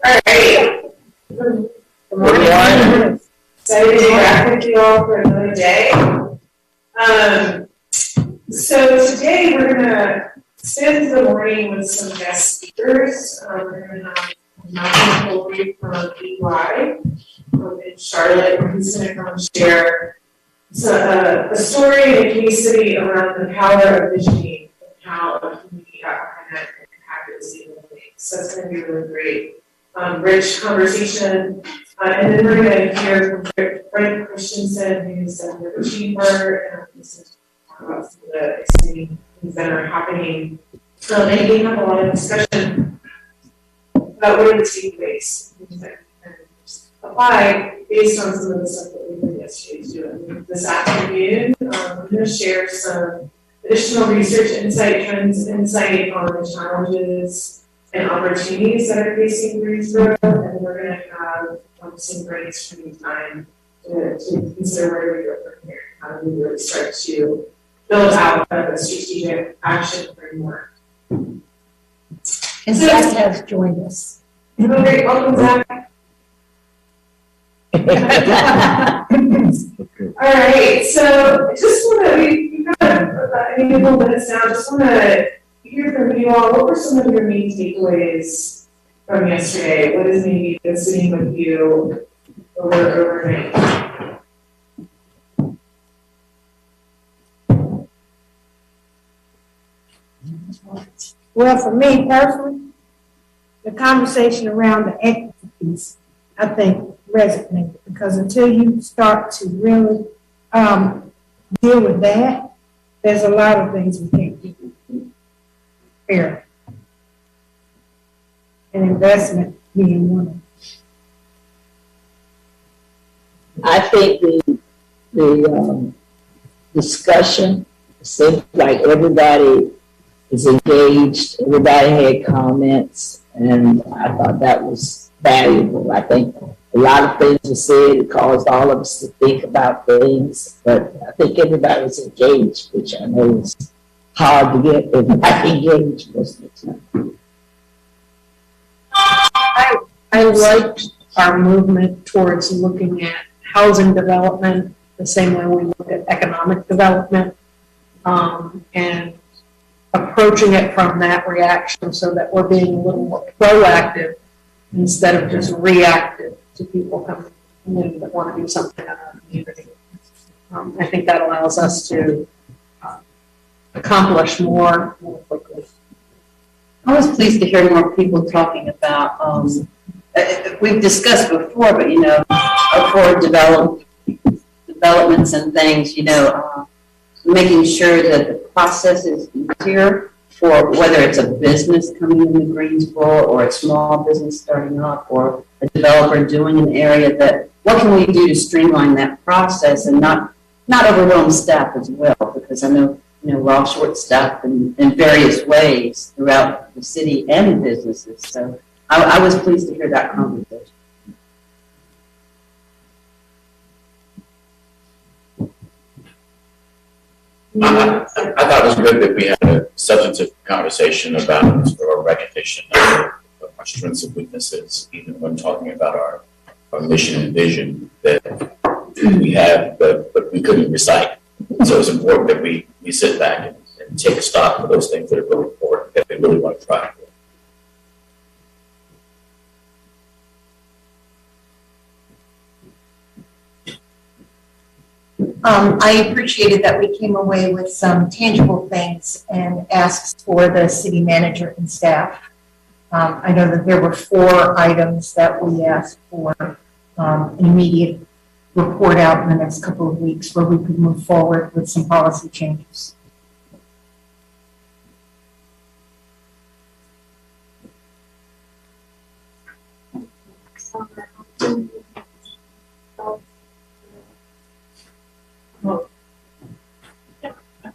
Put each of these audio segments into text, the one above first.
All right. Good morning. Excited to be back with you all for another day. So today we're going to spend the morning with some guest speakers. We're going to have Malcolm Colby from EY in Charlotte, and he's going to come share a story and a case study around the power of visioning and how a community behind that can impact its things. So it's going to be really great. Rich conversation, and then we're going to hear from Frank Christensen, who's the chamber, and he's going to talk about some of the exciting things that are happening. And we have a lot of discussion about what are the takeaways that we can apply based on some of the stuff that we did yesterday too. This afternoon, I'm going to share some additional research insight, trends, insight on the challenges and opportunities that are facing Greensboro, and we're going to have some brainstorming time to consider where we go from here. How do we really start to build out a strategic action framework? And Zach has joined us. Great, welcome, Zach. All right, so just want to, we've got a couple minutes now, just want to hear from you all. What were some of your main takeaways from yesterday? What is maybe been sitting with you overnight? Well, for me personally, the conversation around the equity piece, I think, resonated, because until you start to really deal with that, there's a lot of things we can't do. Fair. And investment being one. I think the discussion seems like everybody is engaged, everybody had comments, and I thought that was valuable. I think a lot of things were said, it caused all of us to think about things, but I think everybody was engaged, which I know is hard to get everybody engaged most of the time. I liked our movement towards looking at housing development the same way we look at economic development, and approaching it from that reaction so that we're being a little more proactive instead of just reactive to people coming in that want to do something in our community. I think that allows us to accomplish more quickly. I was pleased to hear more people talking about, we've discussed before, but for developments and things, making sure that the process is easier for whether it's a business coming into Greensboro or a small business starting up or a developer doing an area, that what can we do to streamline that process and not overwhelm staff as well, because I know we're all short-staffed in various ways throughout the city and businesses. So I was pleased to hear that conversation. I thought it was good that we had a substantive conversation about our recognition of our strengths and weaknesses, even when talking about our mission and vision that we have, but we couldn't recite. So it's important that we sit back and take stock of those things that are really important, that we really want to try. I appreciated that we came away with some tangible things and asks for the city manager and staff. I know that there were 4 items that we asked for an immediate report out in the next couple of weeks where we could move forward with some policy changes.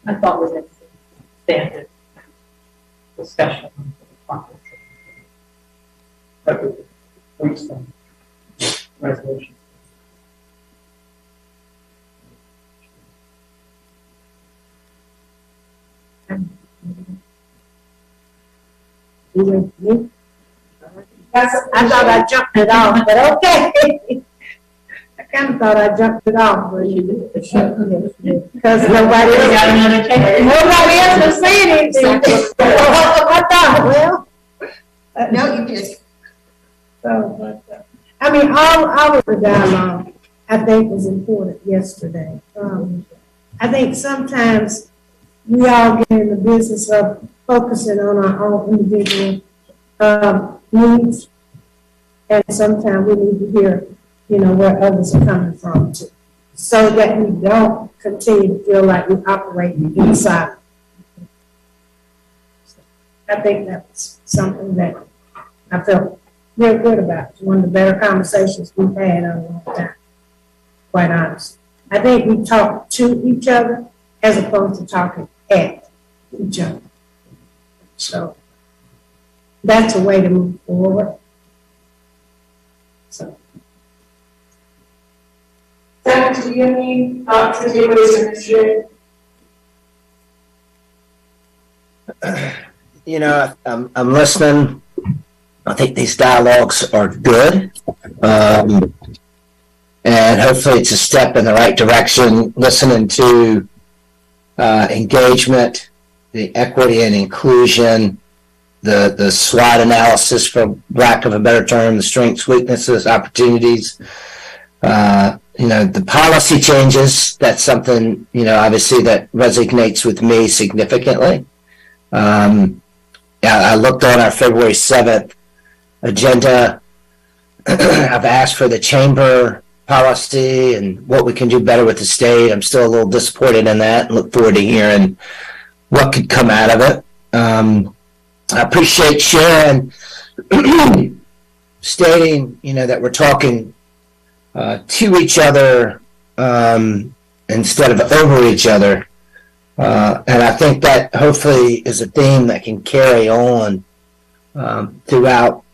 I thought was a standard discussion on the resolution. You with me? I thought I jumped it off, but okay. I kind of thought I jumped it off, but you did. Because nobody else was saying anything. I thought, well. No, you just. So, but, I mean, all of the dialogue, I think, was important yesterday. I think sometimes we all get in the business of focusing on our own individual needs, and sometimes we need to hear, where others are coming from too, so that we don't continue to feel like we operate inside. I think that's something that I felt real good about. It's one of the better conversations we've had in a long time, quite honestly. I think we talk to each other as opposed to talking at each other. So that's a way to move forward. So. Zach, do you have any thoughts or takeaways from yesterday? I'm listening. I think these dialogues are good. And hopefully it's a step in the right direction, listening to engagement, the equity and inclusion, the SWOT analysis, for lack of a better term, the strengths, weaknesses, opportunities, the policy changes. That's something, obviously that resonates with me significantly. I looked on our February 7th agenda. I've asked for the chamber policy and what we can do better with the state. I'm still a little disappointed in that and look forward to hearing what could come out of it. I appreciate Sharon stating, that we're talking to each other instead of over each other. And I think that hopefully is a theme that can carry on throughout,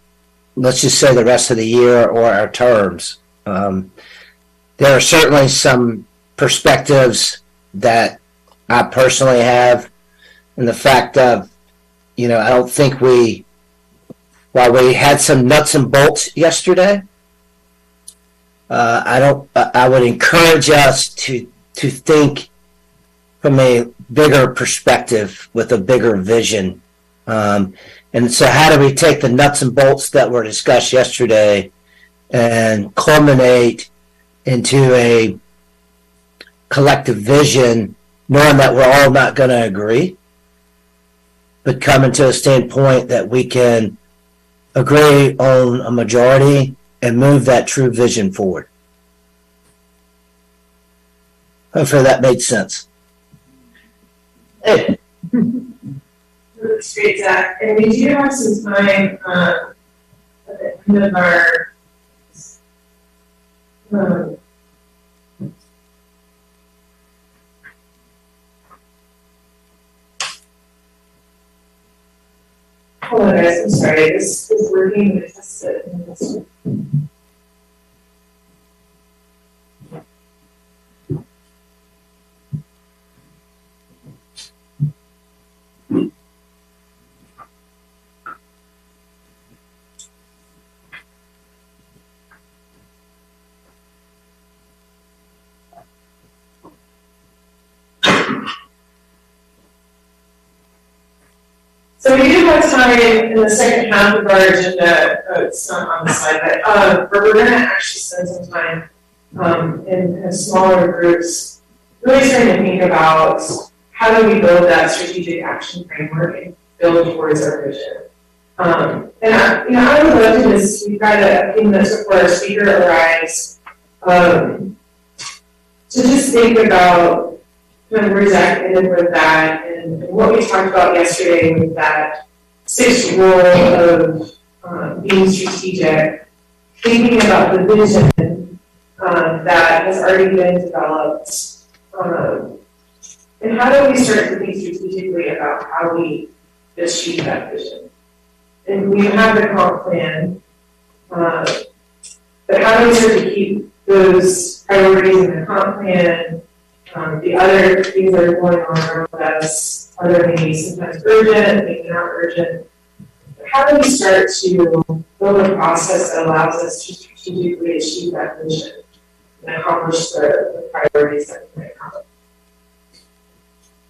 let's just say, the rest of the year or our terms. There are certainly some perspectives that I personally have, and the fact of, I don't think while we had some nuts and bolts yesterday, I would encourage us to think from a bigger perspective with a bigger vision. And so how do we take the nuts and bolts that were discussed yesterday and culminate into a collective vision, knowing that we're all not going to agree, but coming to a standpoint that we can agree on a majority and move that true vision forward. Hopefully that made sense. That's great, Zach. And we do have some time at the end of our hold on, guys. I'm sorry. This is working. Test it. So we do have time in the second half of our agenda, it's not on the slide, but we're going to actually spend some time in smaller groups, really starting to think about how do we build that strategic action framework and build towards our vision. And I would love to just, we've got a few minutes before our speaker arrives, to just think about kind of where Zach ended with that and what we talked about yesterday with that sixth rule of being strategic, thinking about the vision that has already been developed, and how do we start to think strategically about how we achieve that vision. And we have the comp plan, but how do we start to keep those priorities in the comp plan, the other things that are going on around us, are there maybe sometimes urgent, maybe not urgent? how do we start to build a process that allows us to strategically achieve that vision and accomplish the priorities that we have?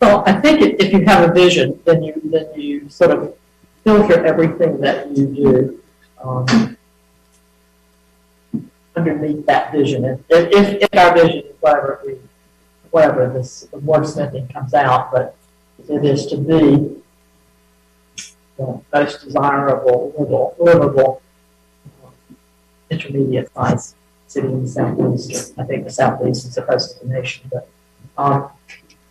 Well, I think if you have a vision, then you sort of filter everything that you do underneath that vision. And if our vision is whatever this the wordsmithing comes out, but it is to be the most desirable, livable, intermediate size city in the Southeast. I think the Southeast is supposed to be the nation, but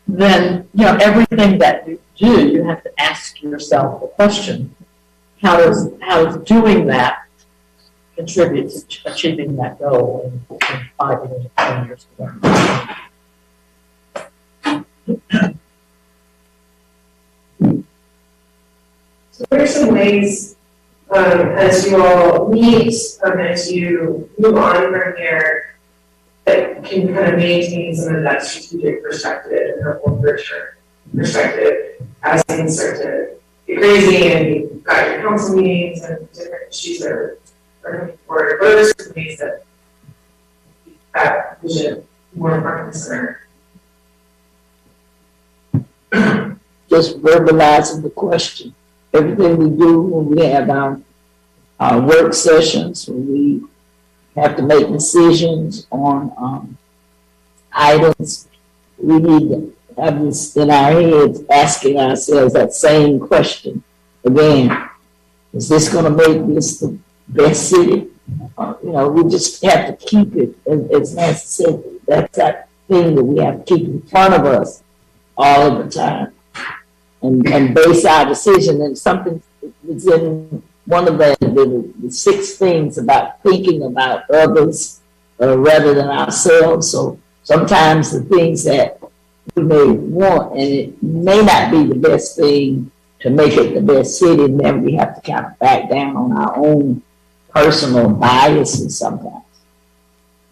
then, everything that you do, you have to ask yourself the question, how does doing that contribute to achieving that goal in 5 years or 10 years from now? So what are some ways, as you all meet, as you move on from here, that can kind of maintain some of that strategic perspective and a longer term perspective as things start to get crazy and you've got your council meetings and different issues are coming forward? What are some ways that keep that vision more front and center? Just verbalizing the question. Everything we do when we have our work sessions, when we have to make decisions on items, we need to have this in our heads, asking ourselves that same question again. Is this going to make this the best city? We just have to keep it, as Nancy said, that's that thing that we have to keep in front of us all of the time. And base our decision, and something that's in one of the 6 things about thinking about others rather than ourselves. So sometimes the things that we may want, and it may not be the best thing to make it the best city, and then we have to kind of back down on our own personal biases sometimes.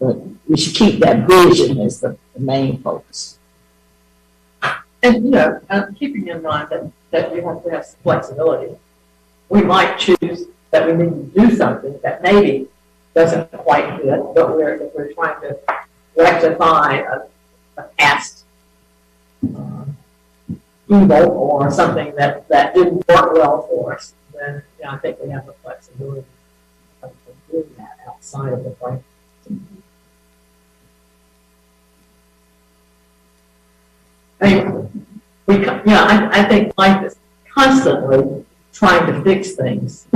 But we should keep that vision as the main focus. And, keeping in mind that you have to have some flexibility. We might choose that we need to do something that maybe doesn't quite fit, but if we're trying to rectify a past evil or something that didn't work well for us, then I think we have the flexibility of doing that outside of the frame. I think life is constantly trying to fix things,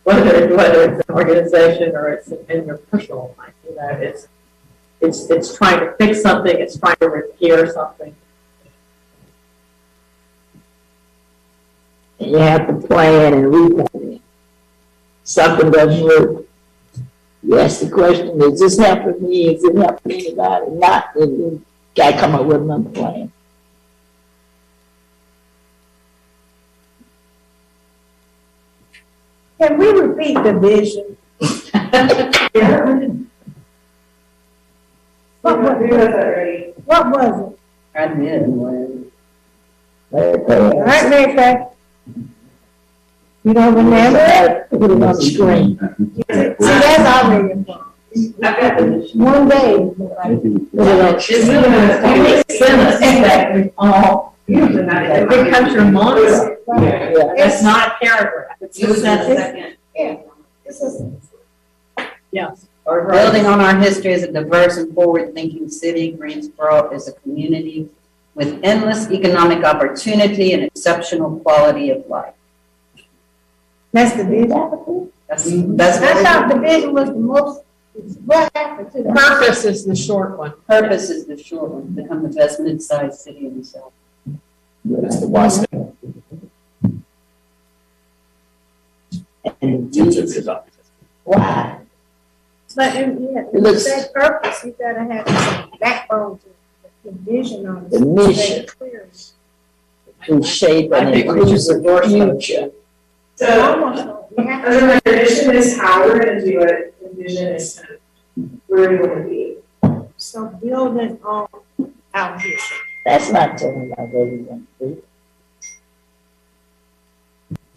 whether it's an organization or it's in your personal life. It's trying to fix something. It's trying to repair something. And you have to plan and replan. Something doesn't work. You ask the question: is this helping me? Is it helping anybody? Not, then you got to come up with another plan. Can we repeat the vision? What was it? I did. All right, Mary Kay. You don't remember it? Put it on the screen. See, that's already important. One day. It becomes your mantra. It's not a paragraph. It's Use that a second. Yes. Building on our history as a diverse and forward-thinking city, Greensboro is a community with endless economic opportunity and exceptional quality of life. That's the vision. That's I thought the vision was the most, what happened to the Purpose is the short one. Purpose is the short one, become the best mid-sized city in the South. That's the wise thing. And why? But It looks- that purpose, you gotta have some backbone to the vision on it. The mission. Clear. To shape I an think we just inclusive endorse that. future. So, the vision is how we're gonna do it, the vision is kind of where we wanna be. So building on our vision. That's not telling us where we want to be.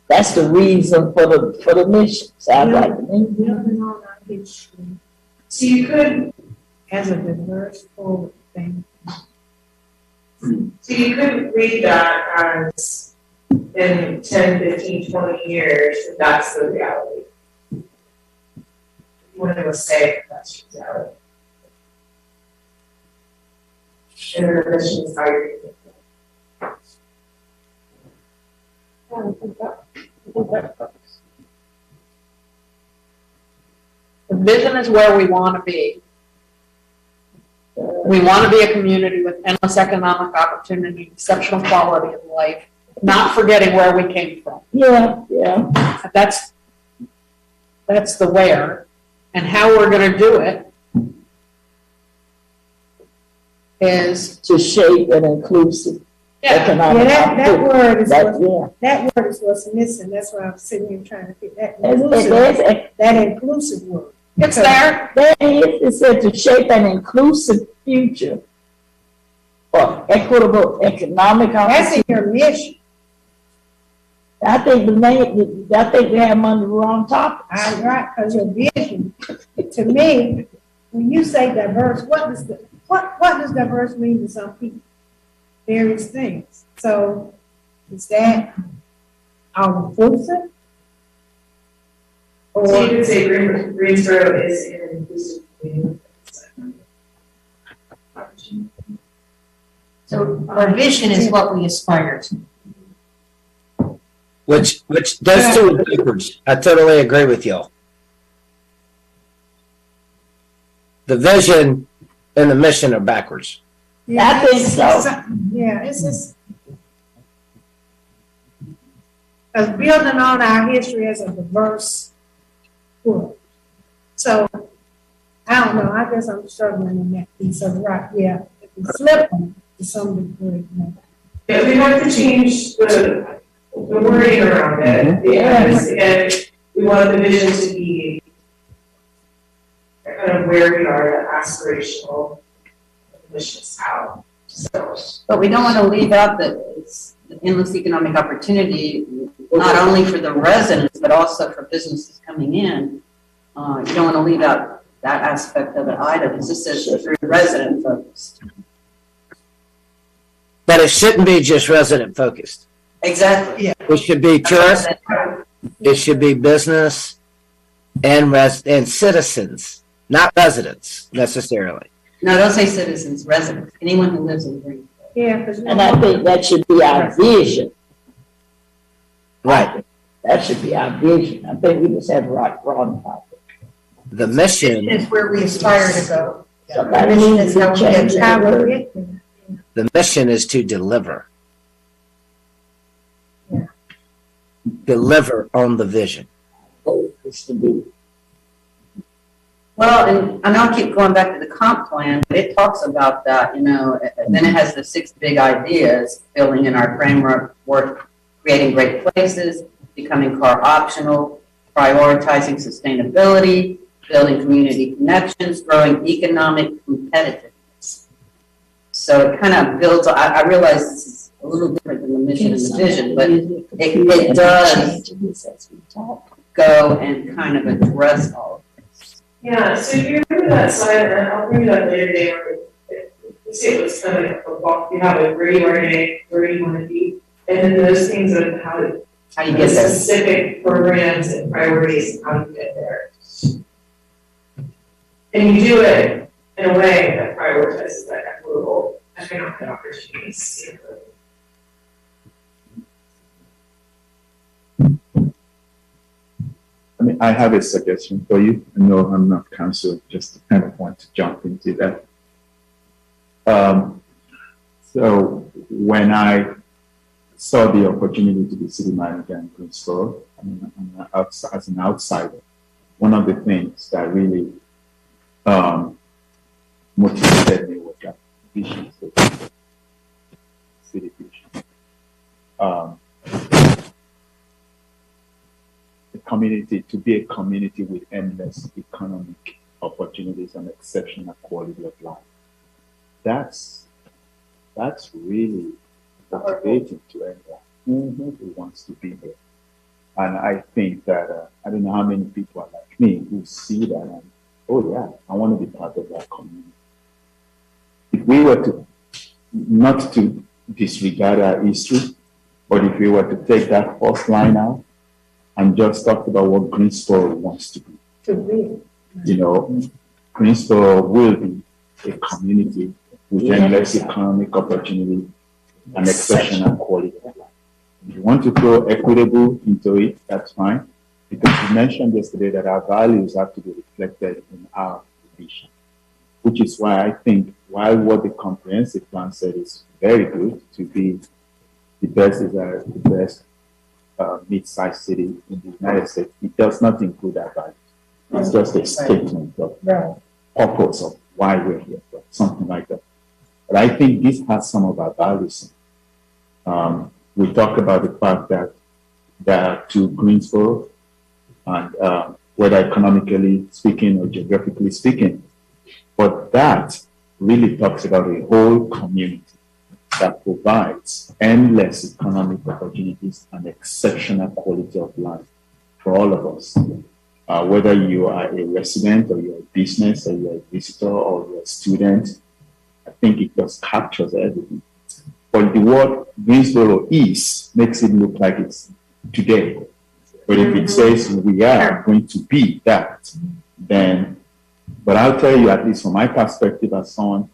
That's the reason for the mission. Sounds like to me. Building on our history So you could, as a diverse forward thing. so you could read that as in 10, 15, 20 years, that that's the reality. You want to say that's the reality. And the mission is how you're doing it. The vision is where we want to be. We want to be a community with endless economic opportunity, exceptional quality of life, not forgetting where we came from. Yeah. That's the where, and how we're going to do it is To shape an inclusive economic That word is opportunity. that word is what's missing. That's why I'm sitting here trying to fit that That inclusive word. it's there. There is, it said to shape an inclusive future for equitable economic That's opportunity. in your mission. I think we have them on the wrong topic. I'm right, because your vision, to me, when you say diverse, what does diverse mean to some people? Various things. So is that all inclusive? So you could say Greensboro is an inclusive community. So our vision is what we aspire to. Which those two are backwards. I totally agree with y'all. The vision and the mission are backwards. I think so. Yeah, it's just because building on our history as a diverse world. So I don't know. I guess I'm struggling in that piece of right. Yeah, if we flip them to some degree. Yeah, we have to change the wording around it. And we want the vision to be kind of where we are, aspirational, the mission is how. So, But we don't want to leave out that it's the endless economic opportunity, not only for the residents, but also for businesses coming in. You don't want to leave out that aspect of it either, because this is very resident focused. But it shouldn't be just resident focused. Exactly. Yeah. It should be tourist, it should be business and citizens, not residents necessarily. No, don't say citizens, residents, anyone who lives in Greensboro. Yeah, because And I think that should be our vision. Right. That should be our vision. I think we just have the wrong topic. The mission, is where we aspire to go. Somebody needs to change that word. the mission is to deliver. Yeah. Deliver on the vision. It's to be. Well, and I know I keep going back to the comp plan, but it talks about that, you know, and then it has the 6 big ideas, filling in our framework, creating great places, becoming car optional, prioritizing sustainability, building community connections, growing economic competitiveness. So it kind of builds, I realize this is a little different than the mission and the vision, but it does go and kind of address all of this. yeah, so if you remember that slide, and I'll bring it up later today, where you see it was kind of like a walk, you have it, where you are today, where you want to be, and then those things of how you the get there. specific programs and priorities and how you get there. And you do it in a way that prioritizes that equitable economic opportunities. I mean, I have a suggestion for you. I know I'm not counsel, just kind of want to jump into that. So when I saw the opportunity to be city manager in Greensboro, as an outsider, one of the things that really motivated me was that vision, city vision. Community, to be a community with endless economic opportunities and exceptional quality of life. That's really motivating to anyone who wants to be there. And I think that, I don't know how many people are like me who see that and, oh yeah, I want to be part of that community. If we were to, not to disregard our history, but if we were to take that first line out and just talk about what Greensboro wants to be. You know, Greensboro will be a community with endless economic opportunity and exceptional quality of life. If you want to throw equitable into it, that's fine. Because you mentioned yesterday that our values have to be reflected in our vision. Which is why I think, while what the comprehensive plan said is very good, to be the best mid-sized city in the United States, it does not include our values. It's just a statement of purpose of why we're here, something like that. But I think this has some of our values. We talk about the fact that there are two Greensboro, and whether economically speaking or geographically speaking, but that really talks about a whole community that provides endless economic opportunities and exceptional quality of life for all of us. Whether you are a resident or you're a business or you're a visitor or you're a student, I think it just captures everything. But the word Greensboro is makes it look like it's today. But if it says we are going to be that, then, but I'll tell you, at least from my perspective as someone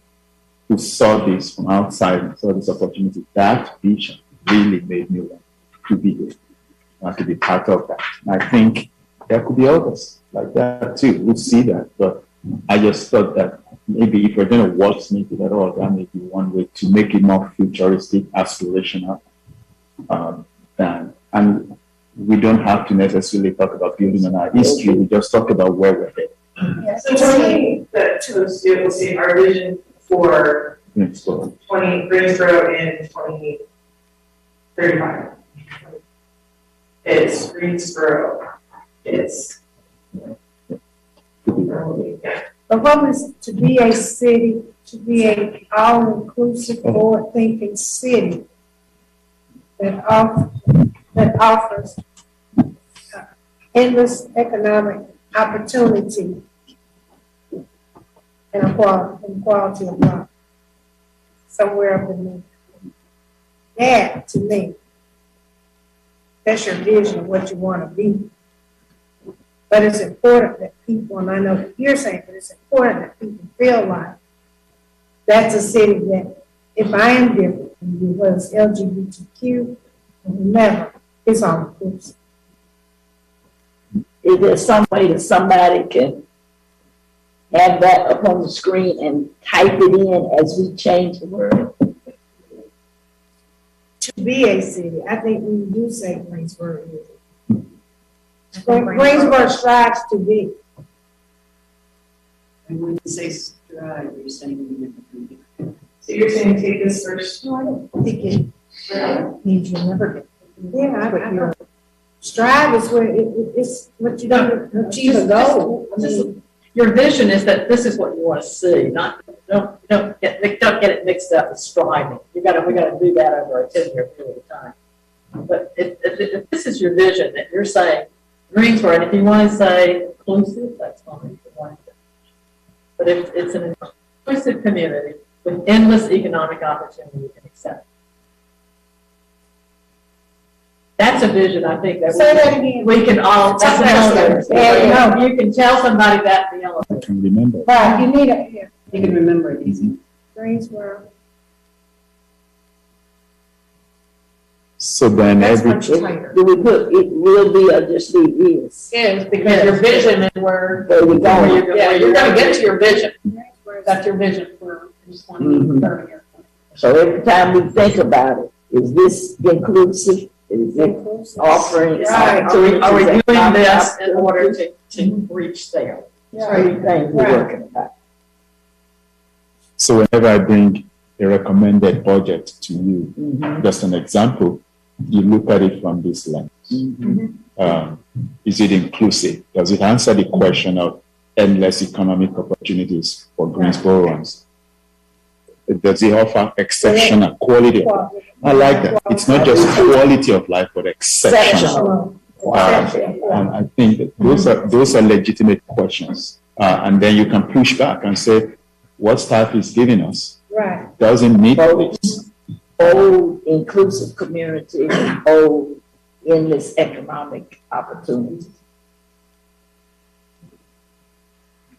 who saw this from outside and saw this opportunity, that vision really made me want to be there, to be part of that. And I think there could be others like that too who see that. But I just thought that maybe if we're going to wordsmith it at all, that may be one way to make it more futuristic, aspirational. And we don't have to necessarily talk about building on our history. We just talk about where we're headed. So tell me that to see our vision for Greensboro in 2035. It's Greensboro. It's The hope is to be a city, to be a all-inclusive, forward-thinking city that offers endless economic opportunity and quality of life somewhere up in there. That, to me, that's your vision of what you want to be. But it's important that people, and I know that you're saying, but it's important that people feel like that's a city that, if I am different from you, whether it's LGBTQ or whomever, it's all inclusive. Is there some way that somebody can have that up on the screen and type it in as we change the word? To be a city, I think we do say Greensboro is. Greensboro strives to be. And when you say strive, you're saying so you're saying take this first. No, I don't think it means you'll never get. Yeah, I know. Strive is where it's what you don't achieve a goal. I mean, Your vision is that this is what you want to see, not don't get it mixed up with striving. We got to do that over a 10-year period of time. But if this is your vision that you're saying Greensboro, and if you want to say inclusive, that's fine. But if it's an inclusive community with endless economic opportunity and acceptance. That's a vision, I think, that we can all, that's an elevator. You can tell somebody that in the elevator. I can remember. right, you need it here. you can remember it easy. Greensboro. So then That's much tighter. Do we put it will be or just leave is? Yes, because your vision and where Where we going? you're going to get to your vision. That's your vision for just 20, 30 years. So every time we think about it, is this inclusive? Is it offering? Right. Are we doing this in order to reach there? Three things we're working about. So whenever I bring a recommended budget to you, just an example, you look at it from this lens. Is it inclusive? Does it answer the question of endless economic opportunities for Greensboroans? Does it offer exceptional quality of life? I like that. It's not just quality of life, but exceptional And I think that those are legitimate questions. And then you can push back and say, what staff is giving us Right. doesn't meet this. Whole inclusive community, whole endless economic opportunities.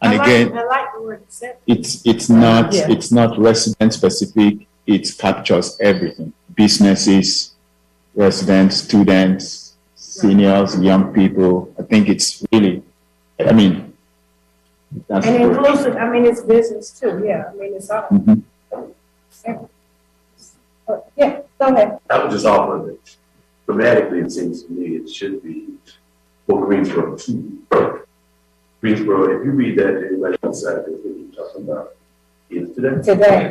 And again, I like the word accept. it's not resident specific. It captures everything: businesses, residents, students, seniors, young people. I think it's really, I mean, that's And the word. inclusive, I mean, it's business too, yeah, I mean, it's all. Mhm. Yeah, go ahead. I would just offer that grammatically, it seems to me it should be for Greensboro too. Greensboro, if you read that, everybody outside, that's what you're talking about. Is today. Today.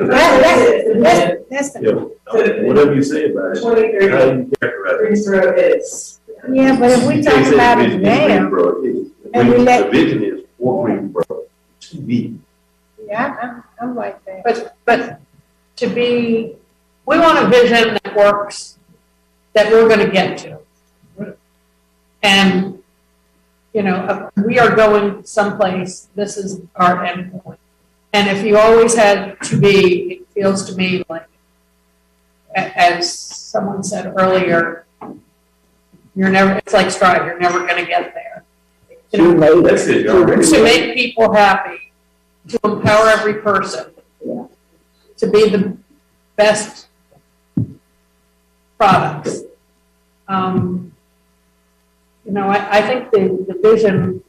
That's the. Yeah. Whatever you say about it, how 2030, you characterize it. Greensboro is. Yeah, but if we You talk can't say about the it vision is now, Greensboro is. and we let- The vision is for Greensboro to be. yeah, I'm like that. But to be, we want a vision that works, that we're gonna get to. And, you know, we are going someplace, this is our endpoint. And if you always had to be, it feels to me like, as someone said earlier, you're never, it's like Strive, you're never gonna get there. You know, That's it, y'all. to make people happy, to empower every person, Yeah. to be the best products. You know, I think the vision,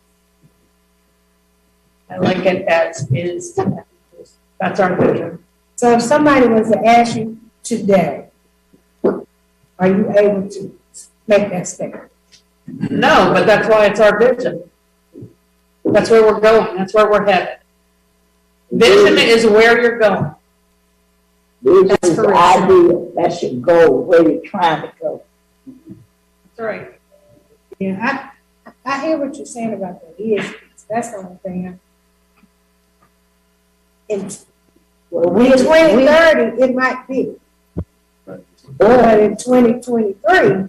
I like it as is, that's our vision. So if somebody was to ask you today, are you able to make that statement? No, but that's why it's our vision. That's where we're going, that's where we're headed. Vision is where you're going. Vision is the ideal, that's your goal, where you're trying to go. That's right. Yeah, I hear what you're saying about the is piece. That's the only thing. In Well, 2030, it might be. But in 2023,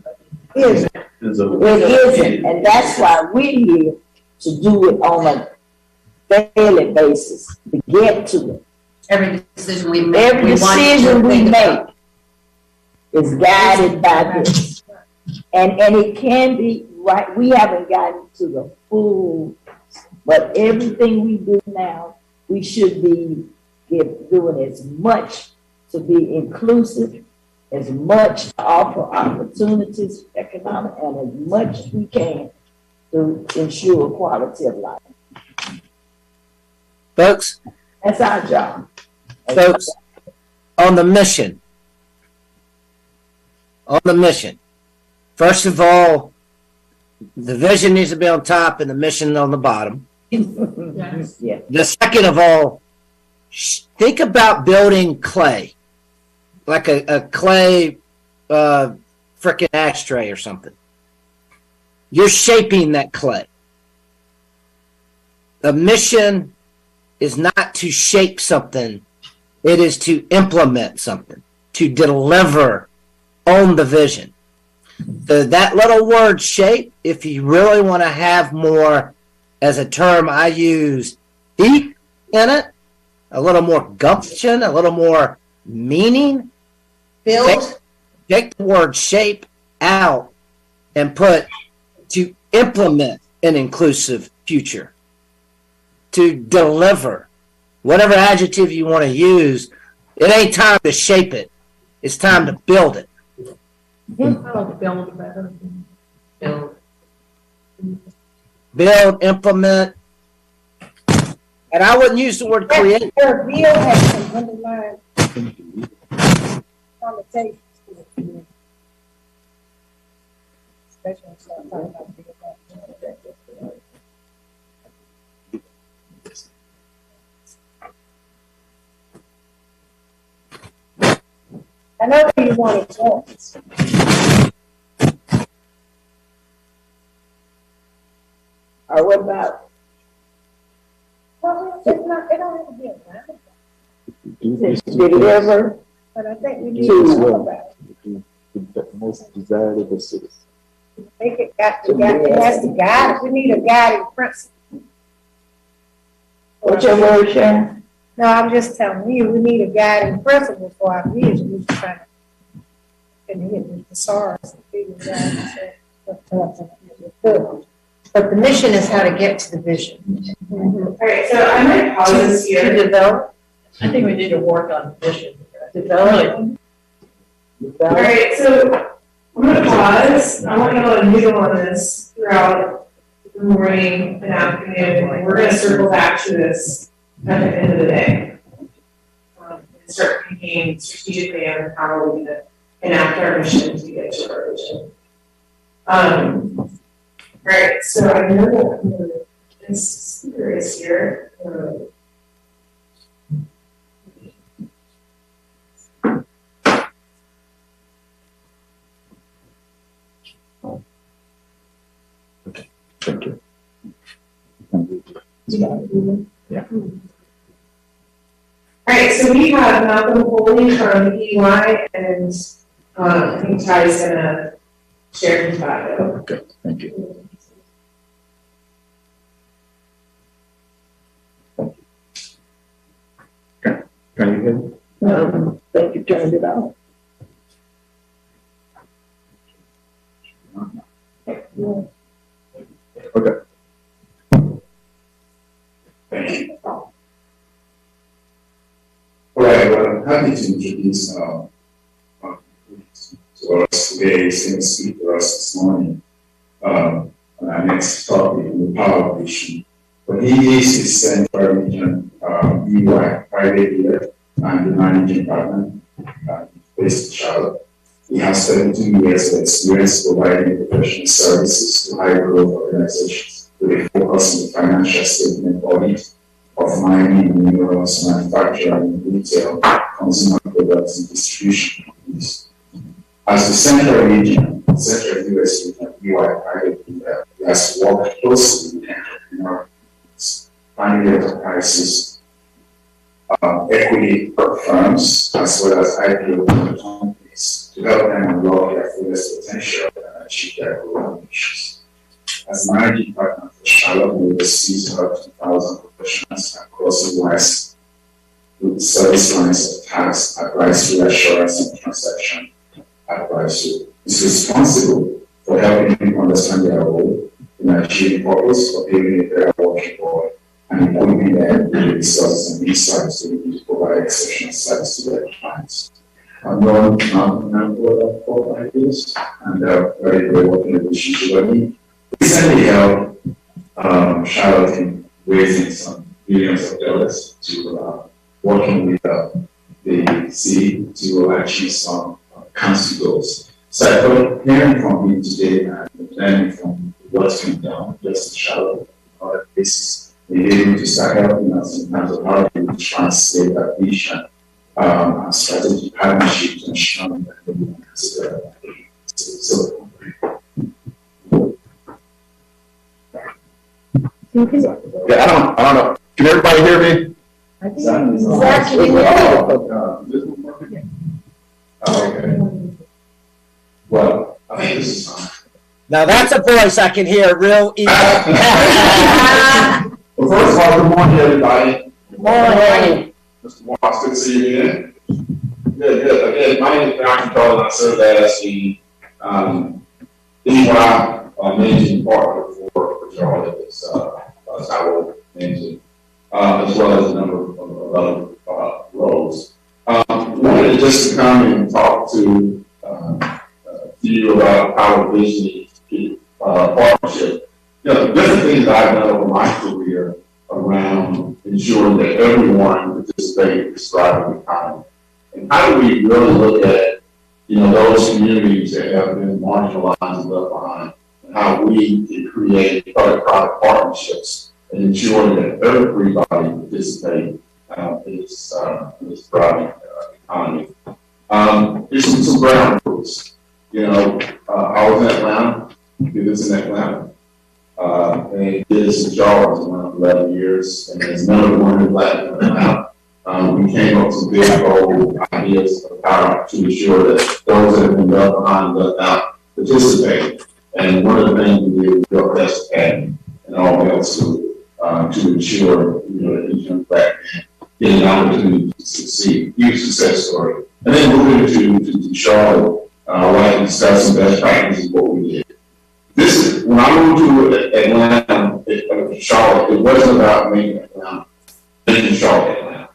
is it? It isn't, and that's why we're here to do it on a daily basis, to get to it. Every decision we make. Every decision we make is guided by this. And it can be, right, we haven't gotten to the full, but everything we do now, we should be doing as much to be inclusive, as much to offer opportunities, economic, and as much as we can to ensure quality of life. Folks, That's our job. folks, on the mission. First of all, the vision needs to be on top and the mission on the bottom. Yes. Yeah. The second of all, think about building clay, like a clay frickin' ashtray or something. You're shaping that clay. The mission is not to shape something, it is to implement something, to deliver on the vision. That little word shape, if you really want to have more, as a term I use, deep in it, a little more gumption, a little more meaning, take the word shape out and put to implement an inclusive future, to deliver, whatever adjective you want to use. It ain't time to shape it. It's time to build it. I like build better. Build, implement, and I wouldn't use the word create. Your bill has some underlying connotations to it. Especially when you start talking about bill. I know where you want it going. Or what about, Well, it's not, it don't have to be a line, deliver but I think we need to talk about it. The most desirable citizen. Make it it has to guide, we need a guiding principle. What's your word, Sharon? No, I'm just telling you, we need a guiding principle for our vision, we're just trying to, and hit with the SARS, and figure out, But the mission is how to get to the vision. All right, so I might pause this here. To develop. I think we need to work on vision. Develop. All right, so I'm gonna pause. I want you all to noodle on this throughout the morning and afternoon, and we're gonna circle back to this at the end of the day. And start thinking strategically on how we're gonna enact our mission to get to our vision. Right, so I know that this speaker is here. Thank you. Yeah. All right, so we have Malcolm Foley from EY, and I think Ty's gonna share his bio. Okay, thank you. Can you hear me? I think you turned it off. Okay. All right, well, I'm happy to introduce to us today, same speak to us this morning on our next topic, the power of vision. But he is the Central Region EY private leader and the managing partner based in Charlotte. He has 17 years of experience providing professional services to high growth organizations with a focus on the financial statement audit of mining, minerals, manufacturing, retail, consumer products, and distribution companies. As the Central Region, Central US Region EY private leader, he has worked closely with entrepreneurs, family enterprises, equity firms, as well as IPO companies, to help them unlock their fullest potential and achieve their growth ambitions. As managing partner for Charlotte, we oversees about 2,000 professionals across the West with service lines of tax, advisory, assurance, and transaction advisory. It's responsible for helping people understand their role in achieving purpose, for building a better working world, and equipping them with the resources and insights to provide exceptional service to their clients. I've known Malcolm for 4 or 5 years, and very working relationship with me. Recently helped Charlotte in raising some billions of dollars to working with the city to achieve some council goals. So I thought hearing from him today and learning from what's been done just in Charlotte and other places, we're able to start helping us in terms of how we translate that vision and strategic partnership to ensure that we can consider so Yeah, I don't know. Can everybody hear me? I think exactly. okay. Well, I think this is fine. Now that's a voice I can hear real easy. Well, first of all, good morning, everybody. Good morning. Mr. Moss, good to see you again. Good. Again, my name is Malcolm Foley, and I serve as the EY managing partner for Charlotte. It's Howard managing, as well as a number of other roles. Wanted just to come and talk to you about our vision partnership. You know, different things that I've done over my career around ensuring that everyone participates in the thriving economy. And how do we really look at, you know, those communities that have been marginalized and left behind, and how we can create public-private partnerships and ensure that everybody participates in this thriving economy. Here's some ground rules. You know, I was in Atlanta, did this in Atlanta, and did this in Georgia for 11 years, and there's another one in Atlanta. We came up with some big bold ideas of how to ensure that those that have been left behind and left out participate And one of the things we did was built this academy and all else to ensure, that these young black men get an opportunity to succeed. Huge success story. And then moving to Charlotte, I like to discuss some best practices of what we did. This is, when I moved to Atlanta, Charlotte, it wasn't about making Atlanta, making Charlotte Atlanta.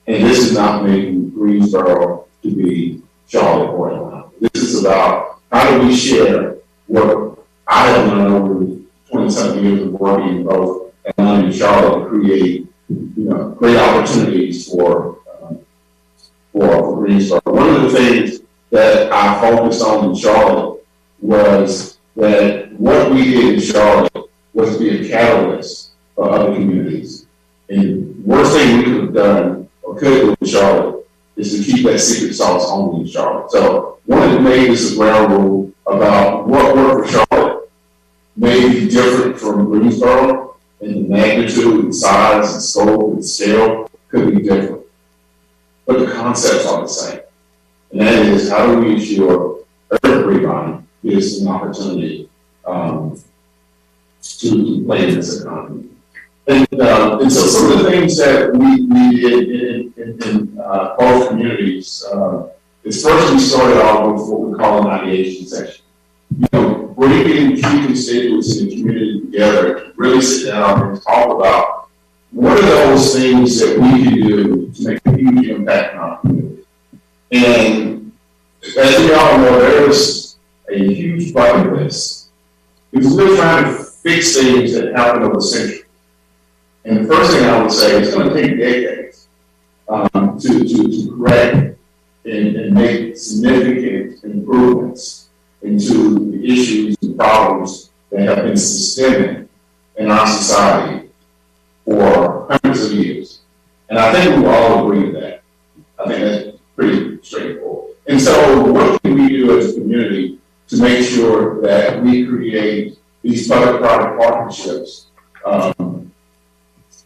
And this is not making Greensboro to be Charlotte or Atlanta. This is about how do we share what I have learned over 20-something years of working in both Atlanta and Charlotte to create, great opportunities for Greensboro. One of the things that I focused on in Charlotte was that what we did in Charlotte was to be a catalyst for other communities. And the worst thing we could have done or could do in Charlotte is to keep that secret sauce only in Charlotte. So wanted to make this a ground rule about what worked for Charlotte may be different from Greensboro, and the magnitude and size and scope and scale could be different. But the concepts are the same. And that is, how do we ensure everybody gets an opportunity to play in this economy? And so some of the things that we did in both communities is first we started off with what we call an ideation session. Bringing key constituents in the community together to really sit down and talk about what are those things that we can do to make a huge impact in our community. And as we all know, there's a huge bucket list because we're trying to fix things that happen over centuries. And the first thing I would say is it's going to take decades to correct and make significant improvements into the issues and problems that have been systemic in our society for hundreds of years. And I think we all agree with that. I think that's pretty straightforward. And so what can we do as a community to make sure that we create these public-private partnerships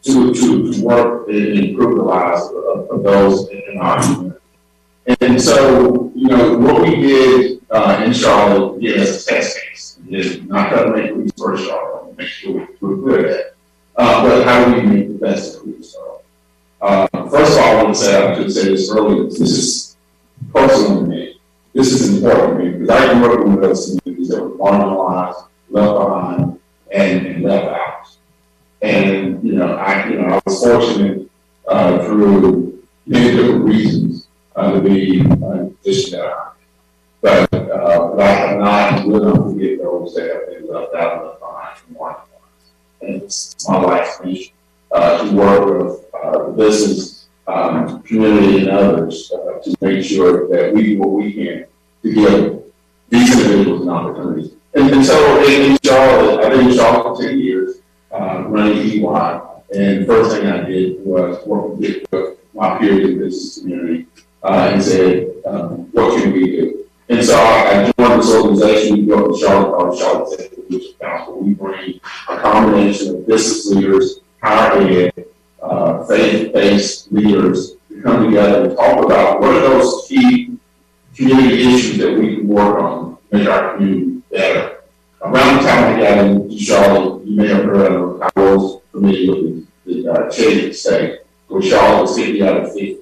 to work and improve the lives of those in our community? And so, what we did in Charlotte, again, as a test case, is not trying to make Greensboro Charlotte, make sure we're good at it. But how do we make the best of Greensboro? First of all, I want to say, I should say this earlier, this is personal to me. This is important to me because I can work with those communities that were marginalized, left behind, and left out. And, I was fortunate through many different reasons to be in the position that I'm in. But I will not forget those that have been left out and left behind and marginalized. And it's my life's mission to work with the business community and others to make sure that we do what we can to give these individuals an opportunity. And so in Charlotte, I've been in Charlotte for 10 years, running EY. And the first thing I did was work with my peers in the business community and said, what can we do? And so I joined this organization we built in Charlotte called Charlotte Executive Leadership Council. We bring a combination of business leaders, higher ed, faith-based leaders to come together and talk about what are those key community issues that we can work on to make our community better. Around the time I got into Charlotte, you may have heard of, I was familiar with the Shaded State, where Charlotte was 50 out of 50.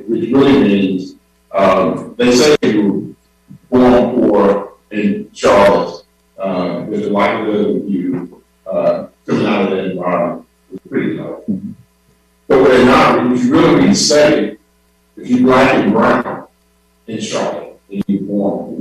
Which really means, they say you were born poor in Charlotte, there's a likelihood of you coming out of that environment is pretty low. Mm-hmm. But what they're not, if you really need to study, if you're black and brown in Charlotte, and you're born poor,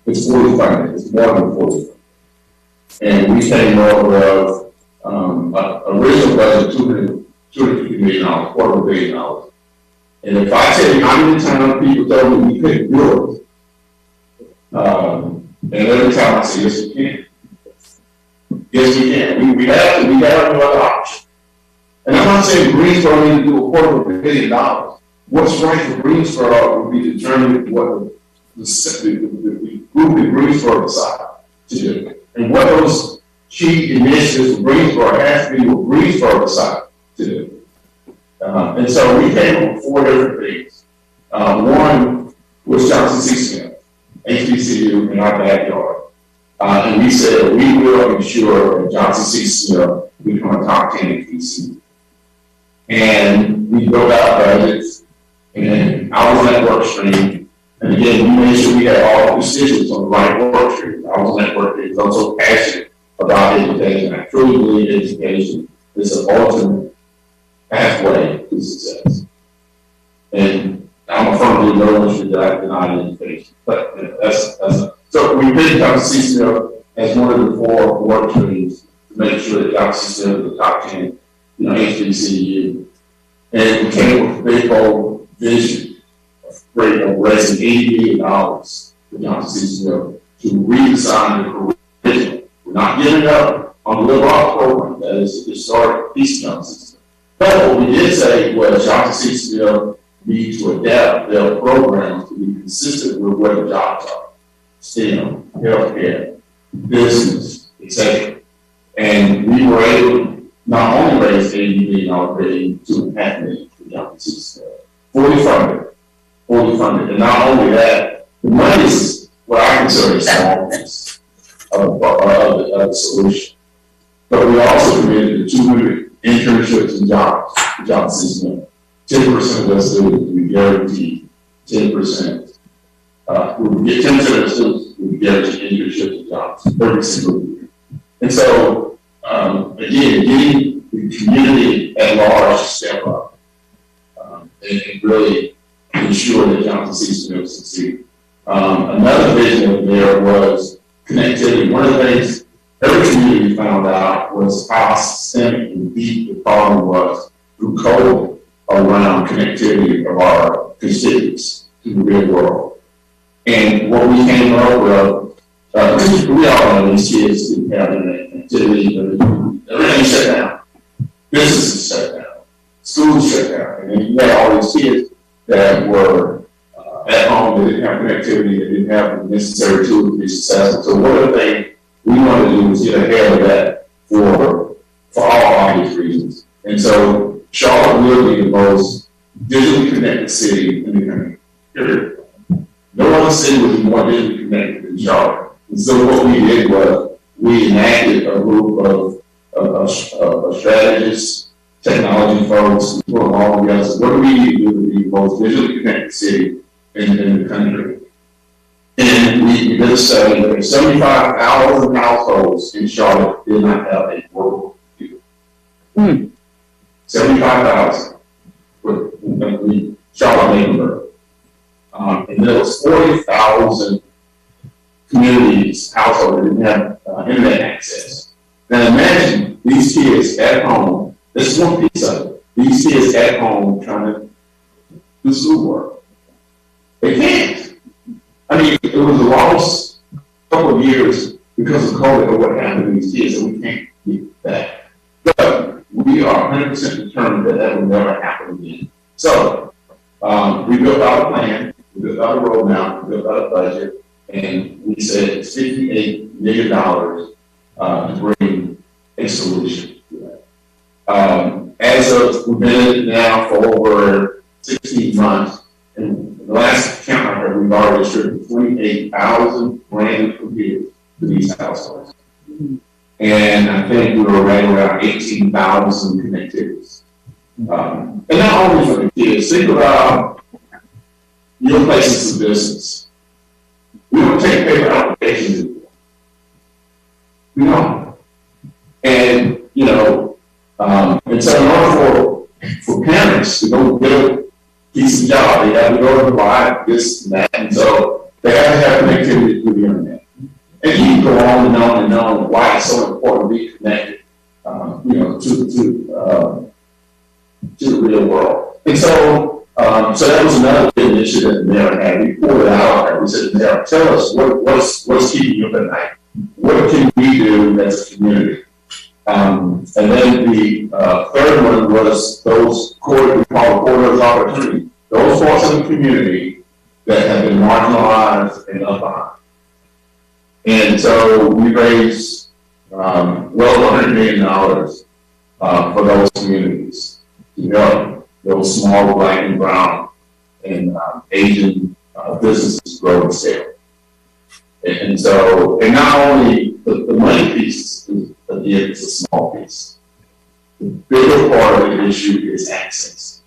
it's fully funded, it's more than fully funded. And we came over of, original budget, $250 million, $250 million. And if I tell you how many times people told me we couldn't do it, and every time I say, yes, we can. Yes, we can. We have no other option. And I'm not saying Greensboro need to do $250 million. What's right for Greensboro will be determined what the group in Greensboro decide to do. And what those key initiatives for Greensboro has to be what Greensboro decide to do. And so we came up with 4 different things. One was Johnson C. Smith, HBCU in our backyard. And we said we will ensure that Johnson C. Smith become a top 10 HBCU. And we built out budgets, and I was on that work stream. And again, we made sure we had all the constituents on the right work stream. I was on that work stream because I'm so passionate about education. I truly believe education is the ultimate pathway to success. And I'm a firm believer that I deny education. But so we picked Johnson C. Smith as one of the 4 work streams to make sure that Johnson C. Smith is the top 10, HBCU. And we came with a big old vision of raising $80 million for Johnson C. Smith to redesign the curriculum. We're not giving up on the liberal arts program. That is the historic piecemeal system. But what we did say was Johnson C. Smith need to adapt their programs to be consistent with where the jobs are. STEM, healthcare, business, etc. And we were able to not only raise $80 million, raising $2.5 million for Johnson C. Smith. Fully funded. And not only that, the money is what I consider a small piece of the solution. But we also committed to 200 internships and jobs for Johnson C. Smith. 10% of those students we guarantee 10%. We would get 10% of the students we would guarantee internships and jobs every single year. And so, again, getting the community at large to step up and really ensure that Johnson C. Smith succeed. Another vision there was connectivity. One of the things every community found out was how systemic and deep the problem was through COVID around connectivity of our constituents to the real world. And what we came up with, we all know these kids didn't have internet connectivity, everything shut down. Businesses shut down. Schools shut down. And then you had all these kids that were at home, that didn't have connectivity, that didn't have the necessary tools to be successful. So one of the things we wanted to do was get ahead of that for all obvious reasons. And so Charlotte will be the most digitally connected city in the country, period. No other city would be more digitally connected than Charlotte. And so what we did was we enacted a group of strategists, technology folks, we put them all together. So what do we need to do to be the most digitally connected city in the country? And we did a study that 75,000 households in Charlotte did not have a portable computer. 75,000 with the Charlotte neighborhood. And there was 40,000 communities, households that didn't have internet access. Now imagine these kids at home, this is one piece of it, these kids at home trying to do schoolwork. They can't. I mean, it was a lost couple of years because of COVID or what happened to these kids, and we can't get that. But we are 100% determined that that will never happen again. So we built out a plan, we built out a roadmap, we built out a budget, and we said it's $58 million to bring a solution to that. As of, we've been in it now for over 16 months, and the last count I heard, we've already distributed 28,000 brand new computers to these households. And I think we were right around 18,000 connectivities. And not only for the kids, think about your places of business. We don't take paper applications anymore. We don't. And, you know, and so in order for parents to go get a decent job, they have to go and buy this and that. And so they have to the internet. And you can go on and on why it's so important to be connected, to the real world. And so, so that was another big initiative that the mayor had. We pulled it out and we said, Mayor, tell us what's keeping you up at night? What can we do as a community? And then the third one was those we call corridors of opportunity. Those parts of the community that have been marginalized and left behind. And so we raised well over $100 million for those communities to help those small Black and brown and Asian businesses grow and scale. And so, and not only the money piece is a small piece. The bigger part of the issue is access.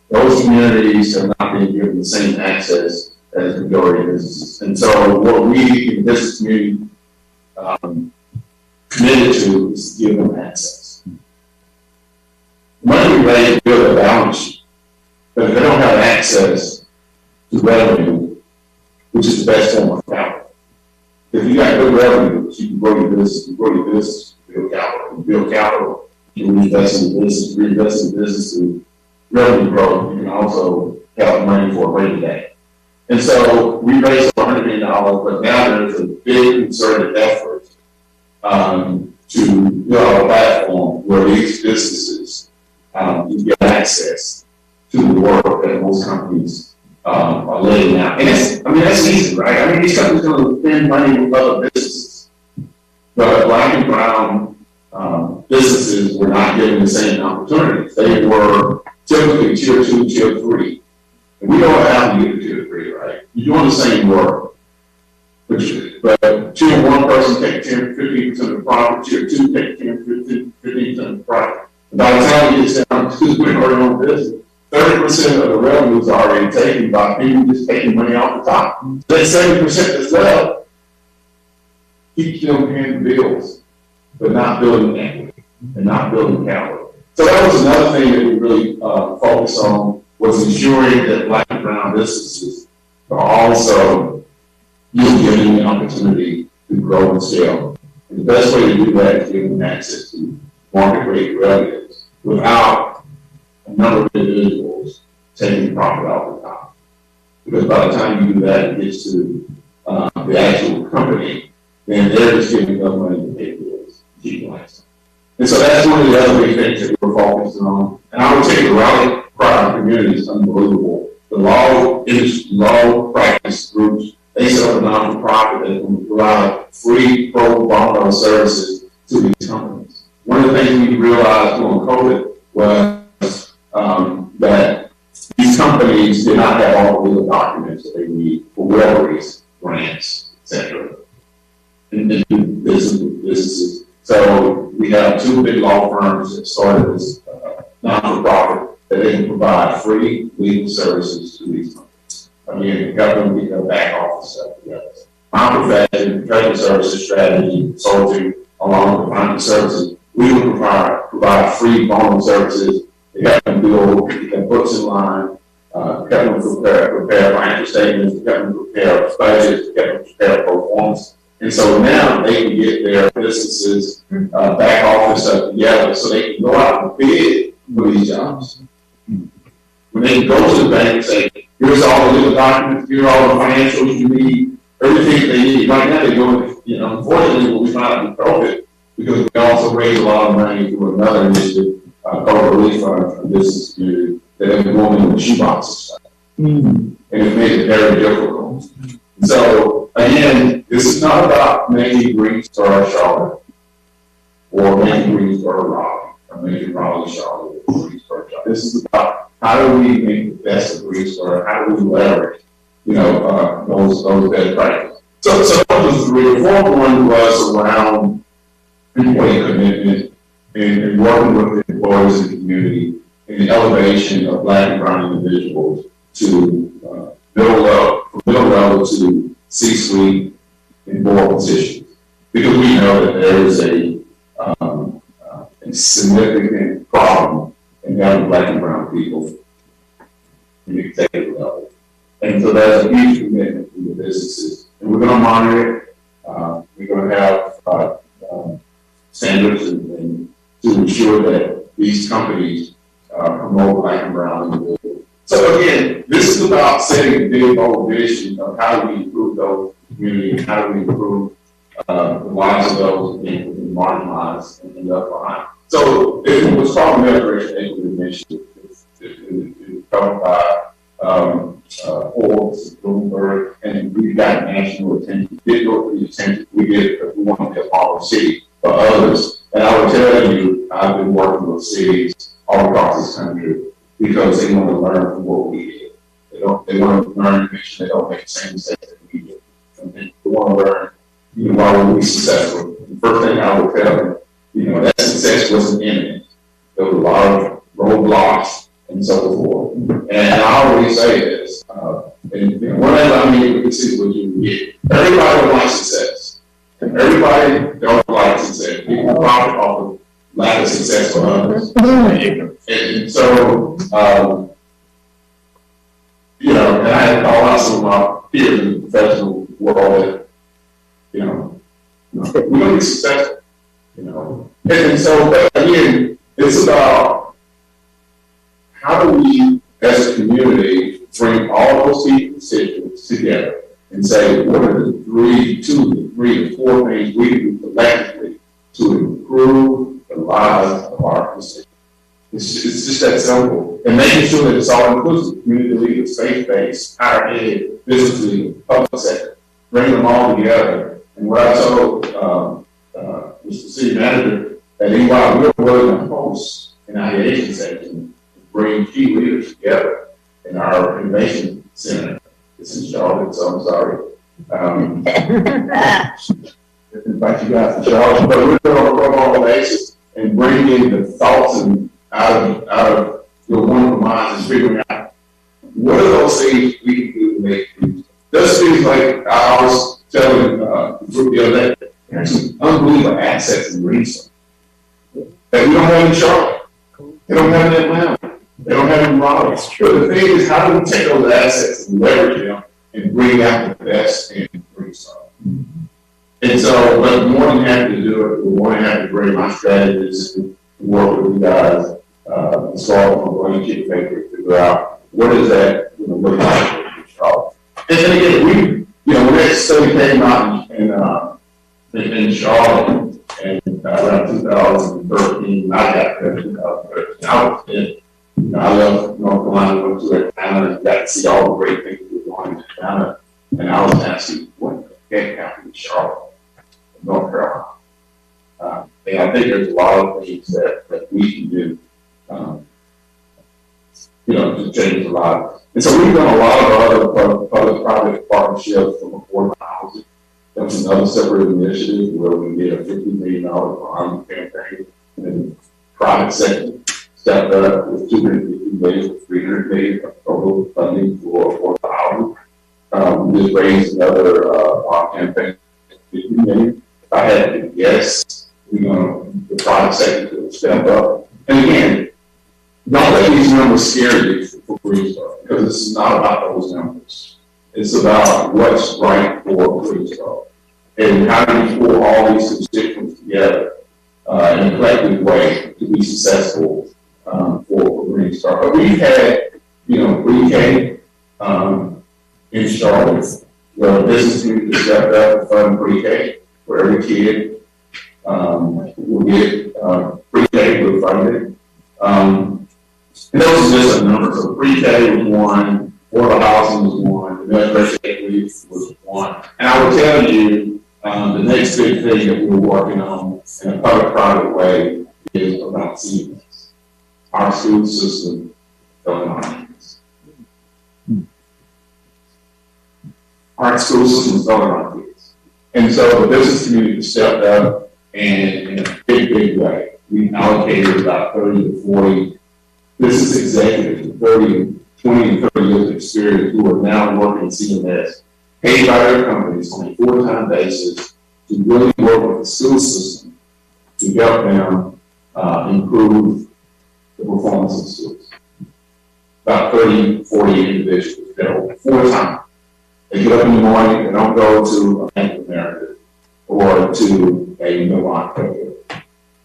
Those communities are not being given the same access as the majority of businesses. And so what we in the business community committed to is to give them access. Money we raise to build a balance sheet, but if they don't have access to revenue, which is the best form of capital. If you got good revenue, you can grow your business, build capital, you can reinvest in the business to revenue growth. You can also have money for a rainy day. And so we raised $100 million, but now there's a big concerted effort to build a platform where these businesses can get access to the work that most companies are laying out. And that's easy, right? I mean, these companies are going to spend money with other businesses. But Black and brown businesses were not given the same opportunities. They were typically tier 2, tier 3. And we don't have to get to tier 3, right? You're doing the same work. But tier 1 person takes 10-15% of the profit, tier 2 takes 10-15% of the profit. And by the time you get down to the own business, 30% of the revenue is already taken by people just taking money off the top. That 70% as well keeps them paying the bills, but not building equity and not building capital. So that was another thing that we really focused on, was ensuring that Black and brown businesses are also given the opportunity to grow and scale. And the best way to do that is give them access to market rate revenues without a number of individuals taking profit off the top. Because by the time you do that, it gets to the actual company, then they're just giving them money to pay bills, keep lights on. And so that's one of the other big things that we're focusing on. And I would say the rally cry of community is unbelievable. The law practice groups, they set up a non-for-profit that can provide free pro bono services to these companies. One of the things we realized during COVID was that these companies did not have all the legal documents that they need for royalties, grants, etc. And they do business with businesses. So we have 2 big law firms that started this non-for-profit that they can provide free legal services to these companies. Again, help them get their back office stuff together. My profession, professional services strategy, consulting, along with financial services, we will provide free loan services to help them build their books in line, help them prepare financial statements, help them prepare budgets, help them prepare performance. And so now they can get their businesses back office stuff together so they can go out and bid for these jobs. When they can go to the bank and say, here's all the legal documents, here's all the financials you need, everything they need. Right now they're going, unfortunately, what we found out in COVID, because we also raised a lot of money through another initiative called Relief Fund for the business community that have been going in the shoeboxes. And it made it very difficult. And so, again, this is not about making Greensboro Charlotte or making Greensboro Raleigh or making Raleigh Charlotte or Greensboro Charlotte. This is about how do we make the best of Greensboro, how do we leverage, those best practices. So that was the real. The fourth one was around employee commitment and working with the employees in the community and the elevation of Black and brown individuals to from middle level to C-suite and board positions. Because we know that there is a significant problem in having Black and brown people in the executive level. And so there's a huge commitment from the businesses. And we're going to monitor it. companies promote black and brown individuals. So again, this is about setting a big, bold vision of how do we improve those communities, how do we improve the lives of those being marginalized and left behind. So it was called American Equity Initiative. It's covered by Forbes, Bloomberg, and we've got national attention. We did go for the attention we did because we want to be a model city for others. And I will tell you, I've been working with cities all across this country because they want to learn from what we did. They want to learn to make sure they don't make the same mistakes that we did. And they want to learn, why we'll be successful. The first thing I will tell them, that success wasn't imminent. There were a lot of roadblocks and so forth. And I always say this, and whatever I mean, this is what you get. Everybody don't like success. Everybody don't like success. People profit off of lack of success for others. And so, and I had to call out some of my peers in the professional world that, we're going to be successful, And so, again, it's about how do we, as a community, bring all those key constituents together and say, what are the 2 to 3 to 4 things we can do collectively to improve the lives of our constituents? It's just that simple. And making sure that it's all inclusive, community leaders, faith-based, higher ed, business leaders, public sector, bring them all together. And what I told Mr. City Manager, that while we're willing to host an ideation section, bring key leaders together in our innovation center. It's in Charlotte, so I'm sorry. Invite you guys to Charlotte, but we're doing on a pro basis and bringing the thoughts and out of your wonderful minds and figuring out what are those things we can do to make things. Those things like I was telling the group the other day, there's some unbelievable assets and resources that we don't have in Charlotte. They don't have in Atlanta. They don't have in Raleigh. But the thing is, how do we take those assets and leverage them and bring out the best in Greensboro? And so, but more than happy to do it. We're more than happy to bring my strategists to work with you guys, solve from running kid paper to figure out what is that, look like in Charlotte. And then again, when that study came out in Charlotte, and around 2013, I got there in 2013. I was in, I left North Carolina, went to Atlanta, and got to see all the great things that were going in Atlanta. And I was asking, what the heck happened in Charlotte, North Carolina? And I think there's a lot of things that we can do, to change a lot. And so we've done a lot of other public-private partnerships from affordable housing. That's another separate initiative where we did a $50 million farm campaign, and then private sector stepped up with $250 million, $300 million of total funding for affordable housing. We just raised another farm campaign, $50 million. If I had to guess, the private sector could step up. And again, don't let these numbers scare you for Greensboro, because it's not about those numbers. It's about what's right for Greensboro. And how do you pull all these constituents together in a collective way to be successful for Greensboro. But we've had, pre-K in Charlotte, where the business community stepped up to fund pre-K, where every kid will get pre-K with funding. And those are just a number. So pre-K was one, affordable housing was one, the university equity was one. And I will tell you, the next big thing that we're working on in a public-private way is about seniors. Our school system doesn't honor kids. Our school systems don't honor kids. And so the business community stepped up, and in a big way, we allocated about 30 to 40 business executives with 20 and 30 years of experience who are now working in CMS, paid by their companies on a full-time basis to really work with the school system to help them improve the performance of schools. About 30, 40 individuals that are full-time. They get up in the morning, they don't go to a Bank of America or to a Milwaukee.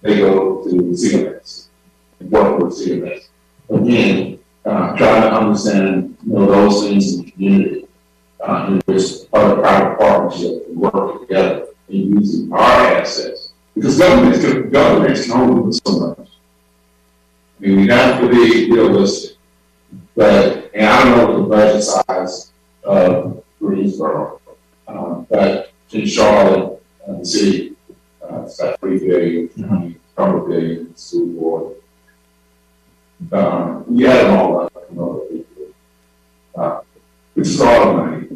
They go to CMS. work with CMS. Again, trying to understand, those things in the community, and there's other private partnerships and work together in using our assets. Because governments can only do so much. I mean, we have to be realistic. But, and I don't know what the budget size of Greensboro, but in Charlotte, the city, it's about $3 billion, couple billion in school board. We had it all up, which is all the money.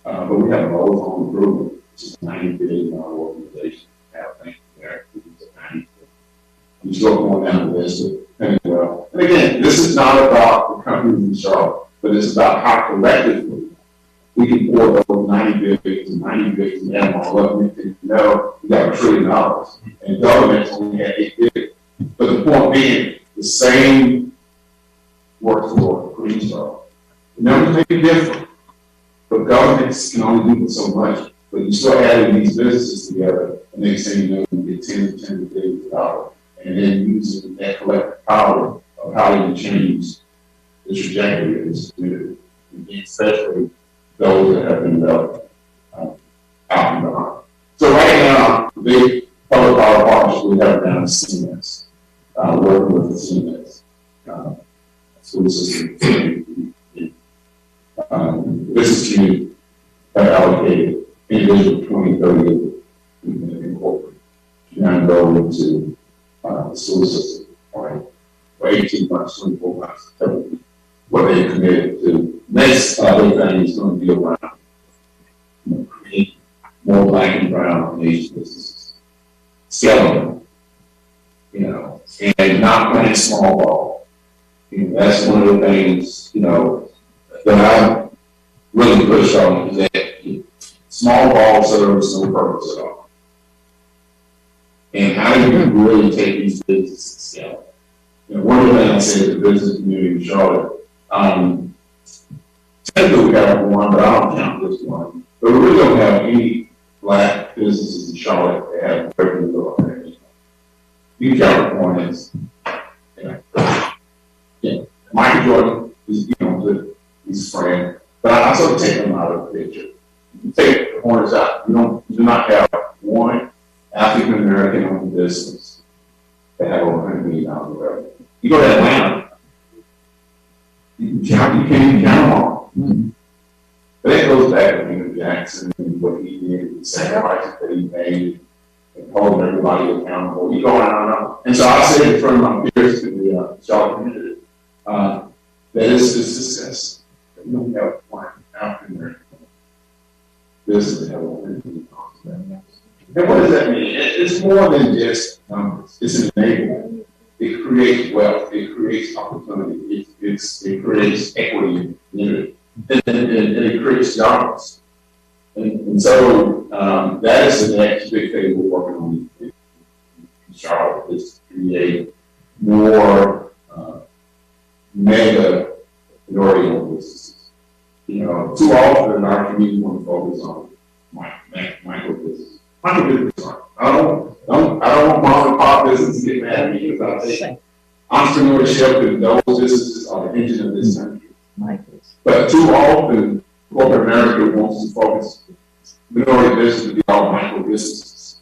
But we have a low home improvement, which is a $90 billion organization. There, you still going down the list and again, this is not about the companies in Charlotte, but it's about how collectively we can pour those $90 billion and all up. We got $1 trillion, and governments only had $8 billion. But the point being, the same works for Greensboro. The numbers may be different, but governments can only do so much. But you start adding these businesses together, and next thing you know, you get tens of billions of dollars. And then using that collective power of how you change the trajectory of this community, and especially those that have been developed out and behind. So right now, the big public power partnership we have down is CMS, working with the CMS school system. Business community have allocated individual 2030 in corporate. And go into the school system, right? For 18 months, 24 months, what they committed to. Next other thing is going to be around create more black and brown Asian businesses. Scale them, and not playing small ball. That's one of the things, that I really push on is that small ball serves no purpose at all. And how do you really take these businesses to scale? One of the things I say to the business community in Charlotte, technically we got one, but I don't count this one. But we really don't have any black businesses in Charlotte that have revenue development. You can count the point is, Michael Jordan is, he's a friend, but I sort of take them out of the picture. You take the pointers out. You do not have one African American owned business that have over $100 million revenue. You go to Atlanta, you can't even count them all. Mm-hmm. But that goes back to Andrew Jackson and what he did, the sacrifices that he made, and holding everybody accountable. You go on. And so I say in front of my peers in the Charlotte community, that is a success. You don't have one African American business that have over $100 million. And what does that mean? It's more than just numbers. It's an enablement. It creates wealth. It creates opportunity. It creates equity in the community. And it creates jobs. And so that is the next big thing we're working on in Charlotte, is to create more mega minority-owned businesses. Too often our community want to focus on micro business. I don't want mom and pop business to get mad at me, because I think entrepreneurship and those businesses are the engine of this country. But too often, corporate America wants to focus minority business to be all micro businesses.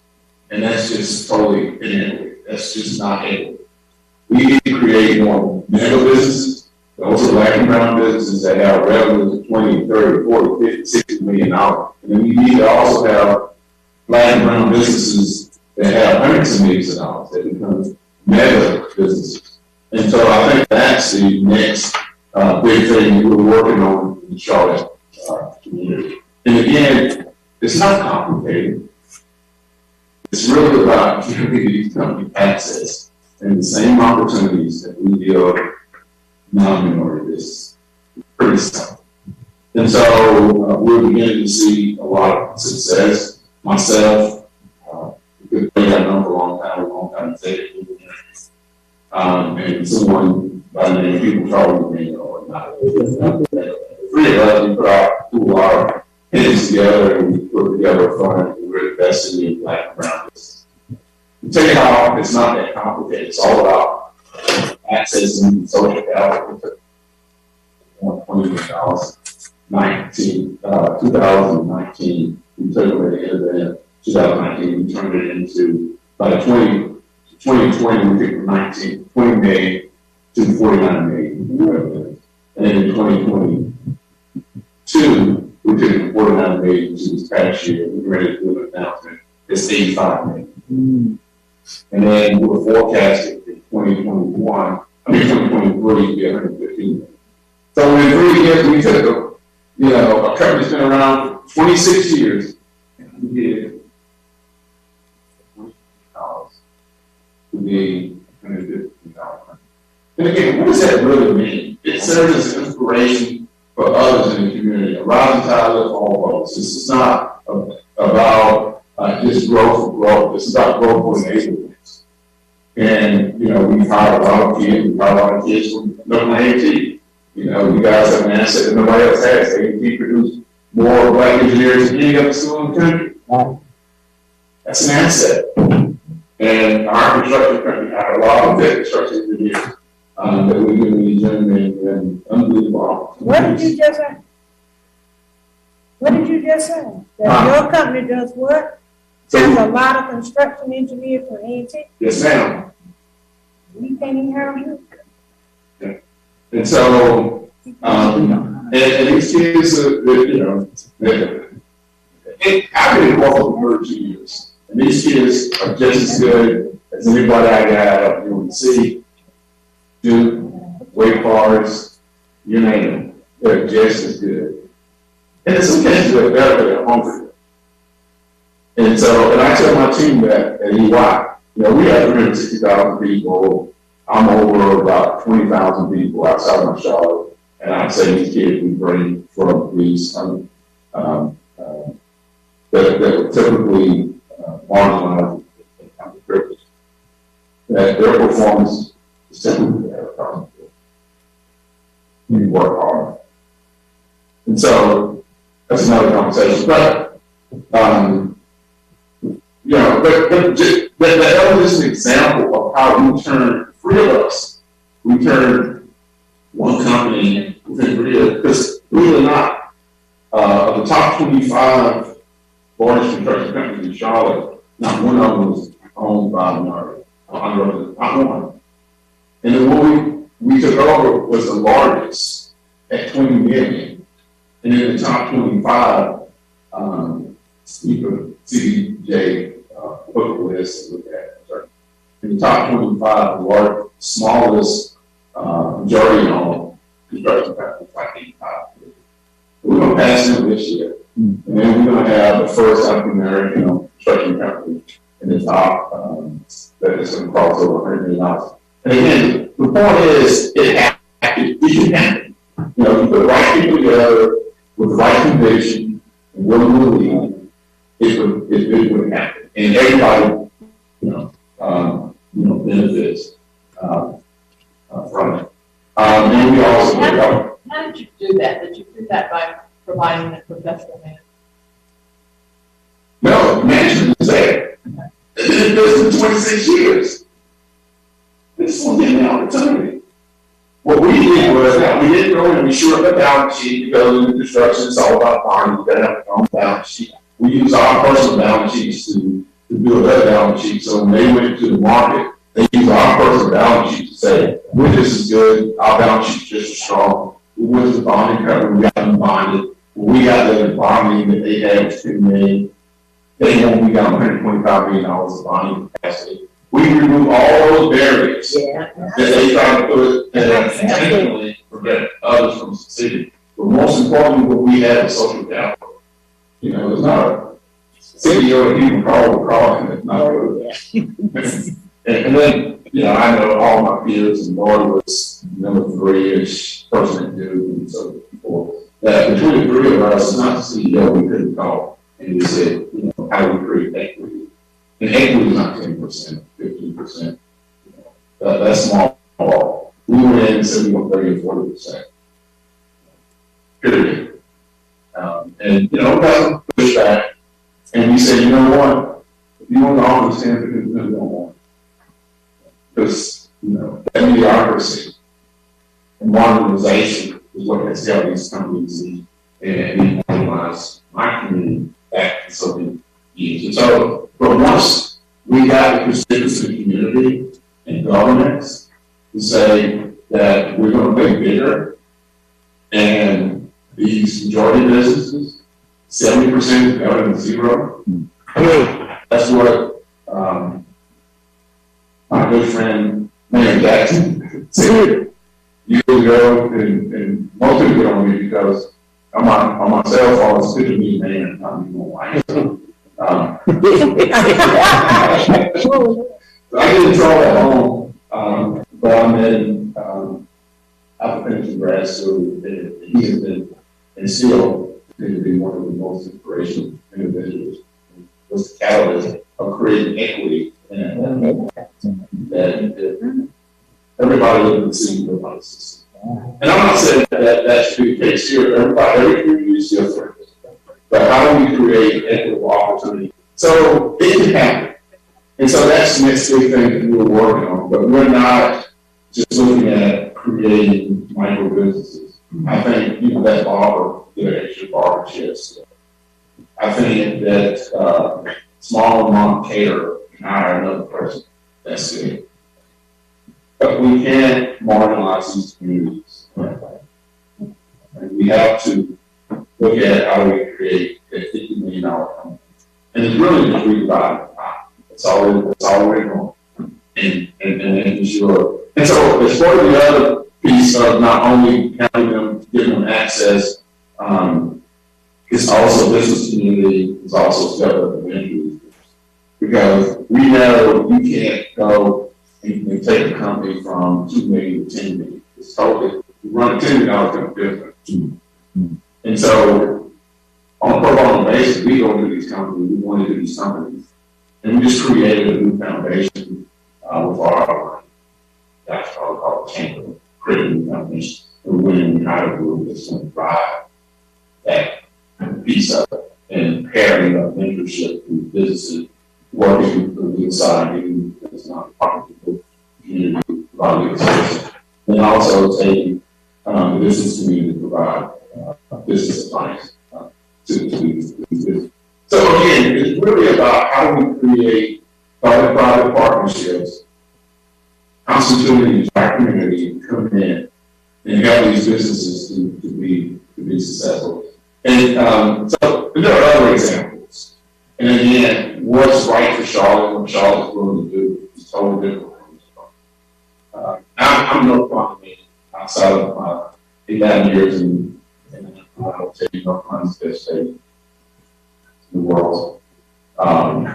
And that's just totally inadequate. That's just not able. We need to create more mega businesses. Those are black and brown businesses that have revenues of 20, 30, 40, 50, $60 million. And then we need to also have black and brown businesses that have hundreds of millions of dollars that become mega businesses. And so I think that's the next big thing we're working on in the Charlotte community. And again, it's not complicated. It's really about giving these companies access and the same opportunities that we deal with non-minority business. Pretty simple. And so we're beginning to see a lot of success. Myself, a good thing I've known for a long time executive. And someone by the name of people calling me or not. The three of us, we put our heads together and we put together a fund and we're investing in black and brown business. To tell you how it's not that complicated. It's all about accessing social capital to 2019, we took away the end of the 2019, we turned it into, by 2020, we took from 20 million to 49 million. And then in 2022, we took from 49 million to this past year, we're ready to do an announcement, it's 85 million. And then we were forecasting in 2023 to be 115 million. So in 3 years, we took a company that's been around for 26 years, and we did $20 to be $150. And again, what does that really mean? It serves as an inspiration for others in the community. A rising tide lifts all boats. This is not about just growth for growth. This is about growth for neighborhoods. And, we've hired a lot of kids. We've hired a lot of kids from AT. You guys have an asset that nobody else has. AT produced more black engineers than any other school in the country. That's an asset. And our construction company had a lot of good construction engineers that we're giving these young men an unbelievable. What did you just say? That your company does what? There's a lot of construction engineers for A&T? Yes, ma'am. We can't even have you. And so, and these kids, I've been involved for 32 years. And these kids are just as good as anybody I got up here with C, Duke, Wake Forest, you name them. They're just as good. And in some cases, they're better, they're hungry. And so, and I tell my team that at EY, we have 360,000 people. I'm over about 20,000 people outside of Charlotte, and I'd say these kids we bring from these that are typically marginalized and privileged. That their performance is typically better. We work hard, and so that's another conversation. But that was just an example of how we turn 3 of us. We turned one company within 3 years, because believe it or not, of the top 25 largest construction companies in Charlotte, not one of them was owned by a minority. Not one. And then what we took over was the largest at 20 million. And in the top 25, Speaker CDJ look at this and look at it. In the top 25, the smallest majority owned construction companies like 85. We're going to pass them this year. And then we're going to have the first African American construction company in the top that is going to cross over $100 million. And again, the point is, it should happen. You put the right people together with the right conviction and willing to lead, it would happen. And everybody, benefits from it. And we also how did you do that? Did you do that by providing a professional manager? No, management is there. It's been in business for 26 years. This is getting the opportunity. What we did was that we didn't go in and we shored up the balance sheet because in construction it's all about bonding. You gotta have your own balance sheet. We use our personal balance sheets to build that balance sheet. So when they went to the market, they use our personal balance sheet to say, we're just as good, our balance sheet's just as strong. We went to the bonding company, we got them bonded. When we got the bonding that they had was $2 million. We got $125 million of bonding capacity. We remove all those barriers that they try to put and intentionally prevent others from succeeding. But most importantly, what we have is social capital. It's not a CEO that people call, and it's not good. And then, I know all my peers, and Lord was number 3-ish person to do, and so forth. That between the 3 of us, it's not the CEO we couldn't call. And we said, how do we create equity? And equity is not 10%, 15%. That's small. We went in and said we want 30 or 40%. Period. And we got some pushback. And we said, you know what? If you want to offer 10%, we don't want it. Because that mediocrity and marginalization is what has held these companies and demonetized my community back in so many years. And so, but once we got the constituency community and governments to say that we're going to make bigger, and these majority businesses, 70% is better than zero. That's what my good friend Mayor Jackson said years ago, and most people get on me because on my cell phone it's good to be man, not be my wife. So I get in trouble at home, but I'm in Appalachian in grad school, and he has been and still going to be one of the most inspirational individuals. Was the catalyst of creating equity and that everybody lives in the same global system. And I'm not saying that should be the case here. Every community is different. But how do we create equitable opportunity? So it can happen. And so that's the next big thing that we're working on. But we're not just looking at creating micro businesses. I think, that barber did an extra barber chips. I think that small amount caterer can hire another person. That's it. But we can't marginalize these communities. And we have to look at how do we create a $50 million company. And it's really just redividing the pie. It's already going. And making sure. And so as part of the other piece of not only having them, giving them access, it's also business community, it's also step up the injuries. Because we know you can't go and take a company from 2 million to 10 million. It's totally, you run a $10 million different. And so on a pro bono basis, we go to these companies, we want to do these companies. And we just created a new foundation with our, that's called Chamber, creating new foundation. And when we hire a group that's going to drive that piece of it and pairing up mentorship with businesses, working with the inside, it's not part of the community, providing services. And also taking the business community to provide business advice to these businesses. So again, it's really about how do we create private partnerships, constituting the entire community, come in and help these businesses to be successful. And so there are other examples. And again, what's right for Charlotte, what Charlotte's willing to do is totally different. I'm no economy outside of my 11 years in I'll tell you North Carolina's best state in the world. And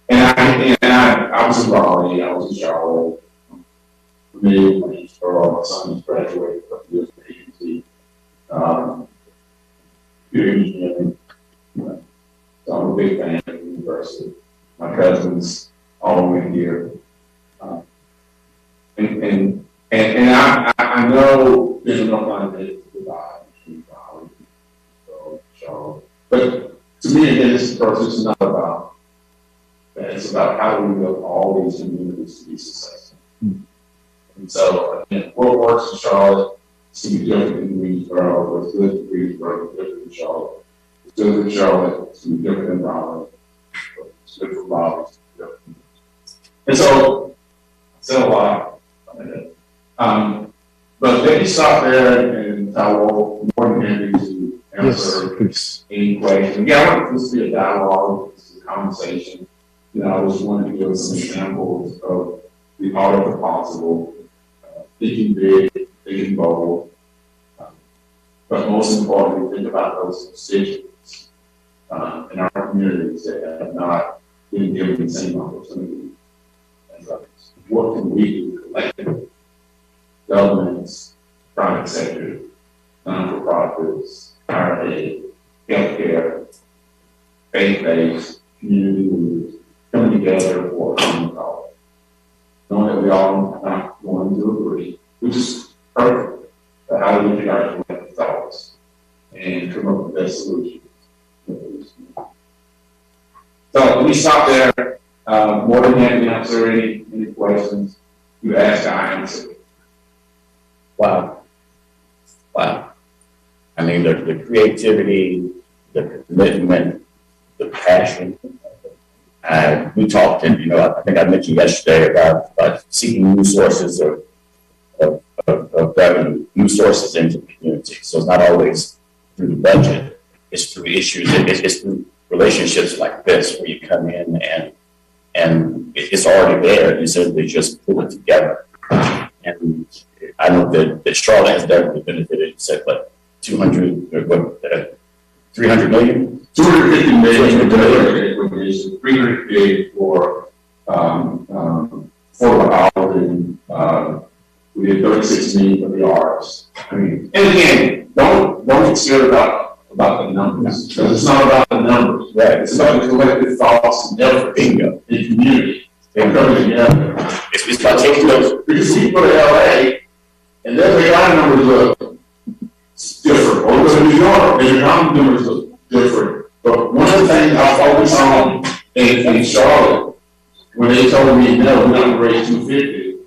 I was in Raleigh, I was in Charlotte. Familiar with Greensboro, my son just graduated a couple years from AUT. Computer engineering. So I'm a big fan of the university. My cousins all went here. And I know there's enough money to provide between Raleigh and Charlotte. But to me, again, this process is not about that. It's about how do we build all these communities to be successful. And so, again, what works in Charlotte is going to be different in Greensboro. What's good in Greensboro is different in Charlotte. It's good in Charlotte, it's going to be different in Raleigh. It's good for Raleigh, it's different. And so, I said a lot. But let me stop there and I will more than happy to answer any questions. Yeah, I want this to be a dialogue, this is a conversation. I just wanted to give some examples of the art of the possible, thinking big, thinking bold, but most importantly, think about those constituents in our communities that have not been given the same opportunity as others. What can we do collectively? Governments, private sector, non-for-profits, higher ed, healthcare, faith-based, community leaders, coming together for a common cause. Knowing that we all are not going to agree, which is perfect, but how do we figure out collective thoughts and come up with the best solution? So let me stop there. More than happy to answer any questions, you ask, I answer. Wow. Wow. I mean, the creativity, the commitment, the passion. We talked, and I think I mentioned yesterday about seeking new sources of revenue, new sources into the community. So it's not always through the budget; it's through issues. It's through relationships like this where you come in and it's already there. You simply just pull it together. And I know that Charlotte has definitely benefited. You said, what, 300 million? 250 million for 300 million for affordable housing. We did 36 million for the arts. I mean, and again, don't get scared about the numbers, because it's not about the numbers. Right. It's about the collective thoughts and effort. Bingo. In community. And coming together. It's about taking those. Because we go to LA, and their AI numbers look different. Or go to New York, their economic numbers look different. But one of the things I focus on in Charlotte, when they told me, no, we're not going to raise 250,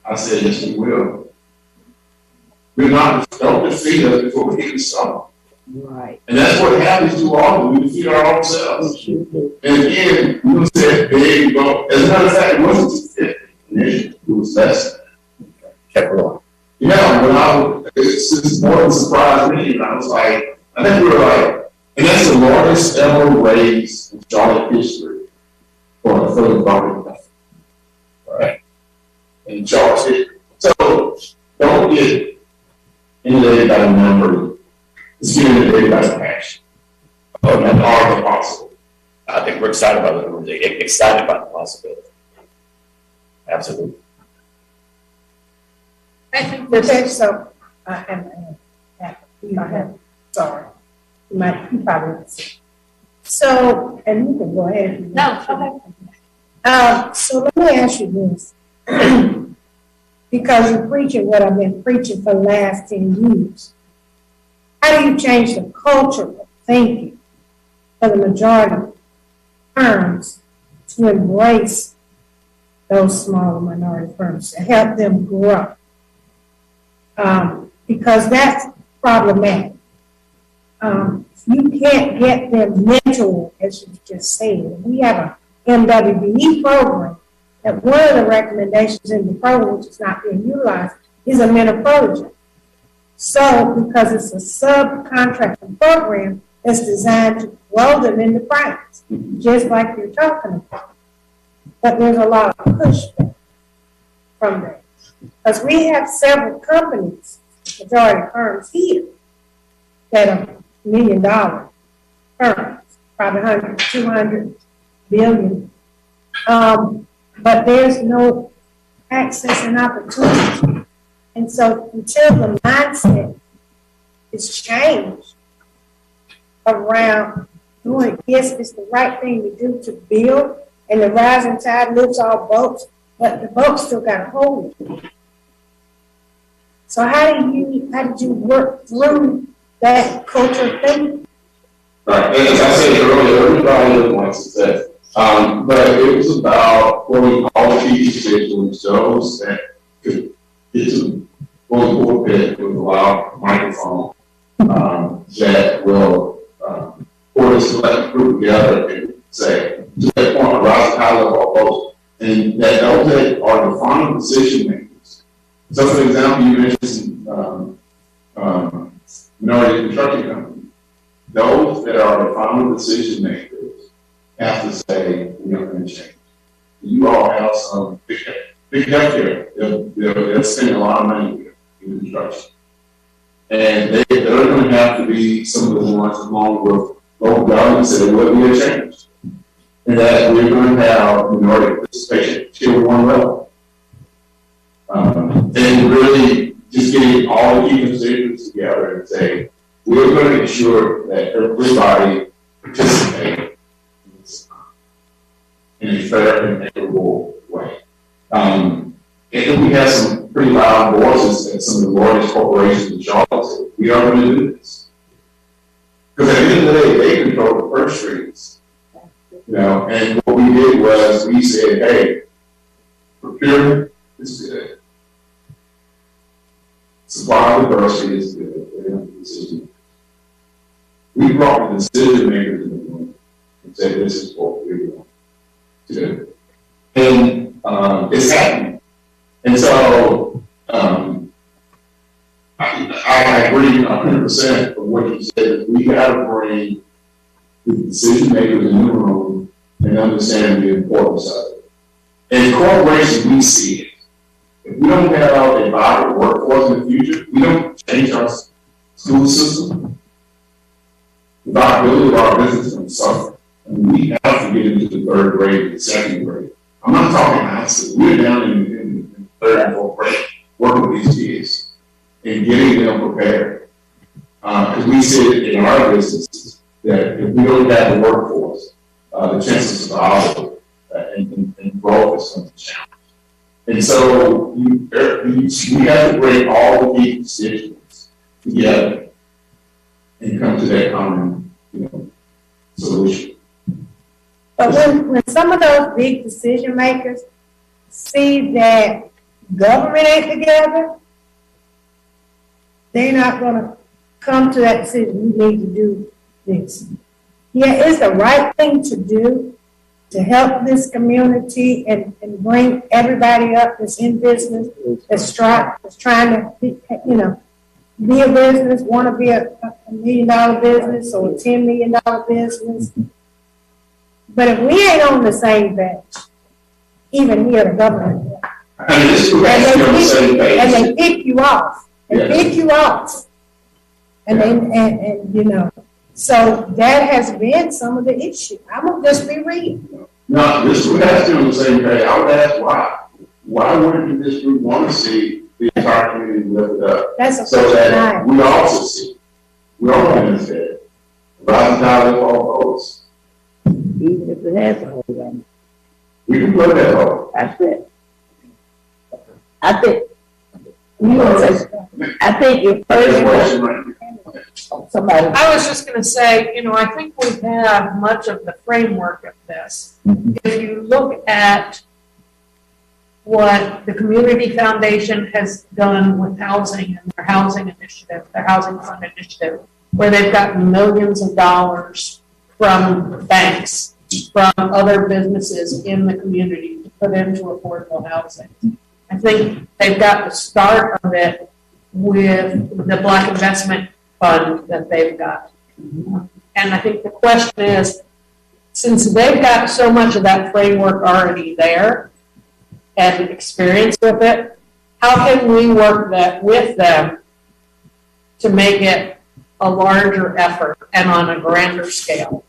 I said, yes, we will. We're not, don't defeat us before we get started. Right. And that's what happens too often. We defeat our own selves. And again, we said big, but as a matter of fact, it wasn't 250. It was less. Kept rolling. Yeah, it's more than surprised me. And I was like, I think we were like, and that's the largest ever raise in Charlotte history for a philanthropic. Right. In Charlotte history. So don't get intimidated by the number. It's getting intimidated by the passion. And all the possible. I think we're excited about the numbers. Excited about the possibility. Absolutely. I think okay, so, sorry, you probably, so, and you can go ahead. No, okay. So let me ask you this, because you're preaching what I've been preaching for the last 10 years. How do you change the culture of thinking for the majority of firms to embrace those smaller minority firms, to help them grow? Because that's problematic. You can't get them mentored, as you just said. We have a MWBE program, that one of the recommendations in the program, which is not being utilized, is a mentor project. So, because it's a subcontracting program that's designed to grow them into practice, just like you're talking about. But there's a lot of pushback from that. Because we have several companies, majority firms here, that are $1 million firms, probably 100, 200 billion. But there's no access and opportunity. And so until the mindset is changed around doing, yes, it's the right thing to do to build, and the rising tide lifts all boats, but the boat still got a hold. So how did you work through that culture thing? Right, and as I said earlier, everybody wants to say, but it was about forming all key constituents, those that could get to fully pulpit with a loud microphone, that will pull this select group together and say, to that point, arouse the high level of both, and that those that are defining decision makers. So, for example, you mentioned minority construction companies. Those that are the final decision makers have to say, we are going to change. You all have some big healthcare. They'll spend a lot of money here in construction. And they're going to have to be some of the ones, along with local governments, that will be a change. And that we're going to have minority participation tier 1 level. And really just getting all the key constituents together and say, we're going to ensure that everybody participates in a fair and equitable way. And then we have some pretty loud voices at some of the largest corporations in Charlotte. We are going to do this. Because at the end of the day, they control the purse strings. And what we did was we said, hey, Procurement is good. Supply diversity is good. We brought the decision makers in the room and said, this is what we want to do. And it's happening. And so I agree 100% with what you said. We got to bring the decision makers in the room and understand the importance of it. And corporations, we see it. If we don't have a vibrant workforce in the future, we don't change our school system. The viability of our business is going to suffer. And we have to get into the third grade and second grade. I'm not talking high school. We're down in third and fourth grade working with these kids and getting them prepared. Because we see it in our businesses that if we don't have the workforce, the chances of survival and growth is going to challenge. And so we have to bring all the key constituents together and come to that common, solution. But when some of those big decision makers see that government ain't together, they're not going to come to that decision. We need to do this. Yeah, it's the right thing to do to help this community and bring everybody up that's in business, that's trying to be a business, want to be a $1 million business or a $10 million business. But if we ain't on the same page, even here, the government, and they pick you off, so that has been some of the issue. I'm gonna just be reading. No, this group has to be on the same page. I would ask why. Why wouldn't this group want to see the entire community lifted up? That's a so that we also see. We all benefit. Rising tide lifts all boats. Even if it has a hole in it. We can plug that hole. That's it. I think your first question. Somebody. I was just going to say, I think we have much of the framework of this. If you look at what the Community Foundation has done with housing and their housing initiative, their housing fund initiative, where they've gotten millions of dollars from banks, from other businesses in the community to put into affordable housing. I think they've got the start of it with the Black Investment Fund that they've got. And I think the question is, since they've got so much of that framework already there and experience with it, how can we work that with them to make it a larger effort and on a grander scale?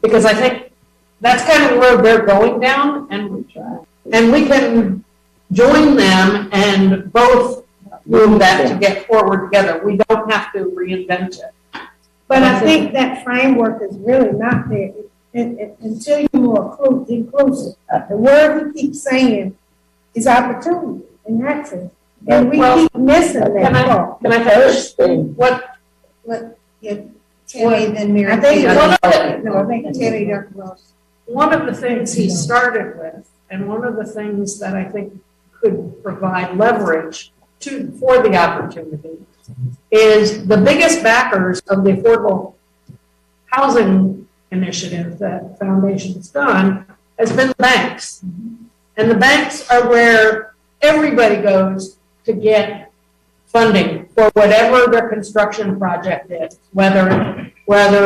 Because I think that's kind of where they're going down, and we can join them and both move that to get forward together. We don't have to reinvent it. But I think that framework is really not there until you're more inclusive. The word we keep saying is opportunity and access, and we keep missing that. Can I finish? Terry, then Mary. I think Terry Dr. Ross. One of the things he started with, and one of the things that I think could provide leverage for the opportunity, is the biggest backers of the affordable housing initiative that the foundation has done has been the banks. And the banks are where everybody goes to get funding for whatever their construction project is, whether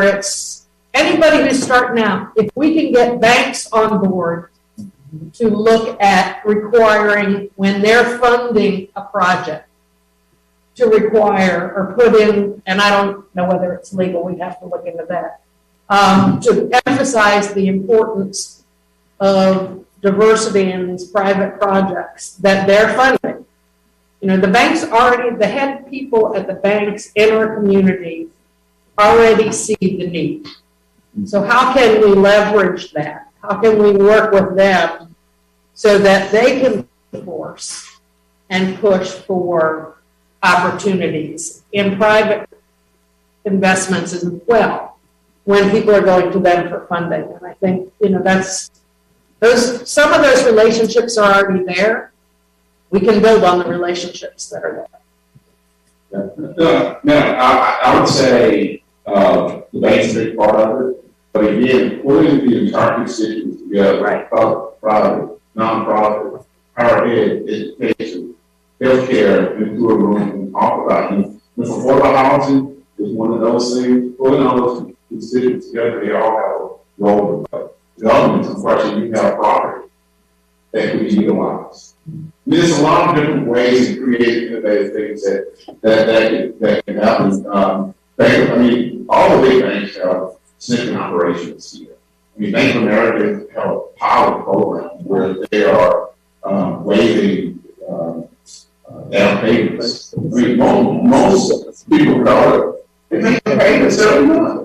it's anybody who's starting out. If we can get banks on board to look at requiring, when they're funding a project, to require or put in, and I don't know whether it's legal, we'd have to look into that, to emphasize the importance of diversity in these private projects that they're funding. The banks already, the head people at the banks in our community already see the need. So how can we leverage that? How can we work with them so that they can force and push for opportunities in private investments as well when people are going to them for funding? And I think, that's Some of those relationships are already there. We can build on the relationships that are there. No, I would say, the bank's a big part of it, but again, putting the entire constituents together, Right. public, private, nonprofit, higher ed, education, healthcare, into a room and talk about it. And affordable housing is one of those things, pulling all those constituents together, they all have a role to play. Development, unfortunately, you have property that could be utilized. There's a lot of different ways to create innovative things that can happen. All the big banks have significant operations here. Bank of America have a pilot program where they are waiving down payments. Most people call it, they make the payments every month.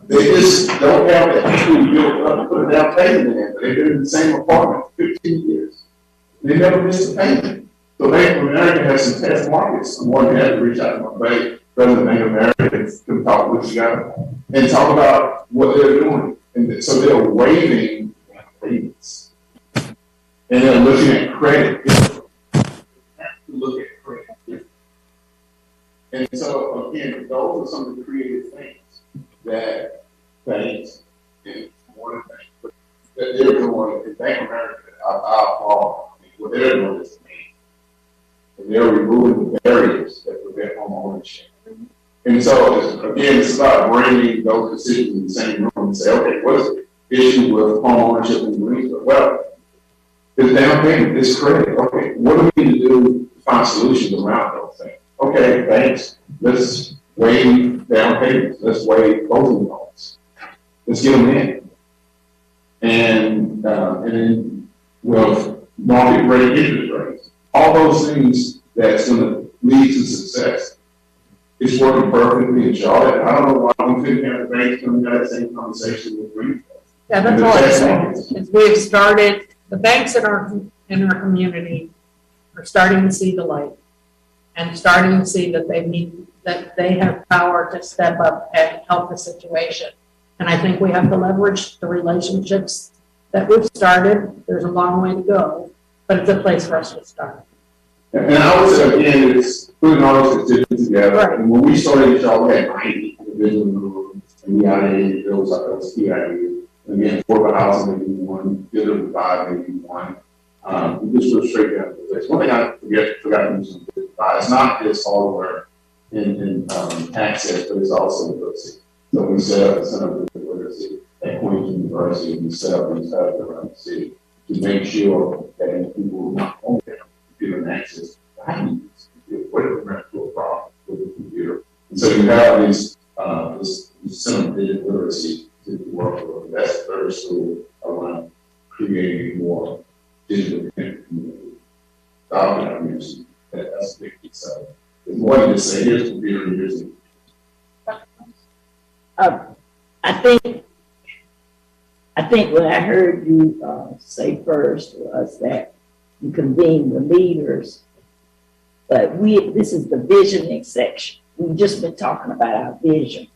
They just don't have the equity built up to put a down payment in. They've been in the same apartment for 15 years. They never missed a payment. So Bank of America has some test markets. I'm more than happy to reach out to my bank, President of Bank of America, come talk with you guys and talk about what they're doing. And so they're waiving payments. And they're looking at credit. You have to look at credit differently. And so, again, those are some of the creative things that banks and more banks that they're doing in Bank of America. I applaud. What they're doing is amazing. And they're removing the barriers that prevent home ownership. And so, again, it's about bringing those decisions in the same room and say, okay, what is the issue with home ownership in Greensboro? Well, it's down payment, it's credit. Okay, what do we need to do to find solutions around those things? Okay, banks, let's waive down payments. Let's waive closing costs. Let's get them in. And then, well, market rate interest rates. All those things that's going to lead to success. It's working perfectly in Charlotte. I don't know why we couldn't have the banks coming out of the same conversation with Greensboro. Yeah, that's all I'm saying. Is we've started, the banks in our community are starting to see the light and starting to see that they have power to step up and help the situation. And I think we have to leverage the relationships that we've started. There's a long way to go, but it's a place for us to start. And I would say, again, it's putting all those constituents together. Right. And when we started in Charlotte, we had 90 individuals in the room, and we had those like those key ideas. And again, affordable housing maybe one, building with five maybe one. We just go straight down to this. One thing I forgot to mention, it's not just hardware in access, but it's also literacy. So we set up a center of literacy at Queens University, and we set up these around the city to make sure that people not only have computer access, but how do you use computer? What if we're to a problem with the computer? And so you have this center of digital literacy to work with. That's the third school around creating more digital community. That's a big piece of it. It's more than just say, here's the computer, and here's the I think what I heard you say first was that you convene the leaders, but this is the visioning section. We've just been talking about our vision.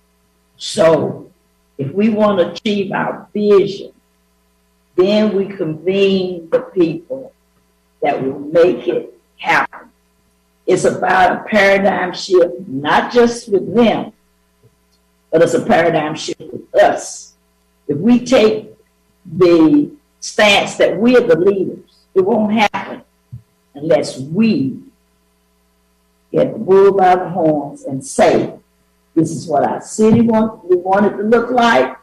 So if we want to achieve our vision, then we convene the people that will make it happen. It's about a paradigm shift, not just with them, but it's a paradigm shift with us. If we take the stance that we're the leaders, it won't happen unless we get the bull by the horns and say, this is what our city we want it to look like.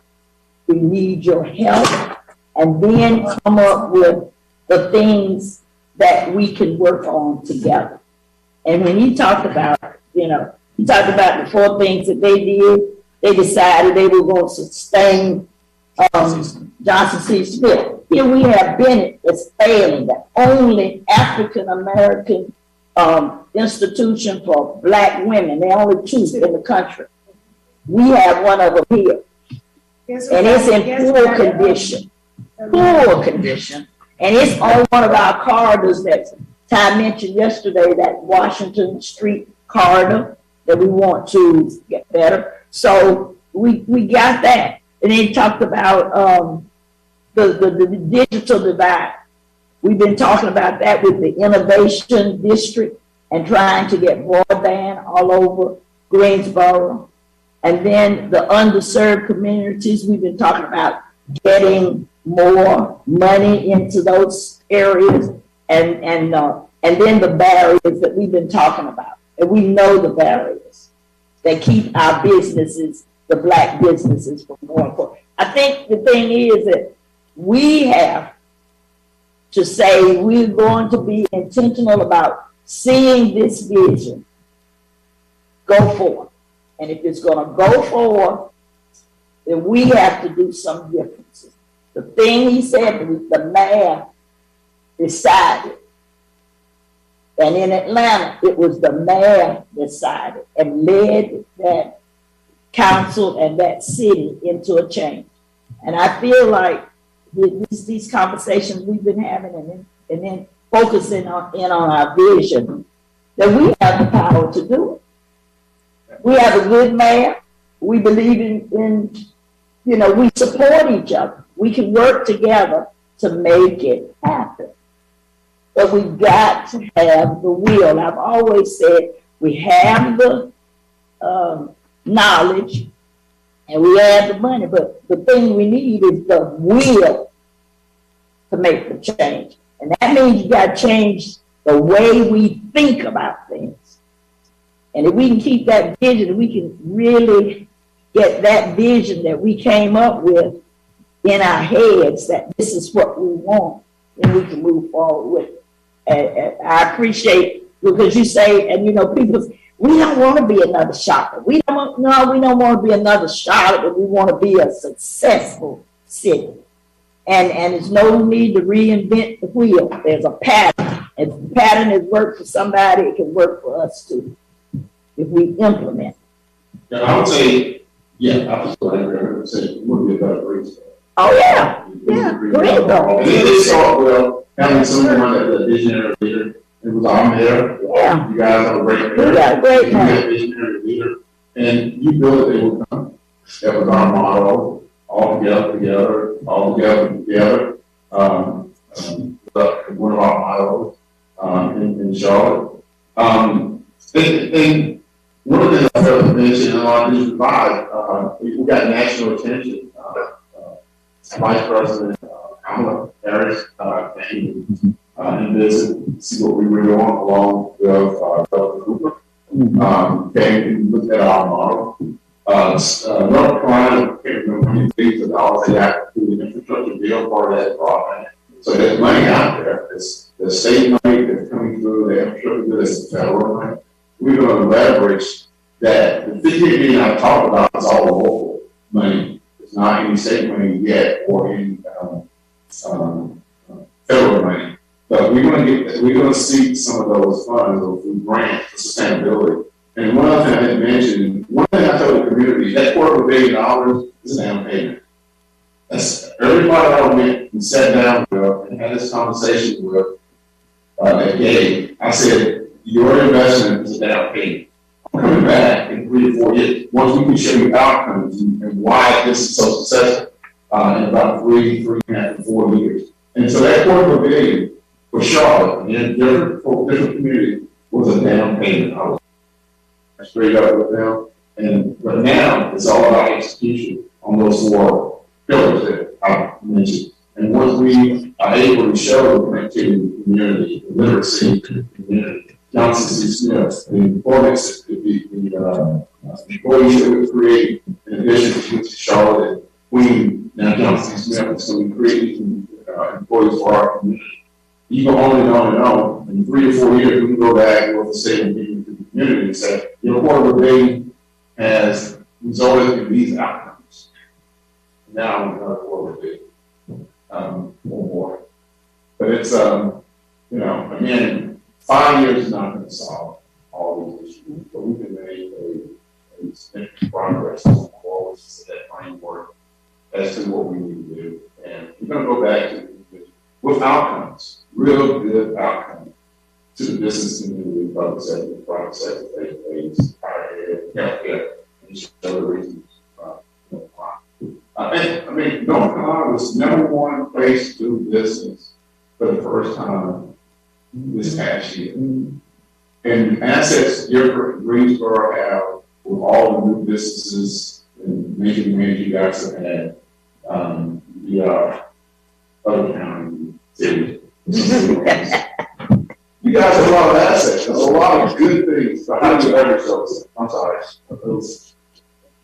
We need your help. And then come up with the things that we can work on together. And when you talked about, you talked about the 4 things that they did, they decided they were going to sustain Johnson C. Smith. Here we have Bennett that's failing, the only African-American institution for Black women. There are only 2 in the country. We have one of them here. And it's in poor condition. Poor condition. And it's on one of our corridors that Ty mentioned yesterday, that Washington Street corridor that we want to get better. So we got that. And then he talked about the digital divide. We've been talking about that with the innovation district and trying to get broadband all over Greensboro. And then the underserved communities, we've been talking about getting more money into those areas, and then the barriers that we've been talking about. And we know the barriers that keep our businesses, the Black businesses, from going forward. I think the thing is that we have to say we're going to be intentional about seeing this vision go forward. And if it's going to go forward, then we have to do some differences. The thing he said was the mayor decided. And in Atlanta, it was the mayor decided and led that council and that city into a change. And I feel like these conversations we've been having and then focusing on our vision, that we have the power to do it. We have a good mayor. We believe in we support each other. We can work together to make it happen. But we've got to have the will. I've always said we have the knowledge and we have the money, but the thing we need is the will to make the change. And that means you got to change the way we think about things. And if we can keep that vision, we can really get that vision that we came up with in our heads, that this is what we want, and we can move forward with it. And I appreciate, because you say, and people, we don't want to be another Charlotte. We don't want to be another Charlotte, but we want to be a successful city. And there's no need to reinvent the wheel. There's a pattern. If the pattern has worked for somebody, it can work for us too, if we implement. Yeah, I would say, I was going to say it would be a better Greensboro. Oh yeah, Greensboro. And they saw well having someone that a visionary leader. It was our mayor. Yeah. You guys are a great mayor. We got a great mayor. Visionary leader, and you built it. They would come. That was our motto. All together. One of our mottos in Charlotte. And one of the things I failed to mention on this divide, we got national attention. Vice President Kamala Harris came and visited, see what we were doing along with Dr. Cooper. Came and looked at our model. North Carolina, I can't remember how many things that all they have to do the infrastructure bill, part of that broadband. So there's money out there. There's state money that's coming through, the infrastructure bill, there's federal money. We're going to leverage that. The 50 million I talked about is all local money. It's not any state money yet or any federal money. But we're going to see some of those funds through grants for sustainability. And one other thing I didn't mention, one thing I told the community, that $250 million is a down payment. That's everybody I went and sat down with and had this conversation with that day. I said, your investment is a down payment. I'm coming back in 3 to 4 years. Once we can show you outcomes and why this is so successful in about 3.5 to 4 years. And so that $250 million for Charlotte and different communities was a down payment. I was straight up with them. But now it's all about execution on those 4 pillars that I mentioned. And once we are able to show the connectivity to the community, the literacy to the community, Johnson C. Smith, the employment, the employees that we create, in addition to Charlotte and Queen, now Johnson C. Smith, so we create employees for our community. You go on and on and on. In 3 to 4 years, we can go back and go to state and give to the community and say, what they has resulted in these outcomes. Now we know what we're doing. More. But it's, again, 5 years is not going to solve all these issues, but we can make a significant progress forward to that framework as to what we need to do. And we're going to go back to with outcomes, real good outcomes to the business community, private sector, face-to-face, higher ed, healthcare, and show the reasons why. I mean, North Carolina was #1 place to do business for the first time this past year. And assets Greensboro have with all the new businesses and major you guys have had, the other county cities. You guys have a lot of assets. There's a lot of good things behind you every so. I'm sorry.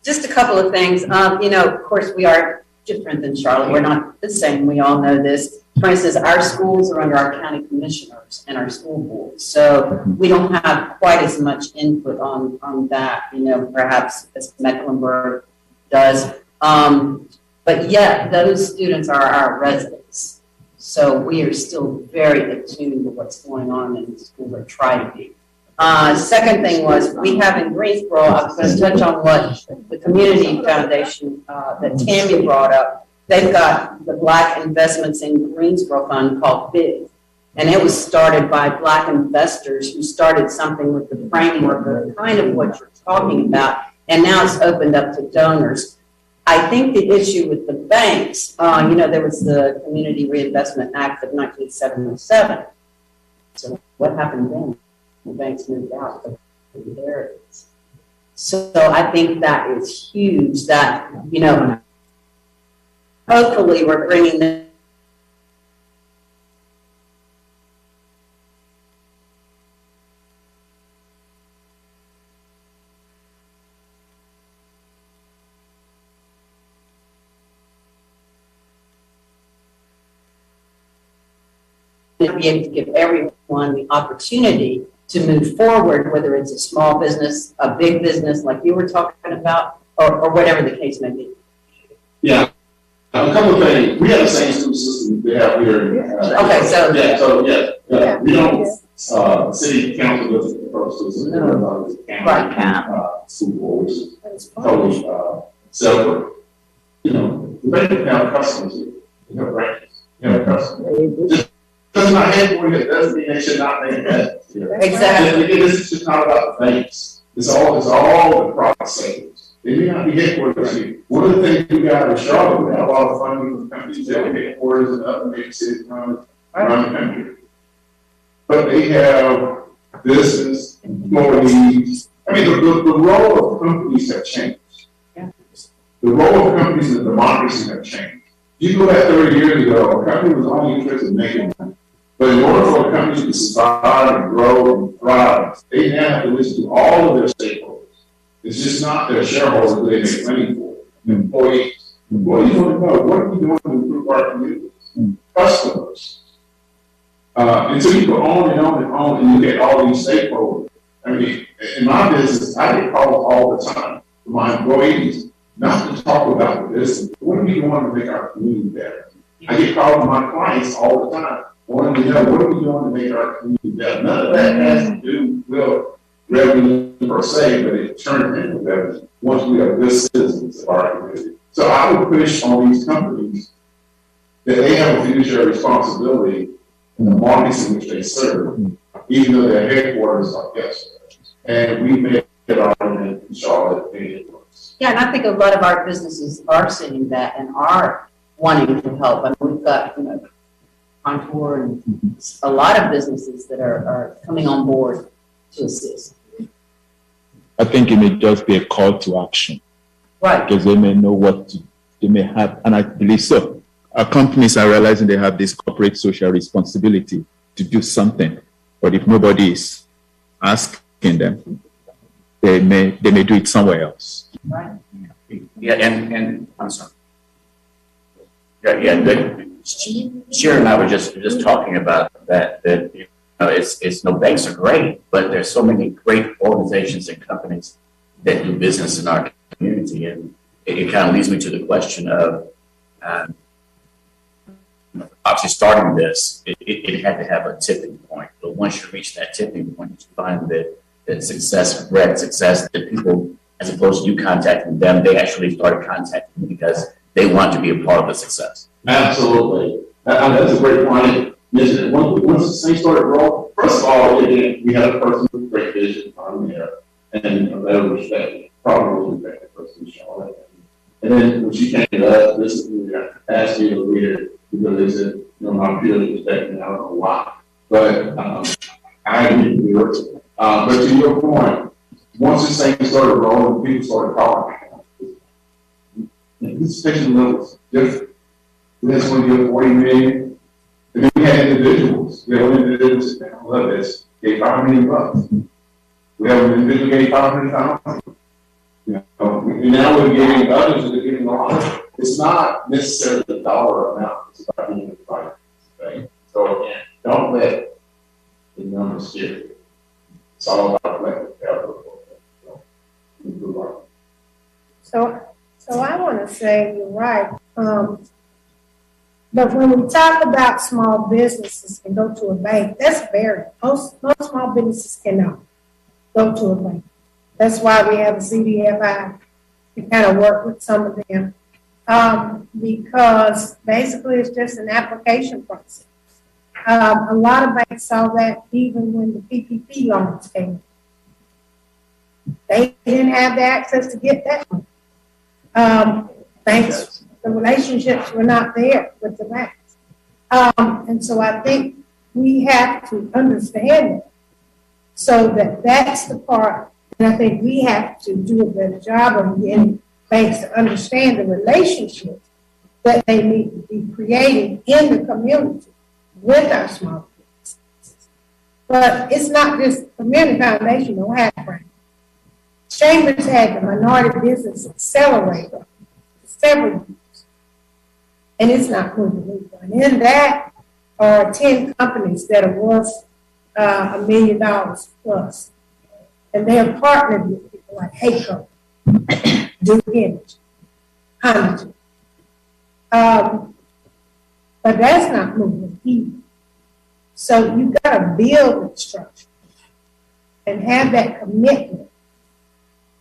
Just a couple of things. Of course, we are different than Charlotte. We're not the same. We all know this. For instance, our schools are under our county commissioners and our school boards. So we don't have quite as much input on that, perhaps as Mecklenburg does. But yet, those students are our residents. So we are still very attuned to what's going on in the school, or try to be. Second thing was, we have in Greensboro, I was going to touch on what the community foundation that Tammy brought up. They've got the Black Investments in Greensboro Fund called BIG. And it was started by Black investors who started something with the framework of kind of what you're talking about. And now it's opened up to donors. I think the issue with the banks, there was the Community Reinvestment Act of 1977. So what happened then? The banks moved out of the areas. So I think that is huge that, hopefully we're bringing them. To be able to give everyone the opportunity to move forward, whether it's a small business, a big business like you were talking about, or whatever the case may be. Yeah, a couple of things. We have the same school system they have here. Okay, so we don't. City council doesn't propose to us. Right. School board, which is totally separate. The bank have customers here. They have branches. They have customers. Because my headquarters doesn't mean they should not make that. Exactly. This is just not about the banks. It's all the profit savings. They may not be headquarters here. One of the things we got in Charlotte, we have a lot of funding from companies that have headquarters in other major cities around the country. But they have business, employees. I mean, the role of companies have changed. Yeah. The role of companies in democracy have changed. You go back 30 years ago, a company was only interested in making money. But in order for a company to survive and grow and thrive, they now have to listen to all of their stakeholders. It's just not their shareholders that they make money for. Employees. Employees want to know, what are we doing to improve our communities? Customers. And so you go on and on and on, and you get all these stakeholders. I mean, in my business, I get calls all the time from my employees, not to talk about the business. What are we doing to make our community better? I get calls from my clients all the time, wanting to know, what are we doing to make our community better? None of that has to do with revenue per se, but it turns into revenue once we are good citizens of our community. So I would push on these companies that they have a fiduciary responsibility in the markets in which they serve, even though their headquarters are elsewhere. And we made it argument in Charlotte. Yeah, and I think a lot of our businesses are seeing that and are wanting to help. I mean, we've got, Contour and a lot of businesses that are coming on board to assist. I think it may just be a call to action. Right. Because they may know they may have, and I believe so. Our companies are realizing they have this corporate social responsibility to do something. But if nobody is asking them, they may do it somewhere else. Right. Yeah, and I'm sorry. Yeah. Sharon and I were just talking about that it's banks are great, but there's so many great organizations and companies that do business in our community, and it kind of leads me to the question of obviously starting this, it had to have a tipping point. But once you reach that tipping point, you find that success bred success, that people, as opposed to you contacting them, they actually started contacting you because they want to be a part of the success. Absolutely. That's a great point. Once the thing started rolling, first of all, we had a person with great vision on there and a better respect, probably respected person in Charlotte. And then when she came to us, this is when I asked me to read it because they said, my peers was expecting, I don't know why. But I didn't do it. But to your point, once this thing started rolling, people started calling. This station levels different. This one give 40 million. And then we had individuals. We have individuals that love this, gave $5 million. We have an individual gave 500,000. And now we're getting others that are getting a lot. It's not necessarily the dollar amount, it's about being the right. Right? So again, don't let the numbers scare you. It's all about collective capital. So I want to say you're right. But when we talk about small businesses and go to a bank, that's most small businesses cannot go to a bank. That's why we have a CDFI to kind of work with some of them. Because basically it's just an application process. A lot of banks saw that even when the PPP loans came. They didn't have the access to get that money. Banks, the relationships were not there with the banks. And so I think we have to understand it so that that's the part, and I think we have to do a better job of getting banks to understand the relationships that they need to be creating in the community with our small businesses. But it's not just Community Foundation don't have brands. Chambers had the Minority Business Accelerator for several years, and it's not moving. And in that are 10 companies that are worth $1 million plus, and they have partnered with people like Hayco, Duke Energy, Huntington. But that's not moving either. So you got to build the structure and have that commitment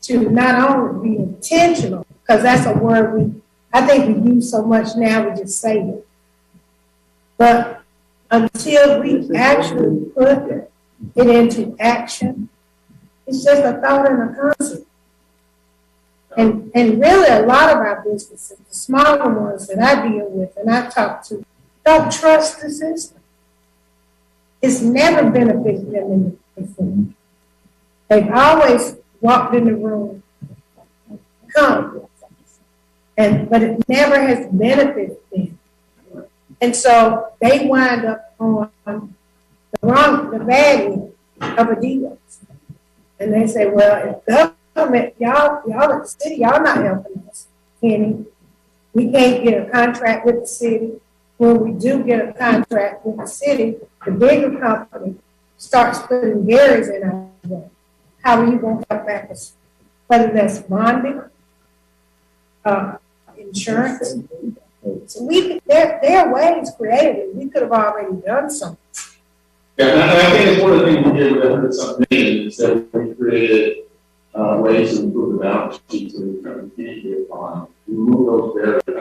to not only be intentional, because that's a word I think we use so much now, we just say it. But until we actually put it into action, it's just a thought and a concept. And really a lot of our businesses, the smaller ones that I deal with and I talk to, don't trust the system. It's never benefited them in the before. They've always walked in the room, come, but it never has benefited them. And so they wind up on the bad end of a deal. And they say, well, if government, y'all at the city, y'all not helping us any. We can't get a contract with the city. When we do get a contract with the city, the bigger company starts putting barriers in our way. How are you going to help back us? Whether that's bonding, insurance. So there are ways creatively we could have already done something. Yeah, and I think it's one of the things we did with $100-something million is that we created ways to improve the balance sheet so we can get on. Remove those barriers. And I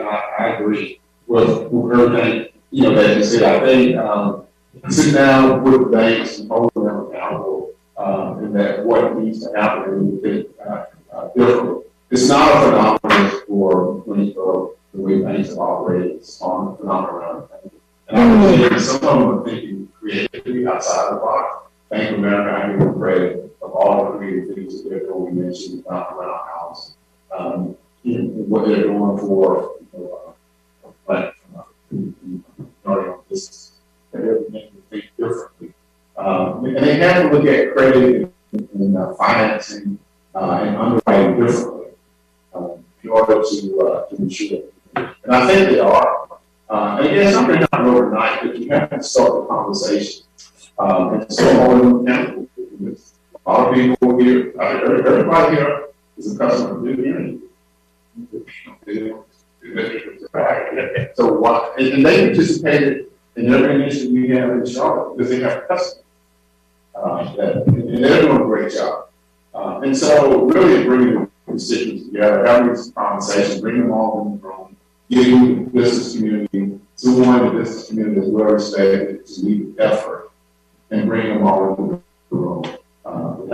agree with everything that you said. I think sit down with the banks and hold them accountable, and that what needs to happen and we think differently. It's not a phenomenon for Greensboro the way banks have operated. It's on a phenomenon. And I would say some of them are thinking creatively outside the box. Bank of America, I give them credit of all the creative things that they're doing. We mentioned around our house, what they're doing for business. They're making things differently. And they have to look at credit and financing and underwriting differently in order to ensure. And I think they are. And again, something not overnight, but you have to start the conversation. And so hold them accountable. A lot of people here, everybody here is a customer of Duke Energy. So what? And they participated in every initiative we have in Charlotte because they have customers. And they're doing a great job. And so really bringing the constituents together, having this conversation, bringing them all in the room, getting the business community, someone in the business community is well respected to lead the effort, and bring them all into the room to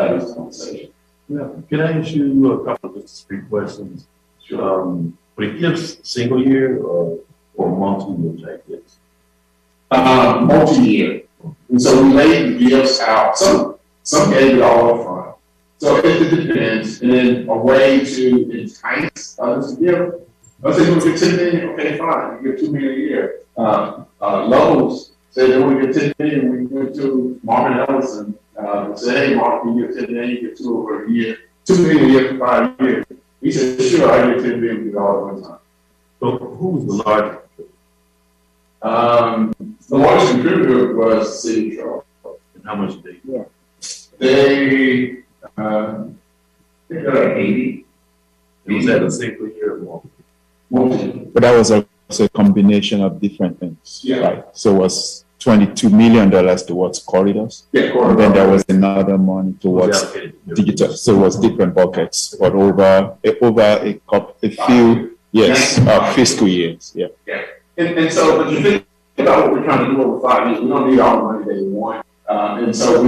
have this conversation. Yeah. Can I ask you a couple of just discrete questions? Sure. But it gives single year or multi-year type gifts? Multi-year. And so we laid the gifts out. Some gave it all up front. So it depends. And then a way to entice others to give. Let's say we get 10 million, okay, fine, you get 2 million a year. Lowe's said they want to get 10 million. We went to Marvin Ellison, said, hey, Mark, you get 10 million, you get 2 over a year, 2 million a year for 5 years. He said, sure, I get 10 million, we get all at one time. So who was the largest? The largest contributor was City Charles. And how much did they? They, I think they're like 80. Was that a single year or more? But that was also a combination of different things. Yeah. Right. So it was $22 million towards corridors. Yeah, corridors. And then there was another money towards digital. So it was different buckets, but over a few years, fiscal years. Yeah. Yeah. And so, but you think about what we're trying to do over 5 years, we don't need all the money that we want. And so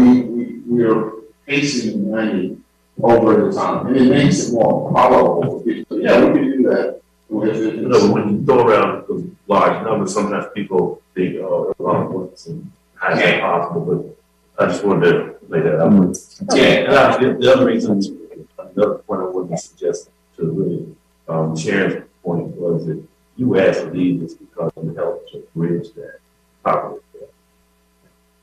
we're pacing the money over the time. And it makes it more palatable. So yeah, we can do that. You know, when you throw around the large numbers, sometimes people think, oh, a lot of points and how is that possible? But I just wanted to lay that out. Yeah, and the other reason, another point I wanted to suggest to really Sharon's point was that you asked to leave this because you helped to bridge that property.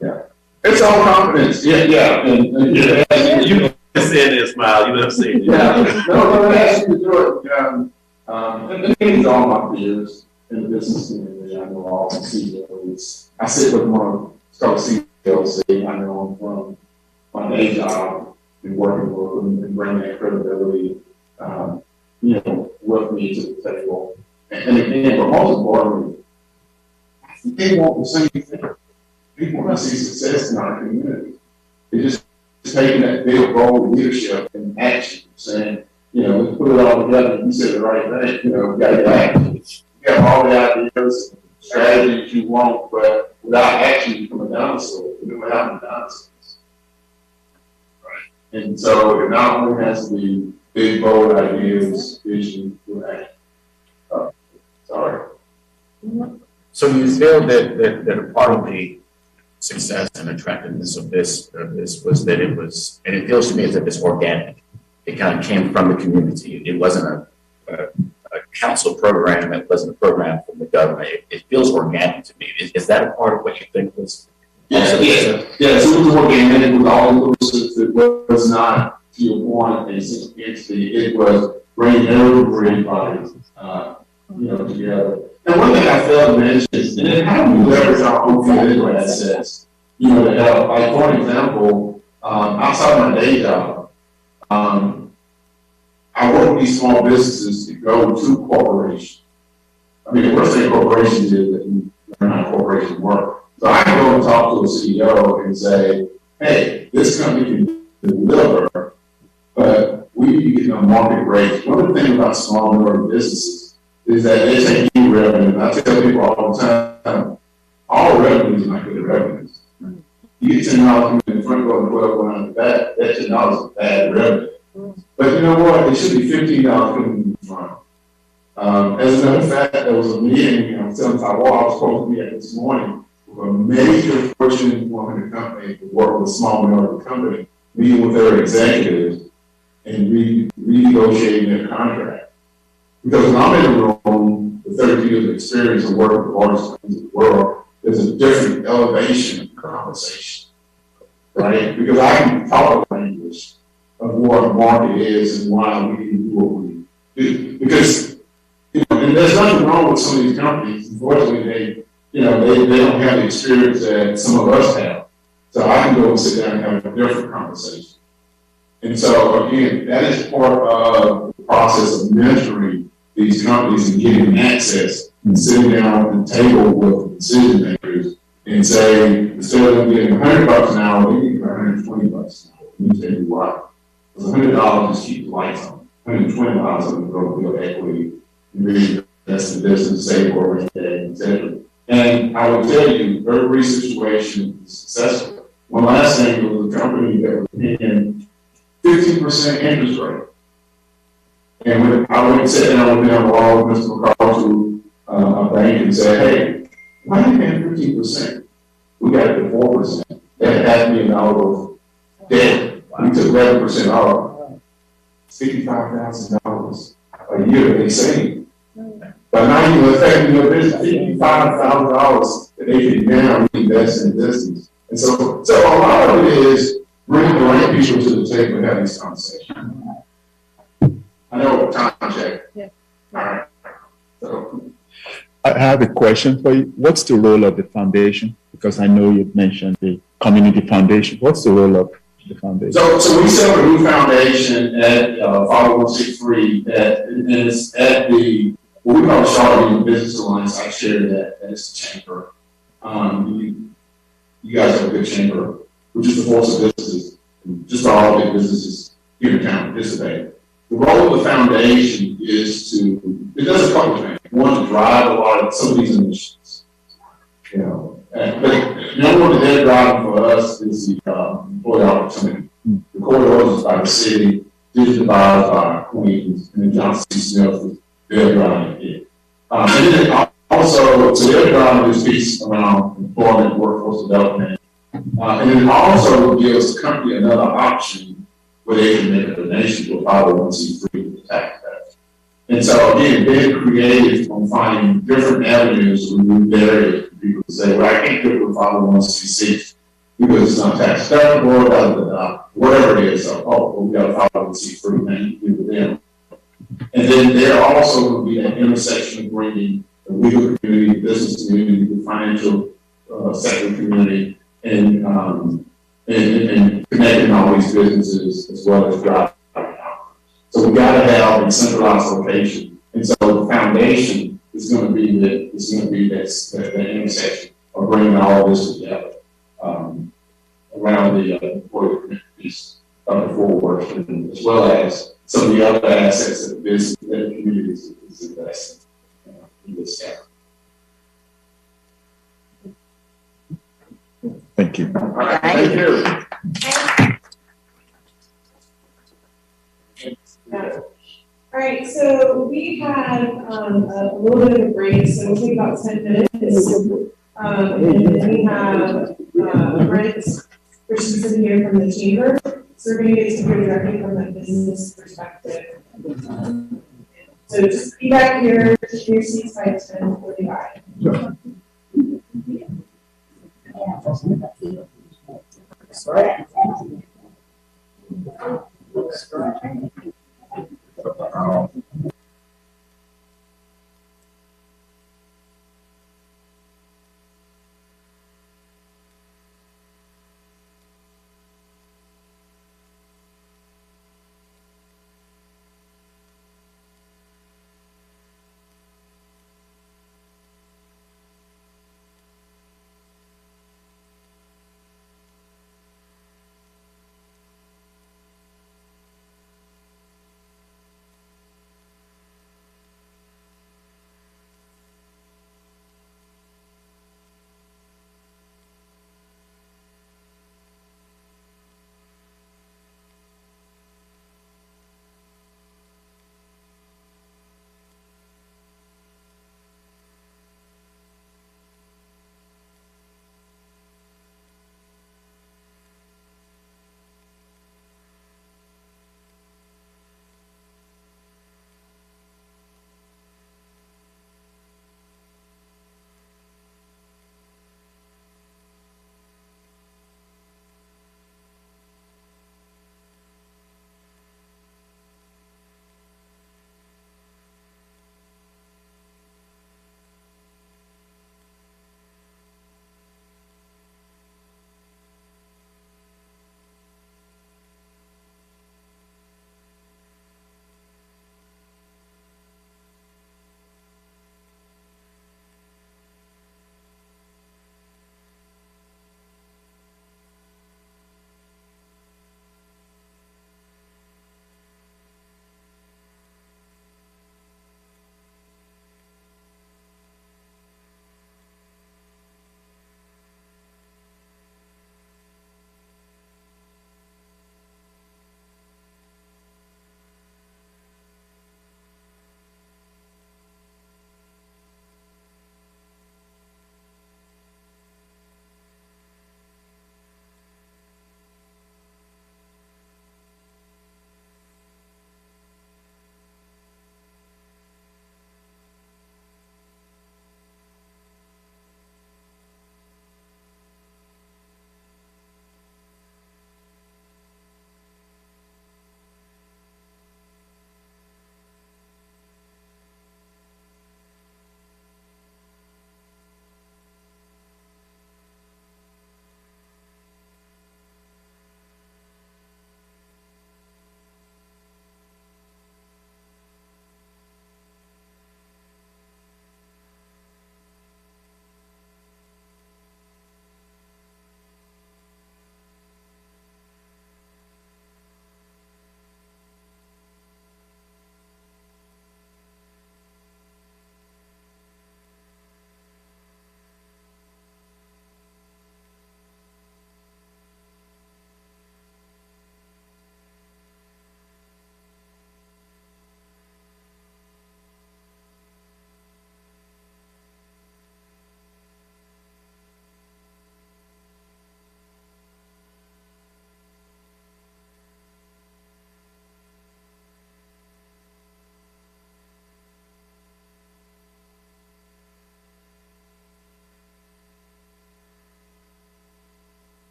Yeah. It's all confidence. Yeah. And you said that smile, you know what I'm saying? Yeah. No, I asked you to do it. And things all my peers in the business community. I know all the CEOs. I sit with one of CEOs. I know them from my day job and working with them and bringing that credibility, with me to the table. And again, but most importantly, I think they want the same thing. People want to see success in our community. They're just taking that big role of leadership and action, saying, let's put it all together. You said the right thing. You got to action. You have all the ideas and strategies you want, but without action, you become a dinosaur. You don't have dinosaurs. Right. And so it not only has to be big, bold ideas, vision, with action. Sorry. So you feel that a part of the success and attractiveness of this was that it was, and it feels to me as if it's organic. It kind of came from the community. It wasn't a council program. It wasn't a program from the government. It feels organic to me. Is that a part of what you think was? Yeah. So it was organic. It was all inclusive. It was not, to your point, a single entity. It was bringing everybody, together. And one thing I failed to mention is, and then how do we leverage our own individual assets, to help? Like, for example, outside my day job, I work with these small businesses to go to corporations. I mean, the worst thing corporations is that you learn how corporations work. So I can go and talk to a CEO and say, hey, this company can deliver, but we need to get a market rate. One of the things about small minority businesses is that they take any revenue. I tell people all the time, all revenues are not good revenues. You get $10 coming in the front door and $12 going out the back, that $10 is bad revenue. But you know what? It should be $15 coming in the front. As a matter of fact, there was a meeting, I was telling Taiwan, I was supposed to be at this morning with a major Fortune 100 company to work with a small minority company, meeting with their executives and renegotiating their contract. Because when I'm in the room with 30 years of experience and working with the largest companies in the world, there's a different elevation of conversation, right? Because I can talk a language of what the market is and why we need to do what we do. Because, and there's nothing wrong with some of these companies. Unfortunately, they don't have the experience that some of us have. So I can go and sit down and have a different conversation. And so, again, that is part of the process of mentoring these companies and getting access and sitting down at the table with decision makers and say, instead of them getting $100 an hour, they need $120 an hour. Let me tell you why. Because $100 just keep the lights on. $120 on the growth build equity, and really invest in business, save for a day, etc. And I will tell you, every situation is successful. One last thing was a company that was paying 15% interest rate. And when I went and sat down with them, along with Mr. McCall, to a bank and said, hey, why are you paying 15%? We got it to 4%. That $500,000 of debt. We took 11% off. $55,000 a year that they saved. But now you're affecting your business, $55,000 that they can now reinvest in business. And so a lot of it is bringing the right people to the table and having this conversation. I know time check. Yeah. All right. So. I have a question for you. What's the role of the foundation? Because I know you've mentioned the community foundation. What's the role of the foundation? So we set up a new foundation at 5163 that is at the, what we call Charlotte Business Alliance. I share that as the chamber. You guys have a good chamber, which is the force of businesses, just all big businesses here in town participate. The role of the foundation is to, it does a couple of things. One, to drive a lot of some of these initiatives. You know, but the number one that they're driving for us is the employee opportunity. The corridors is by the city, digitalized by Queens, and then Johnson C. Smith, they're driving it. And then also, so they're driving this piece around employment, workforce development. And then also gives the company another option where they can make a donation to a 501c3 with the tax credit. And so again, being creative on finding different avenues to remove barriers for people to say, well, I can't do it with 501c6 because it's not tax deductible, whatever it is. So, oh, well, we got a 501c3 thing to do with them. And then there also will be an intersection of bringing the legal community, the business community, the financial sector community, and connecting all these businesses as well as driving out. So we got to have a centralized location, and so the foundation is going to be the intersection of bringing all of this together around the employee communities forward, as well as some of the other assets that the business that the community is investing in this area. Thank you. All right, thank you. All right, so we had a little bit of a break, so we'll take about 10 minutes. And then we have Brent Christensen here from the chamber. So we're going to get to hear directly from the business perspective. So just be back here, keep your seats by 10:45. Sure.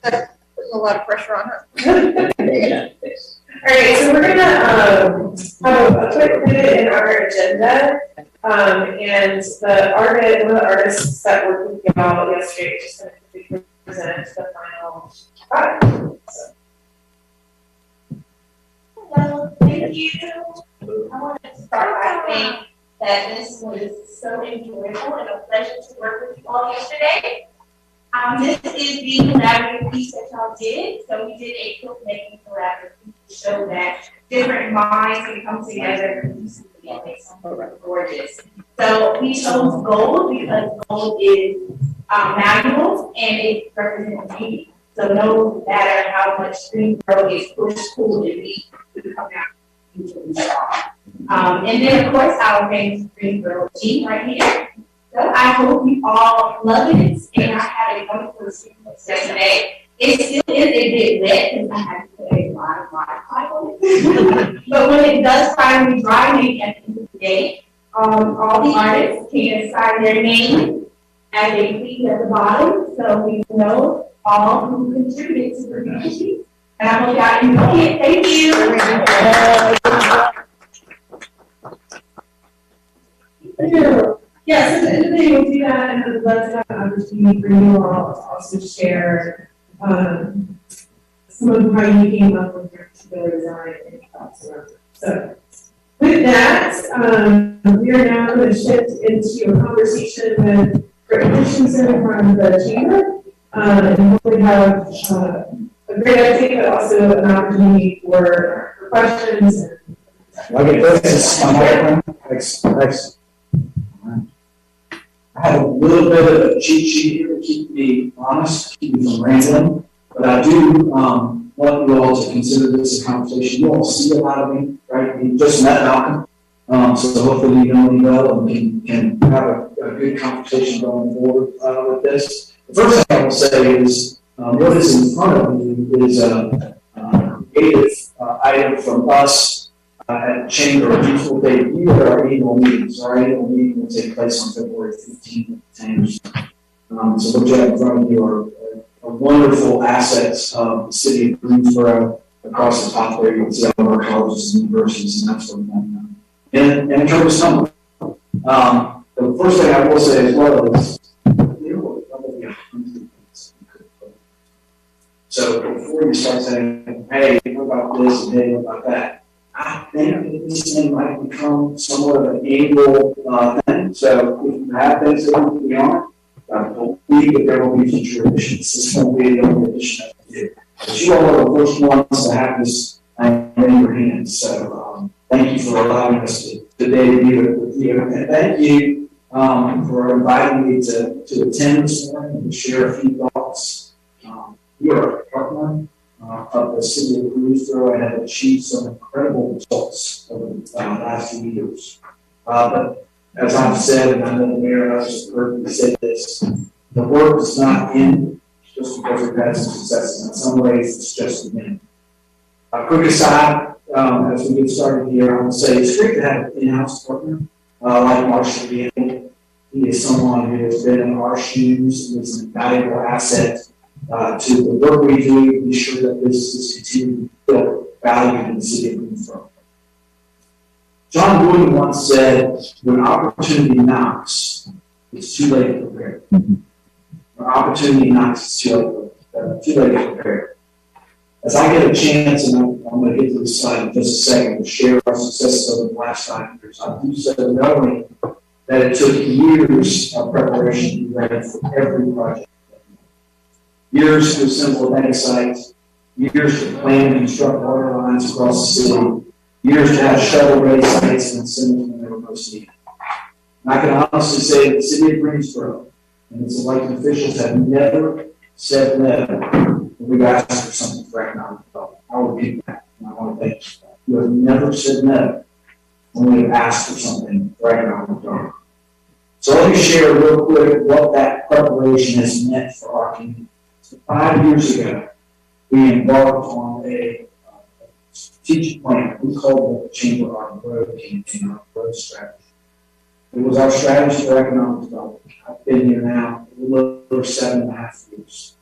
That's putting a lot of pressure on her. All right, so we're gonna have a quick pivot in our agenda. And one of the artists that worked with y'all yesterday is just gonna quickly present the final product. So. Hello, thank you. I want to start by saying that this was so enjoyable and a pleasure to work with you all yesterday. This is the collaborative piece that y'all did. So we did a filmmaking collaborative piece to show that different minds can come together and make something gorgeous. So we chose gold because gold is malleable and it represents beauty. So no matter how much Greensboro is pushed, pulled, and beat, we come out usually strong. And then of course our famous Greensboro G right here. So I hope you all love it, and I had a wonderful experience yesterday. It still is a bit wet because I had to put a lot of on it. But when it does finally dry, maybe at the end of the day, all the artists can sign their name as they please at the bottom, so we know all who contributed to the piece. And I hope y'all enjoy it. Thank you. Thank you. Yeah, so the day we'll do that, and I'd love to have an opportunity for you all to also share some of how you came up with your particular design and thoughts around it. So with that, we are now going to shift into a conversation with recognitions from the chamber, and hopefully have a great idea, but also an opportunity for questions. Okay, this is my microphone. Thanks. I have a little bit of a cheat sheet here to keep me honest, keep me from rambling, but I do want you all to consider this a conversation. You all see a lot of me, right? You just met Malcolm, so hopefully you know me well and can have a good conversation going forward with this. The first thing I will say is what is in front of you is a creative item from us at the Chamber of Youth will debut at our annual meetings. Our annual meeting will take place on February 15th at 10. So what you have in front of you are wonderful assets of the city of Greensboro. Across the top there, you can see all of our colleges and universities and that sort of thing. And in terms of some, the first thing I will say as well is, probably 100 things you could put. So before you start saying, hey, what about this and hey, what about that? I think this thing might become somewhat of an annual thing. So if you have things that will be on, I believe that there will be future editions. This won't be the only edition that we do. But you all are the first ones to have this in your hands. So thank you for allowing us to debut it with you. And thank you for inviting me to attend this morning and share a few thoughts. We are a partner of the city of Greensboro and have achieved some incredible results over the last few years. But as I've said, and I know the mayor and others have heard me say this, the work is not in just because we've had some successes. In some ways, it's just the beginning. Quick aside, as we get started here, I would say it's great to have an in-house partner like Marshall Beal. He is someone who has been in our shoes, who is an invaluable asset to the work we do, to be sure that businesses continue to build value in the city of Greensboro. John Wooden once said, when opportunity knocks, it's too late to prepare. When opportunity knocks, it's too late to prepare. As I get a chance, and I'm going to get to this slide in just a second, to share our successes over the last 5 years, I do so knowing that it took years of preparation to be ready for every project. Years to assemble a mega site, years to plan and construct water lines across the city, years to have shovel-ready sites and send them when they were most needed. And I can honestly say that the city of Greensboro and its elected officials have never said no when we've asked for something for economic development. I'll repeat that, and I want to thank you for that. You have never said no when we've asked for something for economic development. So let me share real quick what that preparation has meant for our community. 5 years ago, we embarked on a strategic plan. We called the Chamber our road campaign, our road strategy. It was our strategy for economic development. I've been here now a little over 7.5 years.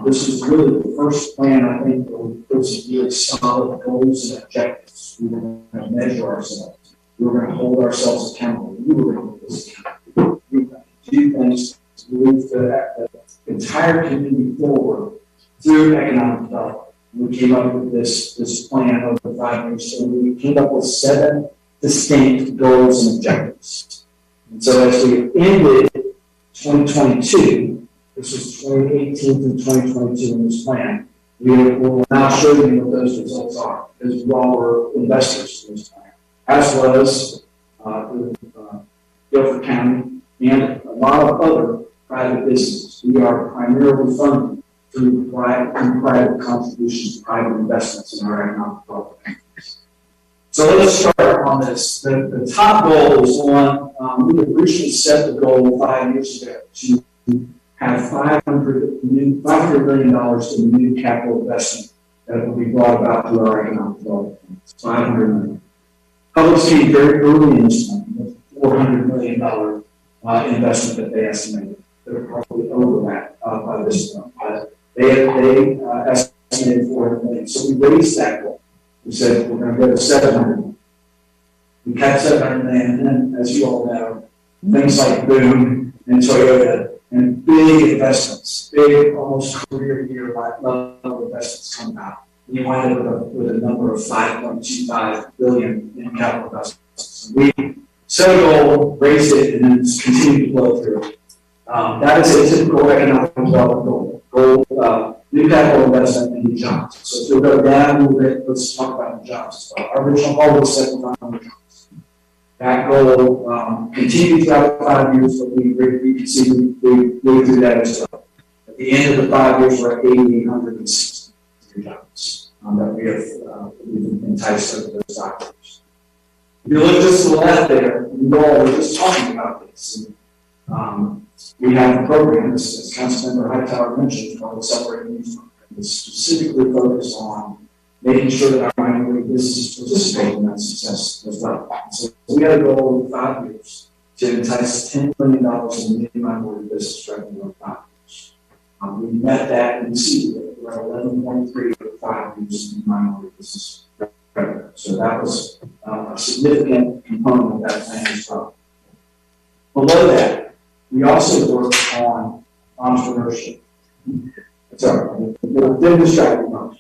This was really the first plan, I think, that we put some really solid goals and objectives. We were going to measure ourselves. We were going to hold ourselves accountable. We were going to hold us accountable. We were going to do things to move the entire community forward through economic development. We came up with this plan over 5 years. So we came up with 7 distinct goals and objectives. And so as we ended 2022, this was 2018 through 2022 in this plan, we will now show you what those results are, because we all were investors in this plan, as was Guilford County and a lot of other private businesses. We are primarily funded through private contributions, private investments in our economic development. So let's start on this. The top goal is one, we originally set the goal 5 years ago to have $500 million in new capital investment that will be brought about through our economic development. It's $500 million. Public came very early in this one with $400 million investment that they estimated. They're probably over that by this point. They estimated $400 million. So we raised that goal. We said we're going to go to $700 million. We kept $700 million, and then, as you all know, things like Boom and Toyota and big investments, big, almost career-year level investments come out. And you wind up with a number of $5.25 billion in capital investments. So we set a goal, raised it, and then continue to blow through it. That is a typical economic development goal. New capital investment and new jobs. So if we go down a little bit, let's talk about new jobs as well. Our original goal was 7,500 jobs. That goal continued throughout the 5 years, but we can see we moved through that as well. At the end of the 5 years, we're at 8,860 new jobs that we have we've enticed over those doctors. If you look just to the left there, we were just talking about this. And, we have a program, as Councilmember Hightower mentioned, called the Celebrating Youth Program. It's specifically focused on making sure that our minority businesses participate in that success as well. So we had a goal in 5 years to entice $10 million in new minority business revenue in 5 years. We met that and exceeded it. We're at 11.3 for 5 years in minority business revenue. So that was a significant component of that plan as well. Below that, we also work on entrepreneurship. Sorry, didn't distract me much.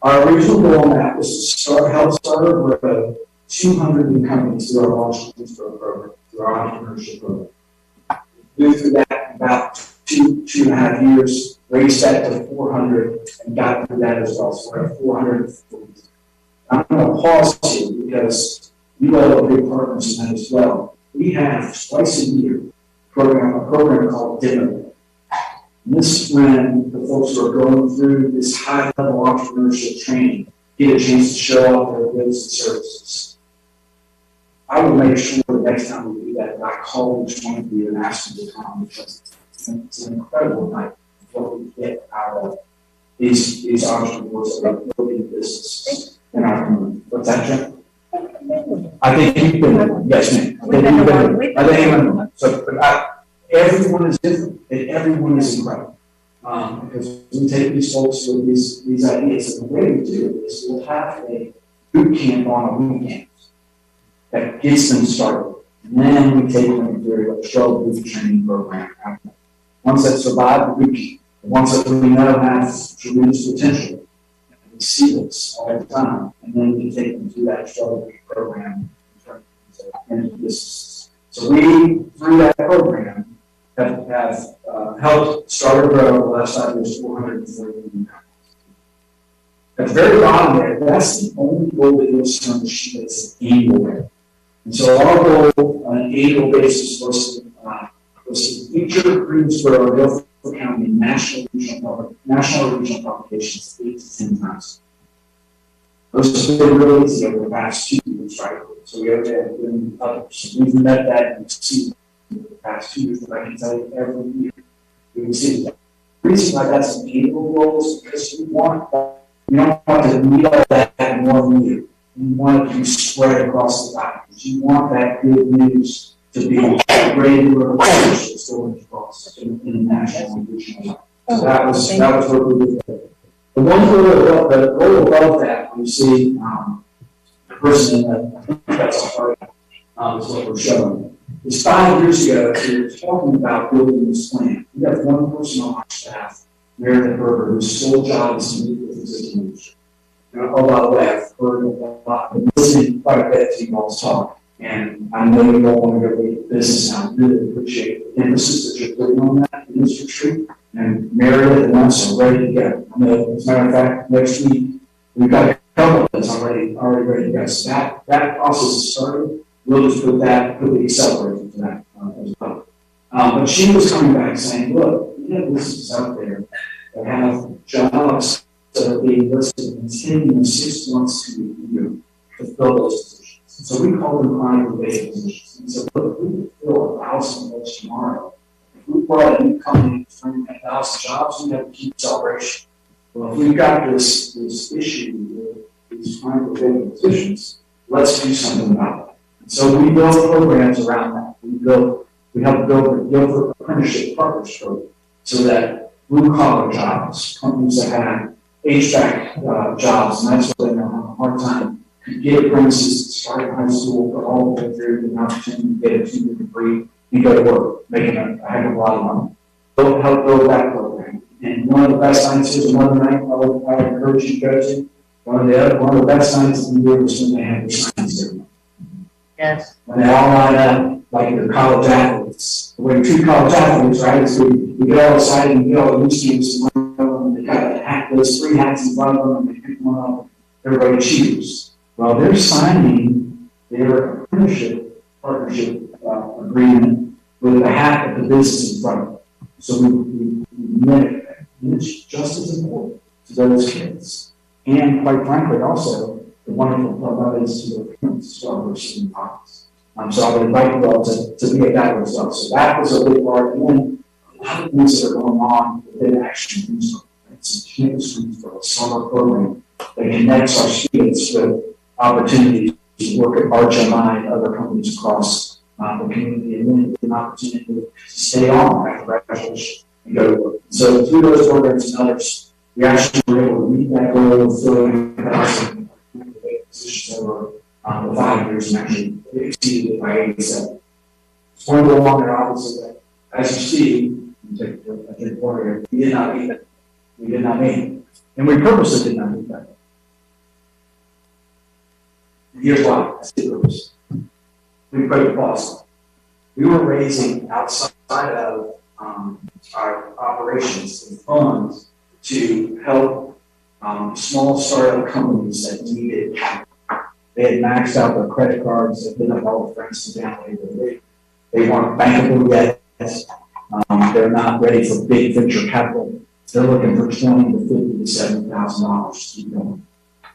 Our original goal on that was to help start or grow 200 new companies through our Launch Greensboro program, through our entrepreneurship program. We moved through that in about 2.5 years, raised that to 400, and got through that as well. So we're at 440. I'm going to pause here because you all are big partners in that as well. We have twice a year a program called Demo. And this is when the folks who are going through this high-level entrepreneurship training get a chance to show off their goods and services. I will make sure the next time we do that, I call each one of you and ask you to come, because it's an incredible night what we get out of these entrepreneurs that are building businesses in our community. What's that, Jim? I think you've been there. Yes, ma'am. I think you've been there. So, but everyone is different, and everyone is incredible. Because we take these folks with these ideas, and the way we do it is we'll have a boot camp on a weekend that gets them started. And then we take them through a 12-week training program. Once they've survived the boot camp, the ones that we know have tremendous potential, we see this all the time, and then we take them through that 12-week program into businesses. So we, through that program, have helped start or grow over the last 5 years 440 million. At the very bottom there, that's the only goal that you'll see on the sheet that's annual rate. And so our goal on an annual basis was to feature Greensboro, Guilford County, national or regional publications 8 to 10 times. Those have been really easy over the past 2 years, right? So we have been others. We've met that and exceeded in the past 2 years, but I can tell you every year we exceeded that. The reason why that's an annual goal is because we don't want to meet all that in 1 year. We want it to be spread across the document. You want that good news to be a regular official storage costs in the national and regional. So that was what we did. The one goal above that, you see, the person I think that's a part is what we're showing. It's 5 years ago, we were talking about building this plant. We have one person on our staff, Meredith Berger, whose sole job is to meet with existing industry. Oh, by the way, I've heard a lot, been listening quite a bit to you all talk, and I know you all want to go lead business, and I really appreciate the emphasis that you're putting on that in this retreat. And Meredith and us are ready to go. I know, as a matter of fact, next week, we've got a couple that's already ready to go. So that process is started. We'll just put the accelerator for that as well. But she was coming back saying, look, we have businesses out there that have jobs that are being listed in 10 6 months to a year to fill those positions. And so we call them client-related positions. And so, look, we could fill 1,000 of those tomorrow. If we brought a new company from 1,000 jobs, we have to keep celebration. Well, if we've got this issue with these client-related positions, let's do something about it. And so we build programs around that. We help build an apprenticeship partners program so that blue-collar jobs, companies that have HVAC jobs, and that's what they're having a hard time, could get apprentices to start in high school, but all the way through with an opportunity to get a 2-year degree and go to work, making a heck of a lot of money. They'll help build that program. And one of the best nights is another night I would encourage you to go to. One of the best nights of the year was when they have their science ceremony. Yes. When they all line up like they're college athletes. The way we treat college athletes, right, is we get all excited and get all the news teams and they got a hat, those 3 hats in front of them, and they pick one up, everybody cheers. Well, they're signing their apprenticeship partnership agreement with the hat of the business in front of them. So we mimic that. And it's just as important to those kids. And quite frankly, also, the wonderful part about it is to their parents as well, who are sitting in pockets. So I would invite you all to be at that as well. So that was a big part. And then a lot of things that are going on within Action Greensboro. It's a campus Greensboro, a summer program that connects our students with opportunities to work at RHMI and other companies across the community, and then an opportunity to stay on after graduation and go to work. So through those programs and others, we actually were able to meet that goal of filling 1,000 positions over the 5 years, and actually exceeded it by 87. It's one of the longer obviously that, as you see, I think warrior, we did not meet it. We did not meet it. And we purposely did not meet that. Here's why. I see purpose. We put a pause. We were raising outside of our operations and funds to help small startup companies that needed capital. They had maxed out their credit cards, they've been up all the friends and family, they weren't bankable yet. They're not ready for big venture capital. They're looking for $20,000 to $50,000 to $70,000 to keep going.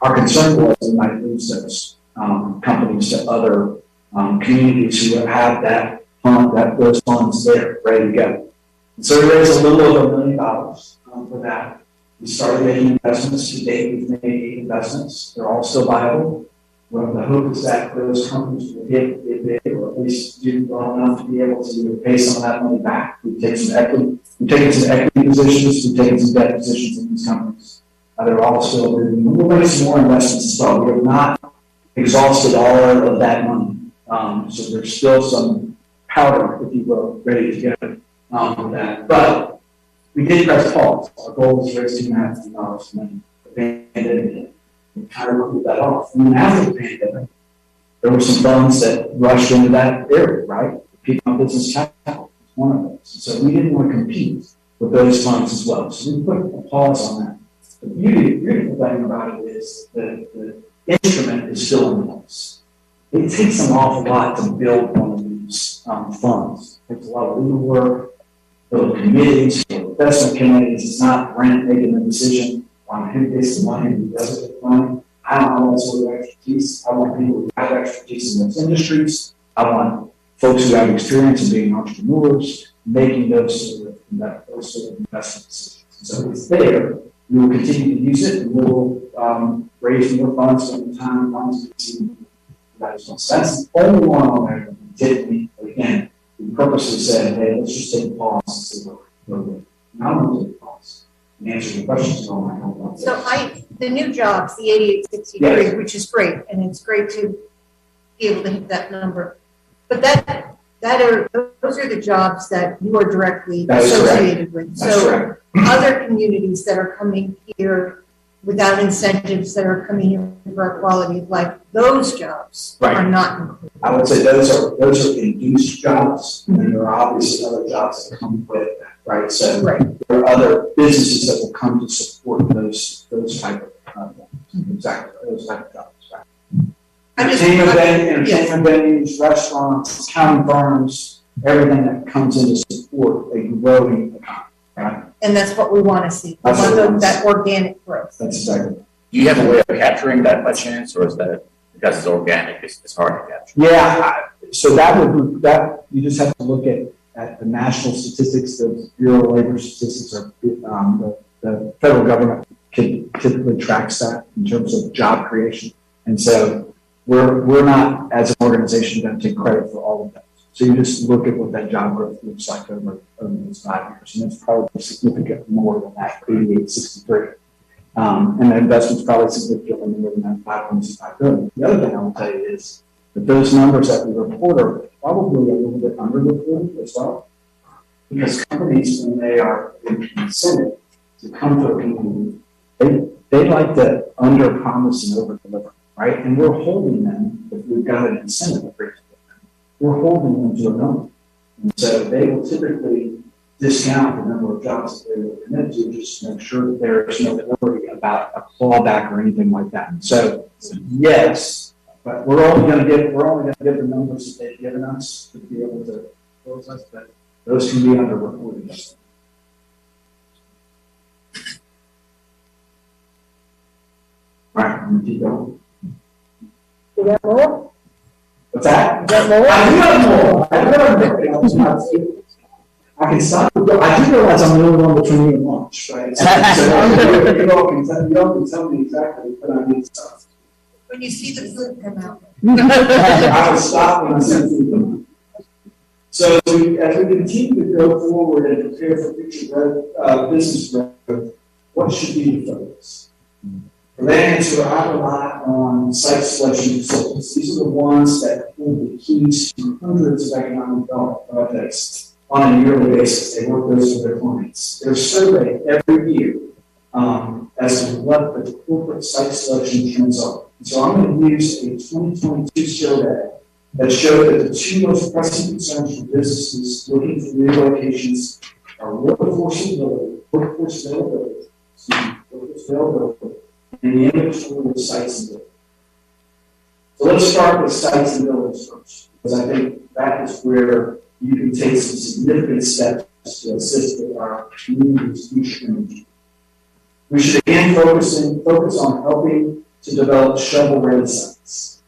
Our concern was we might lose those companies to other communities who have that fund, those funds there, ready to go. And so we raised a little over $1 million for that. We started making investments. To date, we've made 8 investments. They're all still viable. Well, the hope is that those companies will get big, or at least do well enough to be able to pay some of that money back. We've taken some equity positions, we've taken some debt positions in these companies. They're all still moving. We'll make some more investments as well. We have not exhausted all of that money. So there's still some powder, if you will, ready to go with that. But we did press pause. Our goal was to raise $2.5 million. The pandemic hit. We kind of cooled that off. And then after the pandemic, there were some funds that rushed into that area, right? People on business capital was one of those. So we didn't want to compete with those funds as well. So we put a pause on that. The beautiful thing about it is the instrument is still in place. It takes an awful lot to build one of these funds. It takes a lot of legal work, build committees, investment committees. It's not Brent making the decision on who gets the money, who doesn't get the money. I don't have that sort of expertise. I want people who have expertise in those industries. I want folks who have experience in being entrepreneurs, making those sort of investment decisions. So it's there. We will continue to use it, and we will raise more funds over time. That is one. So that's the only one on there that we didn't meet. But again, we purposely said, hey, let's just take a pause and say, look, now I'm going to take a pause and answer the questions on my own. So the new jobs, the 8863, Yes. which is great, and it's great to be able to hit that number. But those are the jobs that you are directly associated with. That's so correct. Other communities that are coming here without incentives, that are coming here for our quality of life, those jobs Right. are not included. I would say those are induced jobs, and there are obviously other jobs that come with that, right? So there are other businesses that will come to support those type of exactly those type of jobs. Right? Entertainment venues, restaurants, accounting firms, everything that comes in to support a growing economy. Right? And that's what we want to see. We That's want that organic growth. That's exactly. Do you have a way of capturing that by chance, or is that because it's organic, it's hard to capture? Yeah, so that you just have to look at the national statistics, the Bureau of Labor Statistics, or the federal government typically tracks that in terms of job creation. And so we're not, as an organization, going to take credit for all of that. So you just look at what that job growth looks like over those 5 years, and it's probably significantly more than that 8863. And the investment's probably significantly more than that 5.25 billion. The other thing I will tell you is that those numbers that we report are probably a little bit underreported as well, because companies, when they are incented to come to a community, they like to under-promise and over-deliver, right? And we're holding them, if we've got an incentive agreement with them, we're holding them to a number. And so they will typically discount the number of jobs that they will commit to, just to make sure that there is no worry about a clawback or anything like that. So yes, but we're only going to get the numbers that they've given us to be able to close us, but those can be underreported. All right, I'm going to keep going. You got more? What's that? You got more? I do have more. I can stop. I do realize I'm the only one between you and lunch, right? So you all can tell me exactly what I need to stop. When you see the food come out. I will stop when I see food come out. So as we continue to go forward and prepare for future growth, business growth, what should be the focus? For that answer, I rely on site selection facilities. These are the ones that hold the keys to hundreds of economic development projects on a yearly basis. They work those with their clients. They're surveyed every year as to what the corporate site selection trends are. So I'm going to use a 2022 survey that showed that the two most pressing concerns for businesses looking for new locations are workforce availability, and the inventory of sites and buildings. So let's start with sites and buildings first, because I think that is where you can take some significant steps to assist with our community's future energy. We should again focus on helping to develop shovel-ready sites.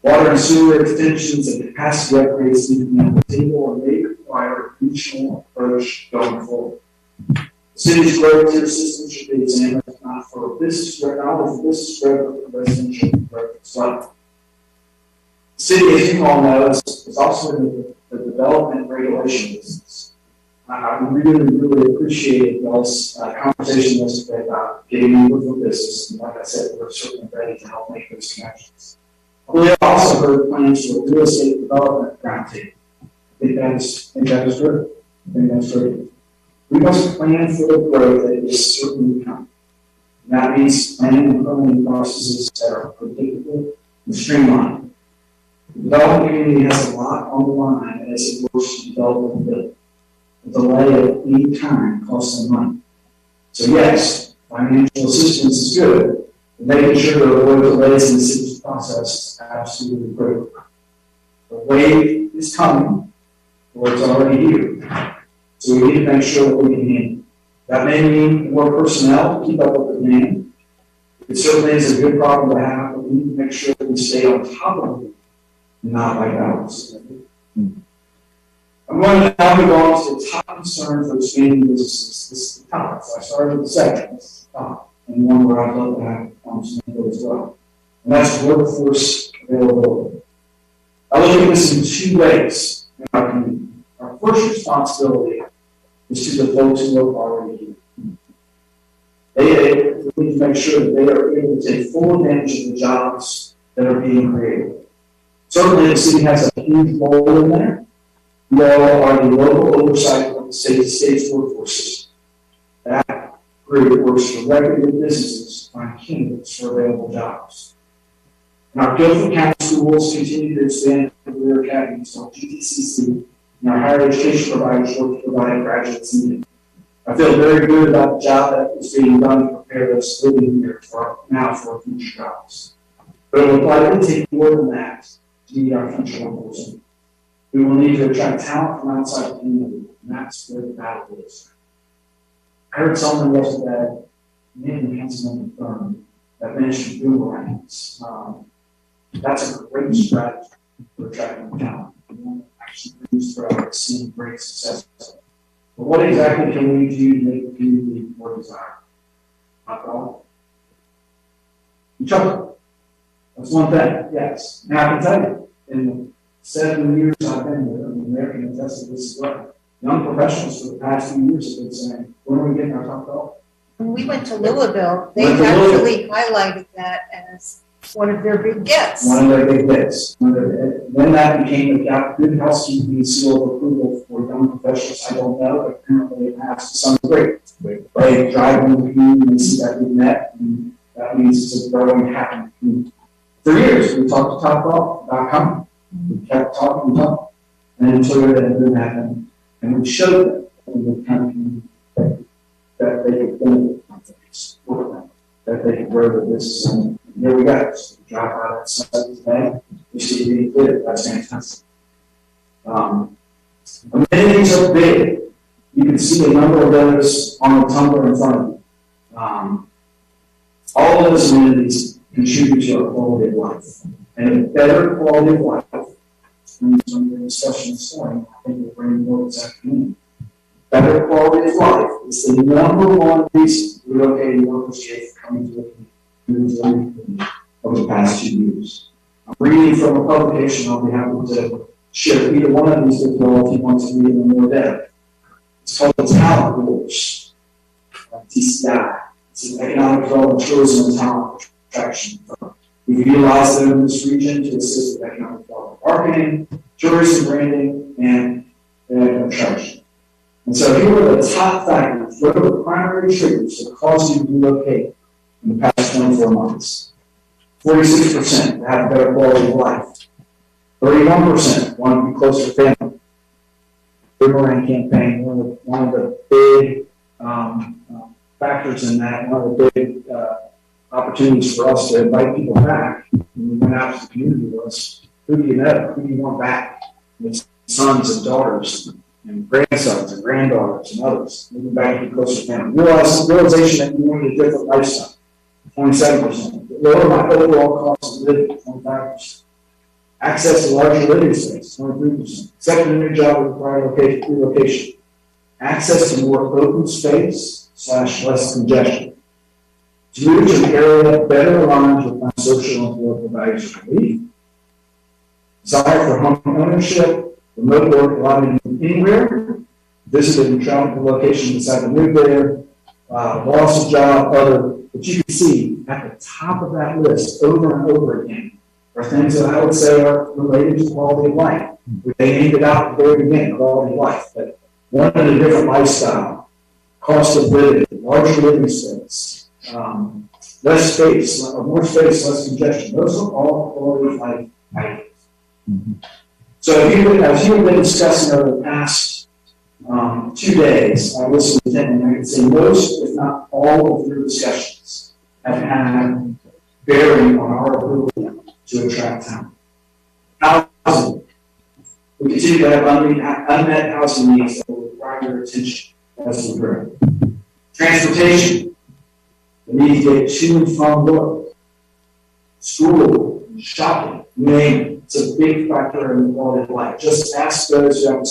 Water and sewer extensions and capacity upgrades need to be on the table and may require a regional approach going forward. The city's growth tier system should be examined not for business growth, not only for business growth, but for residential growth as well. The city, as you all know, is also in the development regulation business. I really appreciated y'all's conversation yesterday about getting into the business, and like I said, we're certainly ready to help make those connections. We also heard plans for a real estate development roundtable. I think that is good. I think that's great. We must plan for the growth that is certainly coming. And that means planning and permitting processes that are predictable and streamlined. The development community has a lot on the line as it works to develop and build. The delay of any time costs them money. So yes, financial assistance is good, but making sure to avoid delays in the city's process is absolutely critical. The wave is coming, or it's already here. So we need to make sure that we can handle it. That may mean more personnel to keep up with the demand. It certainly is a good problem to have, but we need to make sure that we stay on top of it, and not like ours. I'm going to now move on to the top concern for expanding businesses. This is the top. So I started with the second. This is the top. And one where I'd love to have some input as well. And that's workforce availability. I look at this in two ways. in our community. Our first responsibility is to the folks who are already here. We need to make sure that they are able to take full advantage of the jobs that are being created. Certainly, the city has a huge role in there. We all are the local oversight of the state's workforce system. That group works directly with businesses on candidates for available jobs. And our Guilford County schools continue to expand career academies on GTCC, and our higher education providers work to provide graduates needed. I feel very good about the job that is being done to prepare us living here for future jobs. But it will likely take more than that to meet our future workforce. We will need to attract talent from outside the community, and that's where the battle is. I heard someone yesterday, maybe Councilman Thurman, that mentioned boomerangs. That's a great strategy for attracting talent. Actually, Greensboro is seeing great success. But what exactly can we do to make the community more desirable? Not all. Each other. That's one thing, yes. Now I can tell you, in the 7 years I've been here, the American attested this as well. Young professionals for the past few years have been saying, when are we getting our top dollar? When we went to Louisville, they actually highlighted that as one of their big gets. One of their big gets. When that became a good housekeeping seal of approval for young professionals, I don't know, but apparently it has to some degree. They drive in the community and see that we've met, and that means it's a growing, happy community. For years, we talked to TopGolf.com. We kept talking, and until it didn't happen, and we showed them the kind of community that they could benefit from things, that they could grow the business. And here we go. So we drop out at Sunday today. We see being good. That's fantastic. Amenities are big. You can see a number of those on the tumbler in front of you. All of those amenities contribute to our quality of life. And a better quality of life, from some of the discussion this morning, I think we'll bring more this afternoon. Better quality of life is the number one reason relocating workers here for coming to the community over the past 2 years. I'm reading from a publication. I'll be happy to share either one of these with you all if you want to read in more depth. It's called the Talent Wars, TCI. It's an economic development, tourism, and talent attraction firm. We've utilized them in this region to assist with economic development, marketing, tourism branding, and attraction. And so here are the top factors. What are the primary triggers that cause you to relocate in the past 24 months? 46% have a better quality of life. 31% want to be closer to family. Boomerang campaign, one of the big factors in that, one of the big opportunities for us to invite people back when we went out to the community was, who do you know? Who do you want back? It's sons and daughters and grandsons and granddaughters and others. Moving back to be closer to family. Realization that you wanted a different lifestyle, 27%. Lower my overall cost of living, 25%. Access to larger living space, 23%. Accepting a new job would require relocation. Access to more open space / less congestion. To move to an area better aligned with my social and political values and beliefs. Desire for home ownership, remote work, allowing you to move anywhere, visit and travel to location, decide to move there, loss of job, other. But you can see at the top of that list over and over again are things that I would say are related to quality of life. They named it out at the very beginning, quality of life, but one in a different lifestyle, cost of living, larger living space, less space, or more space, less congestion. Those are all quality of life items. Mm-hmm. So as you've been discussing over the past 2 days, I listened to them, and I can say most, if not all, of your discussions have had bearing on our ability to attract talent. Housing. We continue to have unmet housing needs that will require your attention as we grow. Transportation. The need to get to and from work, school, shopping, you name it. It's a big factor in the quality of life. Just ask those who have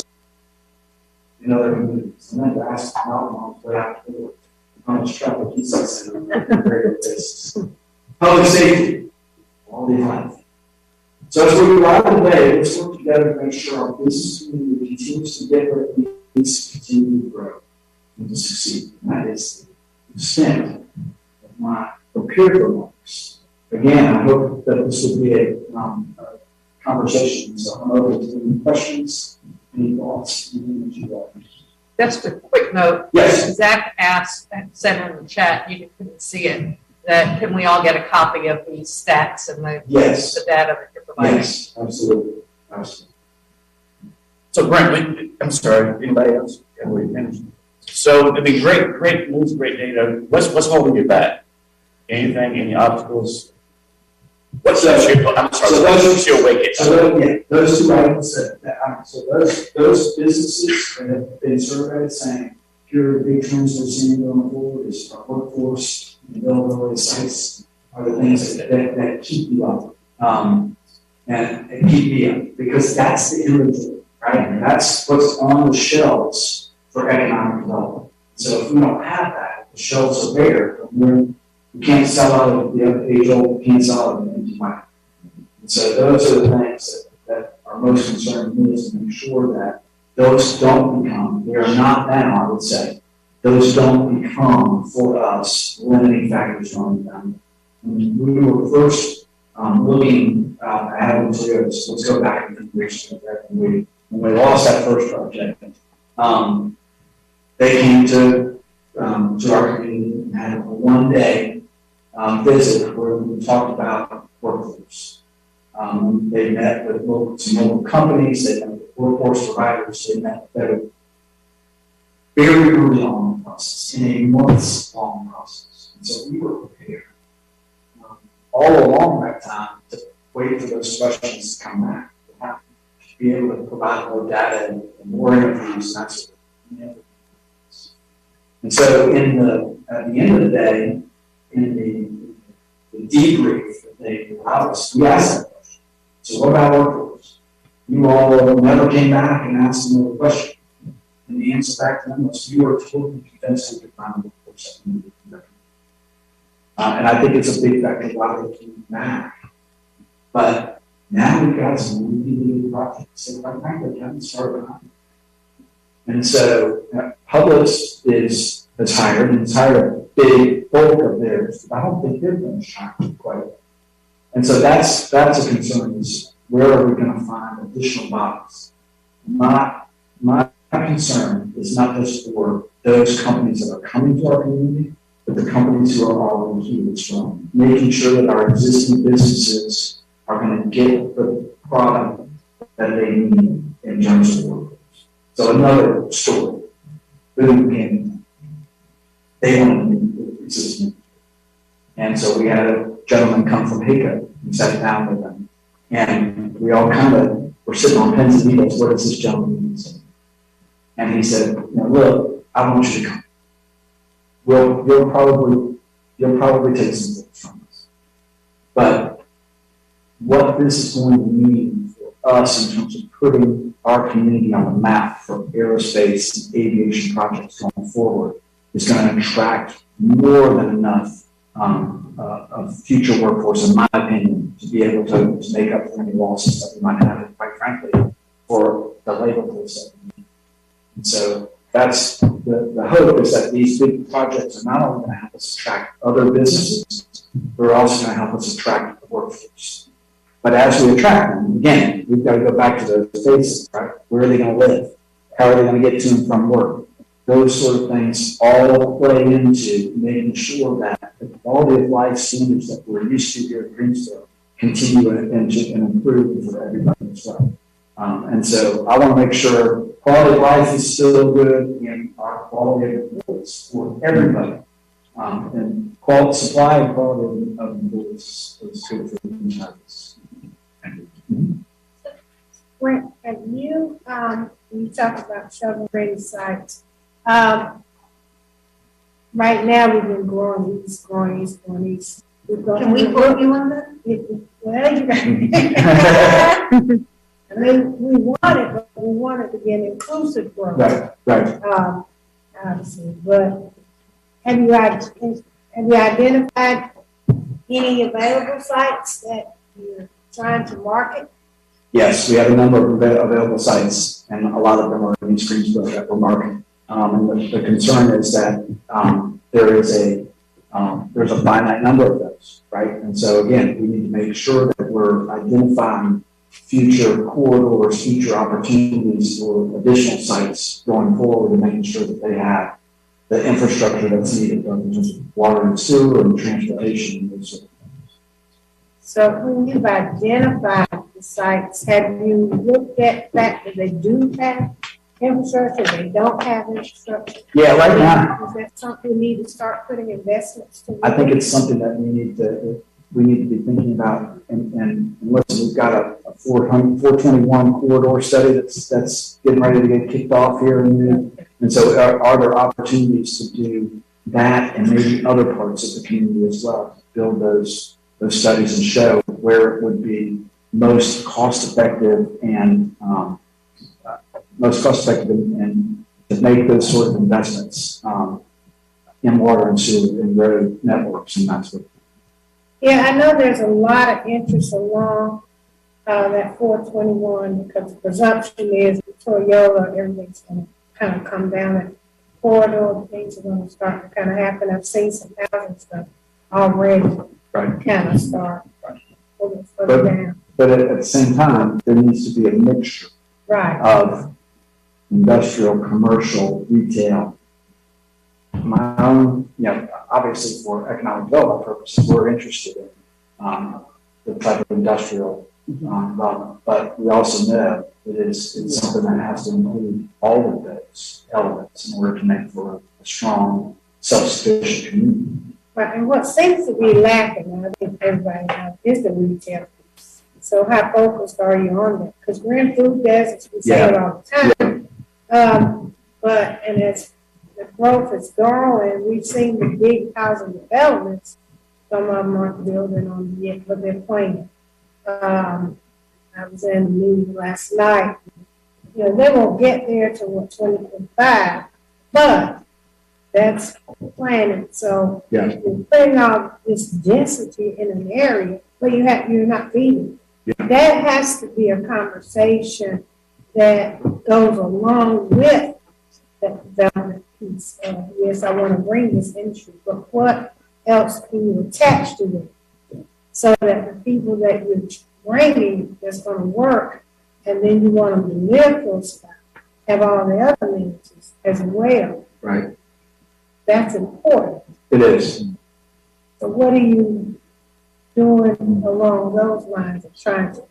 in other communities. And then to ask moms way out the door how much trouble keeps us in on a regular basis. Public safety, quality of life. So as we go out today, let's work together. together to make sure our business community continues to get where it needs to continue to grow and to succeed. And that is the extent of my prepared remarks. Again, I hope that this will be a conversation. So I'm open to any questions, any thoughts, anything that you want. Just a quick note. Yes. Zach asked, and said in the chat, you couldn't see it, that can we all get a copy of these stats and the data that you're providing? Yes, absolutely. Absolutely. So Brent, I'm sorry, anybody else? Have we finished? So it'd be great news, great data. What's holding you back? Anything, any obstacles? What's your wake those two items those businesses that have been surveyed saying here are the big trends we're seeing going forward is our workforce, availability of sites are the things that keep you up. And keep me up because that's the inventory, right? And that's what's on the shelves for economic development. So if we don't have that, the shelves are bare, we can't sell out of the age-old, we can't sell out of an empty market. And so those are the things that are most concerned with me is to make sure that those don't become, they are not now, I would say, those don't become for us limiting factors on them. And we were first looking at materials. Let's go back to when we lost that first project. They came to our community and had a one-day visit where we talked about workforce. They met with some local companies, they met with workforce providers, they met with very early on in the process, in a months-long process. And so we were prepared all along that time to wait for those questions to come back, to be able to provide more data and more interviews and that sort of thing. And so at the end of the day, in the debrief that they allowed us, we asked that question. So what about workforce? You all never came back and asked another question. And the answer back to them was, you are totally convinced we could find a workforce that needed to be. And I think it's a big factor why they came back. But now we've got some really big projects that quite frankly haven't started on. And so Publix has hired, and it's hired a big bulk of theirs, but I don't think they're going to shine quite well. And so that's a concern is where are we going to find additional bodies? My concern is not just for those companies that are coming to our community, but the companies who are already here as well. Making sure that our existing businesses are going to get the product that they need in terms of workers. So another story, food came, they wanted to meet existing. And so we had a gentleman come from HACO and sat down with them. And we all kind of were sitting on pins and needles, what does this gentleman say? And he said, look, I want you to come. You'll probably take some things from us. But what this is going to mean for us in terms of putting our community on the map for aerospace and aviation projects going forward is going to attract more than enough of future workforce, in my opinion, to be able to make up for any losses that we might have, and quite frankly, for the labor force. And so that's the hope is that these big projects are not only going to help us attract other businesses, but are also going to help us attract the workforce. But as we attract them, again, we've got to go back to those basics, right? Where are they going to live? How are they going to get to and from work? Those sort of things all play into making sure that the quality of life standards that we're used to here at Greensboro continue and improve for everybody as well. And so I want to make sure quality of life is still good and our quality of employees for everybody. And quality supply and quality of employees is good for the entire When you talk about shovel-ready sites, right now we've been growing these. Can we quote you on that? Well, you got I mean, we want it to be an inclusive growth. Right. Obviously, but have you identified any available sites that you're trying to market? Yes, we have a number of available sites, and a lot of them are in East Greensboro that we're marketing. And the concern is that there's a finite number of those, right? And so again, we need to make sure that we're identifying future corridors, future opportunities for additional sites going forward, and making sure that they have the infrastructure that's needed, both in terms of water and sewer and transportation and those sort of things. So when you've identified the sites, have you looked at the fact that they do have infrastructure, they don't have infrastructure? Yeah, right now. Is that something we need to start putting investments to? I think it's something that we need to be thinking about. And listen, we've got a 421 corridor study that's getting ready to get kicked off here. And so are there opportunities to do that and maybe other parts of the community as well, to build those studies and show where it would be most cost effective and to make those sort of investments in water and sewer and road networks and that sort of thing. Yeah, I know there's a lot of interest along that 421 because the presumption is Toyota, everything's going to kind of come down that corridor. Things are going to start to kind of happen. I've seen some housing stuff already kind of start further down. But at the same time, there needs to be a mixture of industrial, commercial, retail. My own, obviously for economic development purposes, we're interested in the type of industrial development, but we also know that it's something that has to include all of those elements in order to make for a strong, self-sufficient community. Right, and what seems to be lacking, I think everybody knows, is the retail piece. So how focused are you on that? Because we're in food deserts, we say it all the time. And as the growth is growing, we've seen the big housing developments. Some of them aren't building on yet, but they're planning. I was in the news last night. They won't get there till 2025, but that's planning. So you're putting out this density in an area where you're not feeding. That has to be a conversation that goes along with the development piece. Yes, I want to bring this industry, but what else can you attach to it so that the people that you're bringing that's going to work, and then you want them to live close by, have all the other amenities as well. Right. That's important. It is. So what are you doing along those lines of trying to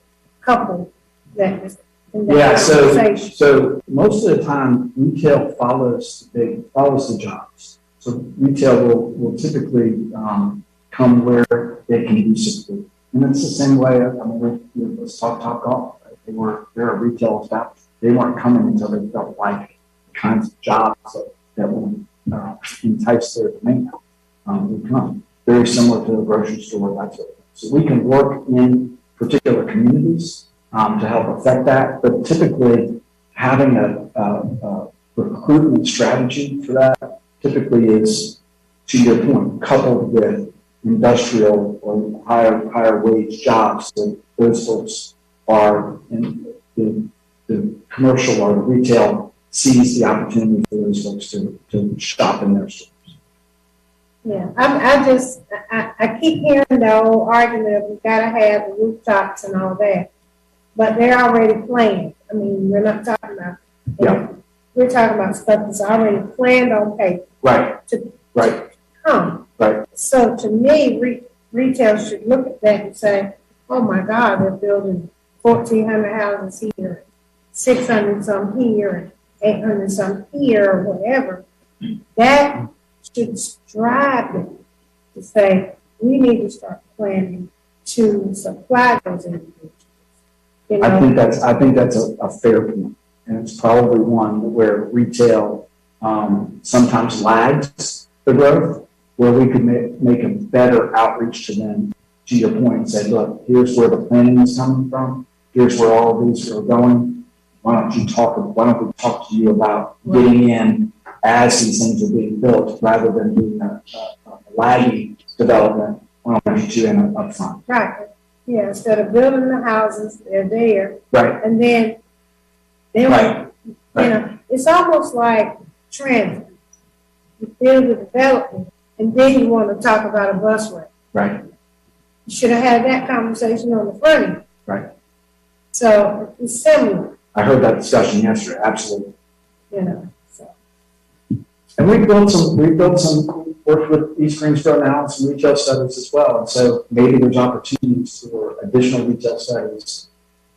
couple that? So most of the time, retail follows the jobs. So retail will typically come where they can be supported. And it's the same way, let's talk golf. Right? They're a retail establishment. They weren't coming until they felt like the kinds of jobs that would entice their demand would come. Very similar to a grocery store, that sort of thing. So we can work in particular communities to help affect that, but typically having a recruitment strategy for that typically is, to your point, coupled with industrial or higher wage jobs that those folks are in the commercial or the retail sees the opportunity for those folks to shop in their stores. Yeah, I keep hearing the old argument of we gotta have the rooftops and all that, but they're already planned. I mean, we're not talking about, we're talking about stuff that's already planned on paper. Right. To come. Right. So to me, retail should look at that and say, oh my God, they're building 1,400 houses here, 600 some here, 800 some here, or whatever. That should drive them to say, we need to start planning to supply those individuals. I think that's a fair point, and it's probably one where retail sometimes lags the growth, where we could make a better outreach to them. To your point, and say, look, here's where the planning is coming from. Here's where all of these are going. Why don't we talk to you about getting in as these things are being built, rather than being a lagging development? Why don't we get you in up front? Right. Yeah, instead of building the houses, they're there. Right. And then, Right. you know, it's almost like transit. You build the development, and then you want to talk about a bus route. Right. You should have had that conversation on the front end. Right. So it's similar, I heard that discussion yesterday, absolutely. you know, so. And we've built some, worked with East Greensboro now on some retail studies as well. And so maybe there's opportunities for additional retail studies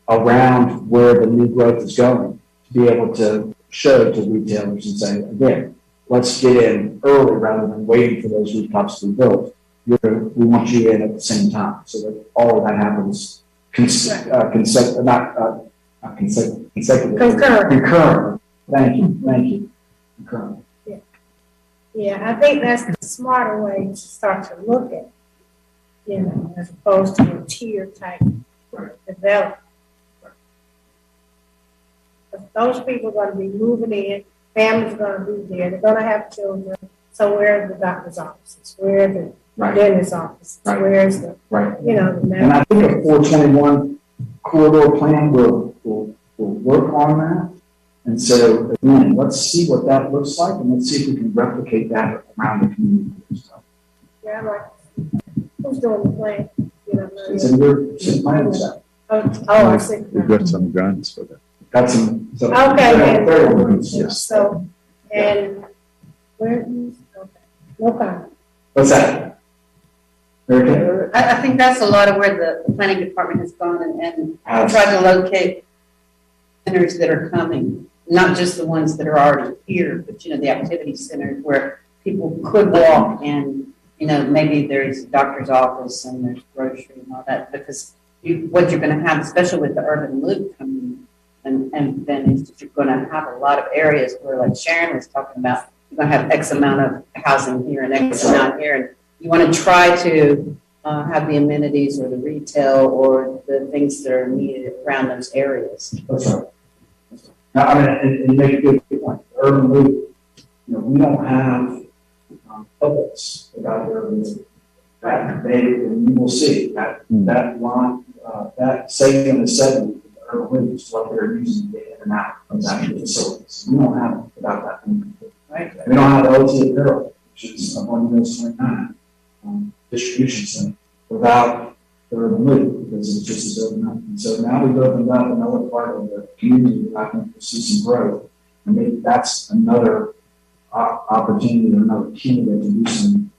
around where the new growth is going to be able to show to retailers and say, again, let's get in early rather than waiting for those rooftops to be built. We want you in at the same time so that all of that happens consecutively. Concurrent. Thank you. Concurrent. Yeah, I think that's the smarter way to start to look at, you know, as opposed to a tier type development. But those people are going to be moving in, families are going to be there, they're going to have children. So where are the doctor's offices? Where are the dentist's offices? Where's the, you know, the and I think a 421 corridor plan will work on that. And so, again, let's see what that looks like, and let's see if we can replicate that around the community. Yeah, like, who's doing the plan? You know, It's in your plan set. I see. We've got some grants for that. Got some. So, Okay, yes. So, and where, okay, no comment. What's that? Okay. I think that's a lot of where the planning department has gone and tried to locate centers that are coming, not just the ones that are already here, but, you know, the activity centers where people could walk and, you know, maybe there's a doctor's office and there's grocery and all that, because what you're going to have, especially with the urban loop coming, and then is that you're going to have a lot of areas where, like Sharon was talking about, you're going to have X amount of housing here and X amount here, and you want to try to have the amenities or the retail or the things that are needed around those areas. That's right. Now, I mean, and you make a good point. The urban loop, you know, we don't have Publix without the urban loop. That and you will see that line, that segment is 70, the urban loop is what they're using to get in and out of that facilities. We don't have it without that. Right. We don't have LT Apparel, which is on Mills 29 distribution center, without the urban loop, because it's just as open up. And so now we've opened up another part of the community that I think will see some growth. And maybe that's another opportunity or another candidate to do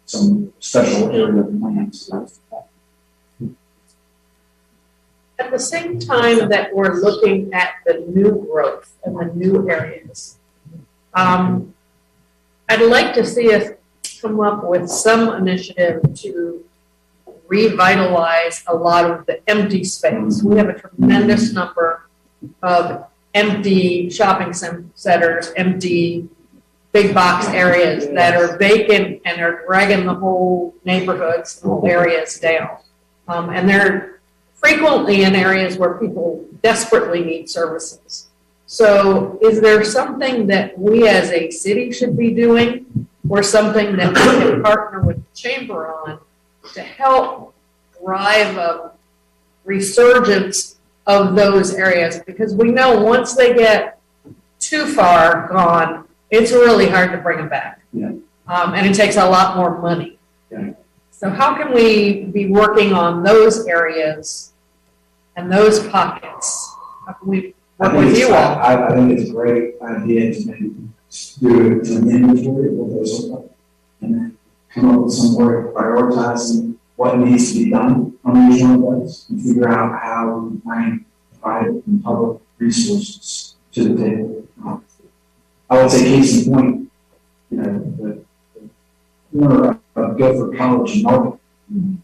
some special area plans. At the same time that we're looking at the new growth and the new areas, I'd like to see us come up with some initiative to revitalize a lot of the empty space. We have a tremendous number of empty shopping centers, empty big box areas that are vacant and are dragging the whole neighborhoods, the whole areas down. And they're frequently in areas where people desperately need services. So is there something that we as a city should be doing, or something that we can partner with the chamber on to help drive a resurgence of those areas? Because we know once they get too far gone, it's really hard to bring them back. Yeah. And it takes a lot more money. Yeah. So how can we be working on those areas and those pockets? How can we work with you all? I think it's a great idea to maybe do an inventory of what those look like, and then come up with some way of prioritizing what needs to be done on these roadways, and figure out how we bring private and public resources to the table. I would say case in point, you know, the corner of Guilford College in Norfolk,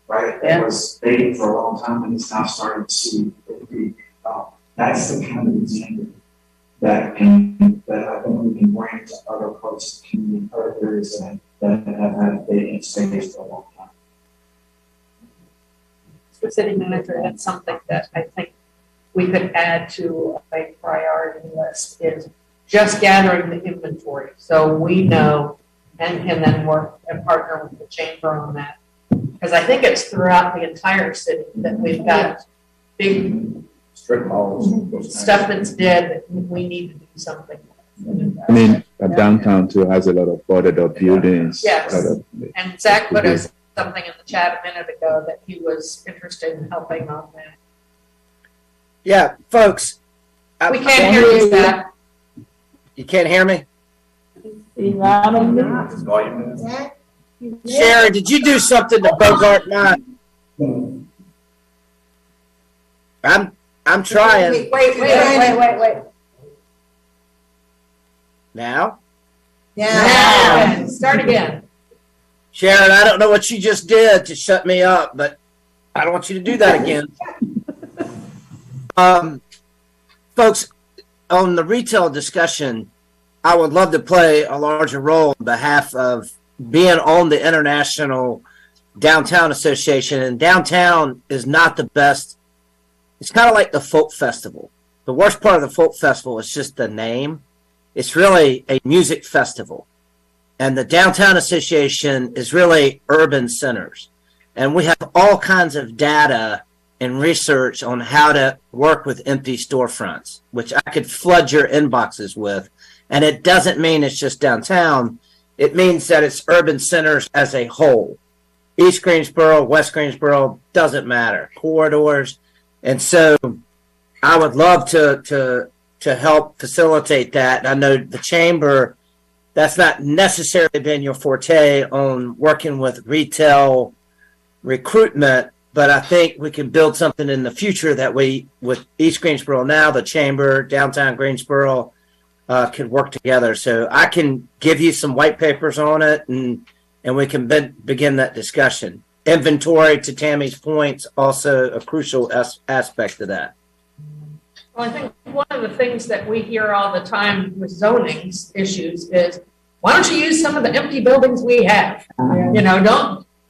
right? That was vacant for a long time, and it's now starting to see that's the kind of example that I think we can bring to other parts of the community, other areas that have had vacant space for a long time. The city manager, that's something that I think we could add to a priority list, is just gathering the inventory so we know and can then work and partner with the chamber on that. Because I think it's throughout the entire city that we've got big Strip malls. stuff that's dead that we need to do something. I mean, downtown too has a lot of boarded up buildings. Yes. Lot of- And Zach put us something in the chat a minute ago that he was interested in helping on that. Yeah, folks. We can't hear you, Zach. You can't hear me? Volume. Sharon, did you do something to Bogart mine? I'm trying. Wait. Now? Now. Start again. Sharon, I don't know what you just did to shut me up, but I don't want you to do that again. Folks, on the retail discussion, I would love to play a larger role on behalf of being on the International Downtown Association. And downtown is not the best. It's kind of like the folk festival. The worst part of the folk festival is just the name. It's really a music festival. And the Downtown Association is really urban centers. And we have all kinds of data and research on how to work with empty storefronts, which I could flood your inboxes with. And it doesn't mean it's just downtown. It means that it's urban centers as a whole. East Greensboro, West Greensboro, doesn't matter. Corridors. And so I would love to help facilitate that. I know the chamber, that's not necessarily been your forte on working with retail recruitment, but I think we can build something in the future that we, with East Greensboro now, the chamber, downtown Greensboro, could work together. So I can give you some white papers on it, and we can begin that discussion. Inventory, to Tammy's points, also a crucial aspect of that. Well, I think one of the things that we hear all the time with zoning issues is, why don't you use some of the empty buildings we have? You know,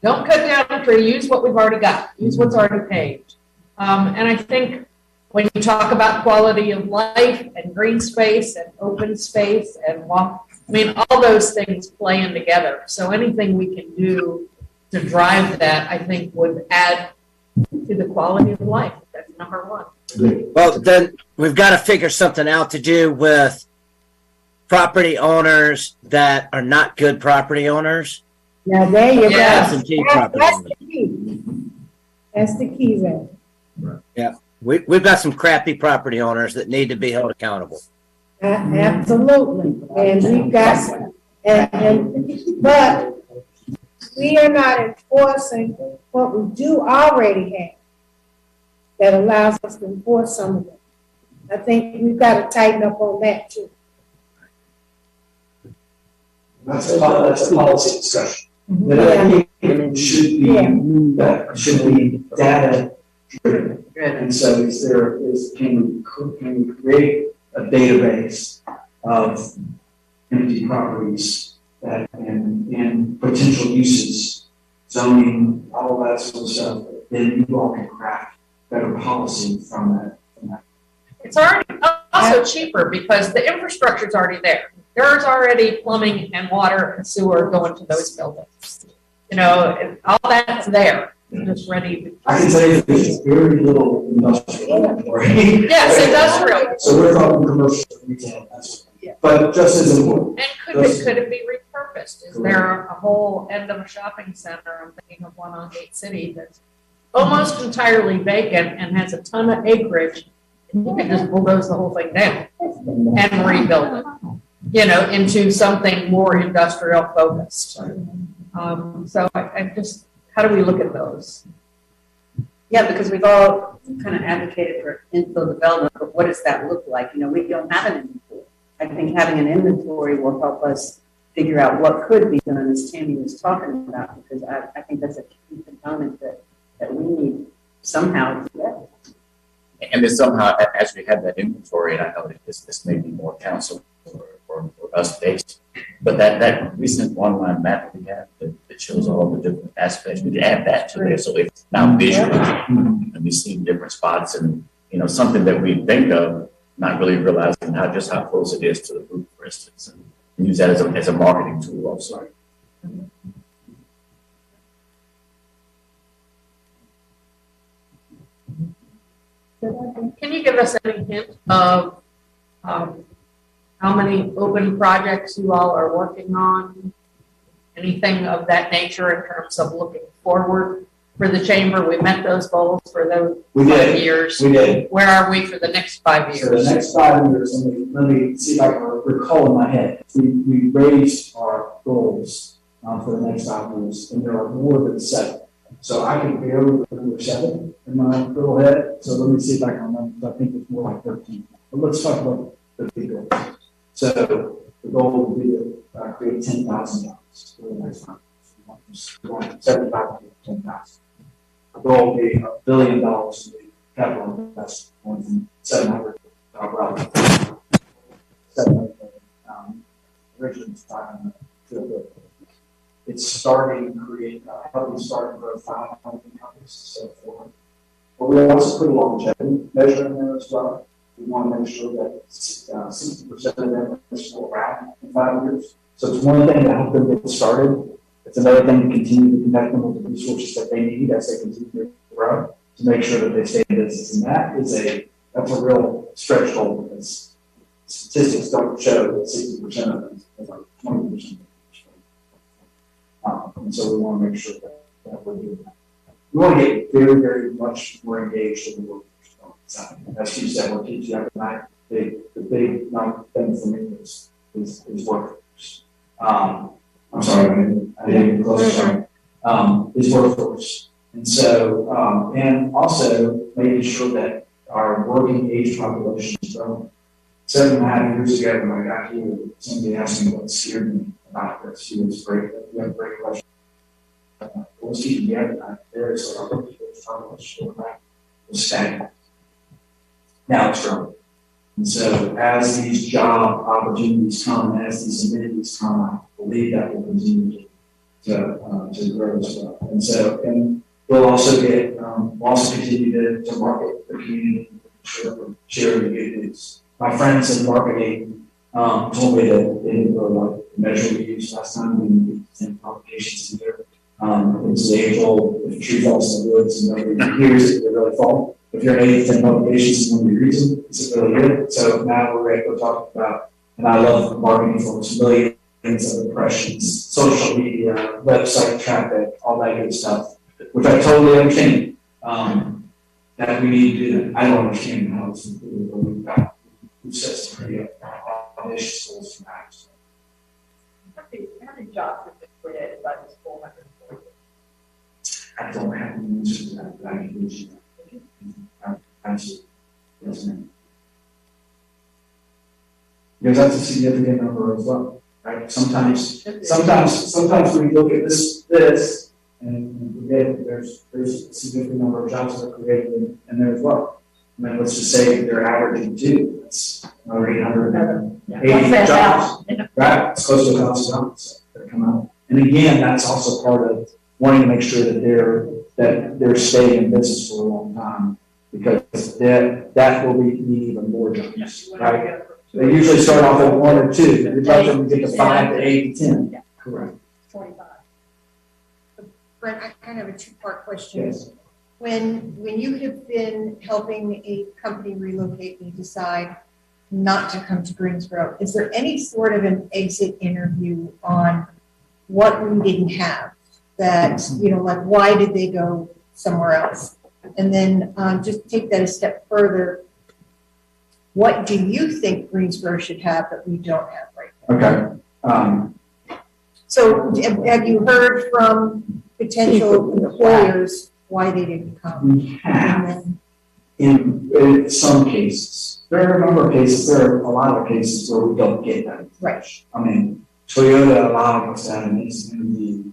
don't cut down a tree, use what we've already got, use what's already paved. And I think when you talk about quality of life and green space and open space and walk, I mean, all those things play in together. So anything we can do to drive that, I think, would add to the quality of life. That's number one. Well, then we've got to figure something out to do with property owners that are not good property owners. Now, there you go. Absentee property That's owners. the key. That's the key there. Yeah, we've got some crappy property owners that need to be held accountable. Absolutely. And we've got, but we are not enforcing what we do already have that allows us to enforce some of it. I think we've got to tighten up on that too. That's a policy discussion. That I think should be data driven. And so can we create a database of empty properties that and potential uses, zoning, all that sort of stuff, then you all can craft better policy from that. It's already also cheaper because the infrastructure's already there. There's already plumbing and water and sewer going to those buildings. You know, all that's there, just ready to. I can tell you there's very little industrial inventory. Yes, industrial. So we're talking commercial, retail, but just as important. And could it be repurposed? Is there a whole end of a shopping center? I'm thinking of one on Gate City that's almost entirely vacant and has a ton of acreage. You can just bulldoze the whole thing down and rebuild it, you know, into something more industrial focused. So I just, how do we look at those? Yeah, because we've all kind of advocated for infill development, but what does that look like? You know, we don't have an inventory. I think having an inventory will help us figure out what could be done, as Tammy was talking about, because I think that's a key component that we need somehow to get. And then somehow, as we have that inventory, and I know that this may be more council or us based, but that recent online map we have that shows all the different aspects, we can add that to there, so it's now visual, and we see different spots, and you know, something that we think of, not really realizing how close it is to the route, for instance, and use that as a marketing tool also. Can you give us any hint of how many open projects you all are working on? Anything of that nature in terms of looking forward for the chamber? We met those goals for those 5 years. We did. Where are we for the next 5 years? So the next 5 years, let me see if I can recall in my head. We raised our goals for the next 5 years, and there are more than 7. So I can barely remember 7 in my little head. So let me see if I can remember. I think it's more like 13. But let's talk about the big goals. So the goal would be to create 10,000 jobs for the next 5 years. We want 75 to 10,000. The goal would be $1 billion in capital investment, going from 700 to 700 originally 500 to a billion. It's starting to create a healthy start to grow 500 companies instead of 400. But we also put a longevity measure in there as well. We want to make sure that 60% of them are still around in 5 years. So it's one thing to help them get started. It's another thing to continue to connect them with the resources that they need as they continue to grow to make sure that they stay in business. And that's a real stretch goal because statistics don't show that 60% of them is like 20%. And so we want to make sure that we're doing that. We want to get very, very much more engaged in the work. As you said, we're teaching every night. The big thing for me is workforce. I'm sorry, I didn't even close. Is workforce. And so, and also making sure that our working age population is growing. 7.5 years ago, when I got here, somebody asked me what scared me about this. She was great. You have a great question. What's keeping me up there is our working age population was stagnant. Now it's growing. And so as these job opportunities come, as these amenities come, I believe that will continue to grow as well. And so, and we'll also continue to market the community, share the good news. My friends in marketing told me that they didn't really like the measure we used last time. We didn't get 10 publications in there. It was the age-old, if a tree falls in the woods and nobody hears it, they really fall. If you're an 8 to 10 publications and nobody reads them, it's really good. So now we're ready to talk about, and I love marketing for millions of impressions, social media, website traffic, all that good stuff, which I totally understand. That we need to do that. I don't understand how it's included, but we've got who sets the pretty ambitious goals for that. So. How many jobs have been created by this 440? I don't have an answer to that, but I can use you. Absolutely. Yes, ma'am. Because that's a significant number as well, right? Sometimes we look at this and forget there's a significant number of jobs that are created in there as well. I mean, let's just say they're averaging 2. That's another 880 jobs, right? It's close to 1,000 jobs that come out. And again, that's also part of wanting to make sure that they're staying in business for a long time, because that will need even more jobs, right? So they usually start off at 1 or 2. You'd like them to get to 5 to 8 to 10. Yeah. Correct. 45. Brent, I kind of have a 2-part question. Yes. When you have been helping a company relocate and decide not to come to Greensboro, is there any sort of an exit interview on what we didn't have? That, like why did they go somewhere else? And then just take that a step further. What do you think Greensboro should have that we don't have right now? Okay. So have you heard from potential employers why they didn't come? We have in some cases. There are a number of cases, there are a lot of cases where we don't get that. Right. I mean, Toyota allowing us to have an instant interview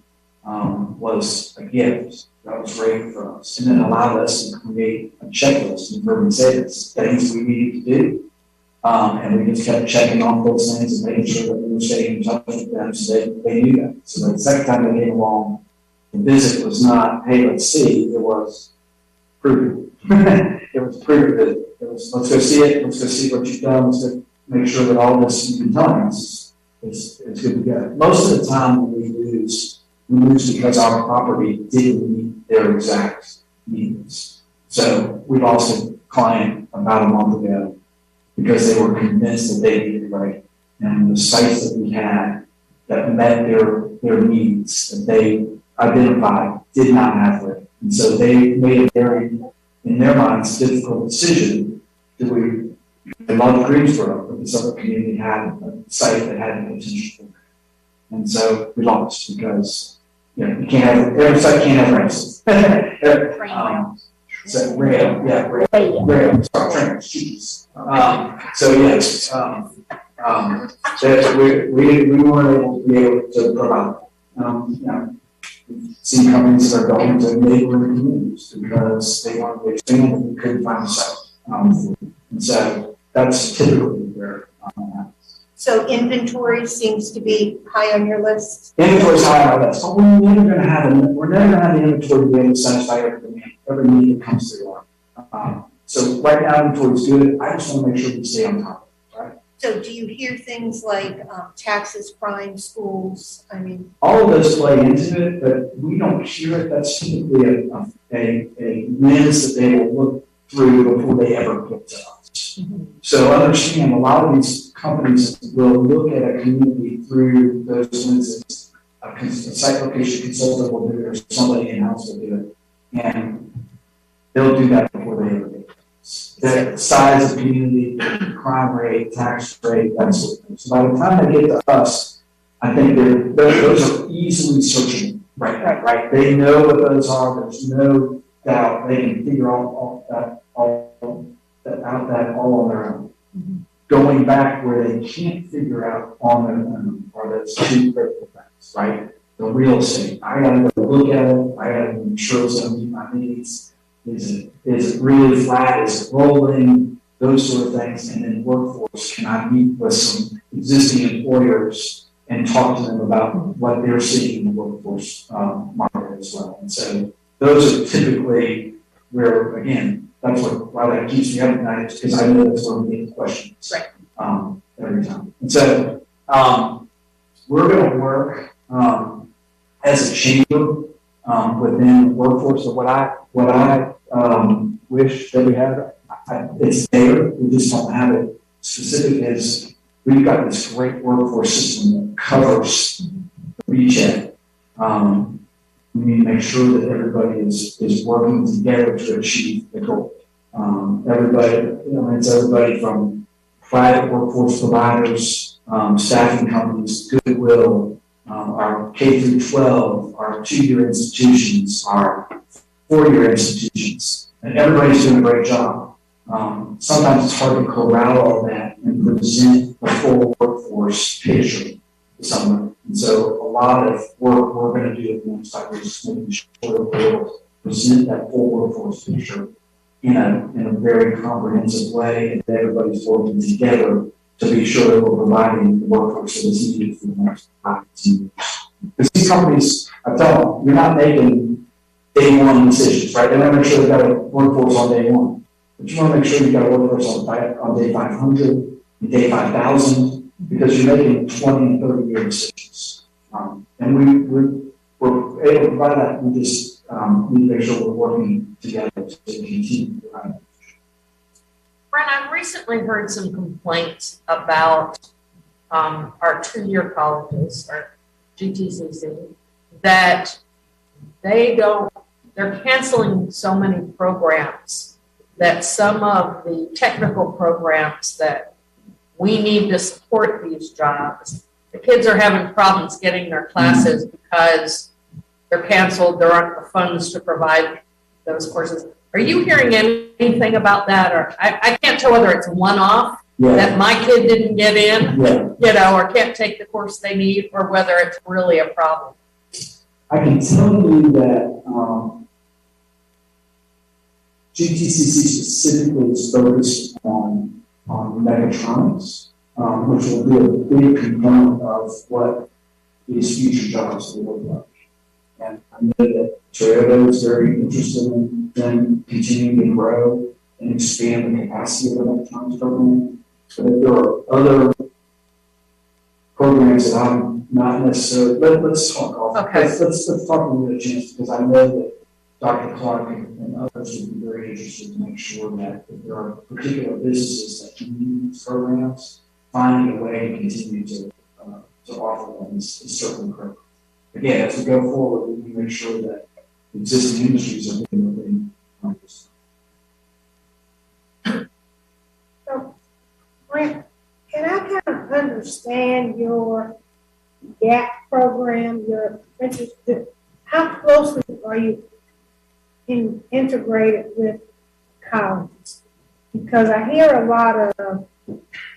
was a gift. That was great for us. And then allowed us to create a checklist of urban savings, things we needed to do. And we just kept checking off those things and making sure that we were staying in touch with them so they knew that. So the second time they came along, the visit was not, hey, let's see, it was prove it. It was prove it. It was, let's go see it, let's go see what you've done, let's go make sure that all this you've been telling us is good to go. Most of the time when we lose because our property didn't meet their exact needs. So we've also client about a month ago because they were convinced that they did it right. And the sites that we had that met their needs that they identified did not have it. And so they made a very, in their minds, difficult decision. They loved Greensboro, but this other community had a site that had the potential for it. And so we lost because, you know, you can't have, every site can't have ramps. So rail, yeah, rail, sorry, trains, jeez. So yes, that we weren't able to be able to provide. You know, see companies that are going to neighboring communities because they want to expand and we couldn't find a site. And so that's typically where So inventory seems to be high on your list? inventory is high on our list, but we're never going to have the inventory to be able to satisfy every need that comes through. So right now inventory is good. I just want to make sure we stay on top of it, right? So do you hear things like taxes, crime, schools? I mean, all of those play into it, but we don't hear it. That's typically a lens that they will look through before they ever get to us. Mm-hmm. So understand a lot of these companies will look at a community through those lenses. A site location consultant will do it, or somebody in-house will do it. And they'll do that before they ever get to us. The size of community, crime rate, tax rate, that sort of thing. So by the time they get to us, I think those are easily searchable right now, right? They know what those are. There's no doubt they can figure out that all on their own. Mm-hmm. Going back where they can't figure out on their own are those two critical things, right? The real estate. I gotta go look at it. I gotta make sure it's gonna meet my needs. Is it really flat? Is it rolling? Those sort of things. And then workforce. Can I meet with some existing employers and talk to them about what they're seeing in the workforce market as well? And so those are typically where, again, that's why that keeps me up at night, because I know that's where we get the questions every time. And so we're going to work as a chamber within the workforce. So what I wish that we had, it's there. We just don't have it specific. Is we've got this great workforce system that covers the recheck. We need to make sure that everybody is working together to achieve the goal. Everybody, it's everybody from private workforce providers, staffing companies, Goodwill, our K through 12, our 2-year institutions, our 4-year institutions, and everybody's doing a great job. Sometimes it's hard to corral all that and present the full workforce picture to someone. And so a lot of work we're going to do at the next time is making sure that we're able to present that full workforce picture in a very comprehensive way, and that everybody's working together to be sure that we're providing the workforce that is needed for the next 5 to 10 years. Because these companies, I tell them, you're not making day one decisions, right? They want to make sure they've got a workforce on day one. But you want to make sure you've got a workforce on day 500, and day 5,000, because you're making 20 and 30-year decisions. And we're able to provide that. We just need to make sure we're working together to continue to provide that. Brent, I've recently heard some complaints about our 2-year colleges, or GTCC, that they're canceling so many programs that some of the technical programs that we need to support these jobs, the kids are having problems getting their classes because they're canceled, there aren't the funds to provide those courses. Are you hearing anything about that? Or I can't tell whether it's a one-off that my kid didn't get in, or can't take the course they need, or whether it's really a problem. I can tell you that GTCC specifically is focused on mechatronics, which will be a big component of what these future jobs will look like. And I know that Toyota is very interested in continuing to grow and expand the capacity of the mechatronics program. But if there are other programs that I'm not necessarily, let's talk off. Okay. Let's talk a little bit, chance, because I know that Dr. Clark and others would be very interested to make sure that if there are particular businesses that can use these programs, finding a way to continue to offer them is certainly critical. Again, as we go forward, we need to make sure that existing industries are getting what they So, Brent, can I kind of understand your GAP program, your how closely are you integrated with colleges? Because I hear a lot of,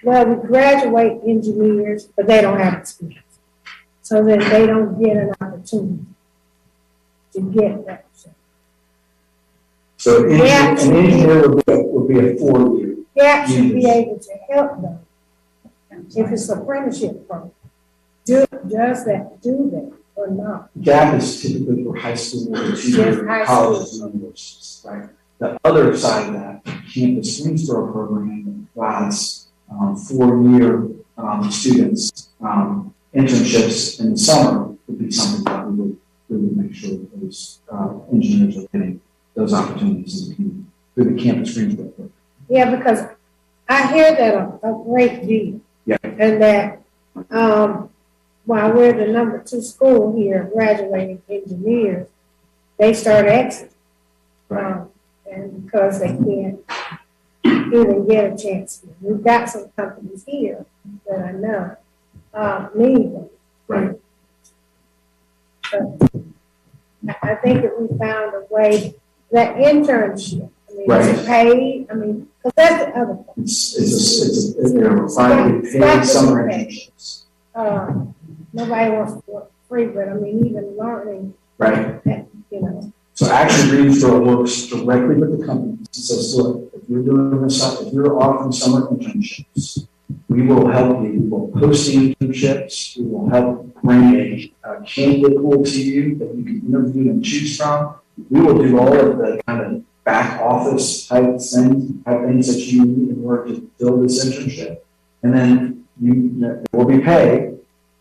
well, we graduate engineers, but they don't have experience. So then they don't get an opportunity to get that. So an engineer would be a 4-year. GAP should be able to help them if it's apprenticeship program. Do that or not? GAP is typically for high school or high colleges and universities, right? The other side of that, campus Greensboro program provides 4-year students internships in the summer would be something that we would make sure that those engineers are getting those opportunities in the community through the campus Greensboro program. Yeah, because I hear that a great deal. Yeah. And that while we're the number 2 school here, graduating engineers, they start exiting. Right. And because they can't even get a chance. We've got some companies here that I know need them. Right. But I think that we found a way, that internship, I mean, right. Is it paid? I mean, because that's the other thing. It's finally paid summer internships. Nobody wants to work free, but I mean, even learning. Right. You know. So Action Greensboro works directly with the companies. It says, look, if you're doing this, if you're offering summer internships, we will help you. We will post the internships. We will help bring a candidate pool to you that you can interview and choose from. We will do all of the kind of back office type things that you need in order to fill this internship. And then you will be paid.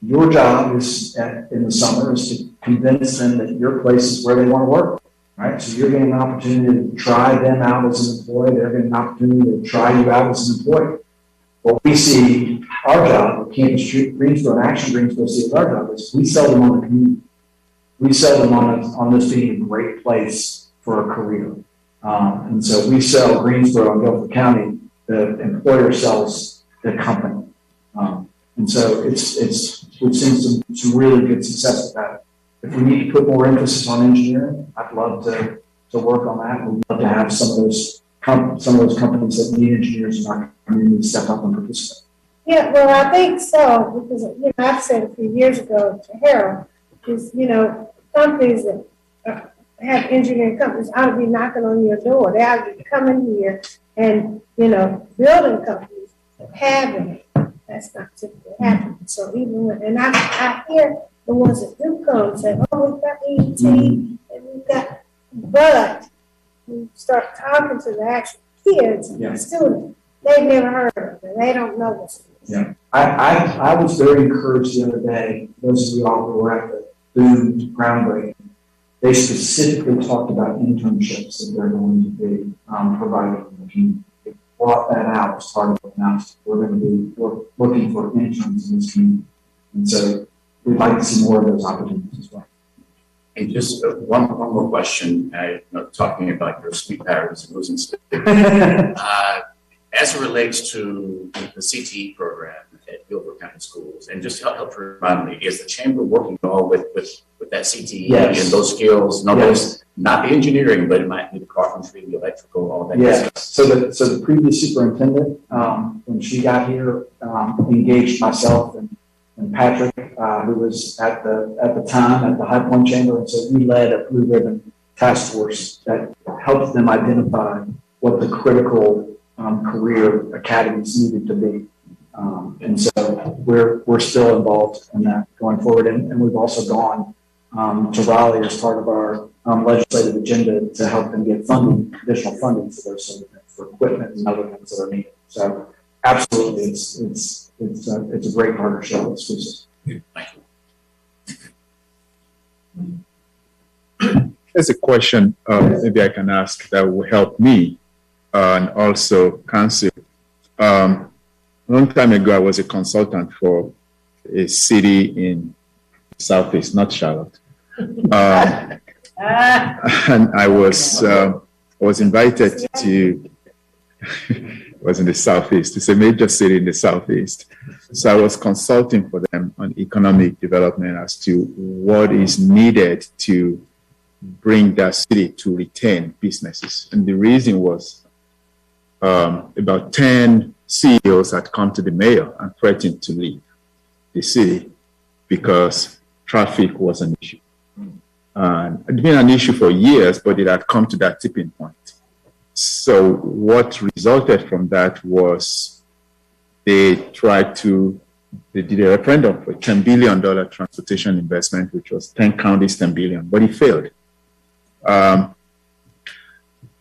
Your job is in the summer is to convince them that your place is where they want to work, right? So you're getting an opportunity to try them out as an employee. They're getting an opportunity to try you out as an employee. What we see our job, Campus Greensboro and Action Greensboro see as our job is we sell them on the community. We sell them on this being a great place for a career. And so we sell Greensboro and Guilford County, the employer sells the company. And so we've seen some really good success with that. If we need to put more emphasis on engineering, I'd love to work on that. We'd love to have some of those companies that need engineers in our community step up and participate. Yeah, well, I think so, because, I've said a few years ago to Harold, is, companies that have engineering companies ought to be knocking on your door. They ought to be coming here and, building companies that have it. That's not typically happening. So even when, and I hear the ones that do come say, oh, we've got ET and we've got, but we start talking to the actual kids and the students, they've never heard of it. They don't know what's it is. Yeah. I was very encouraged the other day, those of you all who were at the food groundbreaking, they specifically talked about internships that they're going to be providing in the community. They brought that out as part of the announcement. We're looking for interns in this community. And so we'd like to see more of those opportunities as well. And just one more question, talking about your sweet parents and losing sleep. As it relates to the CTE program at Guilford County Schools, and just help to remind me, is the chamber working at all with that CTE and those skills? Those, not the engineering, but it might be the carpentry, the electrical, all that. Yeah. So the previous superintendent, when she got here, engaged myself and Patrick, who was at the time at the High Point Chamber, and so we led a blue ribbon task force that helped them identify what the critical career academies needed to be. And so we're still involved in that going forward. And we've also gone to Raleigh as part of our legislative agenda to help them get additional funding for those sort of things, for equipment and other things that are needed. So absolutely, it's a great partnership with schools. Thank you. there's a question maybe I can ask that will help me and also council. A long time ago, I was a consultant for a city in Southeast, not Charlotte. And I was invited to, was in the Southeast. It's a major city in the Southeast. So I was consulting for them on economic development as to what is needed to bring that city to retain businesses. And the reason was about 10 CEOs had come to the mayor and threatened to leave the city because traffic was an issue. And it had been an issue for years, but it had come to that tipping point. So what resulted from that was they did a referendum for a $10 billion transportation investment, which was 10 counties, 10 billion, but it failed.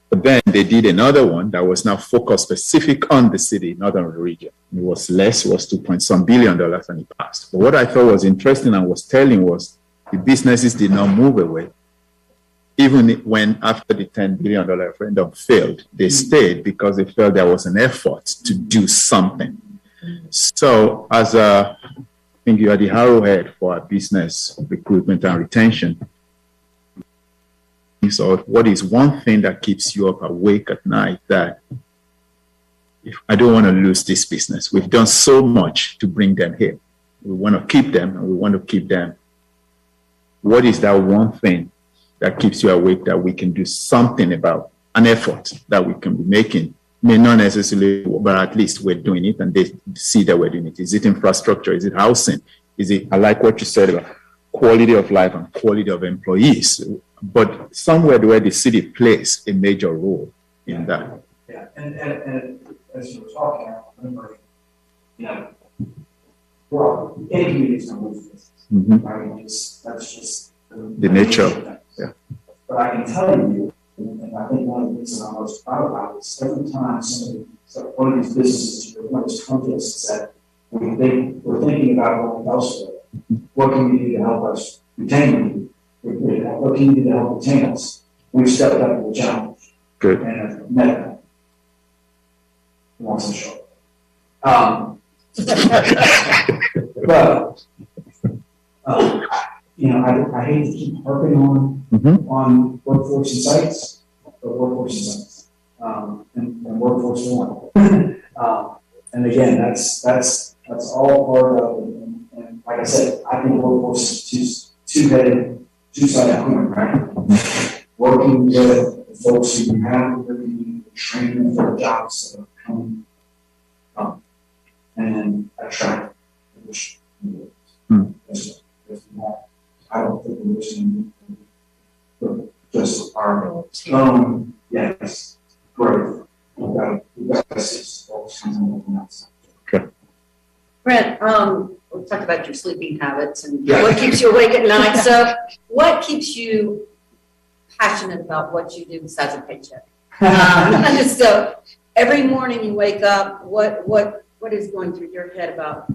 But then they did another one that was now focused specific on the city, not on the region. It was less, it was $2.some billion, and it passed. But what I thought was interesting and was telling was the businesses did not move away. Even when after the $10 billion referendum failed, they stayed because they felt there was an effort to do something. So as I think you are the arrowhead for our business recruitment and retention. So what is one thing that keeps you up awake at night that if I don't want to lose this business, we've done so much to bring them here. We want to keep them and we want to keep them. What is that one thing that keeps you awake that we can do something about, an effort that we can be making? May not necessarily, but at least we're doing it and they see that we're doing it. Is it infrastructure? Is it housing? Is it, I like what you said about quality of life and quality of employees, but somewhere where the city plays a major role in that. Yeah, and as you were talking, I remember, well, any community is going to lose this. Mm-hmm. I mean, that's just the nature. Yeah. But I can tell you, and I think one of the things that I'm most proud about is every time one of these businesses come to us and said, we're thinking about going elsewhere. What can we do to help us retain you? What can you do to help retain us? We've stepped up to the challenge. Good. And have met that. Once and short. But I hate to keep harping on workforce and sites, but workforce and sites, and workforce one. And again, that's all part of it. And like I said, I think workforce is two-sided coin, right? Working with the folks who have the training for jobs that are coming up, and attract which I don't think we're listening to just our own, yes, growth. We've got to see folks coming up on that side. Okay. Brent, we talked about your sleeping habits and what keeps you awake at night. So what keeps you passionate about what you do besides a paycheck? So every morning you wake up, what is going through your head about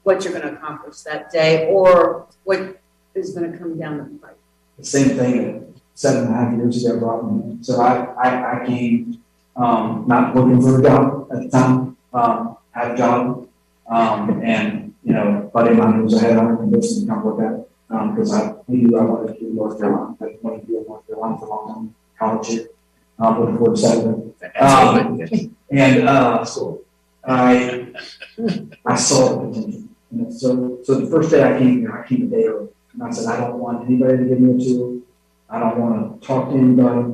what you're going to accomplish that day or what is going to come down the pipe? The same thing that 7.5 years ago brought me. So I came not looking for a job at the time, had a job, and a buddy of mine was ahead on convinced me to come work at it because I knew I wanted to do North Carolina. I wanted to do North Carolina for a long time, college here, looking forward to settling. I saw the potential. So the first day I came here, I came a day early. And I said, I don't want anybody to give me a tour. I don't want to talk to anybody.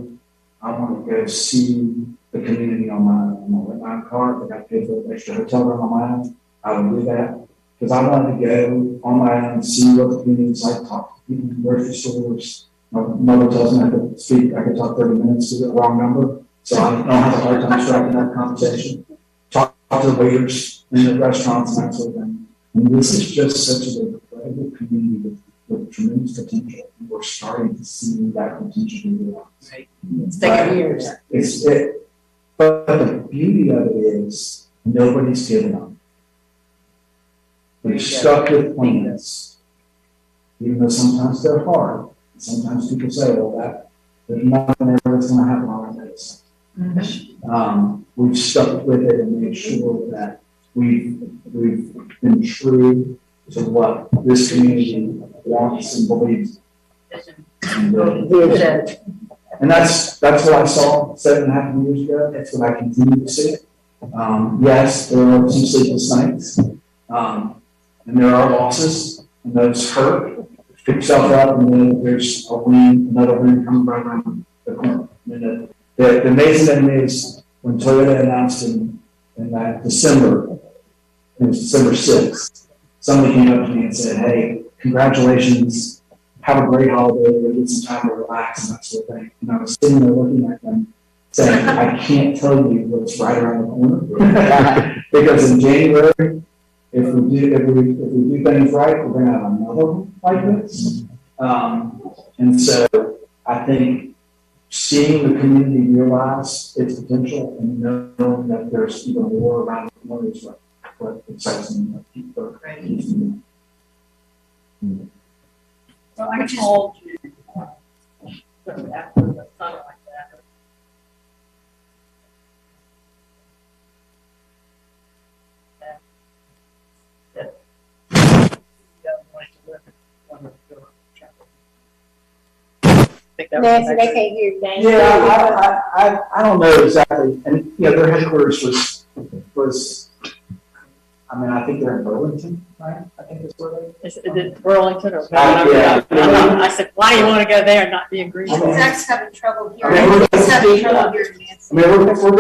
I want to go see the community on my own. I'm going to rent my car. If I got to pay for an extra hotel room on my own, I would do that. Because I wanted to go on my own and see what the community is like, talk to people in grocery stores. My mother tells me I could talk 30 minutes to the wrong number. So I don't have a hard time striking that conversation. Talk to the waiters in the restaurants and that sort of thing. And this is just such a incredible community with tremendous potential. We're starting to see that potential be realized. Right. It's taken years. But the beauty of it is nobody's given up. We're stuck with plans, even though sometimes they're hard. Sometimes people say, well, there's nothing ever that's gonna happen on our days. We've stuck with it and made sure that we've been true to what this community wants and believes. And that's what I saw 7.5 years ago. That's what I continue to see. Yes, there are some sleepless nights, and there are losses, and those hurt. Pick yourself up, and then there's a win, another win coming right around the corner. And the amazing thing is when Toyota announced in that December, it was December 6th, somebody came up to me and said, "Hey, congratulations, have a great holiday, we'll get some time to relax," and that sort of thing. And I was sitting there looking at them saying, I can't tell you what's right around the corner. Because in January, if we do things right, we're going to have another one like this. And so I think seeing the community realize its potential and knowing that there's even more around the corner is what excites me. So I called you after the sun like that. Nancy, they can't hear you. Yeah, I don't know exactly. And, their headquarters was, I think they're in Burlington, right? I think that's where they. Is it Burlington or? Yeah. I said, why do you want to go there and not be in Greensboro? Zach's having trouble here. We're He's having trouble hearing Nancy. we're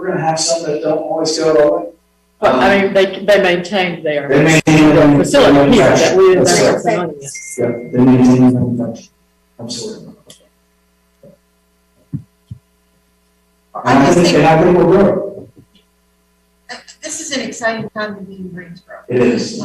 gonna have some that don't always go all the way. But they maintain their They facility here that we didn't have Yeah, money. they maintain the manufacturing. Absolutely. I think we'll grow. This is an exciting time to be in Greensboro. It is.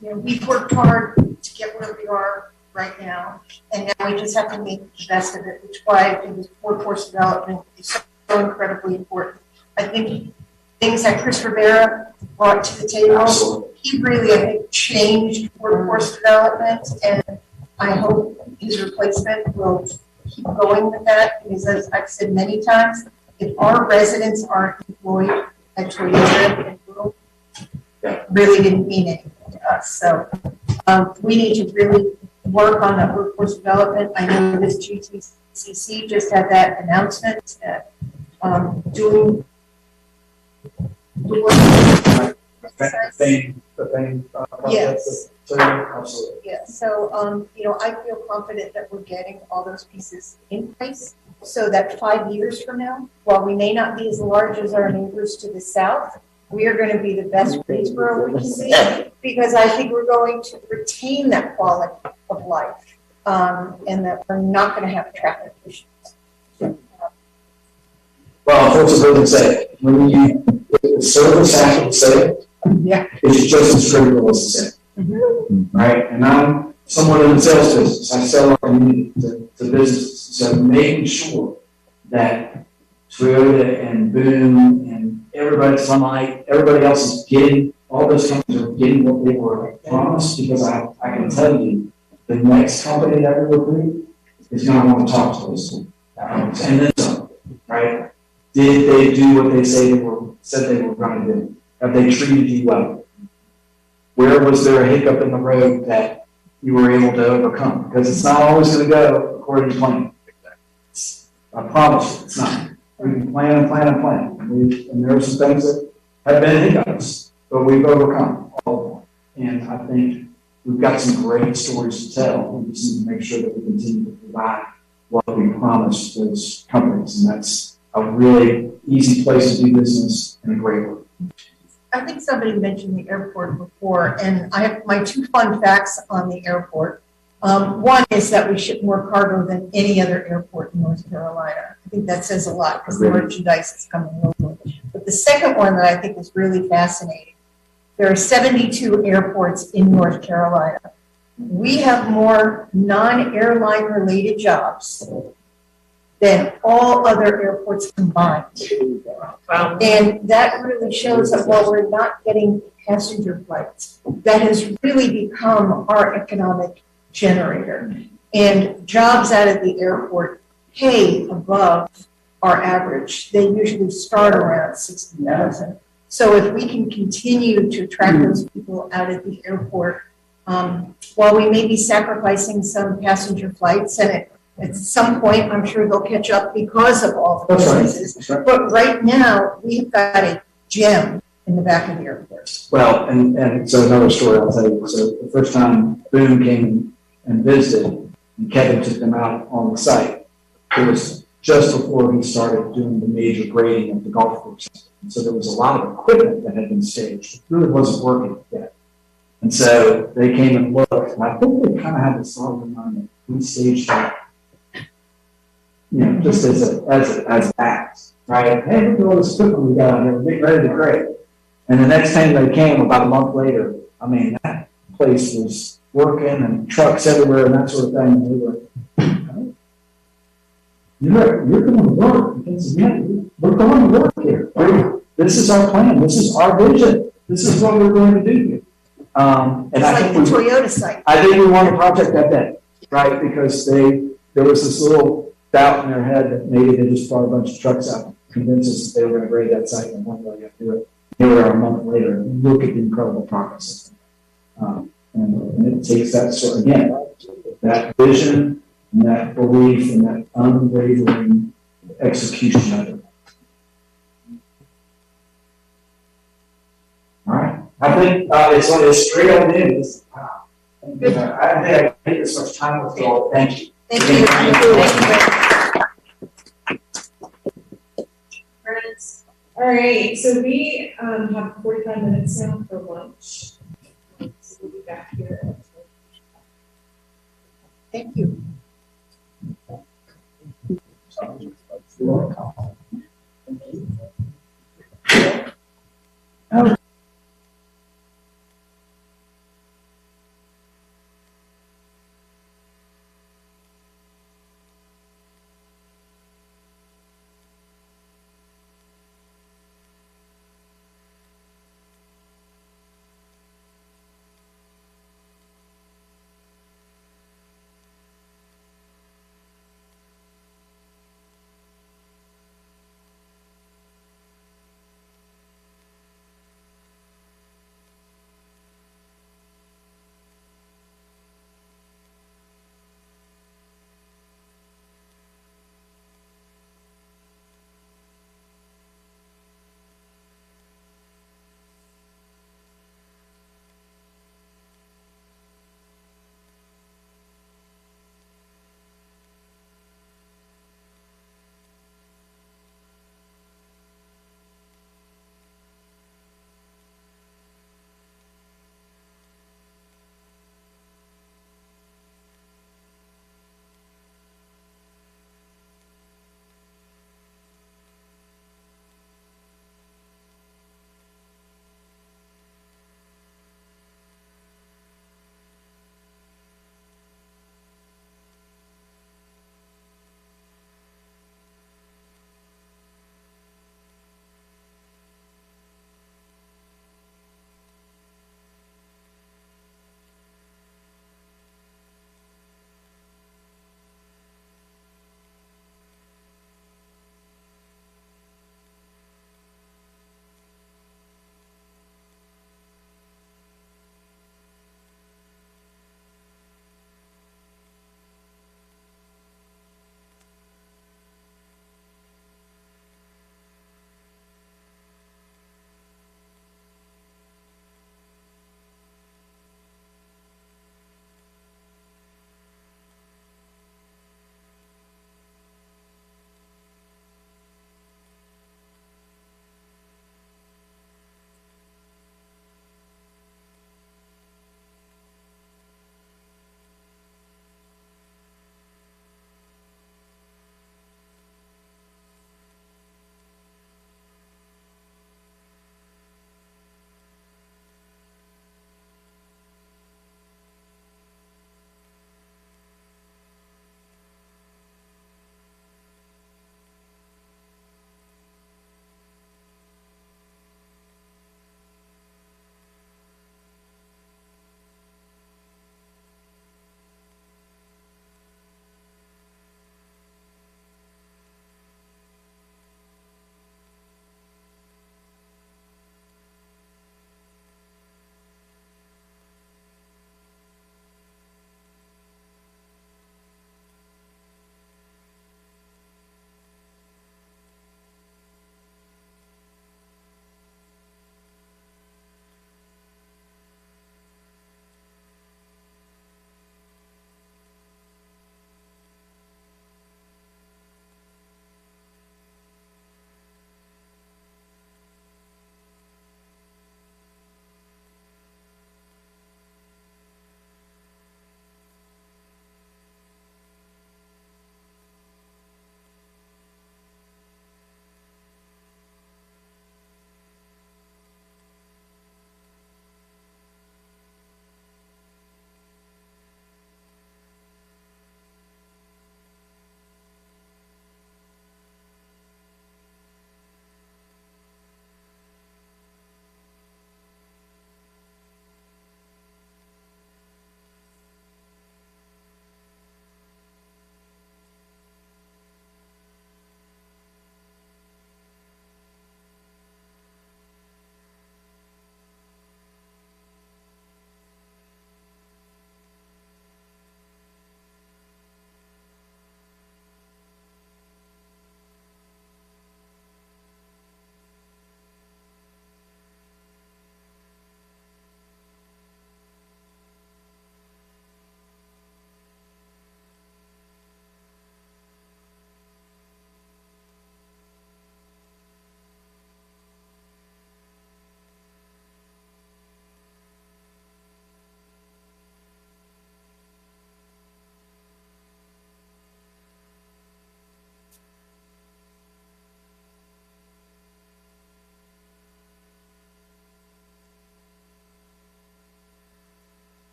We've worked hard to get where we are right now, and now we just have to make the best of it, which is why I think workforce development is so incredibly important. I think things that Chris Rivera brought to the table, Absolutely. he really, I think, changed workforce development, and I hope his replacement will keep going with that, because as I've said many times, if our residents aren't employed at Toyota and Google, it really didn't mean anything to us. So we need to really work on that workforce development. I know this GTCC just had that announcement that doing the work. Yes. Absolutely. Yeah, so, I feel confident that we're getting all those pieces in place so that 5 years from now, while we may not be as large as our neighbors to the south, we are going to be the best Greensboro we can be, because I think we're going to retain that quality of life, and that we're not going to have traffic issues. Well, folks have heard me say, when the service has to say it, it's just as critical as the same. Right? And I'm someone in the sales business. I sell our community to businesses. So making sure that Toyota and Boom and everybody, Sunlight, everybody else is getting, all those companies are getting what they were promised, because I can tell you, the next company that we recruit is going to want to talk to us. And then some, right? Did they do what they said they were going to do? Have they treated you well? Where was there a hiccup in the road that you were able to overcome? Because it's not always going to go according to plan. I promise you, it's not. We can plan and plan and plan. And there are some things that have been hiccups, but we've overcome all of them. And I think we've got some great stories to tell. We just need to make sure that we continue to provide what we promised those companies. And that's a really easy place to do business and a great one. I think somebody mentioned the airport before, and I have my two fun facts on the airport. One is that we ship more cargo than any other airport in North Carolina. I think that says a lot because the merchandise is coming locally. But the second one that I think is really fascinating, there are 72 airports in North Carolina. We have more non-airline related jobs than all other airports combined. Wow. And that really shows that while we're not getting passenger flights, that has really become our economic generator. And jobs out at the airport pay above our average. They usually start around 60,000. So if we can continue to attract those people out at the airport, while we may be sacrificing some passenger flights, and at some point, I'm sure they'll catch up because of all the businesses. Right. But right now, we've got a gem in the back of the airport. Well, and so another story I'll tell you. So the first time Boone came and visited, and Kevin took them out on the site, it was just before he started doing the major grading of the golf course. And so there was a lot of equipment that had been staged. It really wasn't working yet. And so they came and looked, and I think they kind of had this thought in mind that we staged that, just as acts, right? Hey, look at all this equipment we got out here, we're getting ready to grade. And the next time they came, about a month later, I mean, that place was working and trucks everywhere and that sort of thing. And we were, you're going to work. Because, yeah, we're going to work here. This is our plan. This is our vision. This is what we're going to do here. And It's like the Toyota site. I think we won the project that day, right? Because there was this little doubt in their head that maybe they just brought a bunch of trucks out and convinced us that they were going to grade that site and one way to do it. Here we are a month later, and look at the incredible progress. And it takes that sort again, that vision and that belief and that unwavering execution of it. All right. I think it's straight on in. Wow. I think I take this much time with you all. Thank you. Thank you. All right, so we have 45 minutes now for lunch. So we'll be back here. Thank you.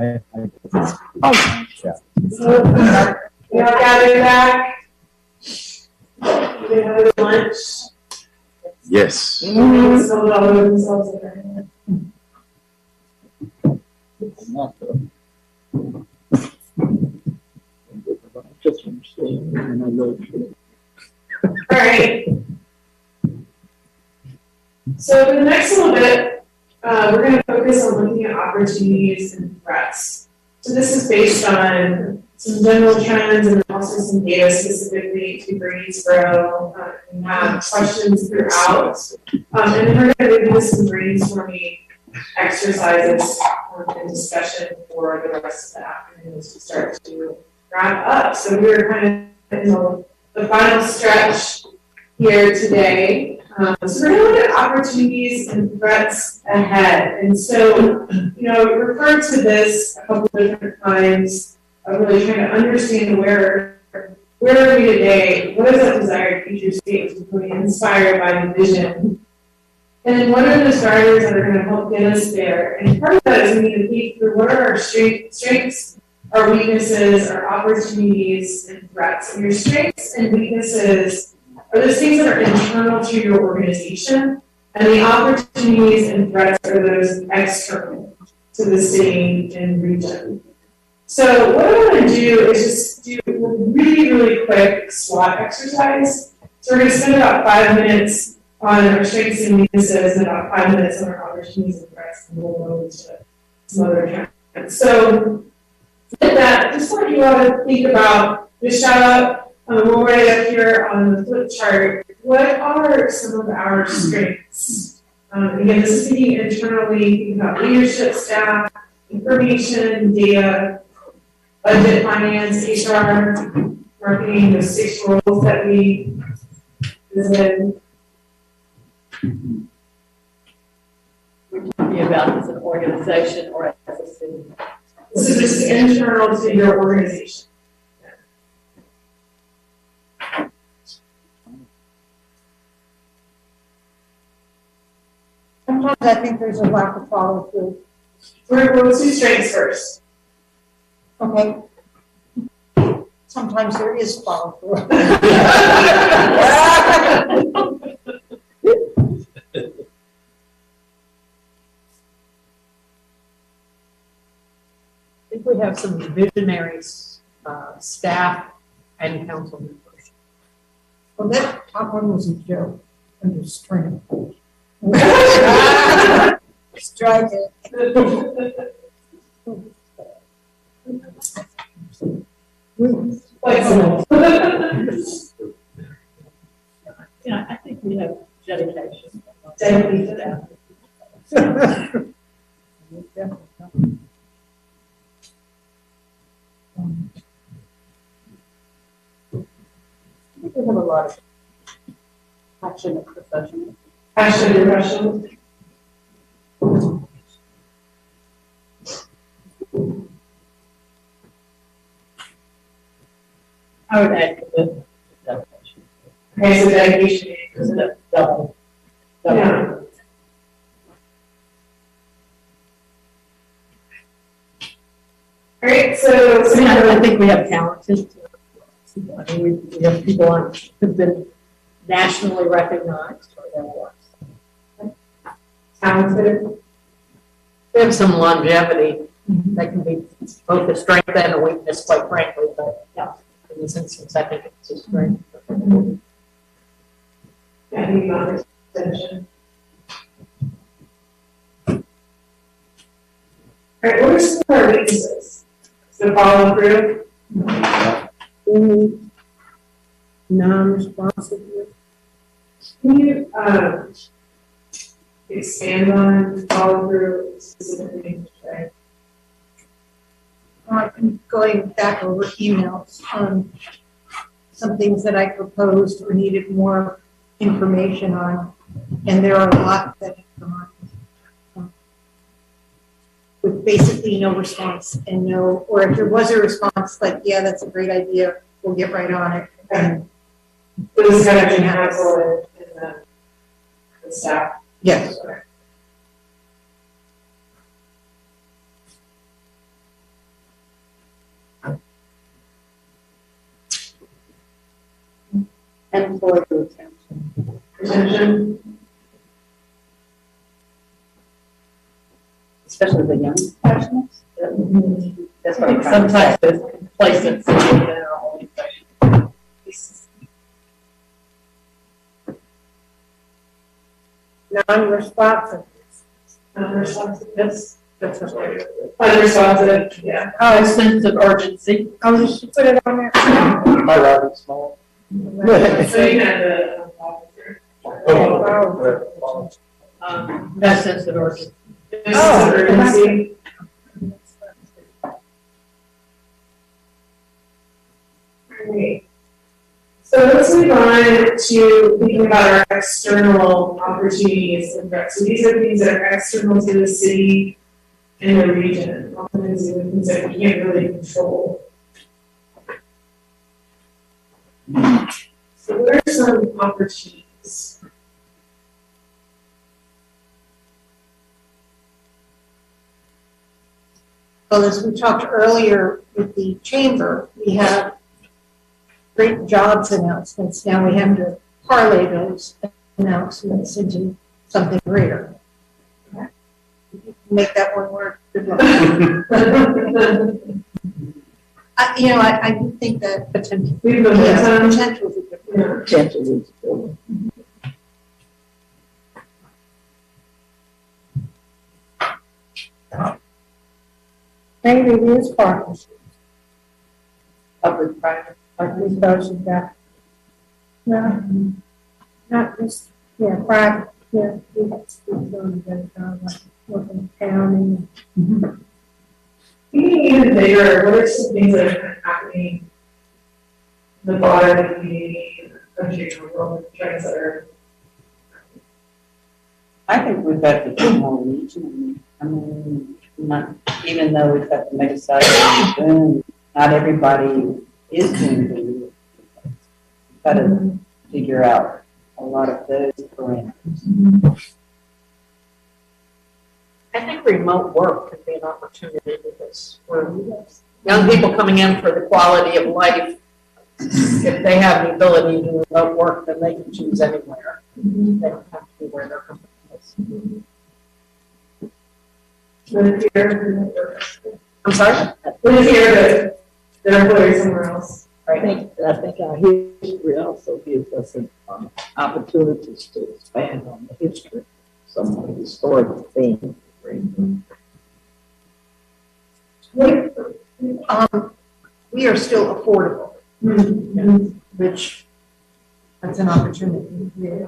Yeah. We all gathered back. We have lunch. Yes. Sold all over themselves there. All right. So for the next little bit, we're going to focus on looking at opportunities and threats. So this is based on some general trends and also some data specifically to Greensboro. We have questions throughout. And then we're going to do some brainstorming exercises and discussion for the rest of the afternoon as we start to wrap up. So we're kind of in the final stretch here today. So we're going to look at opportunities and threats ahead. And so, you know, I referred to this a couple of different times, really trying to understand where are we today? What is that desired future state to be inspired by the vision? And then what are those drivers that are going to help get us there? And part of that is we need to think through what are our strengths, our weaknesses, our opportunities, and threats. And your strengths and weaknesses are those things that are internal to your organization, and the opportunities and threats are those external to the city and region. So what I want to do is just do a really, really quick SWOT exercise. So we're going to spend about 5 minutes on our strengths and weaknesses and about 5 minutes on our opportunities and threats, and we'll go into some other trends. So with that, I just want you all to think about, just shout out, we'll write up here on the flip chart, what are some of our strengths? Again, this is thinking internally, thinking about leadership, staff, information, data, budget, finance, HR, marketing, the 6 roles that we visited. We're talking about as an organization or as a city. This is just internal to your organization. Sometimes I think there's a lack of follow through. We'll do strengths first. Okay. Sometimes there is follow through. I think we have some visionary staff and council members. Well, that top one was a joke. I'm just trying to. Strike it. Yeah, I think we have dedication. Dedication. I think we have a lot of passionate professionals. Passionate professionals. I would add to the dedication. Okay, so dedication is double. Yeah. All right, so I think we have talented. I mean, we have people on who've been nationally recognized for their work. Talented. We have some longevity that can be both a strength and a weakness, quite frankly. But yeah, in this instance, I think it's a strength. Yeah, I need my attention. All right, what are some of our weaknesses? So follow through. Non-responsiveness. Can you expand on follow through specifically? Right? Going back over emails, some things that I proposed or needed more information on, and there are a lot that have come on with basically no response and no, or if there was a response, like, yeah, that's a great idea, we'll get right on it. And those kind of thing happen in the staff. Yes. Employee retention. Retention. Especially the young professionals. That's what I'm trying to say. Sometimes there's complacency in there. Non-responsive. Non-responsiveness, that's what they're. Unresponsive, yeah. Oh, sense of urgency. Oh, you should put it on there. My writing small. So you had the officer. Oh. That sense of urgency. Oh, urgency. Alright. So let's move on to thinking about our external opportunities and threats. So these are things that are external to the city and the region. Often these are things that we can't really control. So what are some opportunities? Well, as we talked earlier with the chamber, we have great jobs announcements. Now we have to parlay those announcements into something greater. Make that one word. Good luck. I do think that potential. Potential is a good word. Potential is a good one. Maybe it is partnership. Public-private. Like we those that. No, not just, yeah, private, yeah, it's doing a better job, like working county. Thinking even bigger, what are some things that are happening in the broader community, country, or world trends that are? I think we've got to do more regionally. I mean, even though we've got the mega site and boom, not everybody is doing it. We've got to figure out a lot of those parameters. I think remote work could be an opportunity because we're young people coming in for the quality of life. If they have the ability to do remote work, then they can choose anywhere. They don't have to be where their company is. I'm sorry? Live here, but they're employed somewhere else. I think our history also gives us opportunities to expand on the history, some of the historical things. We are still affordable, which that's an opportunity. Yeah.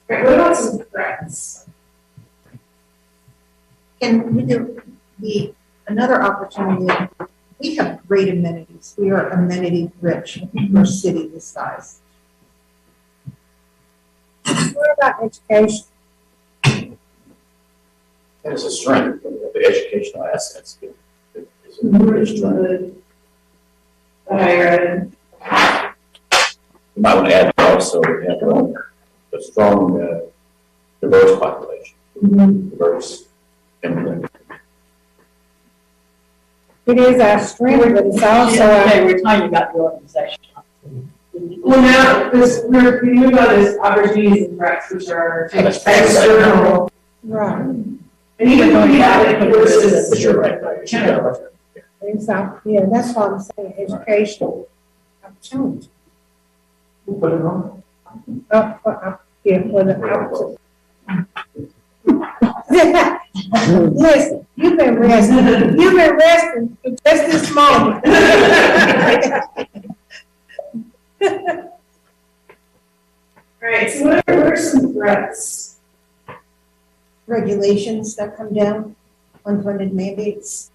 Right, what about some threats? And we do another opportunity. We have great amenities. We are amenity rich for a city this size. What about education? That is a strength, the educational assets is a strength. Higher ed. You might want to add also, we have a strong, diverse population, diverse immigrant. It is our strength, but it's also Okay, our. we're talking about the organization. Well, now, we're thinking about this opportunities and threats, which are external. Right. And even though we have it, versus. You're right. It's our, yeah, that's what I'm saying, educational opportunity. Put it on. Yeah, for the opportunity. Listen, you've been resting for just this moment. All right, so what are some threats? Regulations that come down, unfunded mandates.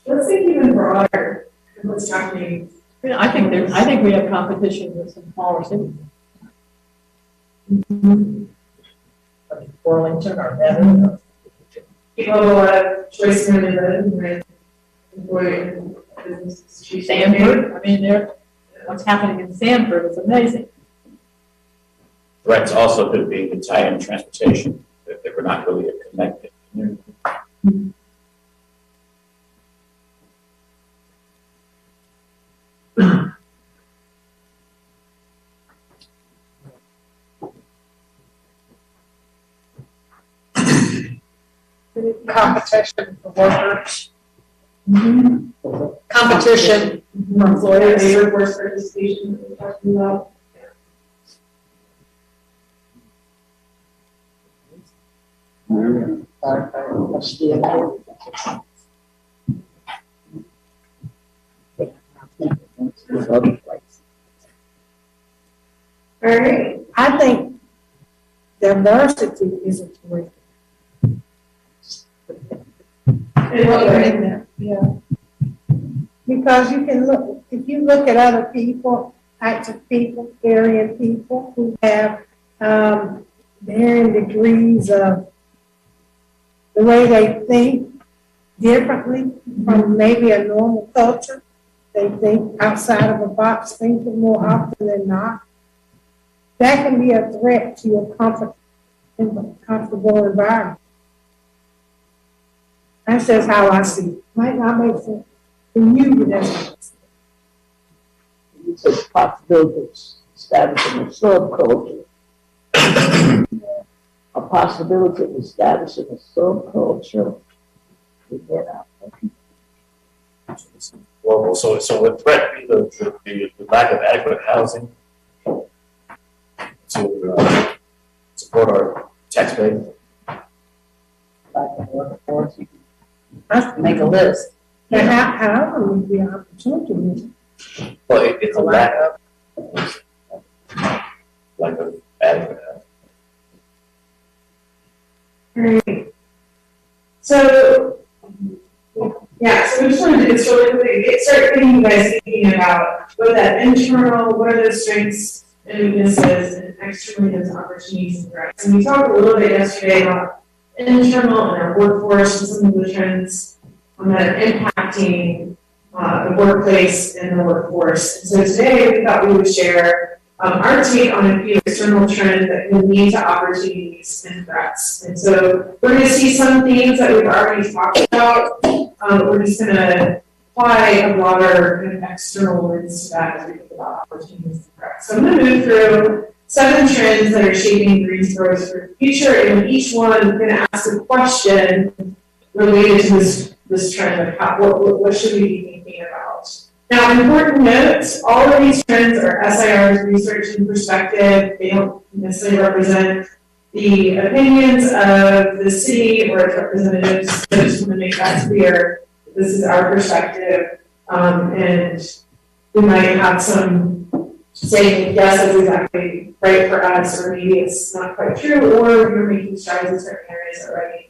Let's think even broader than what's happening. I think we have competition with some smaller cities. Burlington or Devon. People have a lot of choice in their live and business. Sanford, I mean, what's happening in Sanford is amazing. threats also could be the tie-in transportation, that we're not really a connected community. Competition for workers. Competition for employers. Workforce participation that we're talking about. All right, I think diversity is a great. Yeah. Because you can look, if you look at other people, types of people, varying people who have varying degrees of the way they think differently from maybe a normal culture. They think outside of a box thinking more often than not. That can be a threat to your comfortable environment. That's just how I see it. Might not make sense to you, but that's how I see it. You said possibilities establishing a subculture. A possibility of establishing a subculture within our people. Well, so would threat be the lack of adequate housing to support our tax base? Let's make a list. Now, however, would be an opportunity. Well, it's a lack of adequate housing. Right. So, yeah, so we just wanted to just really quickly start getting you guys thinking about what that internal, what are those strengths and weaknesses, and externally those opportunities and threats. And we talked a little bit yesterday about internal and our workforce and some of the trends that are impacting the workplace and the workforce. And so today we thought we would share our take on a few external trends that can lead to opportunities and threats. And so we're going to see some themes that we've already talked about. We're just going to apply a broader kind of external lens to that as we think about opportunities and threats. So I'm going to move through 7 trends that are shaping Greensboro's future, and each one I'm going to ask a question related to this trend. Like what should we be thinking about? Now, important notes, all of these trends are SIR's research and perspective. They don't necessarily represent the opinions of the city or its representatives. So I just want to make that clear. This is our perspective, and we might have some saying, yes, that's exactly right for us, or maybe it's not quite true, or you're making strides in certain areas already.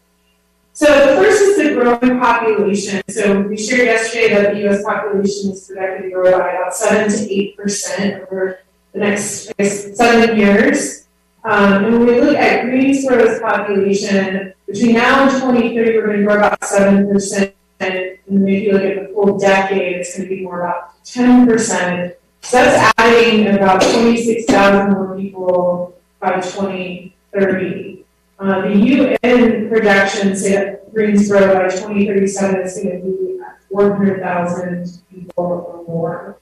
So the first is the growing population. So we shared yesterday that the U.S. population is projected to grow by about 7 to 8% over the next 7 years. And when we look at Greensboro's population, between now and 2030, we're going to grow about 7%. And if you look at the full decade, it's going to be more about 10%. So that's adding about 26,000 more people by 2030. The UN projections say that Greensboro by 2037 is going to be at 400,000 people or more.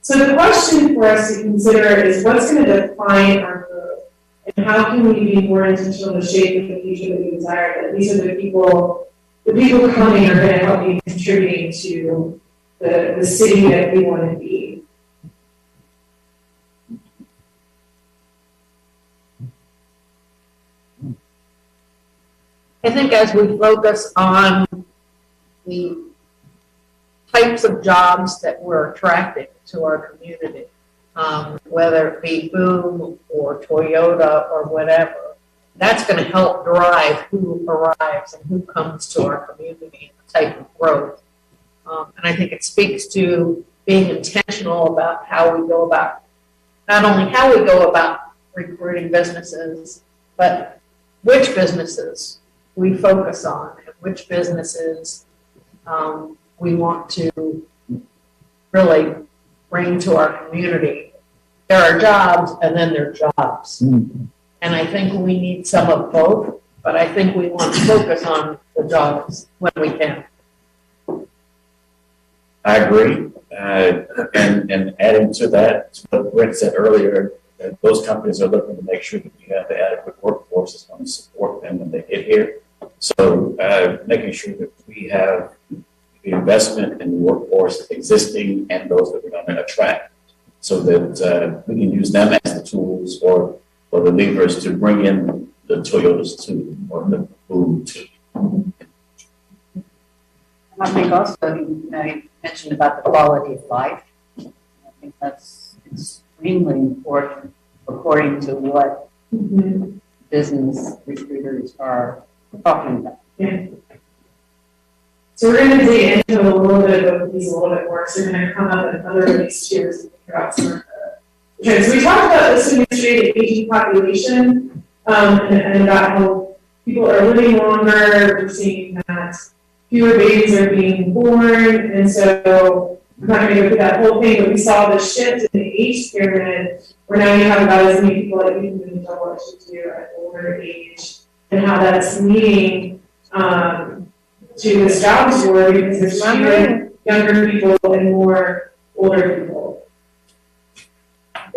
So the question for us to consider is what's going to define our growth, and how can we be more intentional to shape the future that we desire? That these are the people coming are going to help be contributing to the city that we want to be. I think as we focus on the types of jobs that we're attracting to our community, whether it be Boom or Toyota or whatever, that's going to help drive who arrives and who comes to our community and the type of growth. And I think it speaks to being intentional about how we go about, not only how we go about recruiting businesses, but which businesses we focus on and which businesses we want to really bring to our community there are jobs and then there are jobs. And I think we need some of both, but I think we want to focus on the jobs when we can. I agree. And adding to that, what Brent said earlier, that those companies are looking to make sure that we have the adequate workforce that's going to support them when they get here. So making sure that we have the investment in the workforce existing and those that we're going to attract, so that we can use them as the tools or the levers to bring in the Toyotas too, or the food too. I think also, you mentioned about the quality of life. I think that's extremely important according to what business recruiters are talking about. Yeah. So we're going to dig into a little bit of these a little bit more. So we're going to come up with other of these tiers and figure out some of the trends. So we talked about this administrative aging population and about how people are living longer. We're seeing that fewer babies are being born, and so I'm not going to go through that whole thing, but we saw the shift in the age pyramid where now you have about as many people that you can double to at older age, and how that's leading to this jobs war because there's fewer younger people and more older people.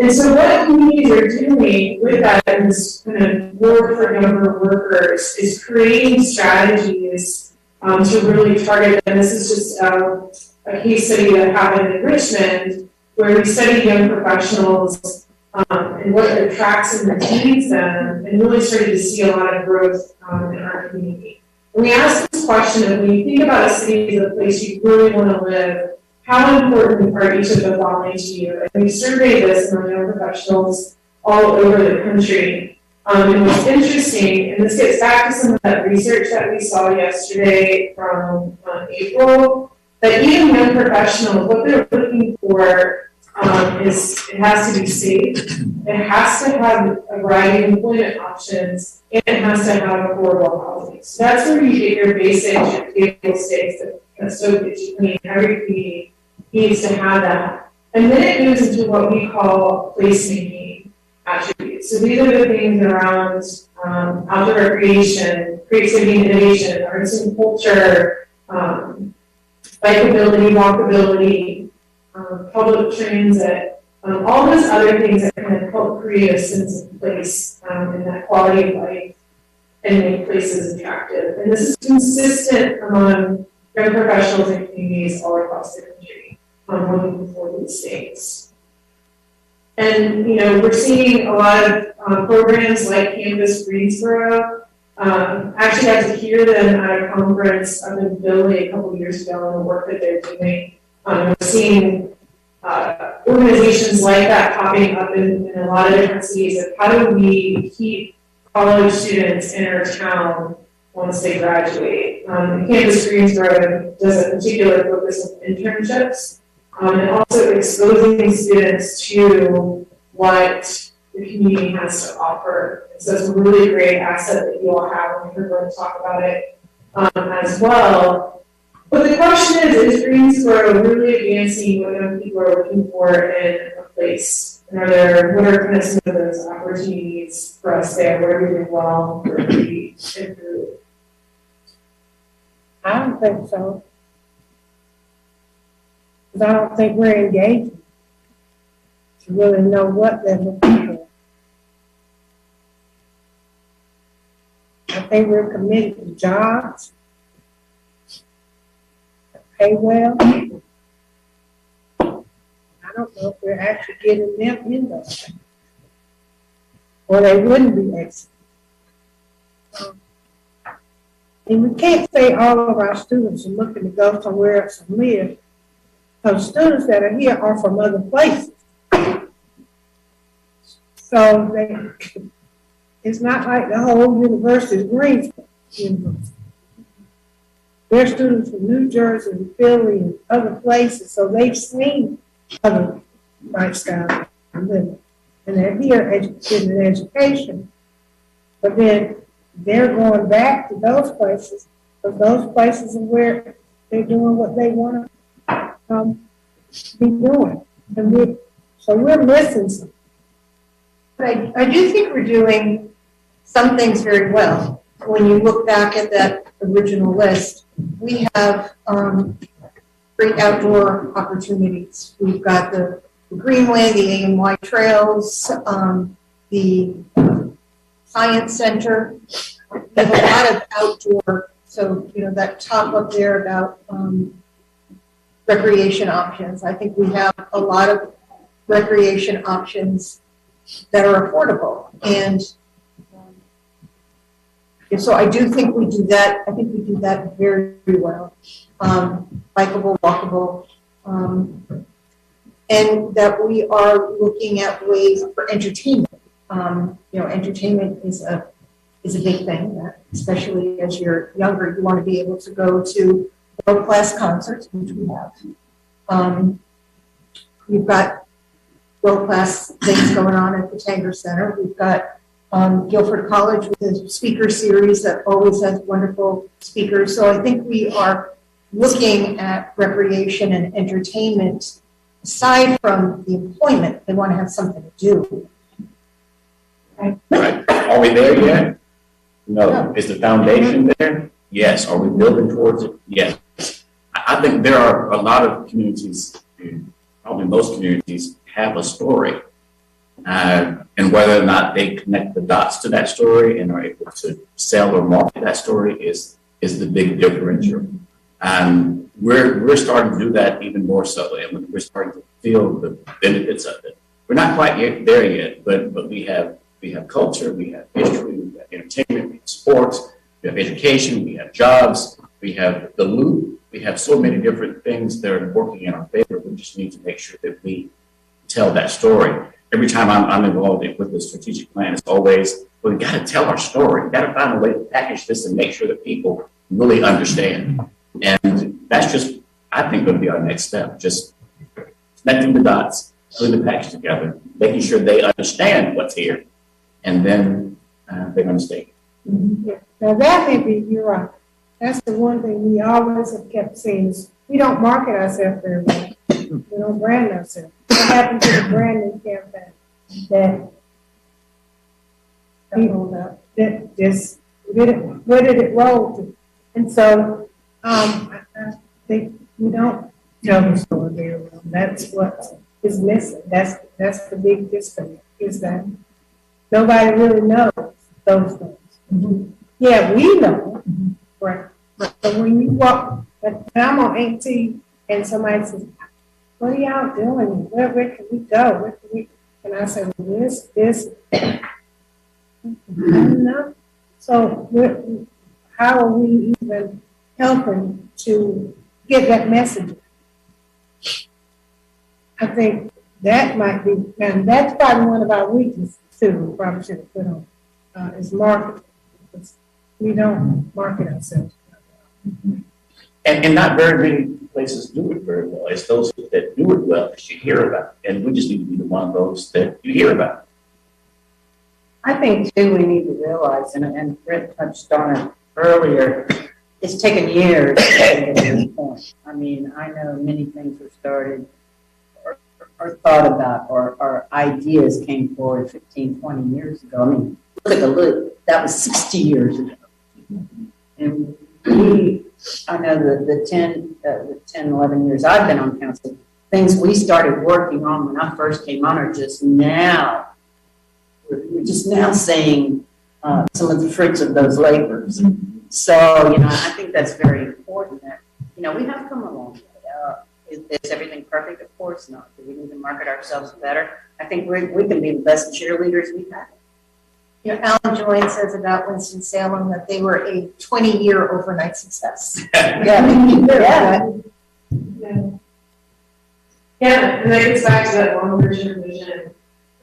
And so what communities are doing with that in this kind of war for younger workers is creating strategies to really target them. This is just a case study that happened in Richmond where we studied young professionals and what attracts and retains them, and really started to see a lot of growth in our community. And we asked this question of, when you think about a city as a place you really want to live, how important are each of the following to you? And we surveyed this among young professionals all over the country. And what's interesting, and this gets back to some of that research that we saw yesterday from April, that even young professionals, what they're looking for is it has to be safe, it has to have a variety of employment options, and it has to have affordable housing. So that's where you get your basics, your table stakes, that soap that you clean. Every community needs to have that. And then it moves into what we call placemaking attributes. So these are the things around outdoor recreation, creativity and innovation, arts and culture, bikeability, walkability, public transit, all those other things that kind of help create a sense of place and that quality of life and make places attractive. And this is consistent among young professionals and communities all across the country looking for these things. And, we're seeing a lot of programs like Canvas Greensboro. Actually got to hear them at a conference up in Philly a couple of years ago and the work that they're doing. We're seeing organizations like that popping up in a lot of different cities of how do we keep college students in our town once they graduate. Campus Greensboro does a particular focus on internships and also exposing students to what the community has to offer. So it's a really great asset that you all have, and we're going to talk about it as well. But the question is Greensboro really advancing what young people are looking for in a place? And what are kind of some of those opportunities for us there? Where are we doing well? Where are we improve? I don't think so. Because I don't think we're engaged to really know what they're looking for. I think we're committed to jobs, pay well. I don't know if we're actually getting them in those things. Or they wouldn't be exiting. And we can't say all of our students are looking to go somewhere else and live. Because students that are here are from other places. So it's not like the whole university is Greensboro University. They're students from New Jersey and Philly and other places, so they've seen other lifestyles and living. And they're here getting an education. But then they're going back to those places, because those places are where they're doing what they want to be doing. And so we're missing something. I do think we're doing some things very well. When you look back at that original list, we have great outdoor opportunities. We've got the Greenway, the AMY trails, the Science Center. We have a lot of outdoor, so, you know, that top up there about recreation options. I think we have a lot of recreation options that are affordable. And so I do think we do that. I think we do that very, very well. Bikeable, walkable, and that we are looking at ways for entertainment. You know, entertainment is a big thing, especially as you're younger. You want to be able to go to world-class concerts, which we have. We've got world-class things going on at the Tanger Center. We've got Guilford College with a speaker series that always has wonderful speakers. So I think we are looking at recreation and entertainment aside from the employment. They want to have something to do. Right. Are we there yet? No. Is the foundation there? Yes. Are we building towards it? Yes. I think there are a lot of communities, probably most communities, have a story. And whether or not they connect the dots to that story and are able to sell or market that story is the big differential. We're starting to do that even more so, and we're starting to feel the benefits of it. We're not quite there yet, but we have culture, we have history, we have entertainment, we have sports, we have education, we have jobs, we have the loop. We have so many different things that are working in our favor. We just need to make sure that we tell that story. Every time I'm involved with the strategic plan, it's always, well, we got to tell our story. We got to find a way to package this and make sure that people really understand. And that's just, I think, going to be our next step. Just connecting the dots, putting the package together, making sure they understand what's here, and then they're going to stay. Mm-hmm. Yeah. Now that may be, you're right. That's the one thing we always have kept saying is we don't market ourselves very well. We don't brand ourselves. What happened to the branding campaign? That people that just where did it roll to? And so I think we don't tell the story very well. That's what is missing. That's the big disconnect, is that nobody really knows those things. Mm-hmm. Yeah, we know, right? But when you walk, when I'm on 18 and somebody says, "What are y'all doing? Where can we go? Where can we?" And I say, well, this. No. So how are we even helping to get that message? I think that might be, and that's probably one of our weaknesses too. We probably should have put on is marketing. Because we don't market ourselves. And not very many places do it very well. It's those that do it well that you hear about. And we just need to be the one of those that you hear about. I think too, we need to realize, and Britt touched on it earlier, it's taken years to get to this point. I mean, I know many things were started or thought about or ideas came forward 15, 20 years ago. I mean, look at the loop. That was 60 years ago. And I know the 10, 11 years I've been on council, things we started working on when I first came on are just now, we're just now seeing some of the fruits of those labors. Mm-hmm. So, I think that's very important that, we have come a long way. Is everything perfect? Of course not. Do we need to market ourselves better? I think we can be the best cheerleaders we've had. Alan Joyne says about Winston-Salem that they were a 20-year overnight success. Yeah, and that gets back to that long version vision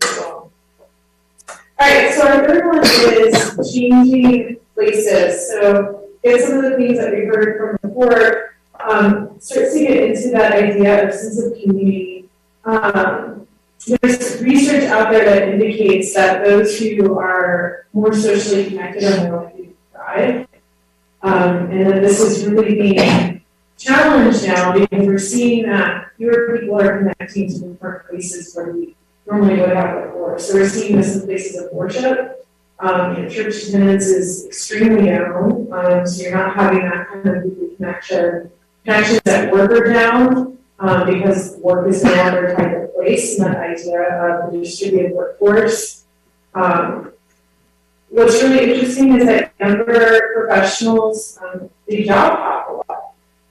as well. All right, so our third one is changing places. So get some of the things that we heard from before, starts to get into that idea of sense of community. There's research out there that indicates that those who are more socially connected are more likely to thrive. And that this is really being challenged now because we're seeing that fewer people are connecting to different places where we normally would have before. So we're seeing this in places of worship. Church attendance is extremely down, so you're not having that kind of weekly connection. Connections at work are down because work is no longer tied to place, and that idea of the distributed workforce. What's really interesting is that younger professionals, they job hop a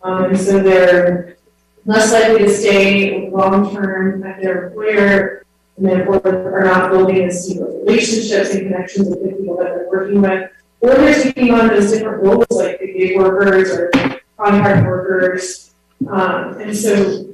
lot. So they're less likely to stay long-term at their employer, and therefore are not building as deep of relationships and connections with the people that they're working with. Or they're taking on those different roles like the gig workers or contract workers. And so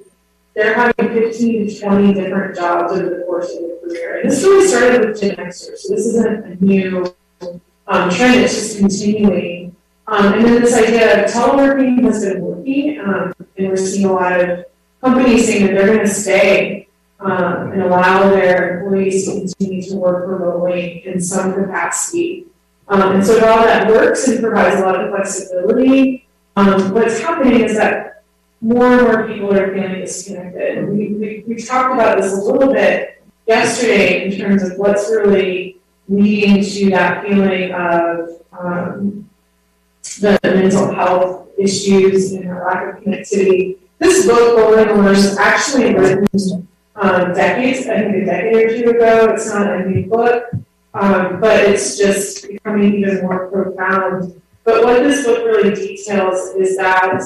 they're having 15 to 20 different jobs over the course of their career. And this really started with Gen Xers, so this isn't a new trend, it's just continuing. And then this idea of teleworking has been working, and we're seeing a lot of companies saying that they're going to stay and allow their employees to continue to work remotely in some capacity. And so while that works and provides a lot of flexibility, what's happening is that more and more people are feeling disconnected. We talked about this a little bit yesterday in terms of what's really leading to that feeling of the mental health issues and the lack of connectivity. This book, Bowling Alone, was actually written decades, I think a decade or two ago. It's not a new book, but it's just becoming even more profound. But what this book really details is that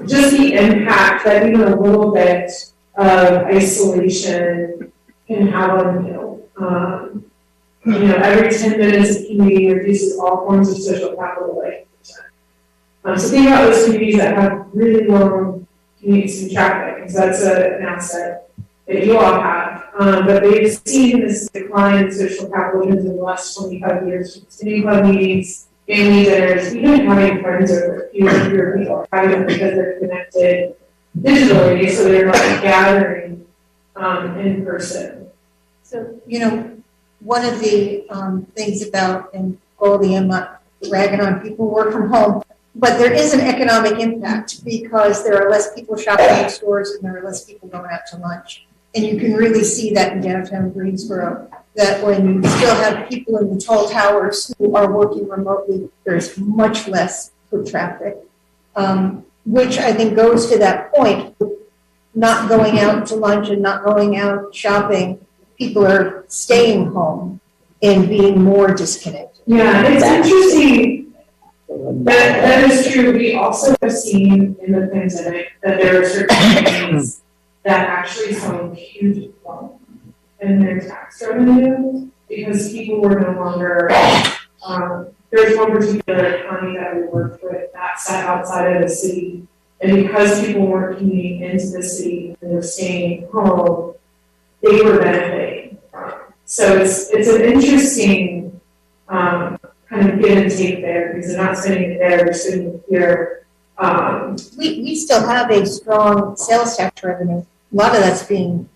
just the impact that even a little bit of isolation can have on you. Every 10 minutes of community reduces all forms of social capital by 8%. So think about those communities that have really long commutes and traffic, because that's an asset that you all have. But they've seen this decline in social capital in the last 25 years, from city club meetings, family dinners, even having friends over, fewer people having them because they're connected digitally, so they're not gathering in person. So, one of the things about, and Goldie, I'm not ragging on people who work from home, but there is an economic impact because there are less people shopping in stores and there are less people going out to lunch. And you can really see that in downtown Greensboro, that when you still have people in the tall towers who are working remotely, there's much less foot traffic, which I think goes to that point, not going out to lunch and not going out shopping. People are staying home and being more disconnected. Yeah, it's interesting. That is true. We also have seen in the pandemic that there are certain companies that actually saw a huge bump in their tax revenue because people were no longer, there's one particular county that we worked with that sat outside of the city, and because people weren't commuting into the city and they were staying home, they were benefiting. So it's an interesting kind of give and take there, because they're not spending it there, they're spending it here. We still have a strong sales tax revenue. A lot of that's being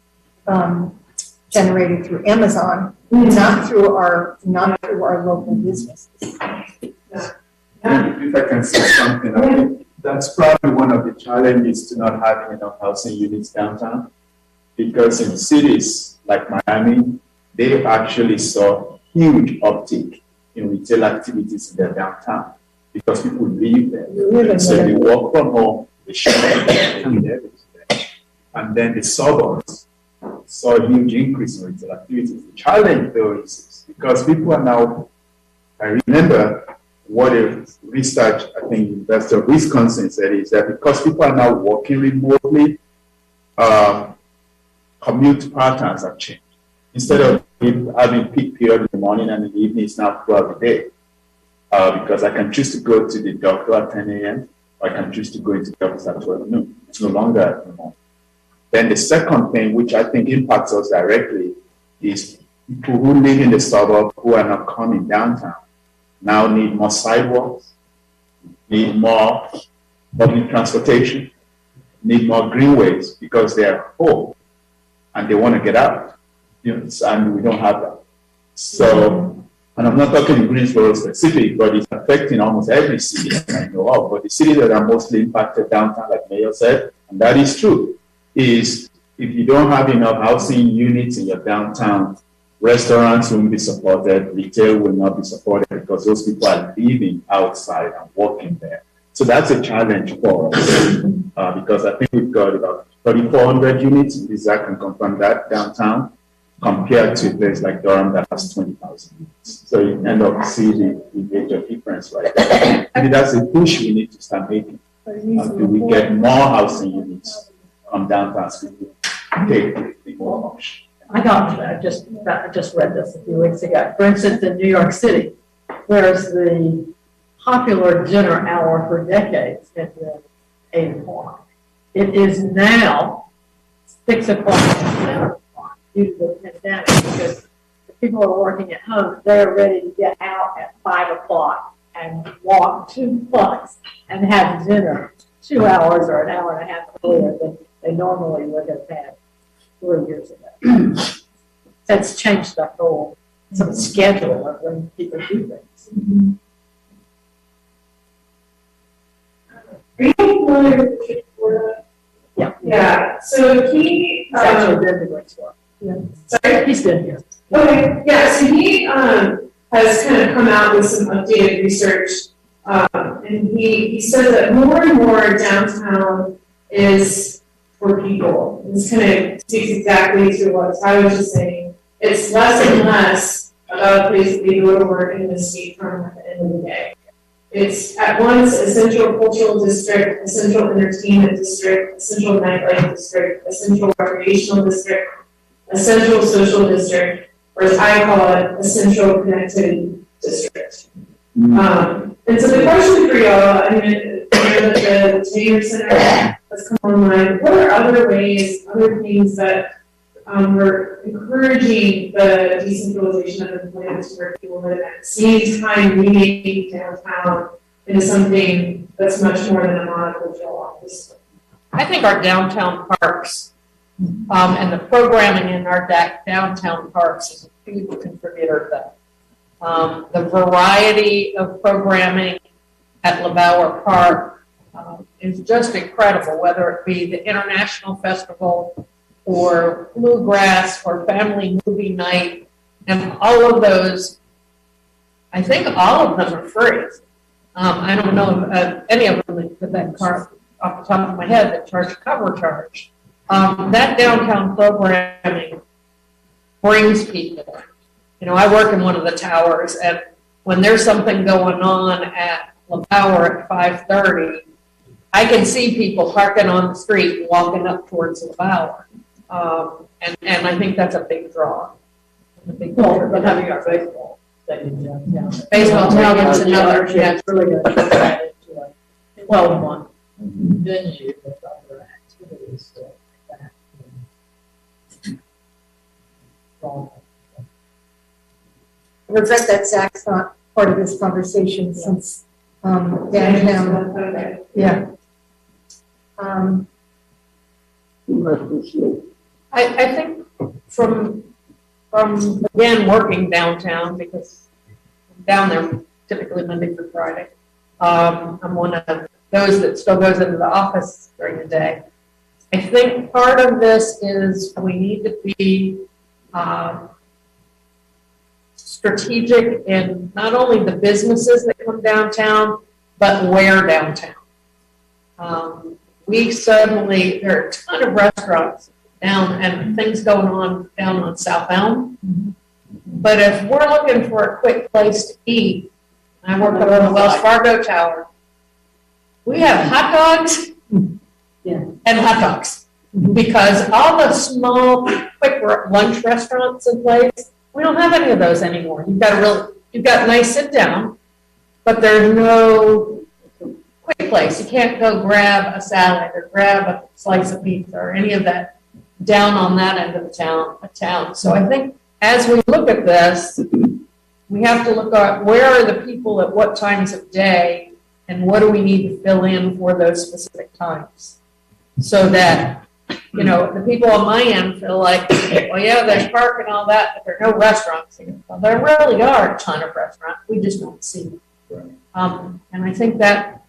generated through Amazon, not through our local businesses. If I can say something, I think that's probably one of the challenges to not having enough housing units downtown, because in cities like Miami, they actually saw huge uptick in retail activities in their downtown because people live there. So they work from home, they shop and everything. And then the suburbs saw a huge increase in retail activities. The challenge though is because people are now, I remember what a research, I think University of Wisconsin said, is that because people are now working remotely, commute patterns have changed. Instead of having peak period in the morning and in the evening, it's now throughout the day. Because I can choose to go to the doctor at 10 a.m. or I can choose to go into the office at 12 noon. It's no longer at the moment. Then the second thing, which I think impacts us directly, is people who live in the suburb who are not coming downtown now need more sidewalks, need more public transportation, need more greenways because they are home and they want to get out. And we don't have that. So, and I'm not talking in Greensboro specific, but it's affecting almost every city that I know of. But the cities that are mostly impacted downtown, like Mayor said, and that is true, is if you don't have enough housing units in your downtown, restaurants won't be supported, retail will not be supported because those people are living outside and working there. So that's a challenge for us because I think we've got about 3,400 units, Isaac can confirm that, downtown, compared to a place like Durham that has 20,000 units. So you end up seeing the major difference right there. Maybe that's a push we need to start making. Do we get more housing units from downtown school? Take the more option. I just read this a few weeks ago. For instance, in New York City, there's the popular dinner hour for decades at 8 o'clock. It is now 6 o'clock and 7 o'clock due to the pandemic because the people are working at home. They're ready to get out at 5 o'clock and walk 2 blocks and have dinner 2 hours or an hour and a half earlier than they normally would have had 4 years ago. That's changed the whole sort of schedule of when people do things. Are you familiar with Richard Florida? Yeah. Yeah, so he, He's actually been to Greensboro. Yeah. Sorry? He's been here. Okay, yeah, so he, has kind of come out with some updated research, and he says that more and more downtown is for people. This kind of speaks exactly to what I was just saying. It's less and less about a place that they go to work and escape from at the end of the day. It's at once a central cultural district, a central entertainment district, a central nightlife district, a central recreational district, a central social district, or as I call it, a central connectivity district. And so the question for y'all, I mean, the Taylor Center has come online. What are other ways, other things that we're encouraging the decentralization of employment to where people live at the same time remaking downtown into something that's much more than a monocultural office? I think our downtown parks and the programming in our downtown parks is a huge contributor to that. The variety of programming at LeBauer Park is just incredible, whether it be the International Festival or Bluegrass or Family Movie Night, and all of those, I think all of them are free. I don't know of any of them that put that car off the top of my head that charge cover charge. That downtown programming brings people. You know, I work in one of the towers, and when there's something going on at LeBauer at 5:30, I can see people parking on the street and walking up towards LeBauer. And I think that's a big draw. Well, but having our baseball. Yeah. Baseball tournaments and other, Yeah, it's really good. 12-1 venue with other activities like that. I regret that Zach's not part of this conversation since downtown. Yeah. I think from again working downtown, because I'm down there typically Monday through Friday. I'm one of those that still goes into the office during the day. I think part of this is we need to be strategic in not only the businesses that come downtown, but where downtown. There are a ton of restaurants down and things going on down on South Elm. But if we're looking for a quick place to eat, I work up on the Wells Fargo Tower, we have hot dogs and hot dogs. Because all the small, quick lunch restaurants in place, we don't have any of those anymore. You've got nice sit down, but there's no quick place. You can't go grab a salad or grab a slice of pizza or any of that down on that end of the town. So I think as we look at this, we have to look at where are the people at what times of day and what do we need to fill in for those specific times so that, you know, the people on my end feel like, well, yeah, there's park and all that, but there are no restaurants here. Well, there really are a ton of restaurants. We just don't see them. And I think that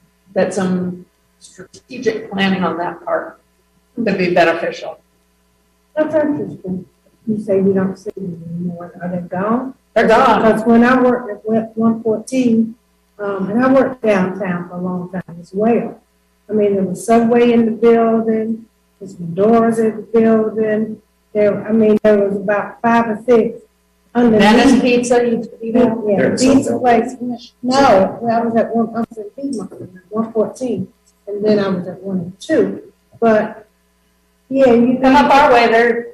some strategic planning on that part could be beneficial. That's interesting. You say you don't see them anymore. Are they gone? They're gone. Because when I worked at 114, and I worked downtown for a long time as well. I mean, there was subway in the building, there's doors in the building. There was about 5 or 6 underneath. Venice Pizza, you know? Yeah, pizza place. No, I was at 114, and then I was at 102. But yeah, you Come up our way,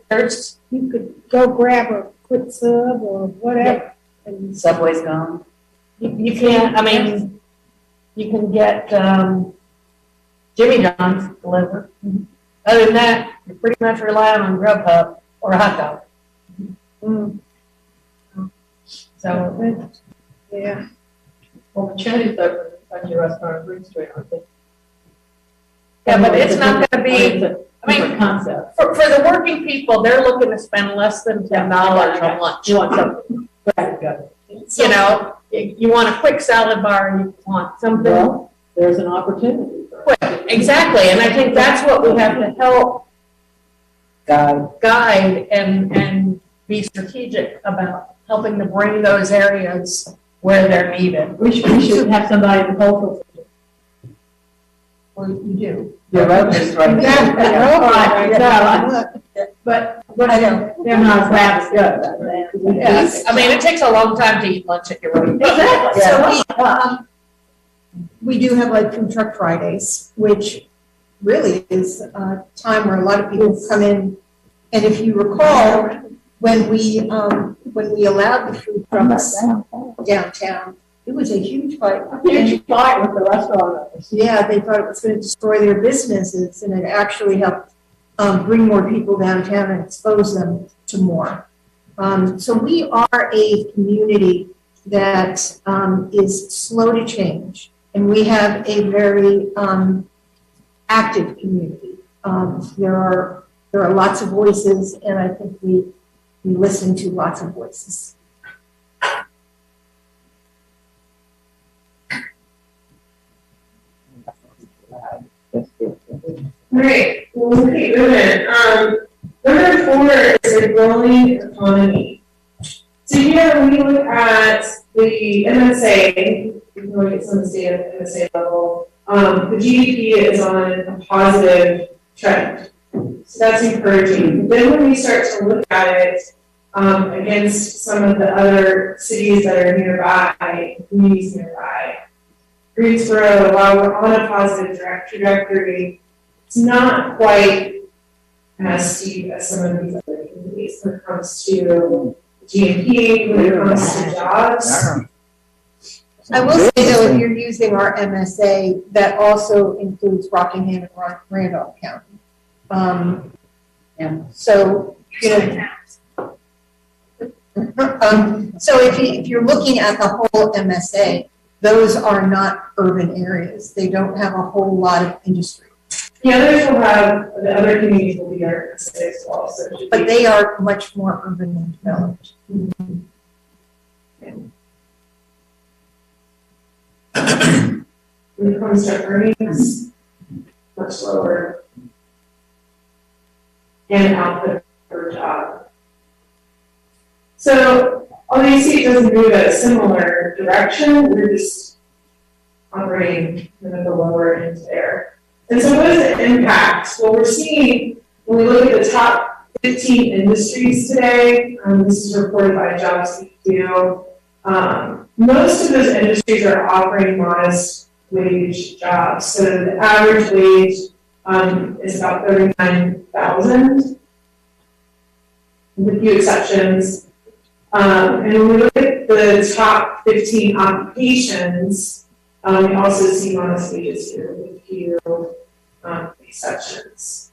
there's you could go grab a quick sub or whatever. And Subway's gone. you can't, I mean, you can get, Jimmy John's delivered. Other than that, you're pretty much relying on Grubhub or a hot dog. So, yeah. well, Chinese open a new restaurant on Green Street, aren't they? Yeah, but it's not gonna be, I mean, concept. for the working people, they're looking to spend less than $10 on lunch. You want something. Right, good. You know, you want a quick salad bar, you want something Well, there's an opportunity. quick. Exactly, and I think that's what we have to help guide and be strategic about helping to bring those areas where they're needed. We should have somebody in the cultural. Or you do. Your road is right there. But I know, they're not as good. Yes, I mean, it takes a long time to eat lunch at your road. Exactly. So we do have like food truck Fridays, which really is a time where a lot of people come in. And if you recall, when we allowed the food trucks downtown, it was a huge fight. Huge fight with the restaurant owners. Yeah, they thought it was going to destroy their businesses, and it actually helped bring more people downtown and expose them to more. So we are a community that is slow to change, and we have a very active community. There are lots of voices, and I think we listen to lots of voices. Great, well, we'll keep moving. Number 4 is a growing economy. So here, when we look at the MSA, we can look at some of the data at the MSA level, the GDP is on a positive trend. So that's encouraging. But then when we start to look at it against some of the other cities that are nearby, communities nearby, Greensboro, while we're on a positive trajectory, it's not quite as steep as some of these other communities when it comes to GNP, when it comes to jobs. I will say though, if you're using our MSA, that also includes Rockingham and Randolph County. So, you know, so if you're looking at the whole MSA, those are not urban areas. They don't have a whole lot of industry. The others will have, the other communities will be our MSA as well. So but they are much more urban and developed. When it comes to earnings, much lower. And output per job. So obviously it doesn't move at a similar direction. We're just operating at the lower end there. And so what is the impact? Well, we're seeing when we look at the top 15 industries today, this is reported by JobsQ, most of those industries are offering modest wage jobs. So the average wage is about $39,000, with a few exceptions. And when we look at the top 15 occupations, we also see modest wages here with a few exceptions.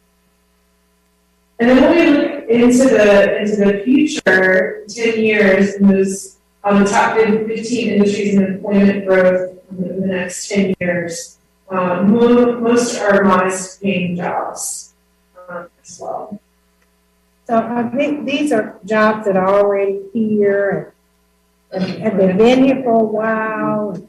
And then when we look into the future, 10 years, and those the top 15 industries and employment growth in the next 10 years, most are modest paying jobs as well. So I think these are jobs that are already here and have been here for a while.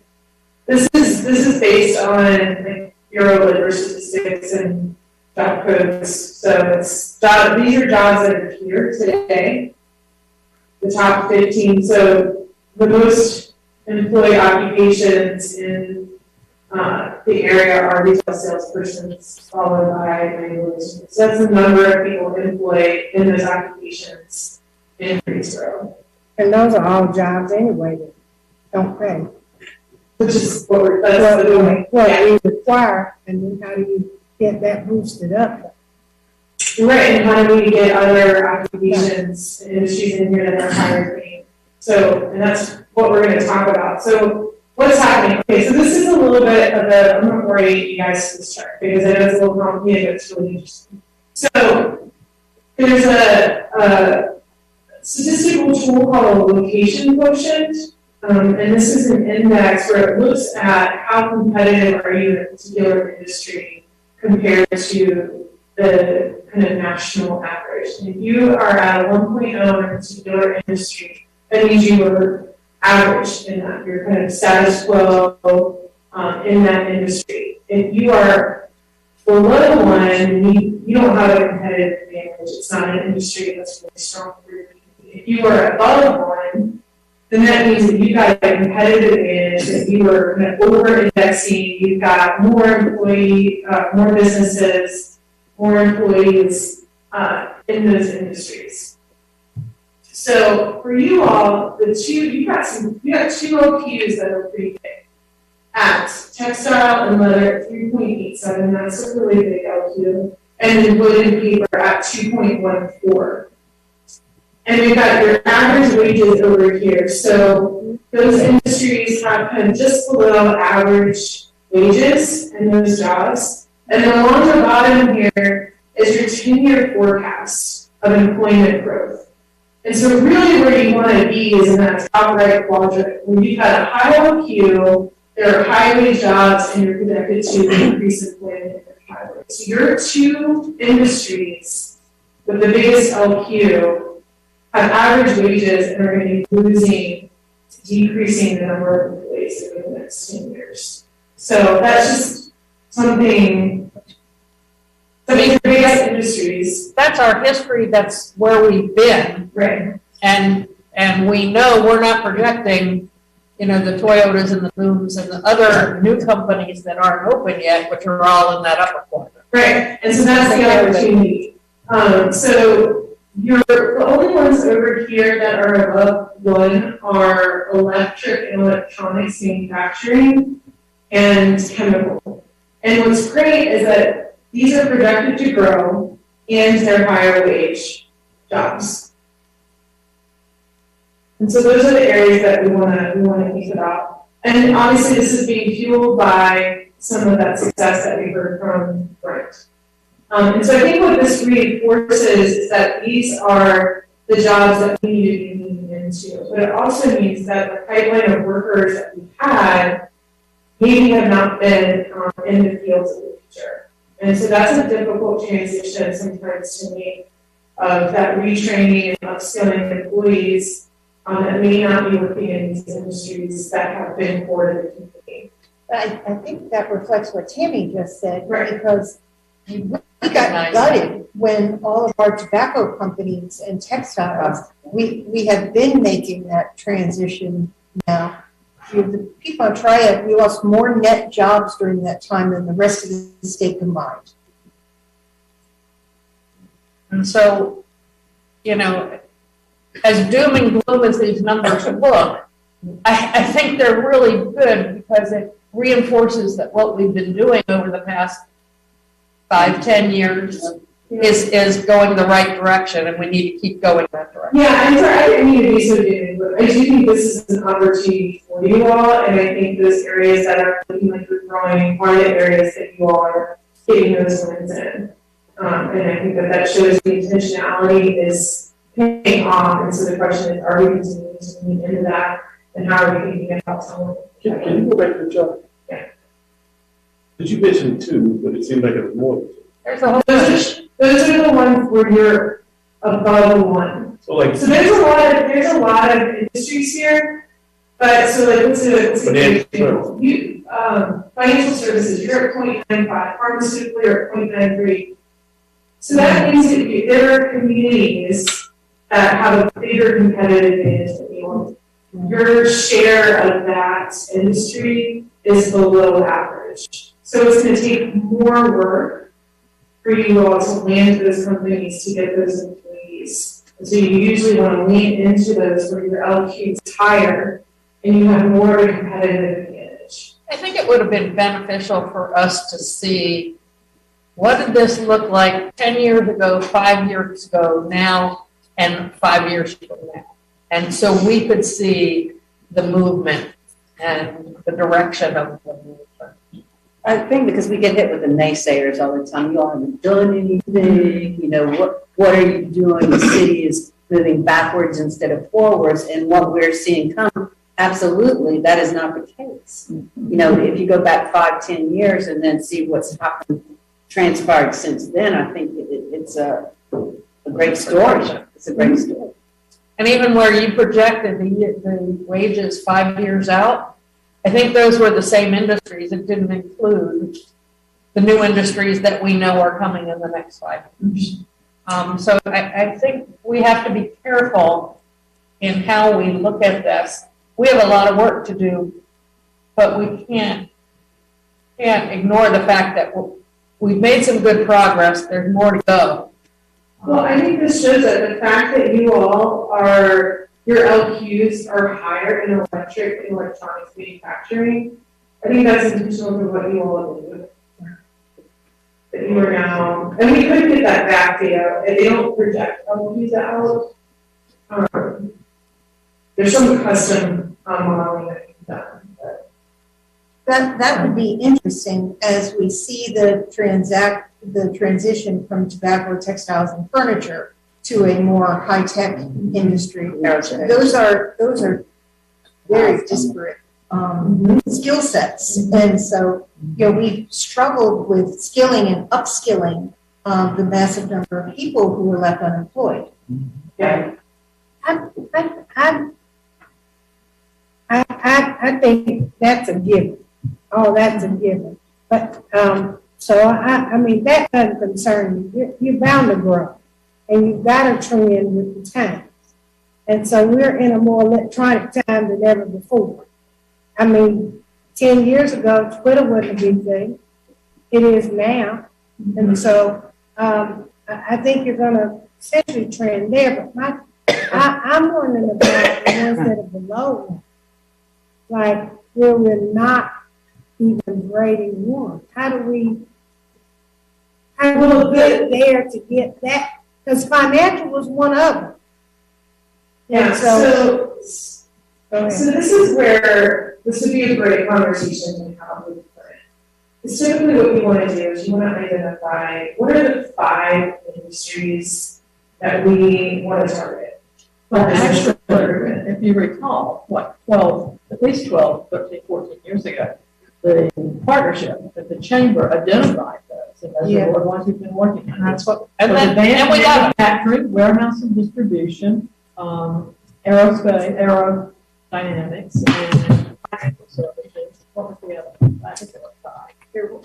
This is based on like Bureau of Labor Statistics and job codes. So these are jobs that are here today. The top 15. So the most employed occupations in the area are retail salespersons, followed by laborers. So that's the number of people employed in those occupations in Greensboro. And those are all jobs anyway that don't pay. Which is that's what we require, and then how do you get that boosted up? Right, and how do we get other occupations and industries in here that are higher paying? So, and that's what we're going to talk about. So, what's happening? Okay, so this is a little bit of a, I'm going to orient you guys to this chart because I know it's a little complicated, but it's really interesting. So, there's a statistical tool called a location quotient, and this is an index where it looks at how competitive are you in a particular industry compared to the kind of national average. And if you are at a 1.0 in a particular industry, that means you were average in that. You're kind of status quo in that industry. If you are below one, you don't have a competitive advantage. It's not an industry that's really strong for you. If you are above one, then that means that you've got a competitive advantage, that you are kind of over-indexing, you've got more more businesses, more employees in those industries. So for you all, you got two OQs that are pretty big. At textile and leather at 3.87, that's a really big LQ, and then wood and paper at 2.14. And we've got your average wages over here. So those industries have kind of just below average wages in those jobs. And then along the bottom here is your 10-year forecast of employment growth. And so really where you want to be is in that top right quadrant, where you've got a high OQ, there are high wage jobs, and you're connected to increase employment in your highway. So your two industries with the biggest LQ have average wages and are going to be decreasing the number of employees over the next 10 years. So that's just something, the biggest industries. That's our history, that's where we've been. Right. And we know we're not projecting, the Toyotas and the Booms and the other new companies that aren't open yet, which are all in that upper corner. Right, and so that's the opportunity. So the only ones over here that are above one are electric and electronics manufacturing and chemical. And what's great is that these are projected to grow and they're higher wage jobs. And so those are the areas that we want to think about. And obviously this is being fueled by some of that success that we heard from Brent. And so I think what this reinforces is that these are the jobs that we need to be moving into. But it also means that the pipeline of workers that we had maybe have not been in the fields of the future. And so that's a difficult transition sometimes to make of that retraining and upskilling employees that may not be working in these industries that have been core to the community. I think that reflects what Tammy just said, right? Because we got gutted when all of our tobacco companies and textiles, we have been making that transition now. The people on Triad, we lost more net jobs during that time than the rest of the state combined. And so, as doom and gloom as these numbers look, I think they're really good because it reinforces that what we've been doing over the past 5-10 years is going the right direction, and we need to keep going that direction. Yeah, and I didn't mean to be so giving, but I do think this is an opportunity for you all, and I think those areas that are looking like you're growing are the areas that you all are getting those wins in. And I think that shows the intentionality is paying off, and so the question is, are we continuing to lean into that, and how are we thinking about someone? Can you go back to the chart? Yeah. Did you mention two, but it seemed like it was more than two. There's a whole those are the ones where you're above one. So there's a lot of industries here, but so like let's say you financial services, you're at 0.95, pharmaceutical you're at 0.93, So that means that there are communities that have a bigger competitive advantage than you. Your share of that industry is below average. So it's going to take more work for you all to land those companies to get those employees. And so you usually want to lean into those where your LQ is higher and you have more of a competitive advantage. I think it would have been beneficial for us to see what did this look like 10 years ago, 5 years ago, now, and 5 years from now. And so we could see the movement and the direction of the movement. I think because we get hit with the naysayers all the time. You all haven't done anything. You know, what are you doing? The city is moving backwards instead of forwards. And what we're seeing come, absolutely, that is not the case. You know, if you go back 5, 10 years and then see what's happened, transpired since then, I think it's a great story. It's a great story. And even where you projected the wages 5 years out, I think those were the same industries. It didn't include the new industries that we know are coming in the next 5 years. So I think we have to be careful in how we look at this. We have a lot of work to do, but we can't ignore the fact that we've made some good progress. There's more to go. Well, I think this shows that the fact that you all your LQs are higher in electric and electronics manufacturing, I think that's intentional to what you all do. That you are now, and we could get that back data, and they don't project LQs out. There's some custom modeling that can be done. That would be interesting as we see the transition from tobacco, textiles, and furniture to a more high-tech industry. Those are very disparate skill sets, and so we've struggled with skilling and upskilling the massive number of people who are left unemployed. Yeah, I think that's a given. Oh, that's a given. But, so I mean, that doesn't concern you. You're bound to grow. And you've got to trend with the times. And so we're in a more electronic time than ever before. I mean, 10 years ago, Twitter wasn't a big thing. It is now. And so I think you're going to essentially trend there. But I'm wondering about the ones that are below. Like, where we're not even grading one. How do we get there to get that? Because financial was one of them. Yeah, so this is where, this would be a great conversation to have with the client. Because typically what you want to do is you want to identify what are the 5 industries that we want to target. Well, actually, if you recall, at least 12, 13, 14 years ago, the partnership that the chamber identified those, and those are the ones we've been working on. That's what, and we got manufacturing, warehouse and distribution, aerospace, aerodynamics, and financial services. What was the other one? I think there were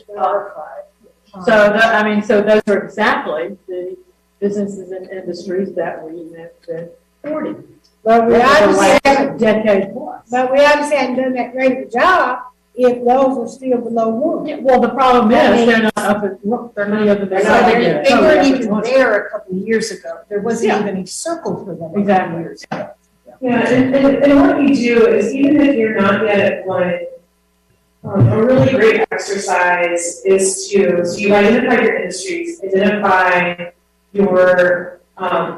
5. So those are exactly the businesses and industries that we have been supporting. But we obviously haven't, decade plus. but we obviously haven't done that great of a job if those are still below 1. Yeah, well, the problem is they're not up at, look, there are many of them. They weren't even there a couple of years ago. There wasn't even a circle for them. Exactly. Years ago. Yeah, and what you do is even if you're not yet at 1, a really great exercise is so you identify your industries, identify your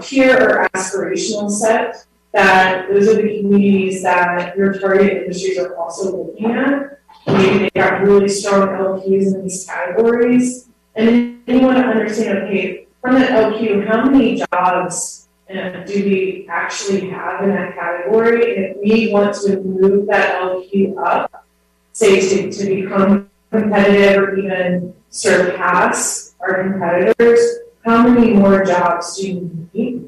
peer or aspirational set, that those are the communities that your target industries are also looking at. Maybe they got really strong LQs in these categories. And then you want to understand, okay, from that LQ, how many jobs do we actually have in that category? And if we want to move that LQ up, say to become competitive or even surpass our competitors, how many more jobs do you need?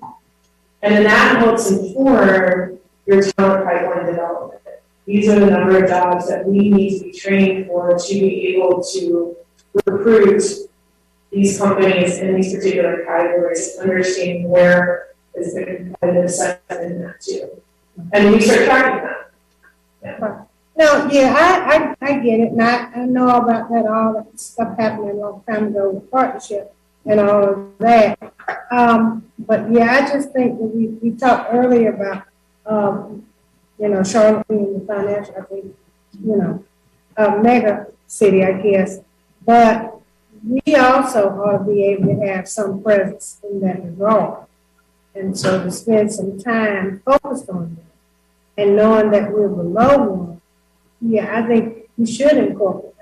And then that helps inform your talent pipeline development. These are the number of jobs that we need to be trained for to be able to recruit these companies in these particular categories, understanding where is the competitive set in that too. And we start tracking that. Yeah. No, yeah, I get it, and I know about that, all that stuff happening a long time ago with partnership and all of that. But yeah, I just think that we talked earlier about, Charlotte being the financial, I think, mega city, I guess. But we also ought to be able to have some presence in that regard. And so to spend some time focused on that and knowing that we're below one, yeah, I think we should incorporate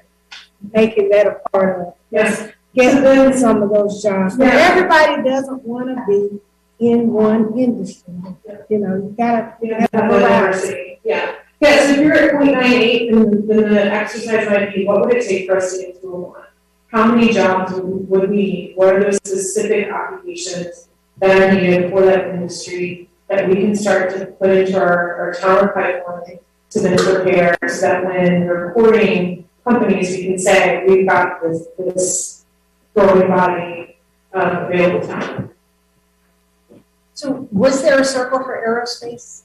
making that a part of. Yes. Get rid of some of those jobs. But everybody doesn't want to be in one industry. You gotta have a variety. Yeah. Yeah, so if you're at 0.98, then the exercise might be, what would it take for us to get to a 1? How many jobs would we need? What are those specific occupations that are needed for that industry that we can start to put into our talent pipeline to then prepare so that when we're reporting companies, we can say, we've got this growing body of available talent. So was there a circle for aerospace?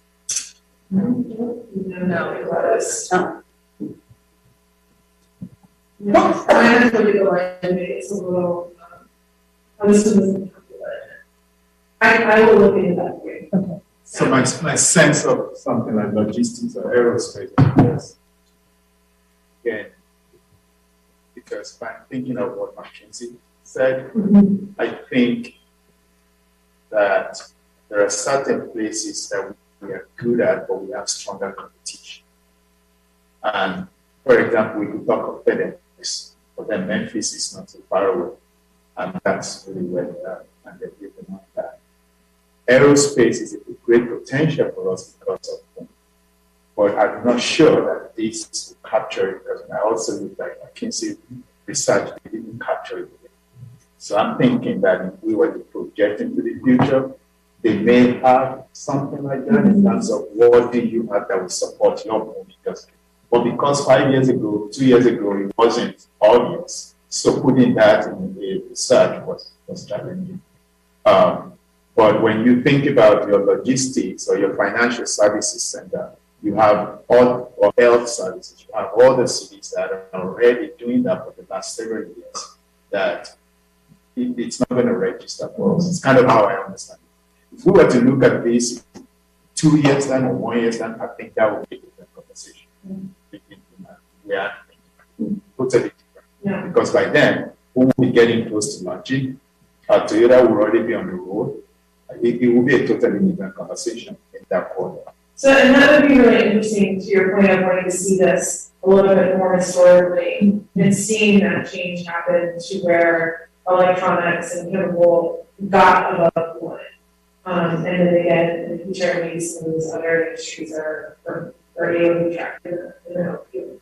No, it was. No. I have to look at the line, it's a little, this isn't calculated. I will look into that for you. Okay. So my sense of something like logistics or aerospace is, again, because I'm thinking of what McKinsey said, I think that there are certain places that we are good at, but we have stronger competition. And for example, we could talk of FedEx, but then Memphis is not so far away. And that's really where they are, and they're given on that. Aerospace is a great potential for us because of them. But I'm not sure that this will capture it, because when I also look at McKinsey research, they didn't capture it. So I'm thinking that if we were to project into the future, they may have something like that in terms of what do you have that will support your move. But because 5 years ago, 2 years ago, it wasn't obvious, so putting that in the research was challenging. But when you think about your logistics or your financial services center, you have all, or health services, you have all the cities that are already doing that for the last several years, that it's not going to register for us. It's kind of how I understand it. If we were to look at this 2 years time or 1 year's time, I think that would be a different conversation. We are totally different. Yeah. Because by then, we will be getting close to launching. Toyota will already be on the road. It will be a totally different conversation in that quarter. So, and that would be really interesting to your point of wanting to see this a little bit more historically and seeing that change happen to where electronics and chemical got above 1. And then again, in the future, maybe some of those other industries are able to be tracked in the health field.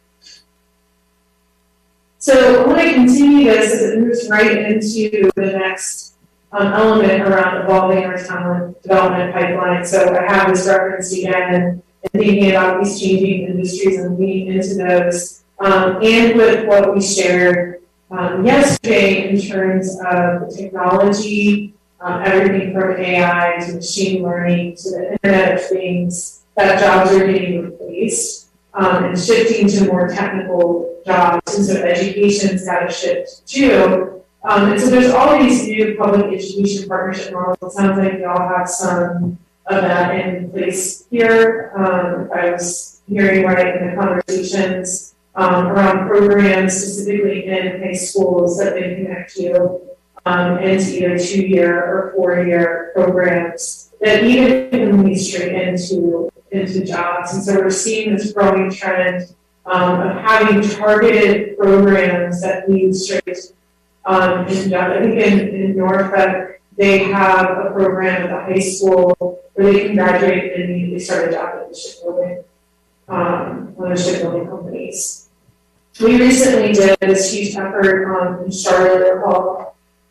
So I want to continue this as it moves right into the next element around evolving our talent development pipeline. So I have this reference again and thinking about these changing industries and leaning into those. And with what we shared yesterday in terms of the technology, everything from AI to machine learning to the Internet of Things, that jobs are getting replaced and shifting to more technical jobs. And so education's got to shift too. And so there's all these new public education partnership models. It sounds like we all have some of that in place here. I was hearing right in the conversations around programs specifically in high schools that they connect you into either 2-year or 4-year programs that even can lead straight into jobs. And so we're seeing this growing trend of having targeted programs that lead straight in jobs. I think in Norfolk, they have a program at the high school where they can graduate and immediately start a job at the shipbuilding, one of the shipbuilding companies. We recently did this huge effort in Charlotte called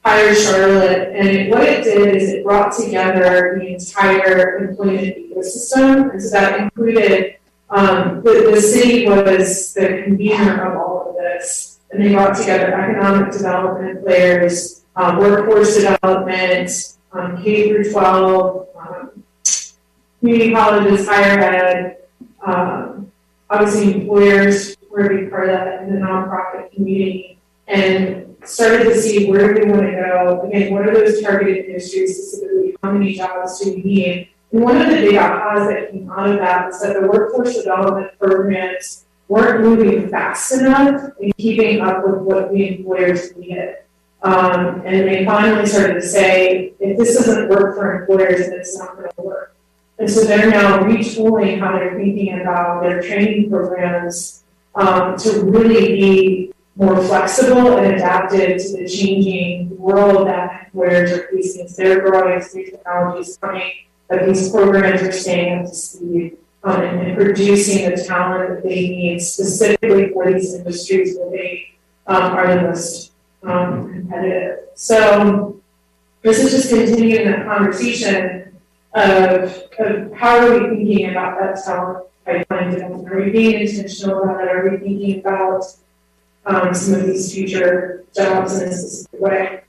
Hire Charlotte, and what it did is it brought together the entire employment ecosystem, and so that included the city was the convener of all of this. and they brought together economic development players, workforce development, K through 12, community colleges, higher ed, obviously employers were a big part of that in the nonprofit community, and started to see where do we want to go. Again, what are those targeted industries specifically? How many jobs do we need? And one of the big ahas that came out of that was that the workforce development programs weren't moving fast enough in keeping up with what the employers needed. And they finally started to say, if this doesn't work for employers, then it's not going to work. And so they're now retooling how they're thinking about their training programs to really be more flexible and adapted to the changing world that employers are facing as they're growing, as new technologies coming, that these programs are staying up to speed and producing the talent that they need specifically for these industries where they are the most competitive. So this is just continuing that conversation of how are we thinking about that talent pipeline development? Are we being intentional about it? Are we thinking about some of these future jobs in a specific way?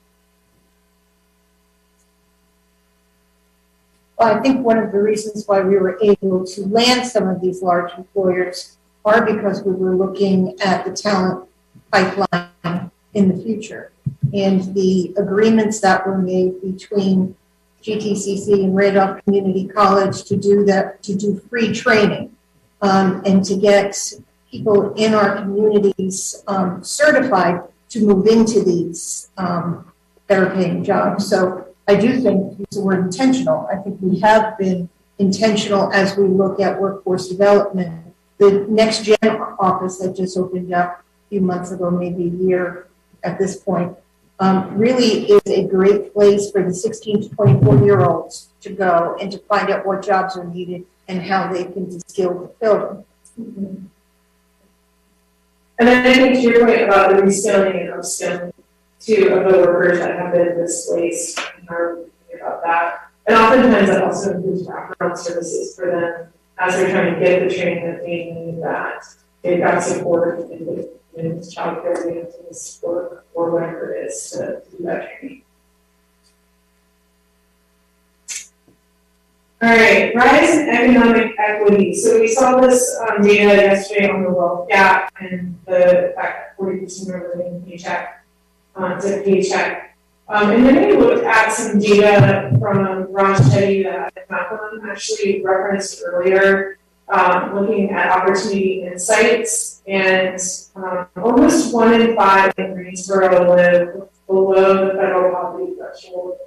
Well, I think one of the reasons why we were able to land some of these large employers are because we were looking at the talent pipeline in the future. And the agreements that were made between GTCC and Randolph Community College to do free training and to get people in our communities certified to move into these better paying jobs. So I do think we're intentional. I think we have been intentional as we look at workforce development. The Next Gen office that just opened up a few months ago, maybe a year at this point, really is a great place for the 16 to 24-year-olds to go and to find out what jobs are needed and how they can be skilled to fill them. Mm-hmm. And then I think to your point about the reskilling and upskilling too of the workers that have been displaced, and how are we thinking about that? And oftentimes that also includes background services for them as they're trying to get the training that they need, that they've got support in child care, in support, or whatever it is to do that training. All right, rise in economic equity. So we saw this data yesterday on the wealth gap and the fact that 40% are living paycheck to paycheck. And then we looked at some data from Raj Chetty that Malcolm actually referenced earlier, looking at opportunity insights, and almost 1 in 5 in Greensboro live below the federal poverty threshold.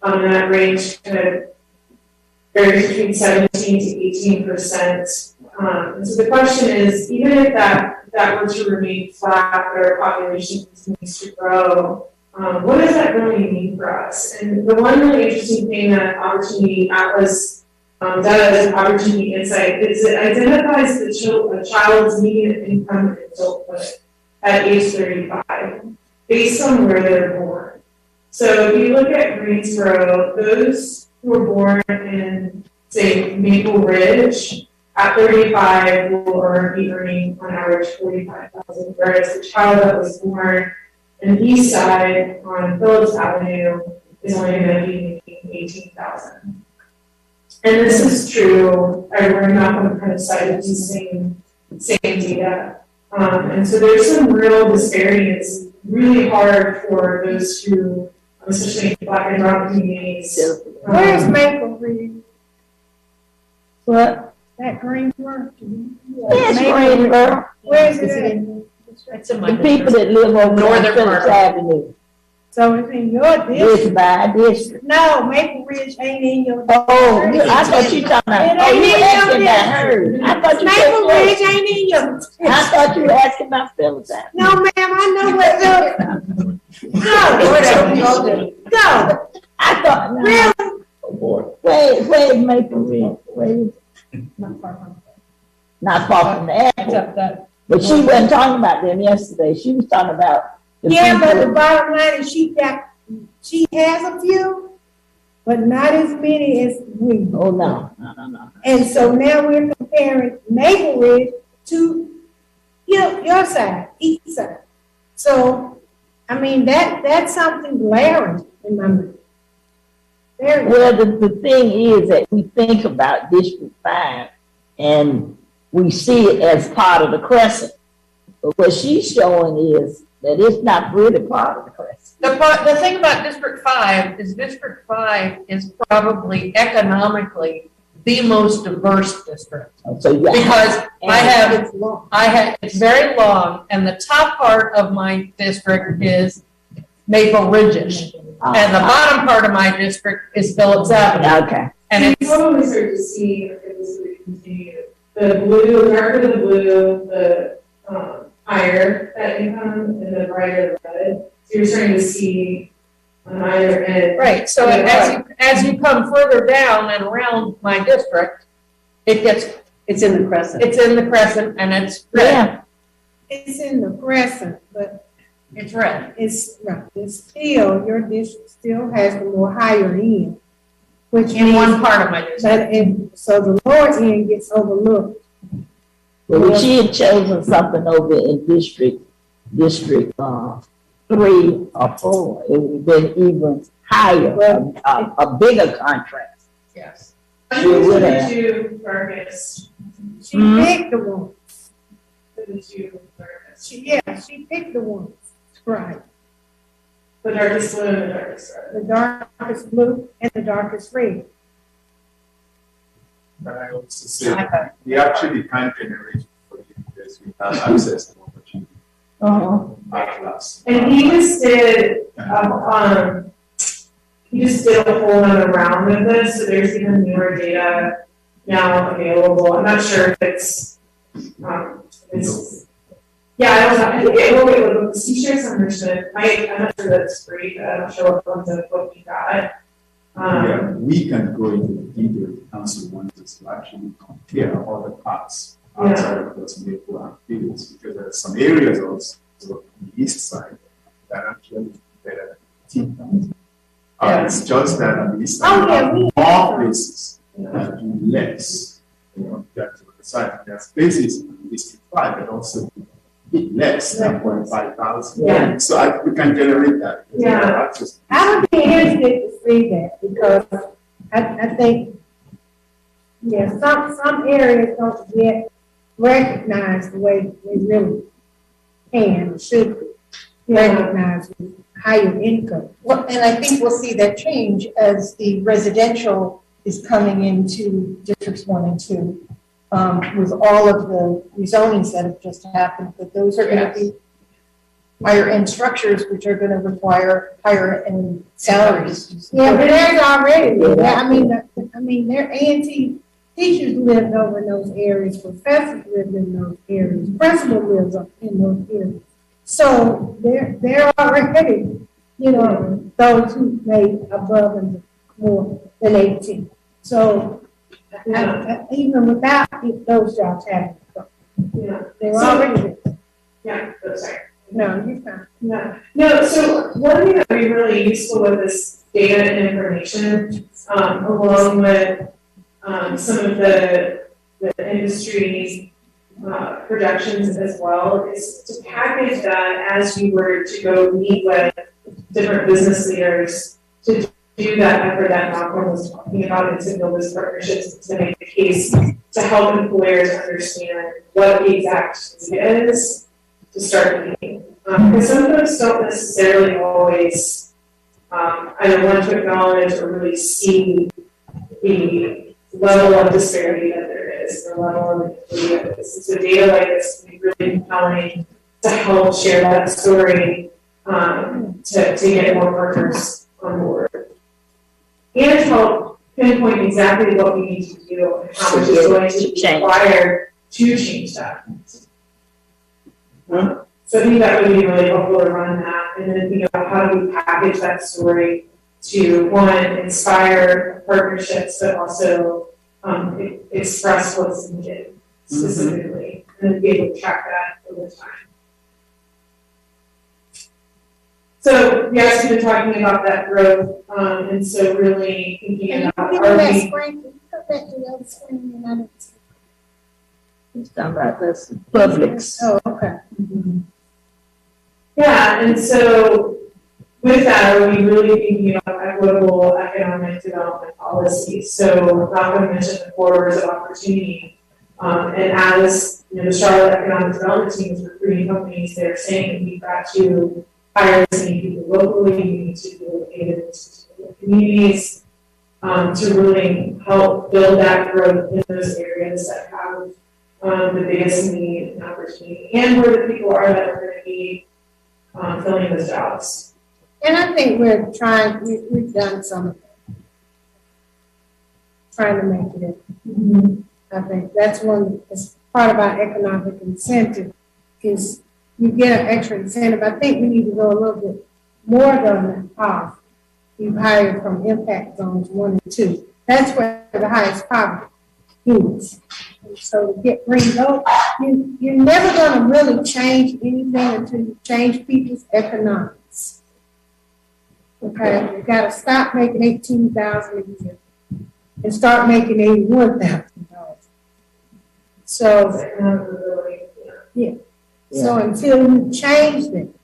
And that range kind of varies between 17 to 18%. And so the question is, even if that were to remain flat, but our population continues to grow, what does that really mean for us? And the one really interesting thing that Opportunity Atlas does, Opportunity Insight, is it identifies the child's median income and adulthood at age 35 based on where they're born. So if you look at Greensboro, those who were born in, say, Maple Ridge at 35 will be earning on average $45,000, whereas the child that was born in the East Side on Phillips Avenue is only going to be making $18,000. And this is true. We're not going to kind of cite the same data. And so there's some real disparity. It's really hard for those who, especially Black and brown communities. Where's Maple Ridge? What? That Greensboro? Yes, Greensboro. Where is it at? It's in my The people that live over Northern Phillips Avenue. So it's in your This district? by district. No, Maple Ridge ain't in your district. Oh, I thought you talking about. It Oh, ain't you in asking your about her. I thought you Maple said Ridge Phillips. ain't in your district. I thought you were asking about Phillips Avenue. No, ma'am, I know where the. Go. I thought. No. Really? Oh boy. Where is Maple Ridge? Where is? Not far from the airport. But she wasn't talking about them yesterday. She was talking about the Yeah, people. but the bottom line is she has a few, but not as many as we. Oh, no. And so now we're comparing Maple Ridge to your side, east side. So, I mean, that's something glaring in my mind. Well, the thing is that we think about District 5 and we see it as part of the crescent. But what she's showing is that it's not really part of the crescent. The thing about District 5 is probably economically the most diverse district. So yeah. Because it's very long, and the top part of my district is Maple Ridges. And the bottom part of my district is Phillips Avenue. Okay. And it's totally start to see, okay, this is continue. The blue, the darker the blue, the higher that income, and the brighter the red. So you're starting to see on either end. Right. So as you come further down and around my district, it's in the crescent. It's in the crescent, and it's red. Yeah. It's in the crescent, but it's red. It's right. It's still, your district still has the more higher end, which in one part of my district. So the lower end gets overlooked. Well, if she had chosen something over in District 3 or 4, it would have been even higher, a bigger contrast. Yes. I think it's the two darkest. She picked the ones. The two darkest. She picked the ones. Right. The darkest blue and the darkest red. The darkest blue and the darkest red. But I also say we actually can't generate for you because we have access to opportunity. At class. And he just did a whole other round of this, so there's even newer data now available. I'm not sure if it's yeah, I don't know. It will be with the t-shirts and Richmond. I'm not sure that's free, but I'm not sure what ones of what we got. Yeah, we can go into the detail if council wants to actually compare all the parts outside of those maple and fields, because there are some areas also on the east side that are actually better than 10,000. It's just that on the east side, there are more places that do less, that to the side. There are spaces in District 5 that also bit less than 45,000. Yeah. So we can generate that. Yeah. I would be interested to see that because I think, some areas don't get recognized the way they really can, should be recognized with higher income. Well, and I think we'll see that change as the residential is coming into districts 1 and 2. With all of the rezonings that have just happened, but those are going to be higher end structures, which are going to require higher end salaries. Yeah, but there's already. I mean, their A&T teachers lived over in those areas, professors lived in those areas, principal lives up in those areas. So they're already, those who made above and more than 18. So. Even without those jobs having they're already there. Sorry. No, you're fine. No, so one thing that would be really useful with this data and information, along with some of the industry projections as well, is to package that as you were to go meet with different business leaders to do that effort that Malcolm was talking about and to build those partnerships to make the case to help employers understand what the exact need is to start meeting. Because some folks don't necessarily always either want to acknowledge or really see the level of disparity that there is, the level of inequity that there is. So data like this can be really compelling to help share that story to get more partners on board. And help pinpoint exactly what we need to do and how much is going to be required to change that. So I think that would be really helpful to run that and then think about how do we package that story to, one, inspire partnerships, but also express what's needed specifically, and then be able to track that over time. So yes, we've been talking about that growth, and so really thinking about He's talking about this Publix. Oh, okay. Yeah, and so with that, are we really thinking about equitable economic development policies? So Malcolm mentioned the corridors of opportunity. And as the Charlotte Economic Development Team is recruiting companies, they're saying we've got to hire as many people locally, we need to be located in particular communities to really help build that growth in those areas that have the biggest need and opportunity, and where the people are that are going to be filling those jobs. And I think we've done some of that. Trying to make it. Mm-hmm. I think that's that's part of our economic incentive is you get an extra incentive. I think we need to go a little bit more than half. You hire from impact zones 1 and 2. That's where the highest poverty is. And so to bring those, you're never going to really change anything until you change people's economics. Okay, you got to stop making $18,000 a year and start making $81,000. So, yeah. So until you change them,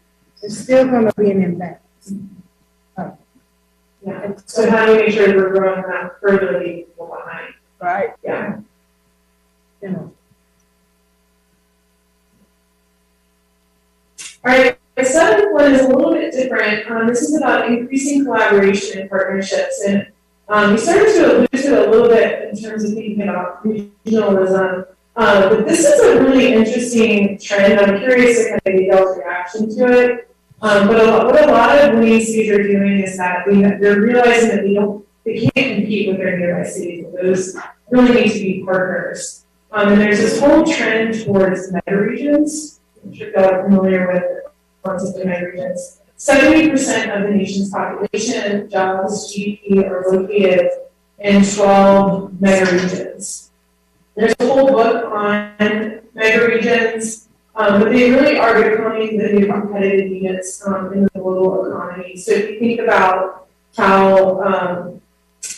it's still going to be an imbalance. Yeah. So how do we make sure we're growing that further leaving people behind? Right. Yeah. You know. All right. The seventh one is a little bit different. This is about increasing collaboration and partnerships, and we started to allude to it a little bit in terms of thinking about regionalism. But this is a really interesting trend. I'm curious to kind of get y'all's reaction to it. But what a lot of winning cities are doing is that they're realizing that they can't compete with their nearby cities. Those really need to be partners. And there's this whole trend towards mega regions. I'm sure y'all are familiar with the concept of mega regions. 70% of the nation's population, jobs, GDP are located in 12 mega regions. There's a whole book on mega regions, but they really are becoming the new competitive units in the global economy. So if you think about how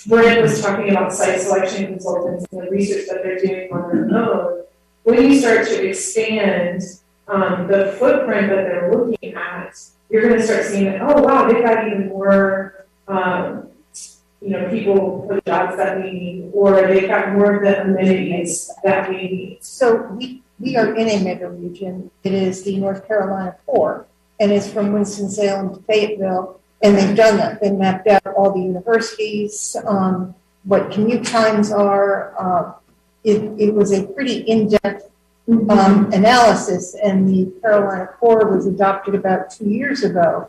Brent was talking about site selection consultants and the research that they're doing on their own, when you start to expand the footprint that they're looking at, you're going to start seeing that, oh wow, they've got even more people for the jobs that we need, or they've got more of the amenities that we need. So we are in a mega region. It is the North Carolina core, and it's from Winston-Salem to Fayetteville, and they've done that. They mapped out all the universities, what commute times are. It was a pretty in-depth analysis, and the Carolina core was adopted about 2 years ago.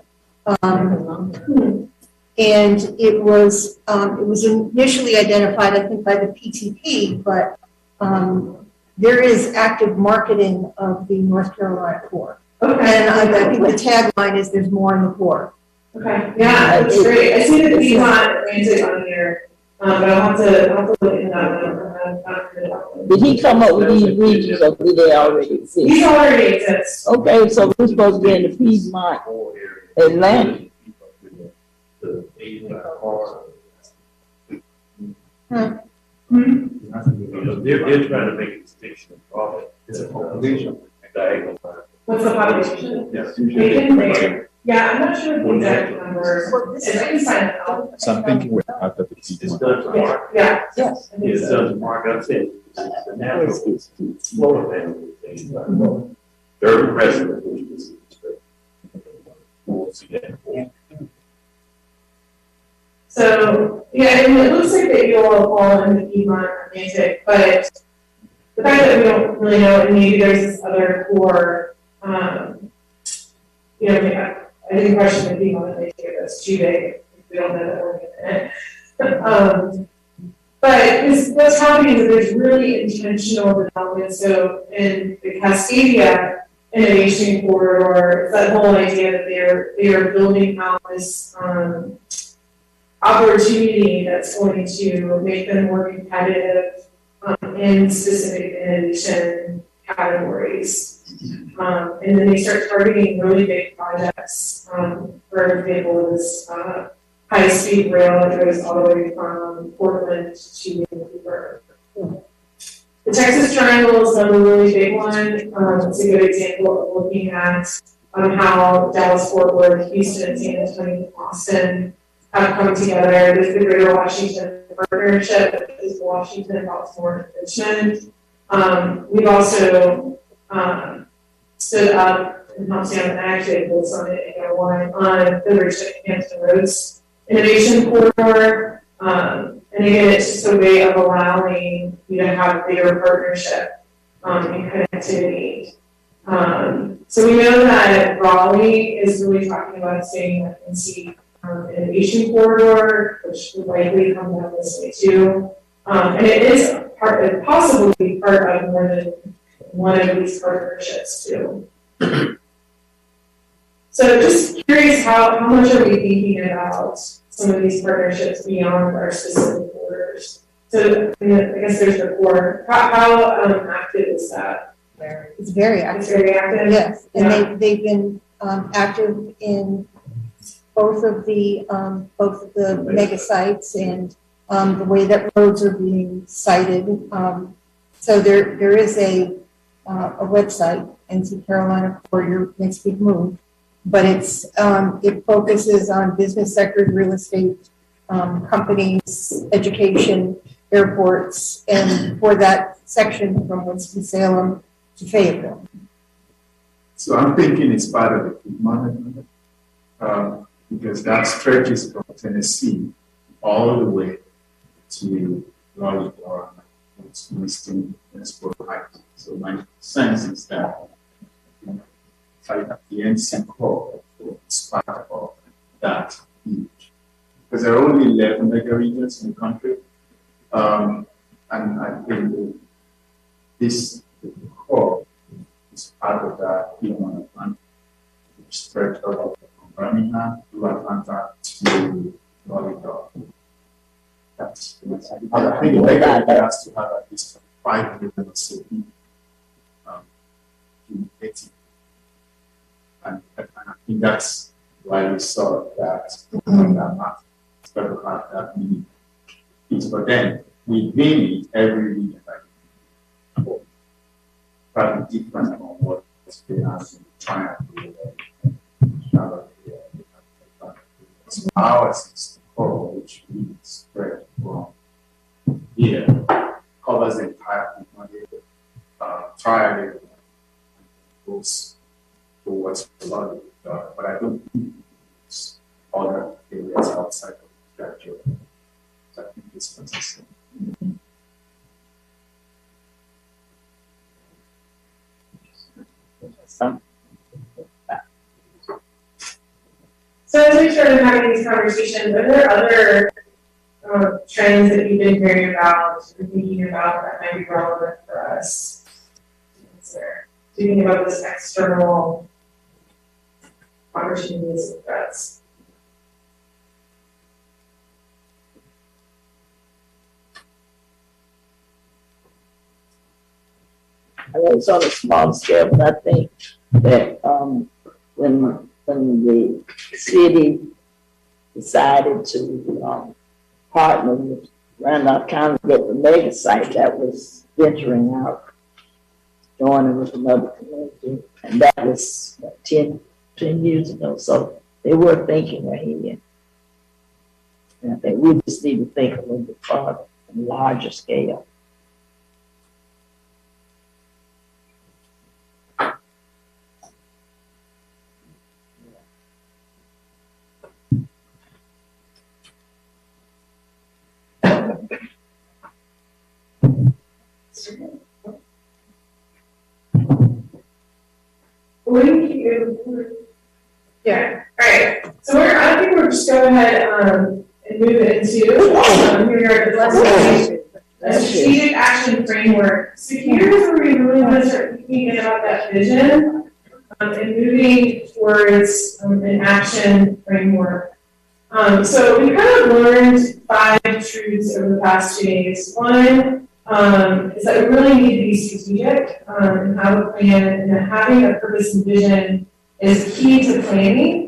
And it was initially identified, I think, by the PTP, but there is active marketing of the North Carolina core. Okay. And I think the tagline is "There's more in the core." Okay. Yeah, that's great. I see the Piedmont Atlantic on here, but I'll have to look into that one. Did he come up with these regions, or did they already exist? These already exist. Okay, so we're supposed to be in the Piedmont Atlantic. They're trying to make a distinction of profit. It's a population. What's the population? Yeah, I'm not sure the exact number. So I'm thinking we're out of the Piedmont. Yeah. Yes. It does mark up it. The natural slower than anything. They're present. We'll see that. So, yeah, and it looks like that you all fall in the Piedmont Atlantic, but the fact that we don't really know, and maybe there's this other core, I didn't question the Piedmont Atlantic, that's too big. We don't know that we're in it. But what's happening is there's really intentional development. So in the Cascadia Innovation Corridor, it's that whole idea that they are building out this opportunity that's going to make them more competitive in specific innovation categories. And then they start targeting really big projects. For example, this high-speed rail that goes all the way from Portland to Vancouver. The Texas Triangle is another really big one. It's a good example of looking at on how Dallas, Fort Worth, Houston, San Antonio, Austin have come together. There's the Greater Washington Partnership, which is Washington, Baltimore, and Richmond. We've also stood up and helped stand and actually built on it on the Richmond Hampton Roads Innovation Corridor. And again, it's just a way of allowing you to have bigger partnership and connectivity. So we know that Raleigh is really talking about staying in the NC Innovation Corridor, which would likely come down this way too. And it is possibly part of more than one of these partnerships too. So just curious, how much are we thinking about some of these partnerships beyond our specific borders? So I guess there's the core. How active is that? It's very active. It's very active? Yes, and Yeah. they've been active in both of the mega sites and the way that roads are being cited. So there is a website, NC Carolina Corridor Next Big Move, but it focuses on business sector, real estate, companies, education, airports, and for that section from Winston-Salem to Fayetteville. So I'm thinking it's part of the food management, because that stretches from Tennessee all the way to Raleigh, Durham, to Winston, Greensboro. So my sense is that the NC core is part of that each. Because there are only 11 mega regions in the country, and I think this core is part of that even on spread of Birmingham to Atlanta to Raleigh. That's I think the mega region has to have at least 5 million or so people to 80. And I think that's why we saw that that map spread out that many things. But then within it, every region probably different on what they are trying to do. Ours is the core, which we spread from here, covers the entire triangle, goes towards Florida, but I don't think it's other areas outside of the structure. So I think it's consistent. So as we started having these conversations, are there other trends that you've been hearing about or thinking about that might be relevant for us? Thinking about this external opportunities and threats. I know it's on a small scale, but I think that when the city decided to partner with Randolph County with the mega site that was venturing out, joining with another community, and that was 10 years ago. So they were thinking ahead. And I think we just need to think a little bit farther and larger scale. Yeah. All right. So I think we're just go ahead and move into here a strategic action framework. So here's where we really want to start thinking about that vision and moving towards an action framework. So we kind of learned 5 truths over the past 2 days. One is that we really need to be strategic and have a plan, and that having a purpose and vision is key to planning.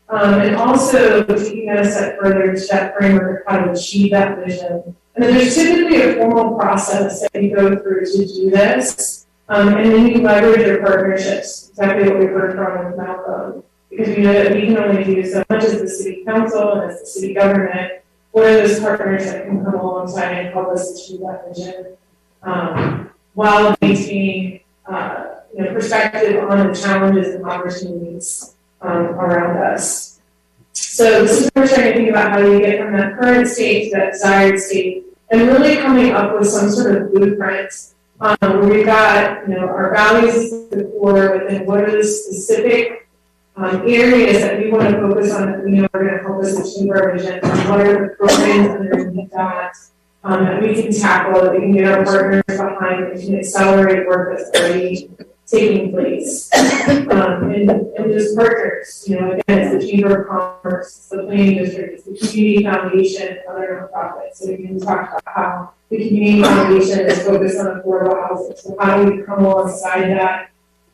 And also taking that a step further to that framework of how to achieve that vision. And then there's typically a formal process that you go through to do this. And then you leverage your partnerships, exactly what we heard from with Malcolm. Because we know that we can only do so much as the city council and as the city government. What are those partners that can come alongside and help us achieve that vision, while maintaining perspective on the challenges and opportunities around us. So this is where we're trying to think about how do you get from that current state to that desired state, and really coming up with some sort of blueprint where we've got our values at the core, but then what are the specific areas that we want to focus on that we know are going to help us achieve our vision, and what are the programs underneath that that we can tackle, that we can get our partners behind, and we can accelerate work that's already taking place. And just partners, again, it's the Chamber of Commerce, it's the Planning District, it's the Community Foundation, other nonprofits. So we can talk about how the Community Foundation is focused on affordable housing. So how do we come alongside that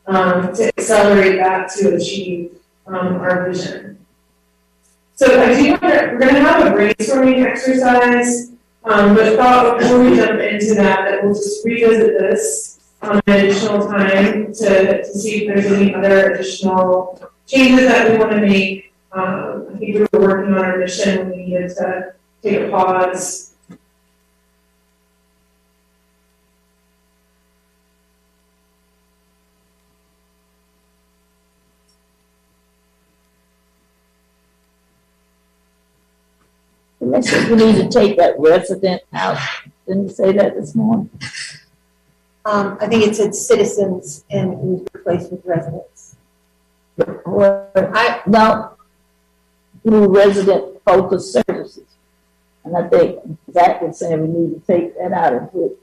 to accelerate that to achieve our vision? So I do we're going to have a brainstorming exercise, but thought before we jump into that we'll just revisit this an additional time to see if there's any other additional changes that we want to make. I think we were working on our mission when we needed to take a pause. We need to take that resident out. Didn't you say that this morning? I think it said citizens and it was replaced with residents. No, through resident focused services. And I think Zach was saying we need to take that out and put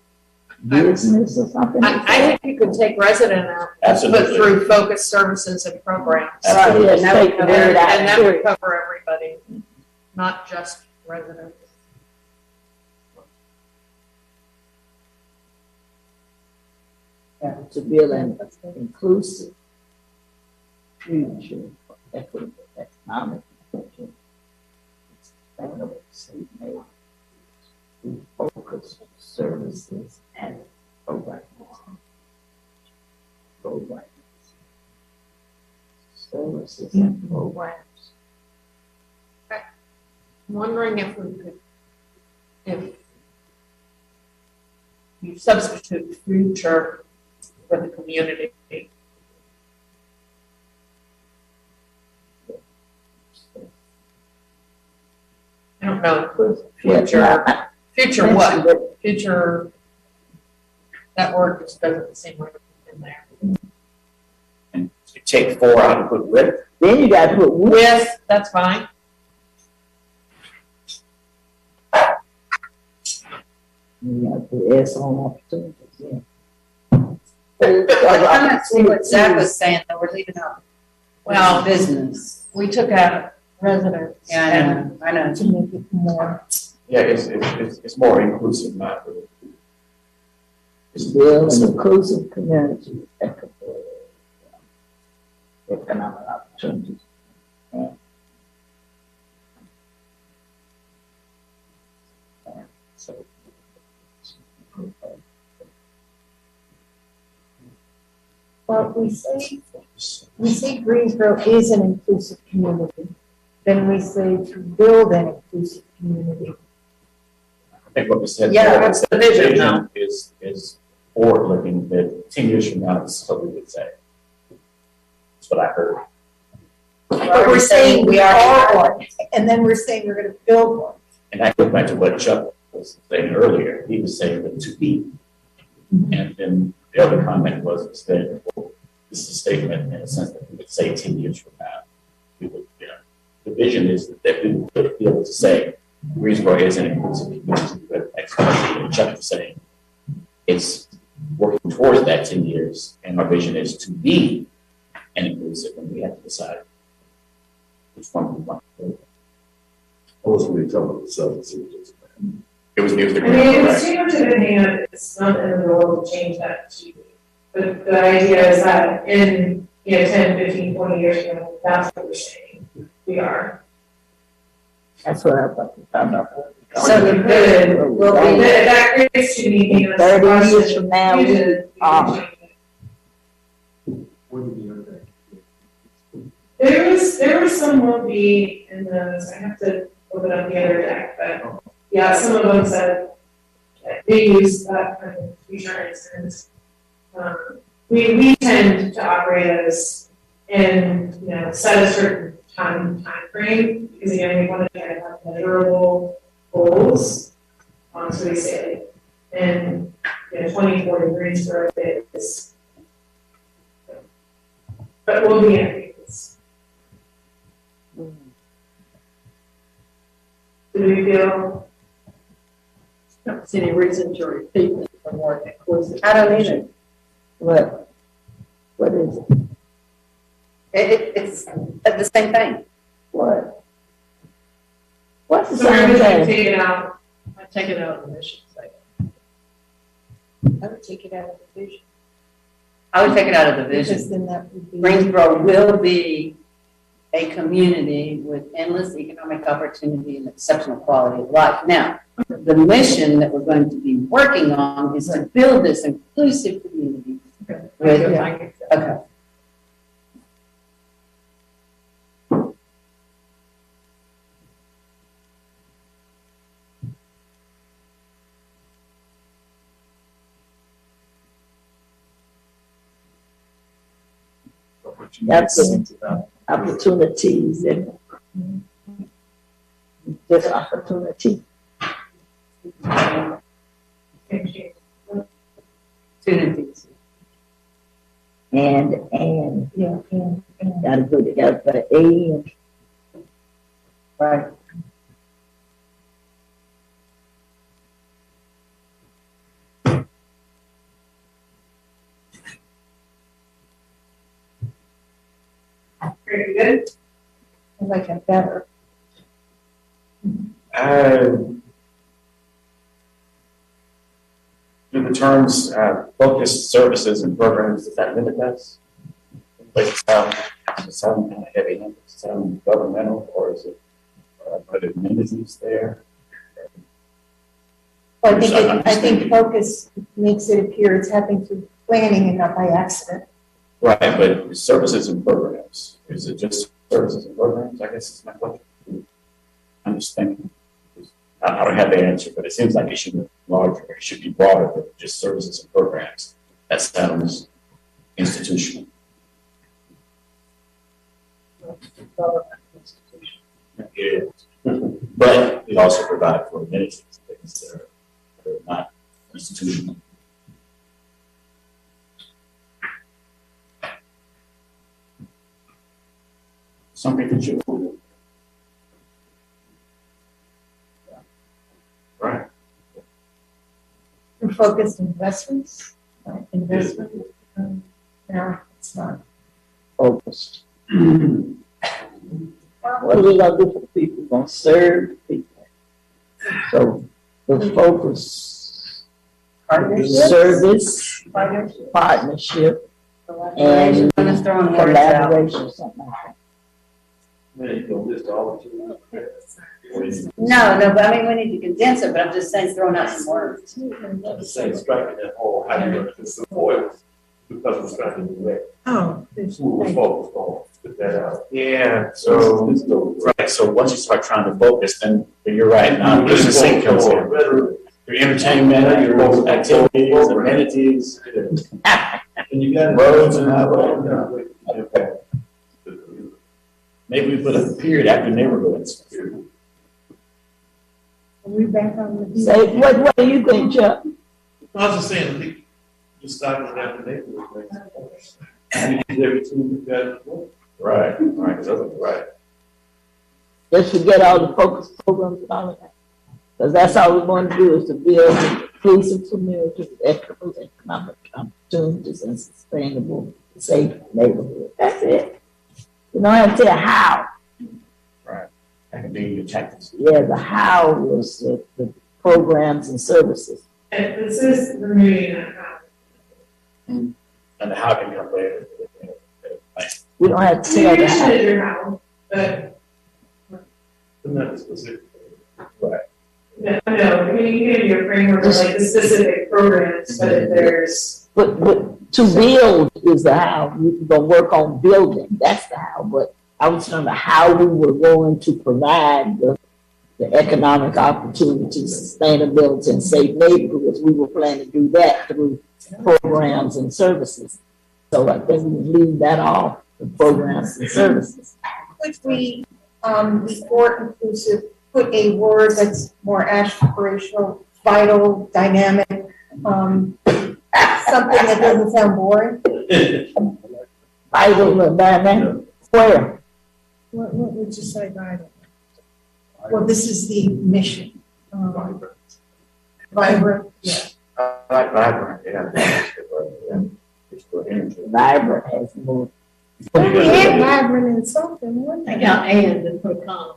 business or something. I think you could take resident out and put through focused services and programs. Right, And that would take the word out. and that would cover everybody, not just residents. To build an inclusive future for equitable economic future, sustainable city-made through focused services and programs. Services and programs. I'm wondering if we could, if you substitute future for the community. I don't know, future what? Future, that word just doesn't seem like it's in there. And you take 4 out and put with. Then you got to put with, that's fine. You got to put S on opportunities, yeah. I'm not seeing what Zach was saying, though, we're leaving out. Well, business. We took out residents. Yeah, I know. To make it more. Yeah, it's more inclusive, not really. It's build an inclusive community, equitable economic opportunities. So, Well, we say Greensboro is an inclusive community. Then we say to build an inclusive community. I think what we said. Yeah, that's the vision now. Is forward-looking, that 10 years from now, this is what we would say. That's what I heard. But we're saying we are one, and then we're saying we're going to build one. And I go back to what Chuck was saying earlier. He was saying that to be. And then the other comment was that, well, this is a statement in a sense that we would say 10 years from now. We would, the vision is that we would be able to say Greensboro is an inclusive community, but expertly, and Chuck was saying it's working towards that 10 years, and our vision is to be an inclusive, and we have to decide which one we want to do. I was really talking about the substance. It was news. I mean, it's too much of a hand. It's not in the world to change that cheaply. But the idea is that in 10, 15, 20 years from now, that's what we're saying. We are. That's what I'm talking about. So the good will be that creates too many things. 30 years from now, we are. What did the other? There was some will be in those, I have to open up the other deck, but yeah, some of them said that they use that kind of insurance and we tend to operate as and set a certain time frame because again we want to have measurable goals. So we say in 2040 Greensboro is, but we'll be ambitious. Do we feel? I don't see any reason to repeat it for more inclusive. I don't either. What is it? It's the same thing. What? What's the So we're same gonna thing? take it out. I take it out of the mission statement. I would take it out of the vision. I would take it out of the Because vision. then that would be. Greensboro will be a community with endless economic opportunity and exceptional quality of life. Now, the mission that we're going to be working on is to build this inclusive community. Okay. That's opportunities and just opportunity. Opportunities. And gotta go together for and. Right. Very good. I like it better. Do the terms focused services and programs, does that limit us? Does it sound kind of heavy, does it sound governmental, or is it, are there amenities there? Well, I think focus makes it appear it's happening through planning and not by accident. Right, but services and programs, is it just services and programs? I guess it's my question. I'm just thinking. I don't have the answer, but it seems like it should be larger. It should be broader than just services and programs. That sounds institutional. It is. But it also provides for amenities, things that are not institutional. Something that you right. Through focused investments, investment. No, it's not. Focused. What are we gonna do for the people? We're gonna serve people. So the focus, service, partnership, and collaboration, something like that. No, but I mean, we need to condense it, but I'm just saying, throwing out some words. I'm just saying, striking that whole, how you going to support, because it's striking the way. Oh. Who was focused on, put that out. Yeah, so, right, so once you start trying to focus, then you're right, now business sync comes in. Your entertainment, your activities, amenities, And you got roads and highways. Maybe we put a period after neighborhoods. Are we back on the? Say, what do you think, Chuck? I was just saying, I think just starting after neighborhood. Everything that. Right, right. Just forget all the focus programs and all of that. Because that's all we want to do is to build an inclusive community with equitable economic opportunities and sustainable, safe neighborhood. That's it. You don't have to tell how. Right. That can be your tactics. Yeah, the how was the programs and services. And this is removing that how. And the how can come later. We don't have to tell the how. Your how, but. Not specific. Right. No, I mean, you can have your framework of like the specific programs, but if there's. But To build is the how. We're gonna work on building. That's the how. But I was talking about how we were going to provide the economic opportunities, sustainability, and safe neighborhoods. We were planning to do that through programs and services. So I think we leave that off, the programs and services. Could we, before inclusive, put a word that's more aspirational, vital, dynamic, something that doesn't sound boring? Vital, dynamic, where? What would you say, vital? Well, this is the mission. Vibrant, yeah. I like vibrant, yeah. Vibrant has more. We had vibrant in something, wasn't I it? got and put calm.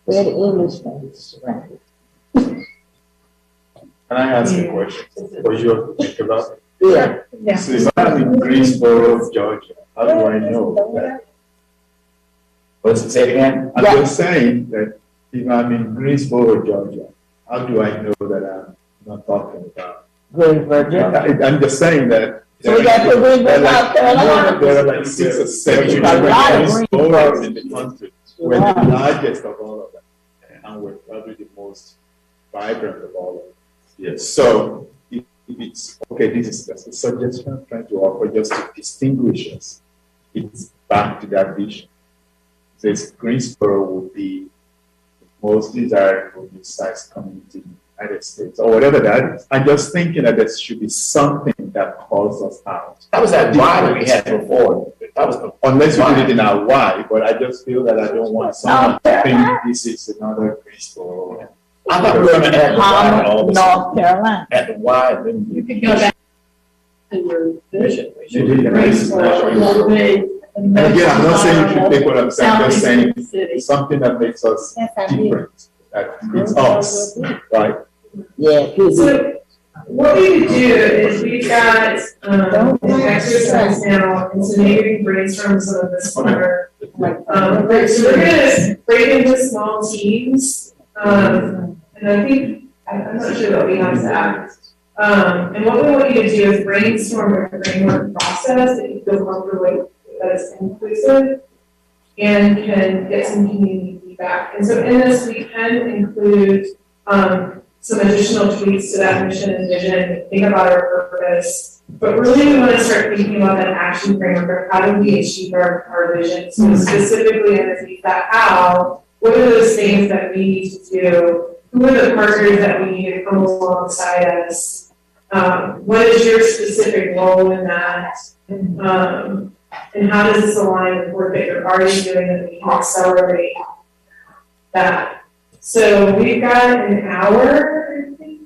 Where the English is, right? Can I ask a question for you to think about? Yeah. Yeah. So if I'm in Greensboro, Georgia, how do I know that? What's it say again? I'm just saying that if I'm in Greensboro, Georgia, how do I know that I'm not talking about? Greensboro, Georgia. I'm just saying that. So we got to put Greensboro, South Carolina. There are like 6 or 7 Greensboro in the country. We're the largest of all of them. And we're probably the most vibrant of all of them. Yes. So if it's okay, this is just a suggestion I'm trying to offer just to distinguish us. It's back to that vision. It says Greensboro would be the most desirable mid-sized community in the United States, or whatever that is. I'm just thinking that there should be something that calls us out. That was that why that we had before. That was the unless you put it in our why, but I just feel that I don't want someone to think this is another Greensboro. I thought we were going to add the why and all this. North Carolina. At the why, then You could go back to your vision. Maybe Graceful, big, and again, I'm not saying you should take what I'm saying, I'm just saying Southeast city. something that makes us different, that it's us, right? Yeah. So what we could do is we've got, an exercise now, and so maybe we can brainstorm some of this more. So we're gonna break into small teams, and I think, I'm not sure that we have that. And what we want you to do is brainstorm a framework process that you feel comfortable with, that is inclusive, and can get some community feedback. And so in this, we can include, some additional tweaks to that mission and vision, think about our purpose, but really we want to start thinking about that action framework of how do we achieve our vision. So specifically underneath that how, what are those things that we need to do? Who are the partners that we need to come alongside us? What is your specific role in that? And how does this align with work that you're already doing that we can accelerate that? So we've got an hour, I think.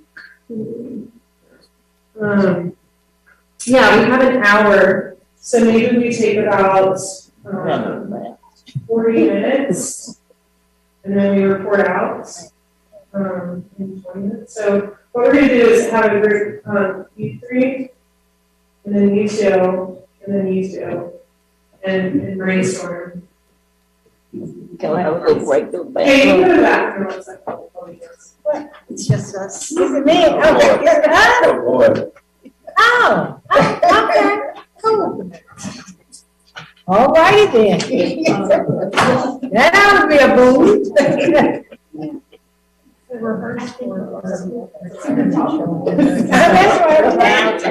Yeah, we have an hour. So maybe we take about 40 minutes, and then we report out in 20 minutes. So what we're going to do is have a group, you three, and then you two, and then you two, and brainstorm. Can we have a little break? Hey, you can go to the bathroom one second. It's just us. Is it me? Okay. Oh, boy. Oh, okay, cool. All righty then. That would be a boom. That's right.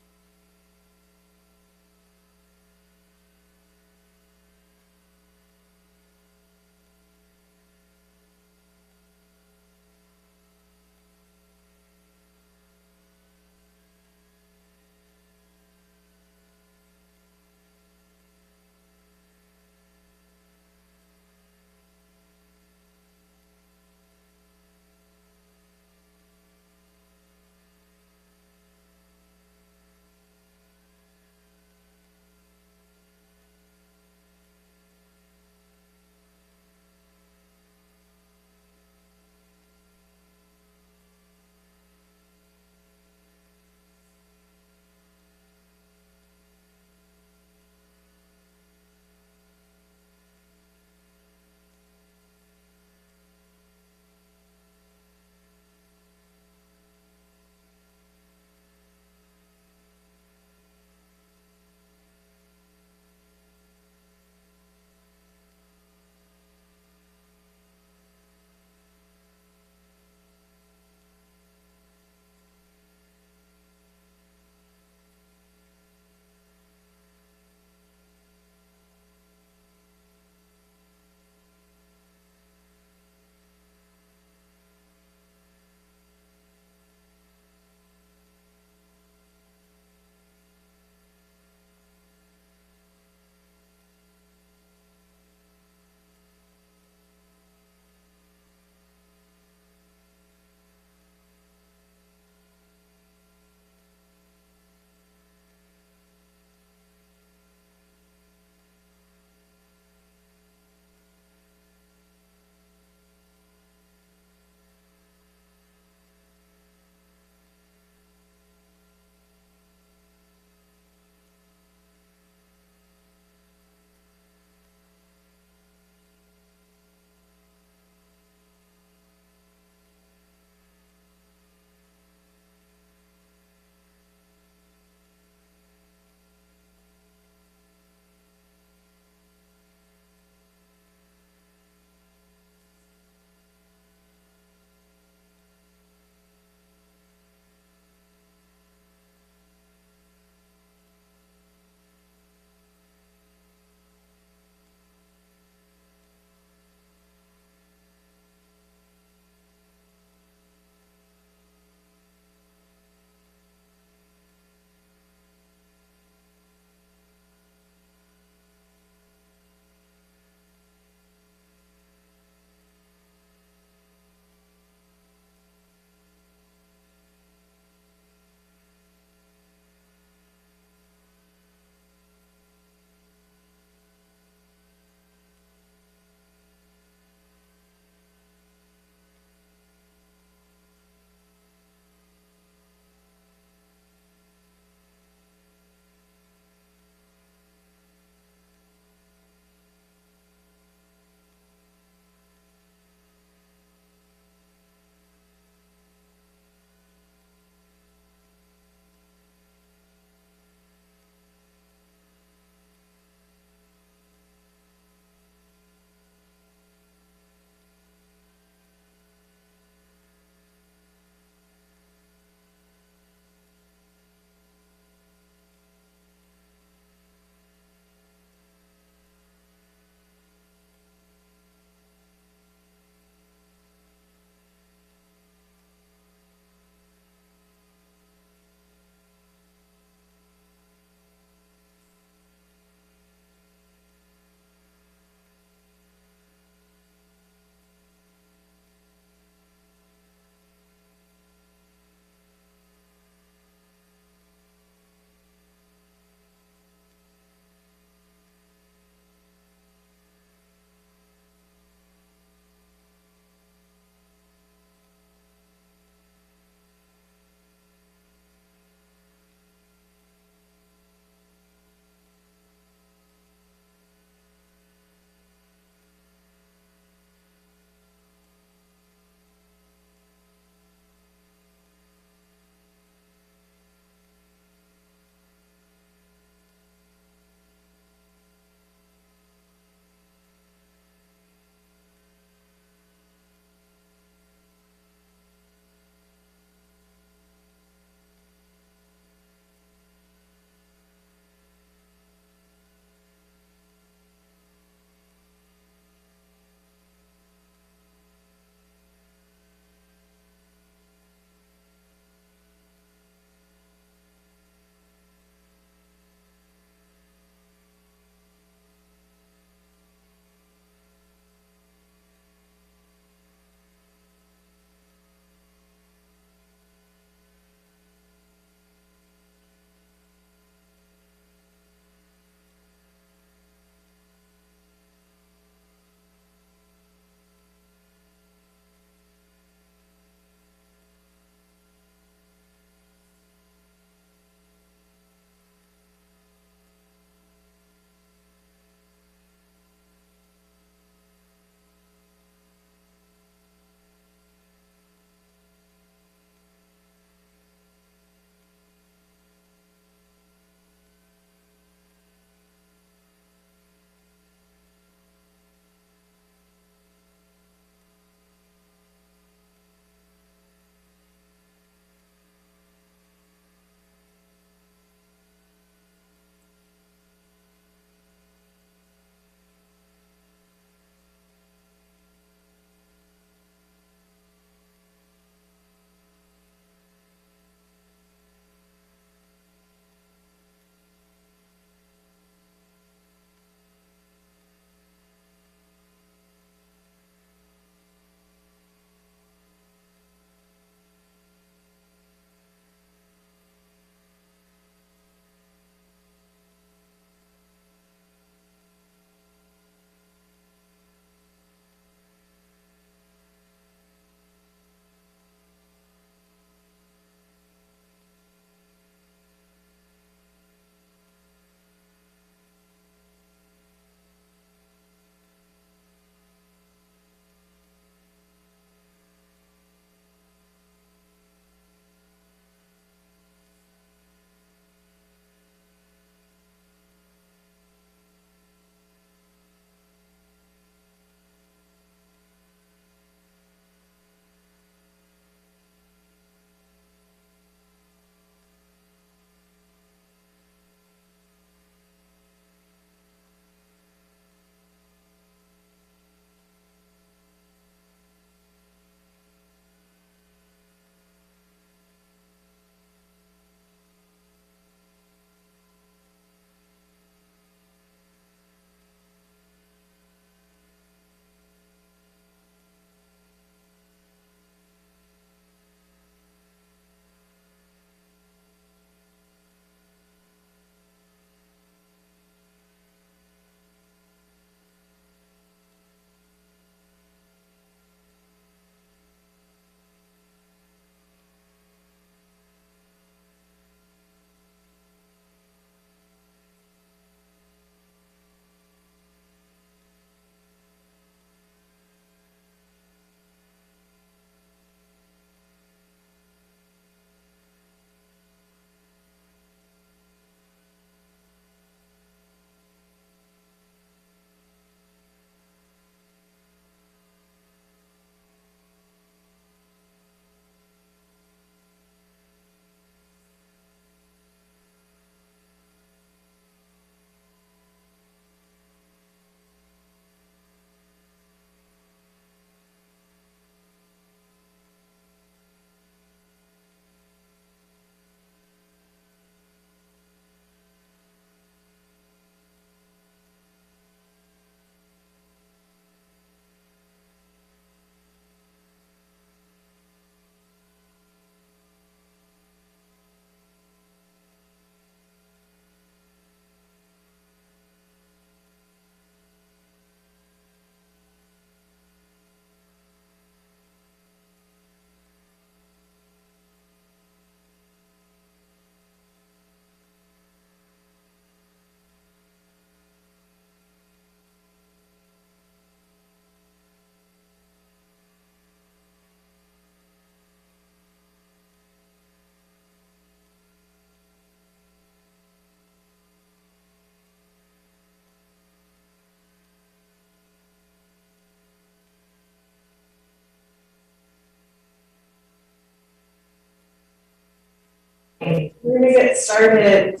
started.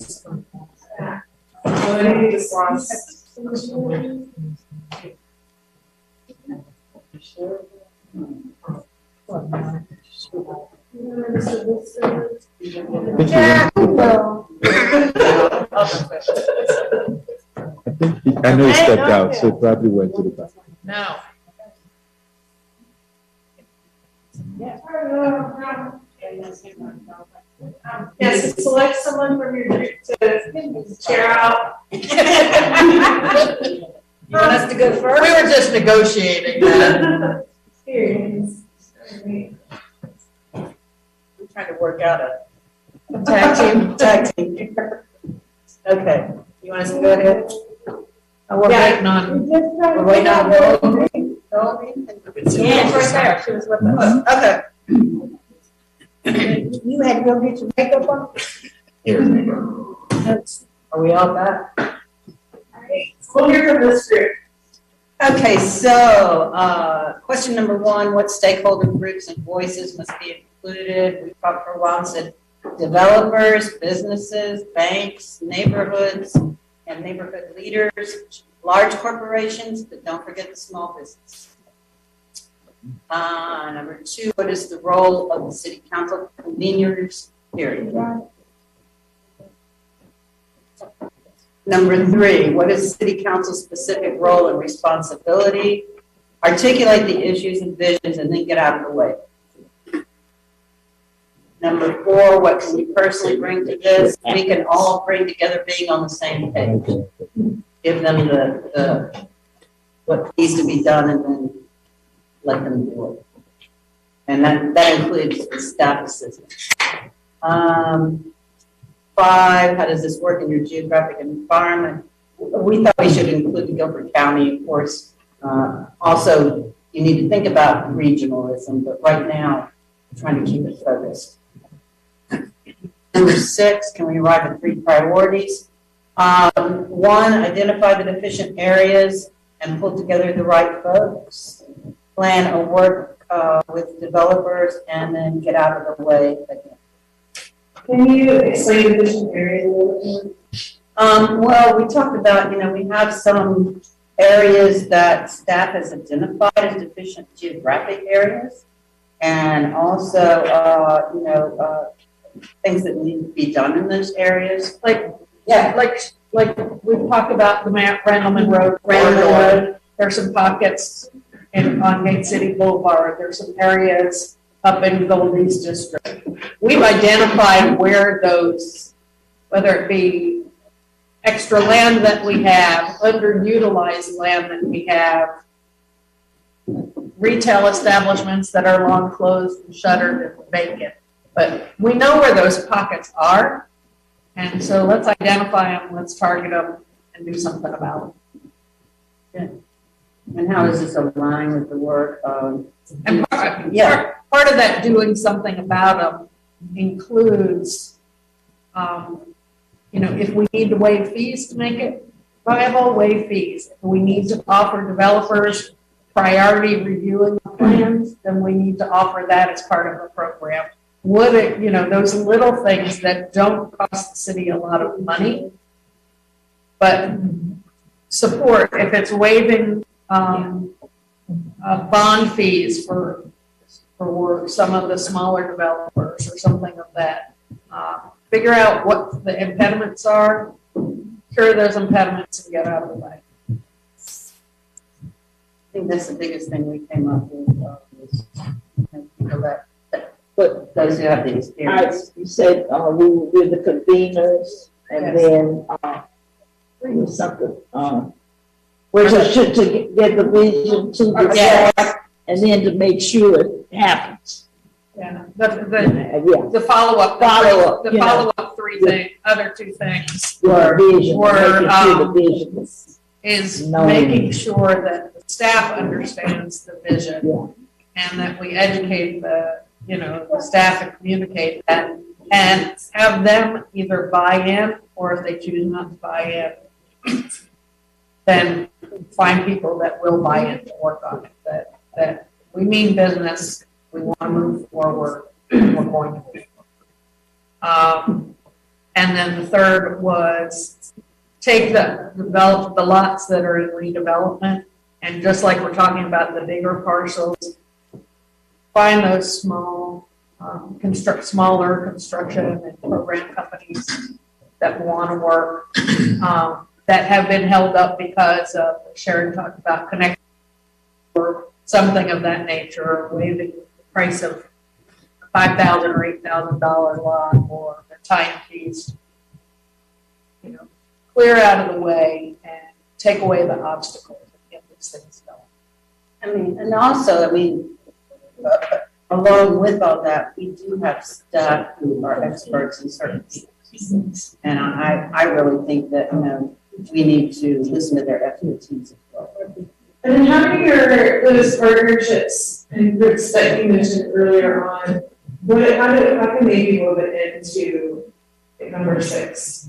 I just lost. Yeah, well. I know he stepped out, so he probably went to the back. No. Yes, select someone from your group to chair out. You want us to go first? We were just negotiating that. Experience. I'm trying to work out a Tag team. here. Okay, you want us to go ahead? We're waiting on. We're waiting on Melanie. Yeah, right there, she was with us. Okay. You had to go get your makeup on? Here. Are we all back? Alright, we'll hear from this group. Okay, so, question number one, what stakeholder groups and voices must be included? We talked for a while and said developers, businesses, banks, neighborhoods, and neighborhood leaders, large corporations, but don't forget the small business. Number two, what is the role of the city council conveners, period? Number three, what is city council's specific role and responsibility? Articulate the issues and visions and then get out of the way. Number four, what can we personally bring to this? We can all bring together being on the same page. Give them the what needs to be done and then let them do it. And that includes the staff assistant. 5, how does this work in your geographic environment? We thought we should include the Guilford County, of course. Also, you need to think about regionalism, but right now, we're trying to keep it focused. Number 6, can we arrive at 3 priorities? 1, identify the deficient areas and pull together the right folks. Plan a work with developers and then get out of the way again. Can you explain the vision area a little bit? Well, we talked about, we have some areas that staff has identified as deficient geographic areas. And also, things that need to be done in those areas. Like we talked about the Randleman Road. There's some pockets on Gate City Boulevard. There's some areas up in Goldie's district. We've identified where those, whether it be extra land that we have, underutilized land that we have, retail establishments that are long closed and shuttered and vacant. But we know where those pockets are, and so let's identify them, let's target them, and do something about them. And how does this align with the work of? And part of that doing something about them includes, if we need to waive fees to make it viable, waive fees. If we need to offer developers priority reviewing plans, then we need to offer that as part of the program. Would it, those little things that don't cost the city a lot of money, but support, if it's waiving bond fees for some of the smaller developers or something of that. Figure out what the impediments are, cure those impediments and get out of the way. I think that's the biggest thing we came up with. But those who have the experience. You said we were with the conveners and then there was something. We're to get the vision to the staff and then to make sure it happens. Yeah, the follow-up. The follow-up other two things is making sure that the staff understands the vision and that we educate the staff and communicate that and have them either buy in, or if they choose not to buy in, then find people that will buy in to work on it, that we mean business, we want to move forward, we're going to. And then the third was take develop the lots that are in redevelopment, and just like we're talking about the bigger parcels, find those small, smaller construction and program companies that want to work, that have been held up because of, Sharon talked about connect or something of that nature, or waiving the price of $5,000 or $8,000 lot, or the time fees, you know, clear out of the way and take away the obstacles and get these things going. I mean, and also, I mean, along with all that, we do have staff who are experts in certain things. And I really think that, you know, we need to listen to their expertise as well. And then how many are those partnerships and groups that you mentioned earlier on? How can they be woven into number 6?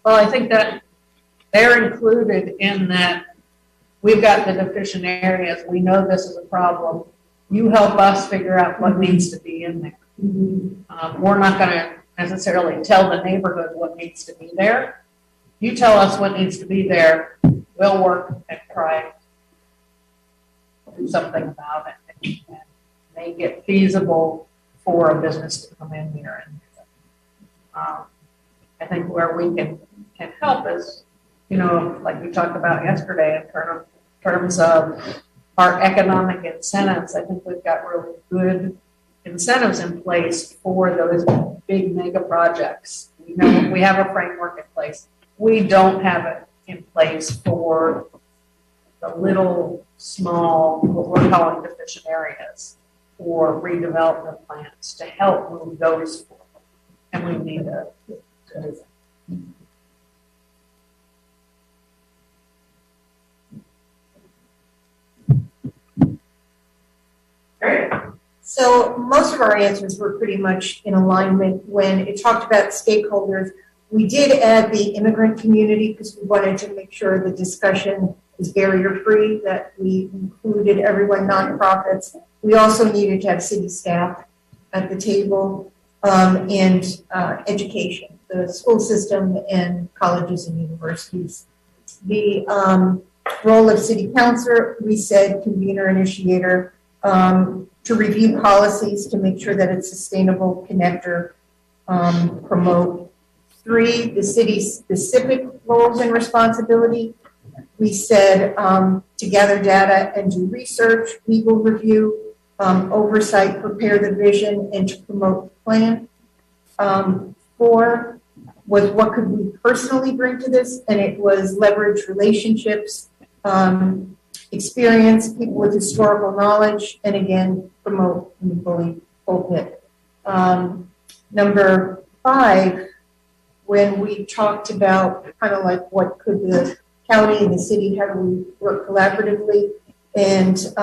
Well, I think that they're included in that. We've got the deficient areas. We know this is a problem. You help us figure out what needs to be in there. We're not going to necessarily tell the neighborhood what needs to be there. You tell us what needs to be there. We'll work and try to do something about it and make it feasible for a business to come in here. And I think where we can help is, you know, like we talked about yesterday in terms of our economic incentives. I think we've got really good incentives in place for those big mega projects. We know we have a framework in place. We don't have it in place for the little, small, what we're calling deficient areas, or redevelopment plans to help move those forward. And we need to do that. So most of our answers were pretty much in alignment. When it talked about stakeholders, we did add the immigrant community because we wanted to make sure the discussion is barrier-free, that we included everyone, nonprofits. We also needed to have city staff at the table, and education, the school system and colleges and universities. The role of city councilor, we said convener, initiator, to review policies to make sure that it's sustainable, connector, promote. 3, the city's specific roles and responsibility. We said to gather data and do research, legal review, oversight, prepare the vision, and to promote the plan. 4 was what could we personally bring to this, and it was leverage relationships, experience, people with historical knowledge, and again, promote in the bully pulpit. Number 5, when we talked about kind of like what could the county and the city, how do we work collaboratively, and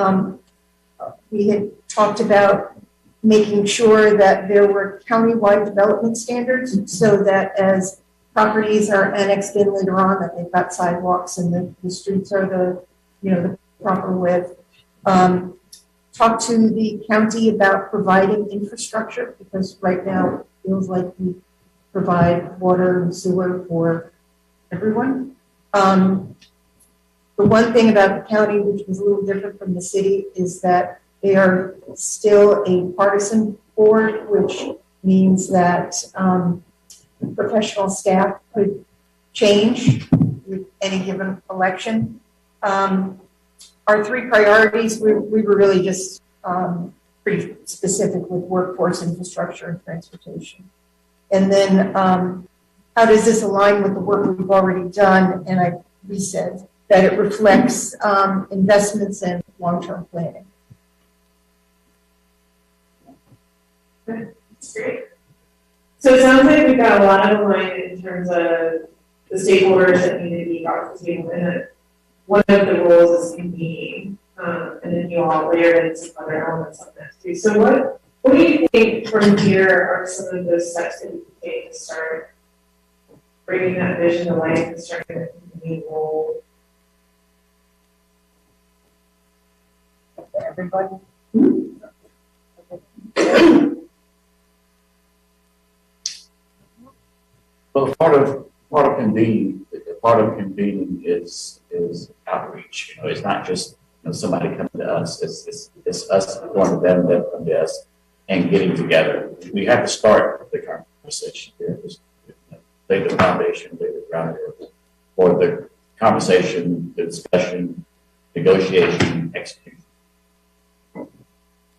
we had talked about making sure that there were county-wide development standards so that as properties are annexed in later on, that they've got sidewalks and the streets are the proper width. Talk to the county about providing infrastructure, because right now it feels like we provide water and sewer for everyone. The one thing about the county, which is a little different from the city, is that they are still a partisan board, which means that professional staff could change with any given election. Our 3 priorities, we were really just pretty specific with workforce, infrastructure, and transportation. And then how does this align with the work we've already done? And we said that it reflects investments and long-term planning. That's great. So it sounds like we've got a lot of alignment in terms of the stakeholders that need to be brought to the table, and that one of the roles is convening, and then you all layer in some other elements of that too. So what do you think from here are some of those steps that you can take to start bringing that vision to life and starting a convening role? Everybody? Well, part of convening is outreach. You know, it's not just somebody coming to us. It's us going to them, them come to us, and getting together. We have to start the conversation here. Just lay the foundation, lay the groundwork for the conversation, the discussion, negotiation, execution.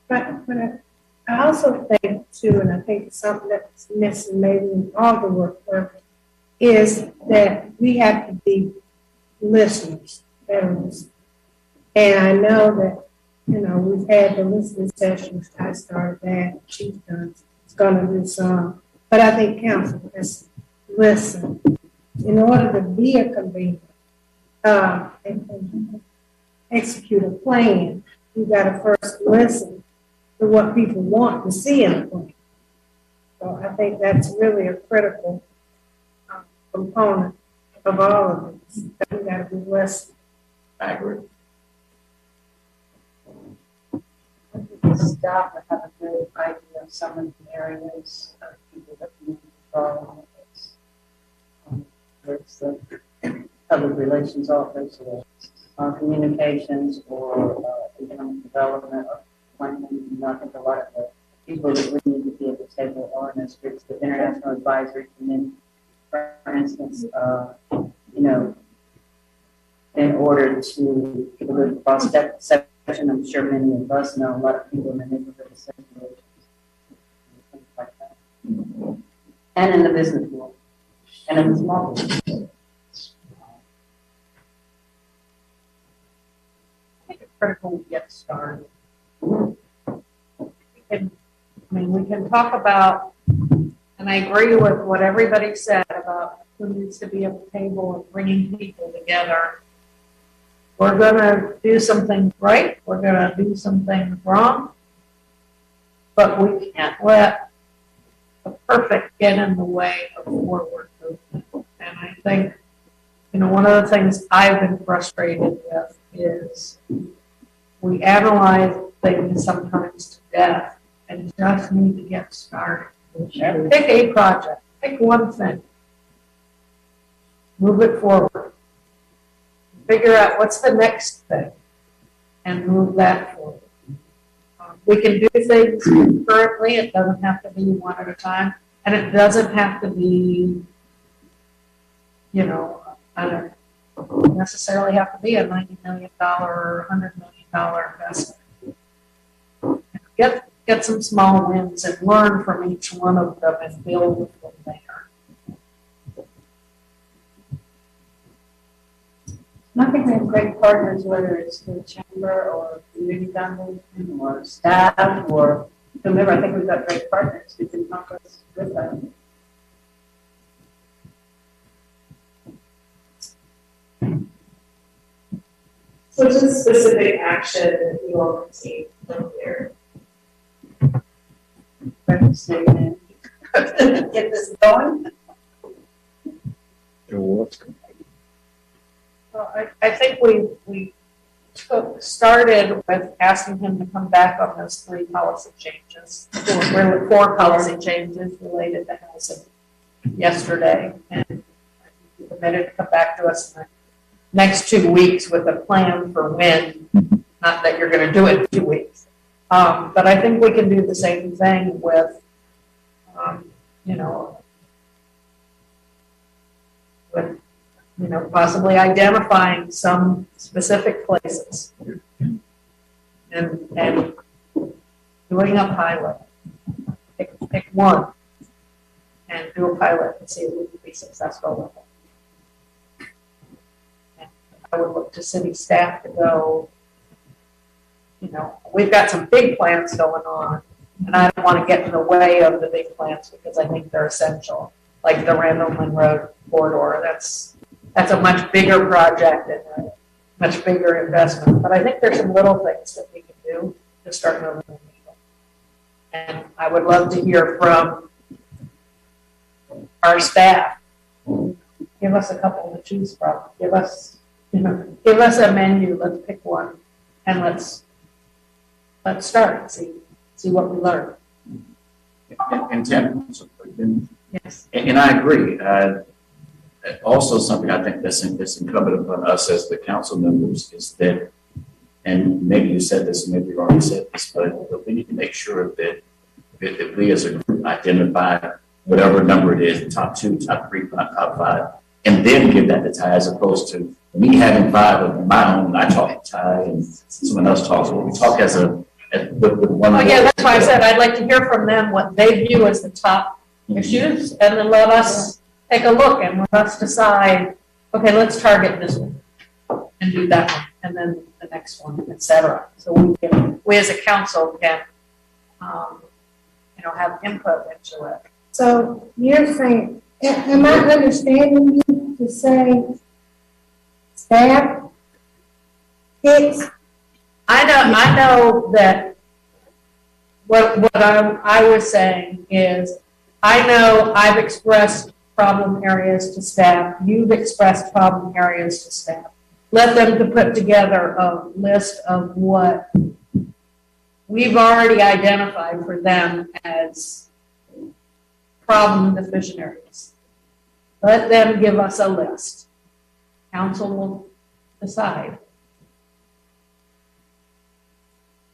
But I also think too, and I think something that's missing maybe in all the work is that we have to be listeners. And I know that, we've had the listening sessions. I started that, Chief does, it's gonna do some. But I think council has listen. In order to be a convener, and execute a plan, you gotta first listen to what people want to see in a plan. So I think that's really a critical component of all of this, that we gotta be listening. I agree. I think the staff would have a good idea of some of the areas of people that we need to draw on this. There's the public relations office or communications or economic development or planning. I think a lot of the people that we need to be at the table are in those groups, the International Advisory Committee, for instance, in order to give a good cross section, I'm sure many of us know a lot of people in the neighborhood associations, things like that. And in the business world, and in the small business world. I think it's critical to get started. We can talk about, and I agree with what everybody said about who needs to be at the table and bringing people together. We're going to do some things right. We're going to do some things wrong. But we can't let the perfect get in the way of forward movement. And I think, one of the things I've been frustrated with is we analyze things sometimes to death and just need to get started. Pick a project, pick one thing, move it forward. Figure out what's the next thing and move that forward. We can do things concurrently. It doesn't have to be one at a time. And it doesn't have to be, I don't necessarily have to be a $90 million or $100 million investment. Get some small wins and learn from each one of them and build from there. I think we have great partners, whether it's the chamber or community foundation or staff or whomever. I think we've got great partners who can help us with that. So just specific action that you all can take from here. Get this going. Well, I think we started with asking him to come back on those 3 policy changes, or 4 policy changes related to housing yesterday. And he committed to come back to us in the next 2 weeks with a plan for when, not that you're going to do it in 2 weeks. But I think we can do the same thing with, possibly identifying some specific places and doing a pilot. Pick one and do a pilot and see if we can be successful with it. And I would look to city staff to go, we've got some big plans going on, and I don't want to get in the way of the big plans because I think they're essential, like the Randleman Road corridor. That's a much bigger project and a much bigger investment. But I think there's some little things that we can do to start moving the needle. And I would love to hear from our staff. Give us a couple to choose from. Give us a menu. Let's pick one, and let's start and see what we learn. And Tim, Yes. And I agree. Also, something I think that's incumbent upon us as the council members is that, and maybe you said this, maybe you already said this, but we need to make sure that we as a group identify whatever number it is, the top 2, top 3, top 5, and then give that to Ty, as opposed to me having 5 of my own. I talk to Ty and someone else talks. Well, we talk as with one. Oh yeah, that's why I said I'd like to hear from them what they view as the top issues, and then let us take a look and let us decide, okay, let's target this one and do that one, and then the next one, et cetera. So we as a council can, have input into it. So you're saying, am I understanding you to say staff picks? I know that what I was saying is, I know I've expressed problem areas to staff, you've expressed problem areas to staff. Let them to put together a list of what we've already identified for them as problem deficient areas. Let them give us a list. Council will decide.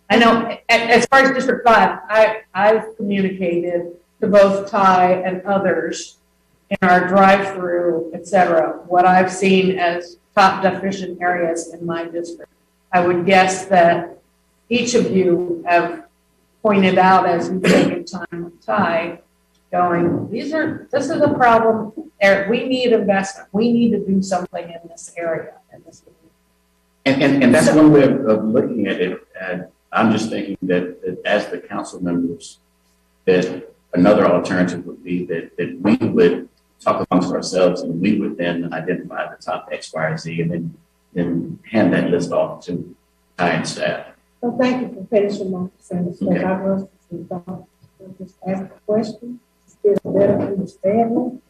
I know, as far as District 5, I've communicated to both Ty and others in our drive-through, et cetera, what I've seen as top deficient areas in my district. I would guess that each of you have pointed out, as you've taken time with Ty, going, this is a problem. We need investment. We need to do something in this area. And that's one way of looking at it. And I'm just thinking that as the council members, that another alternative would be that we would talk amongst ourselves and we would then identify the top X, Y, or Z, and then hand that list off to Ty and staff. Well, thank you for finishing my sentence. Okay. I was just ask a question to get a better understanding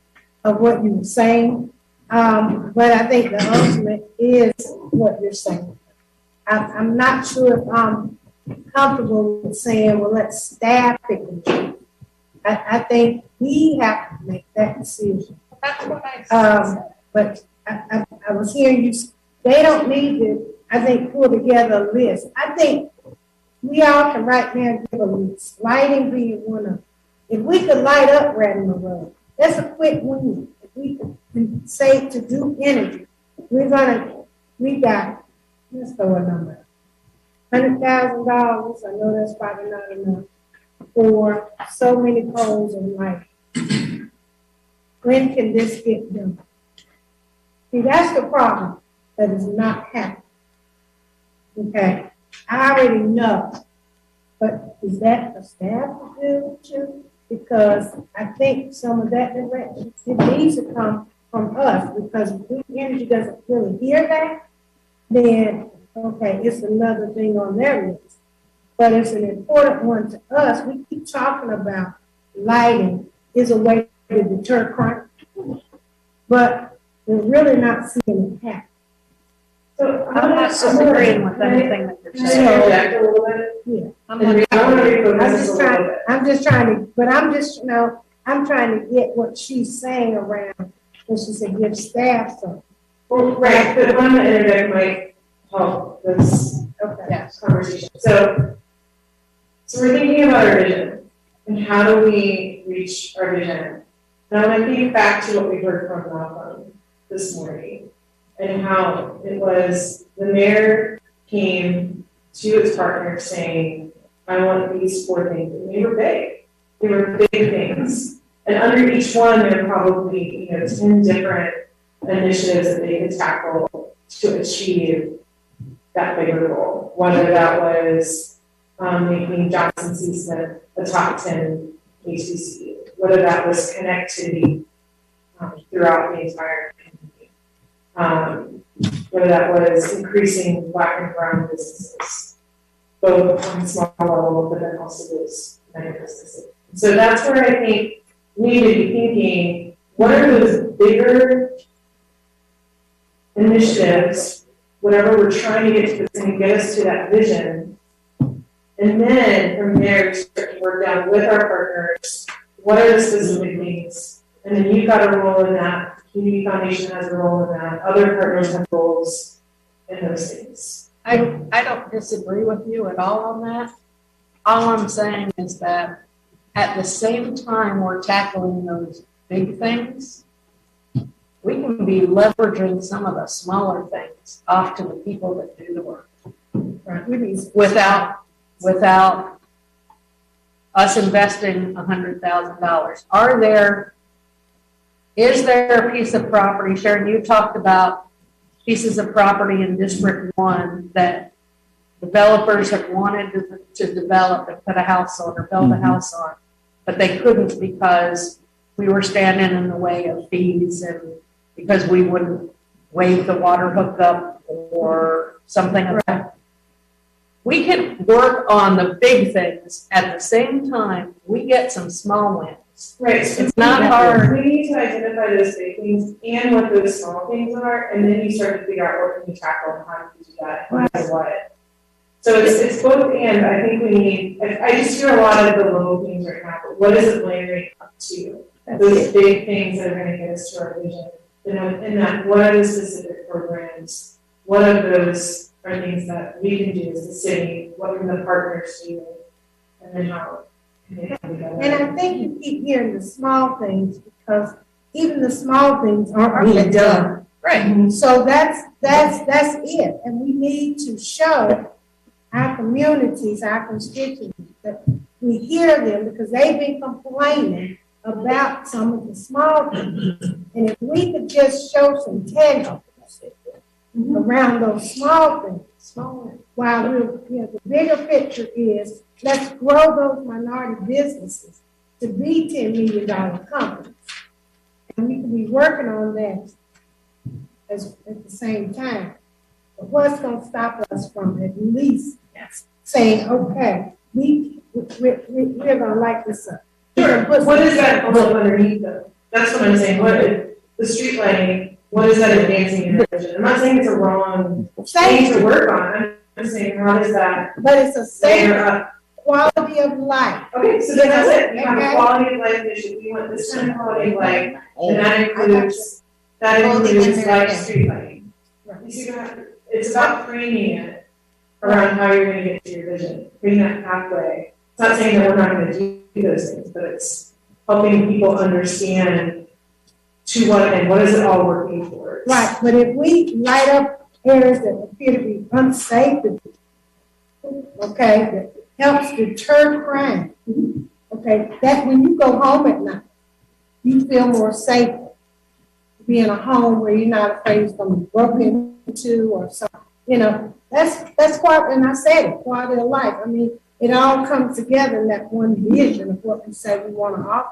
of what you were saying. But I think the ultimate is what you're saying. I'm not sure if I'm comfortable with saying, well, let staff pick and choose. I think we have to make that decision. That's what I said. But I was hearing you, they don't need to, I think, pull together a list. I think we all can right now give a list. Lighting being one of them. If we could light up Radnor Road, that's a quick win. If we can say to do energy, we got, let's throw a number, $100,000. I know that's probably not enough for so many poles of light. When can this get done? See, that's the problem that is not happening. Okay, I already know, but is that the staff to do too? Because I think some of that direction, it needs to come from us, because if Duke Energy doesn't really hear that, then, okay, it's another thing on their list. But it's an important one to us. We keep talking about lighting is a way to deter crime, but we're really not seeing it happen. So I'm not disagreeing with anything that you're saying. I'm just trying to get what she's saying around when she said give staff some. Well, right, but one interject might help this conversation. So we're thinking about our vision and how do we reach our vision. And I want to think back to what we heard from Malcolm this morning and how it was the mayor came to his partner saying, I want these 4 things. And they were big. They were big things. And under each one, there are probably 10 different initiatives that they could tackle to achieve that bigger goal. Whether that was making Johnson C. Smith a top 10 HBC, whether that was connectivity throughout the entire community, whether that was increasing Black and brown businesses, both on a small level, but then also those mega businesses. So that's where I think we need to be thinking, what are those bigger initiatives, whatever we're trying to get to, that's going to get us to that vision. And then from there, we start to work down with our partners, what are the specific things And then you've got a role in that, Community Foundation has a role in that, other partners have roles in those things. I don't disagree with you at all on that. All I'm saying is that at the same time we're tackling those big things, we can be leveraging some of the smaller things off to the people that do the work. Right. Without us investing $100,000. Is there a piece of property, Sharon, you talked about pieces of property in District 1 that developers have wanted to develop and put a house on or build a house on, but they couldn't because we were standing in the way of fees and because we wouldn't waive the water hookup or something like that. We can work on the big things at the same time. We get some small wins. Right. So it's not hard. We need to identify those big things and what those small things are, and then you start to figure out what can you tackle and how to do that, and what. So it's both and. I think we need. I just hear a lot of the little things right now. But what is it layering up to? Those big things that are going to get us to our vision. And that, what are the specific programs? What of those are things that we can do as a city? What can the partners do? And then how? And I think you keep hearing the small things because even the small things aren't being done. Right. So that's it. And we need to show our communities, our constituents, that we hear them because they've been complaining about some of the small things. And if we could just show some tangible around those small things, while the bigger picture is let's grow those minority businesses to be $10 million companies. And we can be working on that at the same time. But what's going to stop us from at least saying, okay, we're going to light this up. Sure. What is that also underneath though? That's what I'm saying. What is the street lighting? What is that advancing in your vision? I'm not saying it's a wrong thing to work on. I'm saying how does that? But it's a safe quality of life. Okay, so then that's it. You have a quality of life vision. You want this kind of quality of life, and that includes like street lighting. You see that? It's about framing it around how you're going to get to your vision, creating that pathway. It's not saying that we're not going to do those things, but it's helping people understand to what end, what is it all working towards. Right, but if we light up areas that appear to be unsafe, okay, that helps deter crime, okay, that when you go home at night, you feel more safe to be in a home where you're not afraid it's going to be broken into or something. You know, that's quite, and I said it, quality of life. I mean, it all comes together in that one vision of what we say we want to offer.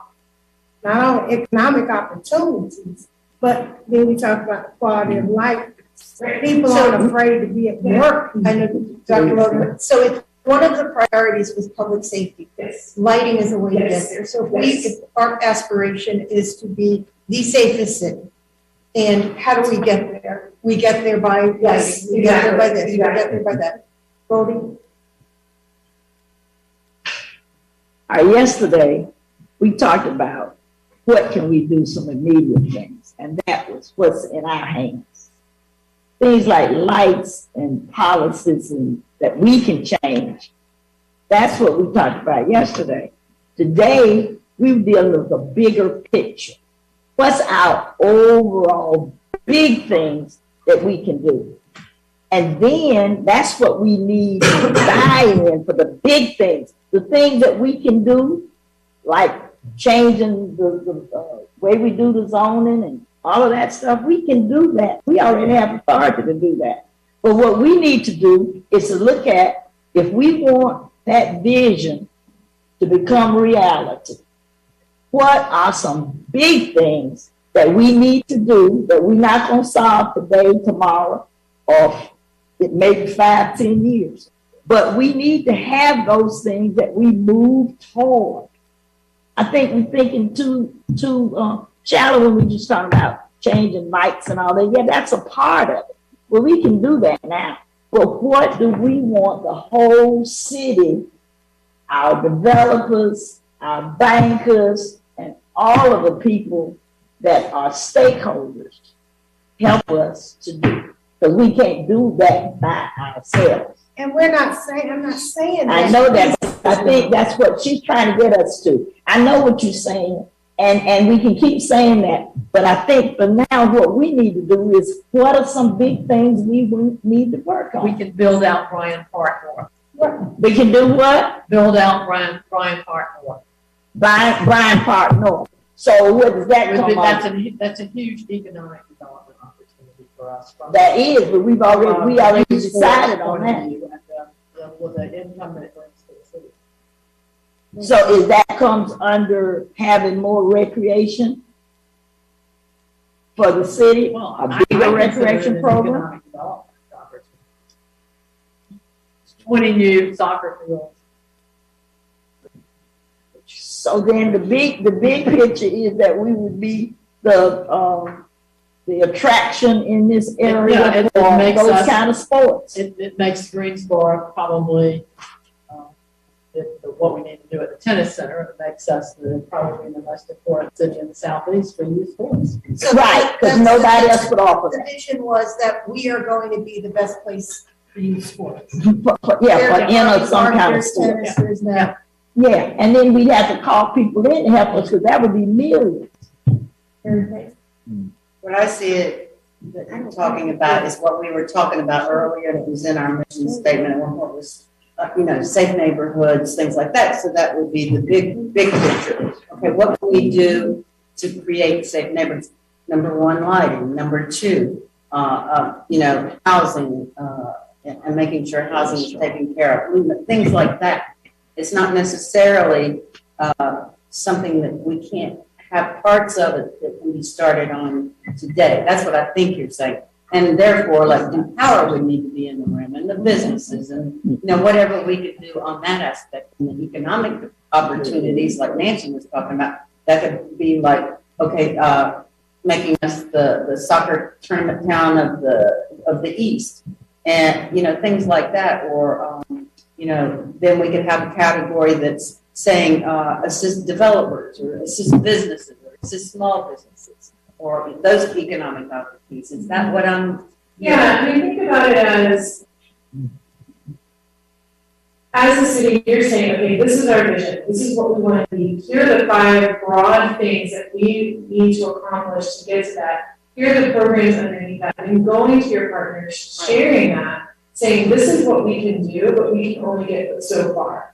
Not only economic opportunities, but then we talk about the quality of life. People aren't afraid to be at work. I know, Dr. Logan. So one of the priorities was public safety. Yes. Lighting is a way to get there. So if our aspiration is to be the safest city, and how do we get there? We get there by lighting. We get there by this. We get there by that. Voting. Yesterday, we talked about what can we do, some immediate things, and that was what's in our hands. Things like lights and policies that we can change. That's what we talked about yesterday. Today, we're dealing with a bigger picture. What's our overall big things that we can do? And then that's what we need to dive in for the big things. The things that we can do, like changing the way we do the zoning and all of that stuff, we can do that. We already have authority to do that. But what we need to do is to look at, if we want that vision to become reality, what are some big things that we need to do that we're not going to solve today, tomorrow, or it may be 5, 10 years. But we need to have those things that we move toward. I think we're thinking too shallow when we just talking about changing lights and all that. Yeah, that's a part of it. Well, we can do that now. But what do we want the whole city, our developers, our bankers, and all of the people that our stakeholders help us to do. Because we can't do that by ourselves. And we're not saying, I'm not saying that. I know that, but I think that's what she's trying to get us to. I know what you're saying, and we can keep saying that, but I think for now, what we need to do is, what are some big things we need to work on? We can build out Bryan Park more. We can do what? Build out Bryan Park more. Bryan Park North. So what does that come on? That's a huge economic development opportunity for us. That is, but we already decided on that. With the income that it brings to the city. So is that comes under having more recreation for the city? Well, A bigger recreation program? 20 new soccer fields. So then the big picture is that we would be the attraction in this area for those kind of sports. It makes Greensboro probably what we need to do at the tennis center. It makes us probably the most important city in the southeast for youth sports. So right, because nobody else would offer that. The vision was that we are going to be the best place for youth sports. For some kind of sport. Yeah, and then we'd have to call people in to help us, because that would be millions. What I see it that I'm talking about is what we were talking about earlier, and it was in our mission statement, and what was, safe neighborhoods, things like that. So that would be the big picture. Okay, what can we do to create safe neighborhoods? Number one, lighting. Number two, housing, and making sure housing is taken care of. Things like that. It's not necessarily something that we can't have parts of it that can be started on today. That's what I think you're saying. And therefore, like, empower would need to be in the room, and the businesses, and whatever we could do on that aspect, and the economic opportunities like Nancy was talking about. That could be like, okay, making us the soccer tournament town of the East, and things like that. Or then we could have a category that's saying assist developers, or assist businesses, or assist small businesses, or those economic opportunities. Is that what I'm? Yeah, I mean, think about it as a city, you're saying, okay, this is our vision. This is what we want to be. Here are the 5 broad things that we need to accomplish to get to that. Here are the programs underneath that. And going to your partners, sharing that, saying this is what we can do, but we can only get so far.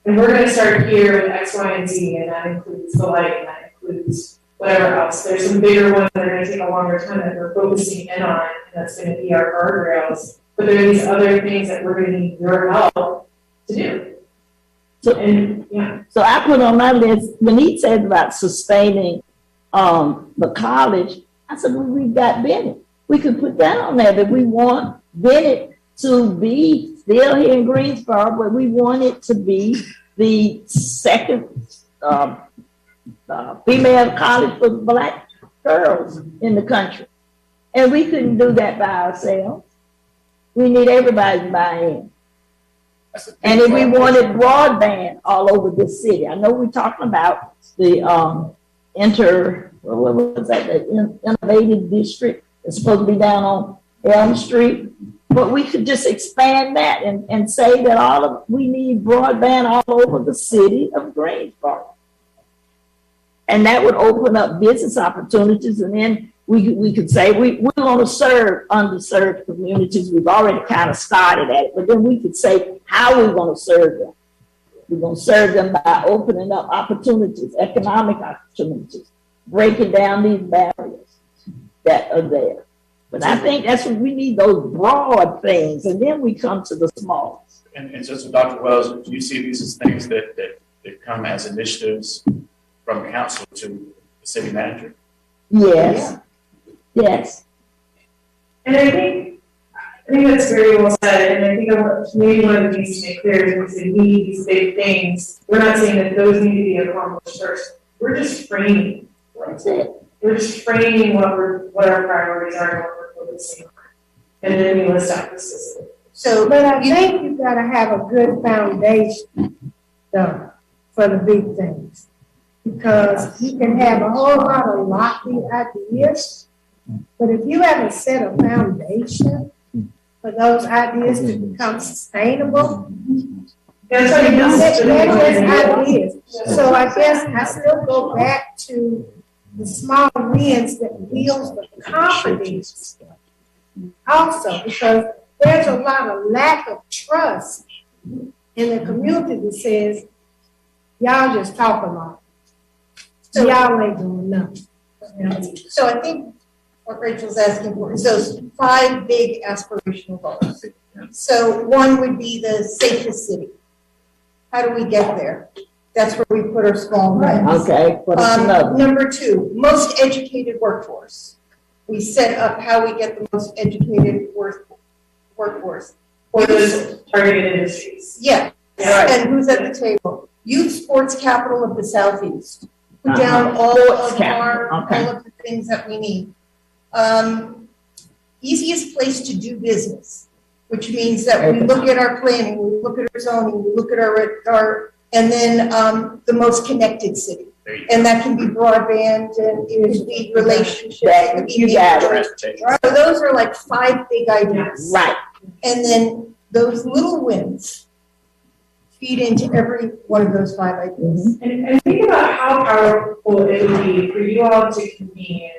And we're going to start here with X, Y, and Z, and that includes the lighting, that includes whatever else. There's some bigger ones that are going to take a longer time that we're focusing in on, and that's going to be our guardrails. But there are these other things that we're going to need your help to do. So I put on my list, when he said about sustaining the college, I said, well, we got Bennett. We could put that on there, that we want Bennett to be still here in Greensboro, but we want it to be the second female college for Black girls in the country. And we couldn't do that by ourselves. We need everybody's buy-in. And if we wanted broadband all over the city, I know we're talking about the the innovative district. It's supposed to be down on Elm Street, but we could just expand that and say that we need broadband all over the city of Greensboro. And that would open up business opportunities, and then we could say we want to serve underserved communities. We've already kind of started at it, but then we could say how we're going to serve them. We're going to serve them by opening up opportunities, economic opportunities, breaking down these barriers that are there. But I think that's what we need, those broad things, and then we come to the small. And so Dr. Wells, do you see these as things that come as initiatives from the council to the city manager? Yes. Yes. And I think that's very well said. And I think maybe one of the things to make clear is when we say we need these big things, we're not saying that those need to be accomplished first. We're just framing. That's it. We're just framing what our priorities are and what we're focusing on. And then we list out the specifics. So, but I think you've got to have a good foundation done for the big things. Because you can have a whole lot of lofty ideas, but if you haven't set a foundation for those ideas to become sustainable, they're just ideas. So I guess I still go back to the small wins that builds the confidence also, because there's a lot of lack of trust in the community that says, y'all just talk a lot. So y'all ain't doing nothing. So I think what Rachel's asking for is those 5 big aspirational goals. So one would be the safest city. How do we get there? That's where we put our small wins. Okay. Number 2, most educated workforce. We set up how we get the most educated workforce. For those targeted industries. Yeah. Yeah. And who's at the table? Youth sports capital of the Southeast. Put down all of the things that we need. Easiest place to do business, which means that we look at our planning, we look at our zoning, we look at our and then the most connected city. And that can be broadband and it could be relationships. It could be so those are like 5 big ideas. Right. And then those little wins feed into every one of those 5 ideas. And think about how powerful it would be for you all to convene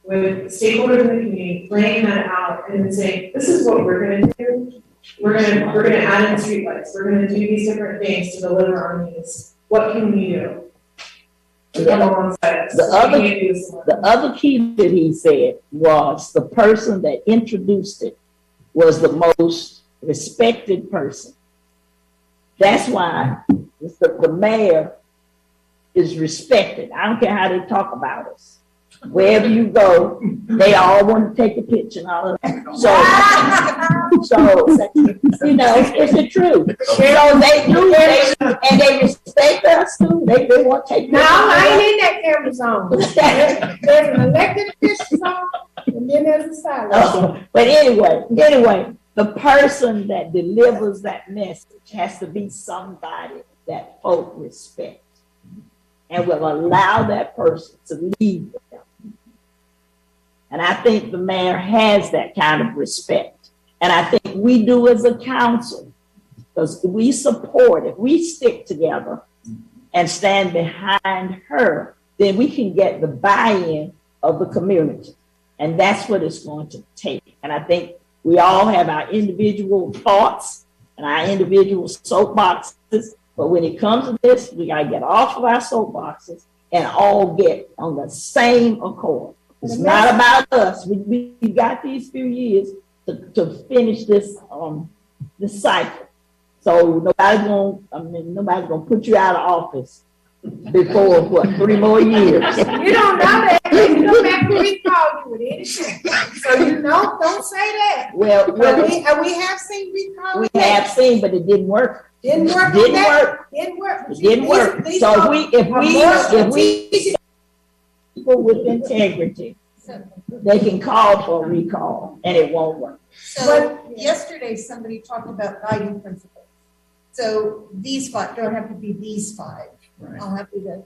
with stakeholders in the community, laying that out and then saying, this is what we're gonna do. We're gonna add in streetlights. We're gonna do these different things to deliver on these. What can we do? The other key that he said was the person that introduced it was the most respected person. That's why the mayor is respected. I don't care how they talk about us. Wherever you go, they all want to take a picture and all of that. So you know, it's the truth. So they do, and they respect us too. They want to take pictures. No, I ain't in that camera zone. There's an elected official zone, and then there's a silent. But anyway, the person that delivers that message has to be somebody that folk respect and will allow that person to lead them. And I think the mayor has that kind of respect. And I think we do as a council, because we support, if we stick together and stand behind her, then we can get the buy-in of the community. And that's what it's going to take. And I think we all have our individual thoughts and our individual soapboxes. But when it comes to this, we got to get off of our soapboxes and all get on the same accord. It's not about us. We got these few years to finish this this cycle. So nobody's gonna put you out of office before what, 3 more years. You don't know that. You don't have to recall you with anything. So you know, don't say that. Well, we have seen recall. We have seen, but it didn't work. Didn't work. It didn't work. So if we people with integrity, they can call for a recall and it won't work. So yesterday somebody talked about guiding principles. So these 5 don't have to be these 5. Right. I'll have to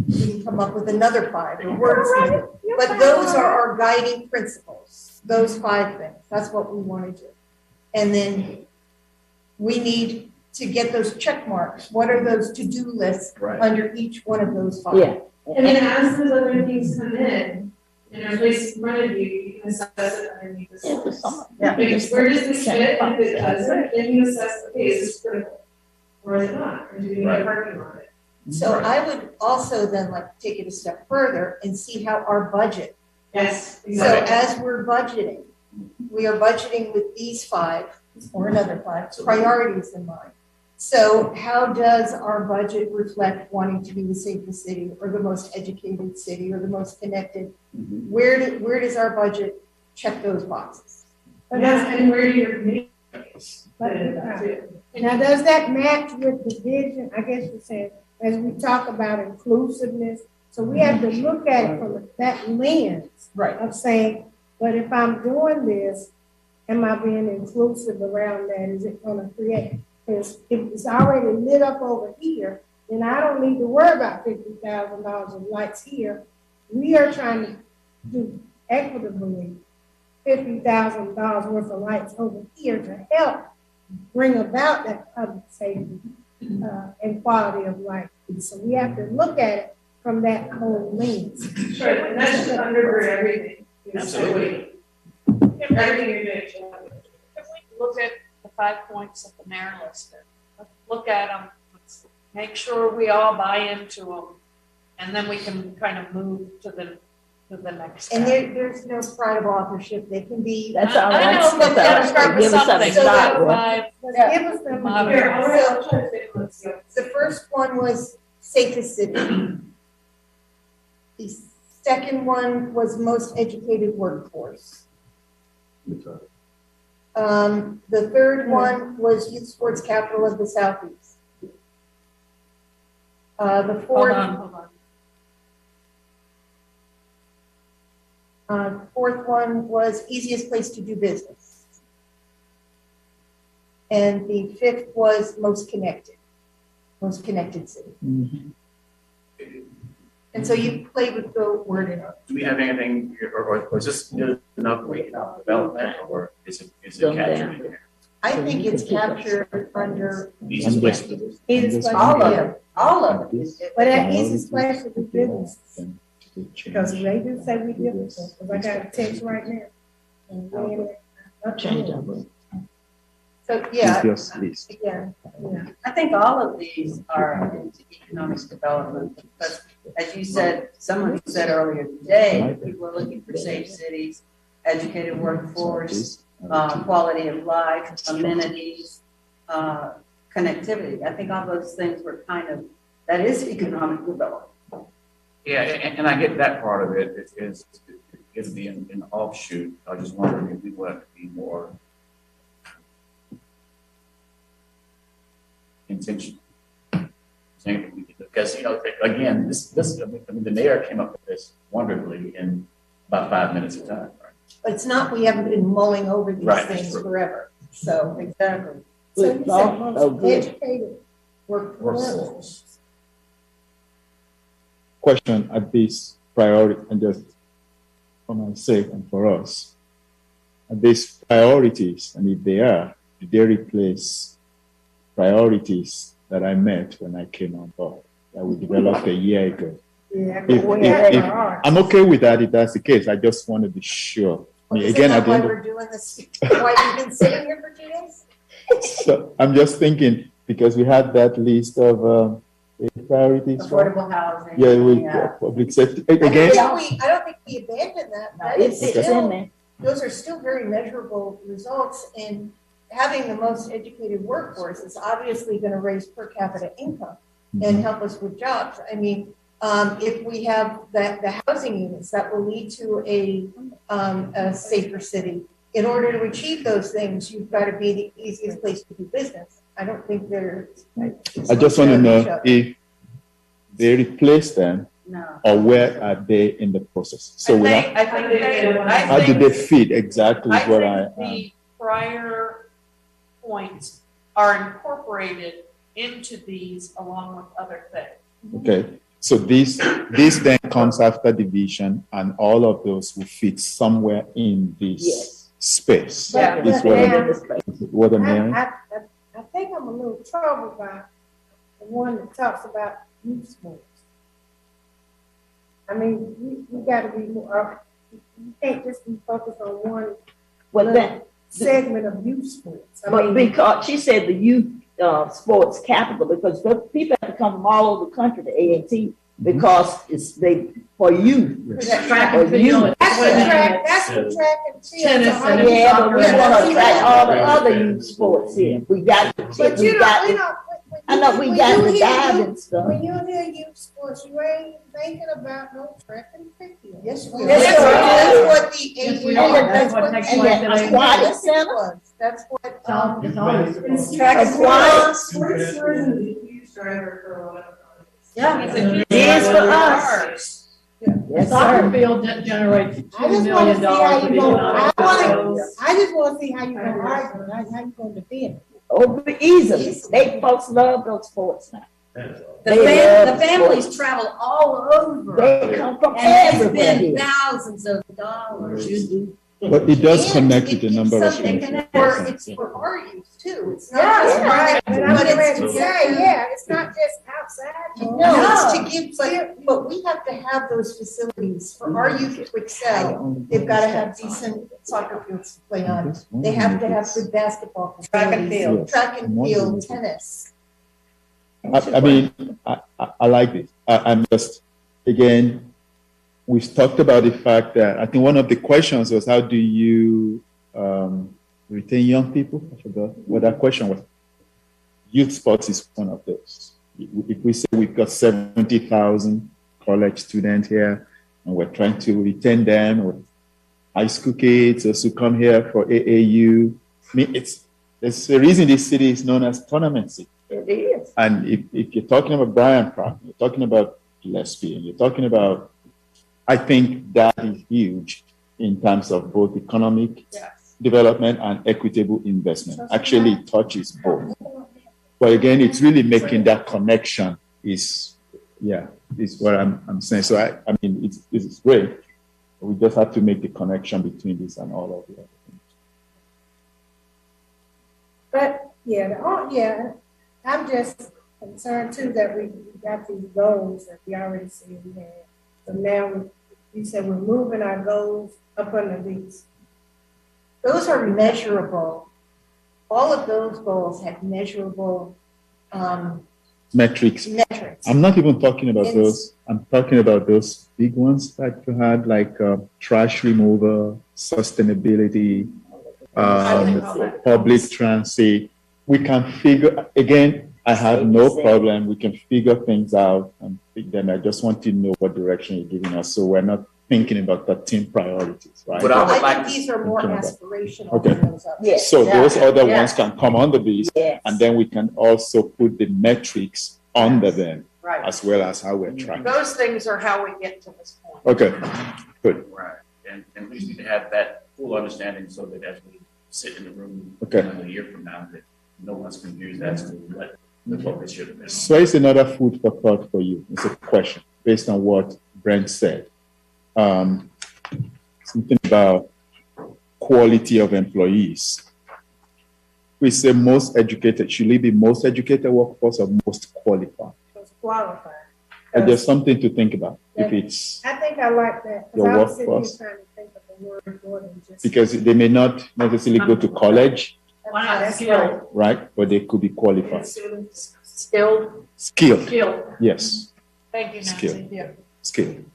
we can come up with another 5 or words. But those are our guiding principles. Those 5 things. That's what we want to do. And then we need to get those check marks. What are those to-do lists under each one of those 5? Yeah. And then as those other things come in are placed in front of you, you can assess it underneath the source. Like, where does this fit? If it doesn't, then you assess, okay, is this critical? Or is it not? Or do we need a parking on it? So I would also then like take it a step further and see how our budget. Yes, exactly. So as we're budgeting, we are budgeting with these 5 or another 5 priorities in mind. So how does our budget reflect wanting to be the safest city or the most educated city or the most connected? Where does our budget check those boxes? And where do your community? Now, does that match with the vision? I guess you're saying, as we talk about inclusiveness, so we have to look at it from that lens of saying, but if I'm doing this, am I being inclusive around that? Is it going to create? Because if it's already lit up over here, then I don't need to worry about $50,000 of lights here. We are trying to do equitably $50,000 worth of lights over here to help bring about that public safety and quality of life. So we have to look at it from that whole lens. Sure, and that's just undergird everything. Absolutely. Everything you're doing. If we look at the 5 points of the mayor listed, let's look at them, let's make sure we all buy into them, and then we can kind of move to the next step. And there's no pride of authorship. They can be. That's all I right. know, but gotta start with Give us something. something to start with. Yeah. Give us the Here, I'll try to say let's go. The first one was safest city. The second one was most educated workforce. The third one was youth sports capital of the Southeast. The fourth. Hold on. Fourth one was easiest place to do business. And the fifth was most connected city. Mm-hmm. And so you play with the wording. Do we have anything, or is this enough for economic development, or is it captured in here? I think it's captured under. Easiest place to do Easiest place All to of do. it, all of it. But that easiest place to do business. Because they do say we different, because I got a text right now. And then, So, yeah. yeah. I think all of these are into economic development because, as you said, someone said earlier today, people are looking for safe cities, educated workforce, quality of life, amenities, connectivity. I think all those things were that is economic development. Yeah, and I get that part of it. It is the an offshoot. I was just wondering if we want to be more intentional. Because, again, the mayor came up with this wonderfully in about 5 minutes of time, right? But it's not, we haven't been mulling over these Right, things true. forever. So, exactly. So you said most educated Workforce. Question at this priority, and just for my sake and for us, are these priorities, and if they are, do they replace priorities that I met when I came on board that we developed a year ago? Yeah, If I'm okay with that, if that's the case, I just want to be sure. I mean, again, Isn't that why we're doing this? Why we've been sitting here for 2 days? so I'm just thinking, because we had that list of priorities. Affordable housing. Yeah, with public safety. Again, I don't think we abandoned that. That is It's still- in there. Those are still very measurable results, and having the most educated workforce is obviously going to raise per capita income and help us with jobs. I mean, if we have the housing units, that will lead to a safer city. In order to achieve those things, you've got to be the easiest place to do business. I don't think there's. I just want to know if they replace them or where are they in the process? So how do they fit exactly is what I The prior points are incorporated into these along with other things. Okay. So this then comes after division, and all of those will fit somewhere in this space. Yeah. Is what I'm hearing. I think I'm a little troubled by the one that talks about youth sports. I mean, we got to be more, you can't just be focused on one segment of youth sports. But because she said the youth sports capital, because people have to come from all over the country to A&T because it's for youth. Track and field. That's the track and field. Tennis So and Yeah, but soccer. we want to attract all the other youth sports here. We got the But you know, I know we got the diving stuff. when you hear youth sports, you ain't thinking about no track and field. Yes, we Yes, That's what the Yes, we AAU are. That's what takes place And today. the aquatic center. was. That's what. It's always. It's track and Aquatic. Sports tourism is a huge driver for a lot of economies. Yeah. It's a huge It is for driver us. Yes, Soccer sir. field generates I $2 just want million to see how of you going, economic growth. I just want to see how you going to argue, how you going to defend it. Oh, easily. They folks love those sports now. The families travel all over. They come from And they everywhere spend here. thousands of dollars. But it does And connect it with a keeps number of something things. connected. It's for our use too. It's not Yeah, just right, but I'm but getting it's ready to to say, give yeah, it's not just outside. No, it's to give, but we have to have those facilities for our youth to excel. They've got to have decent soccer fields to play on. They have to have good basketball facilities. Track and field. Track and field, tennis. I mean, I like this. I'm just, again, we've talked about the fact that I think one of the questions was, how do you retain young people? I forgot what that question was. Youth sports is one of those. If we say we've got 70,000 college students here, and we're trying to retain them with high school kids also come here for AAU. I mean, there's a reason this city is known as Tournament City. It is. And if you're talking about Brian Pratt, you're talking about Gillespie, and you're talking about, I think that is huge in terms of both economic development and equitable investment. Actually, it touches both. But again, it's really making that connection is what I'm saying. So I mean, this is great. We just have to make the connection between this and all of the other things. But I'm just concerned too that we got these goals that we already said we had. So now you said we're moving our goals up under these. Those are measurable. All of those goals have measurable Metrics. I'm not even talking about those. I'm talking about those big ones that you had, like trash removal, sustainability, public transit. We can figure, again, I have no problem. We can figure things out and pick them. I just want to know what direction you're giving us, so we're not thinking about 13 priorities, right? But I think these are more aspirational than those others. Yes. So those other ones can come under these, Yes. and then we can also put the metrics under them, Right. as well as how we're tracking. Those things are how we get to this point. Okay, good. Right, and we just need to have that full understanding so that as we sit in the room Okay. a year from now, that no one's confused as to what the focus should have been. So it's another food for thought for you. It's a question based on what Brent said. Something about quality of employees. We say most educated. Should it be most educated workforce or most qualified? Qualified. And there's something to think about. If it's I think I like that. Your Because I was sitting here workforce. trying to think of the word more than just. because they may not necessarily go to college, Why not That's skilled? right? But they could be qualified. Skilled, Skilled, skilled. yes, Thank you, Skilled. Nancy. Yeah. skilled.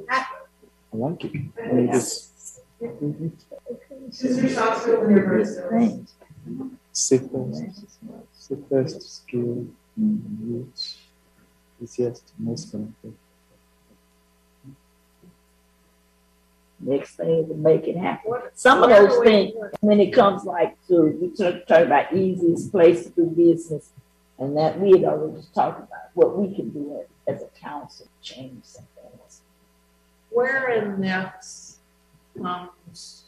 I like it. I mean, it's safest, skilled, youth, easiest, most connected. Next thing is to make it happen. Some of those things, when it comes like to, we talk about easiest place to do business, and that we had already talked about what we can do as a council to change some things. Where in this comes,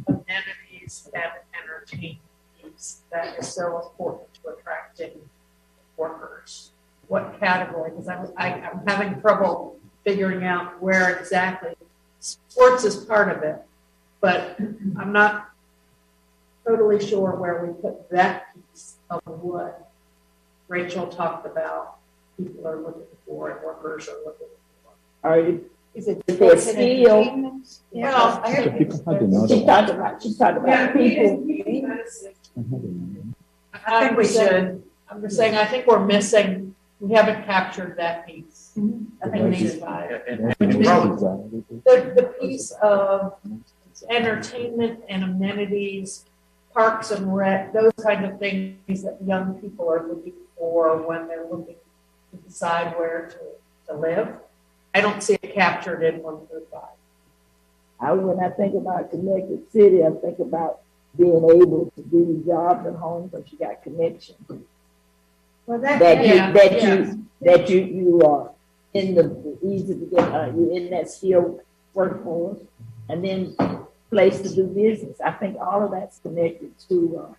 amenities and entertainment needs that is so important to attracting workers? What category? Because I'm having trouble figuring out where exactly. Sports is part of it, but I'm not totally sure where we put that piece of what Rachel talked about. People are looking for and workers are looking for. Are you? Is it Their sports and skill. entertainment? Well, I So think people had another She one. talked about people. I think we should. I'm just saying, I think we're missing, we haven't captured that piece. I think we need to buy it. The piece of entertainment and amenities, parks and rec, those kind of things that young people are looking for when they're looking to decide where to live. I don't see it captured in 1 through 5. When I think about connected city, I think about being able to do jobs at home because you got connection. Well, That you in the easy to get, you're in that skilled workforce, and then place to do business. I think all of that's connected to,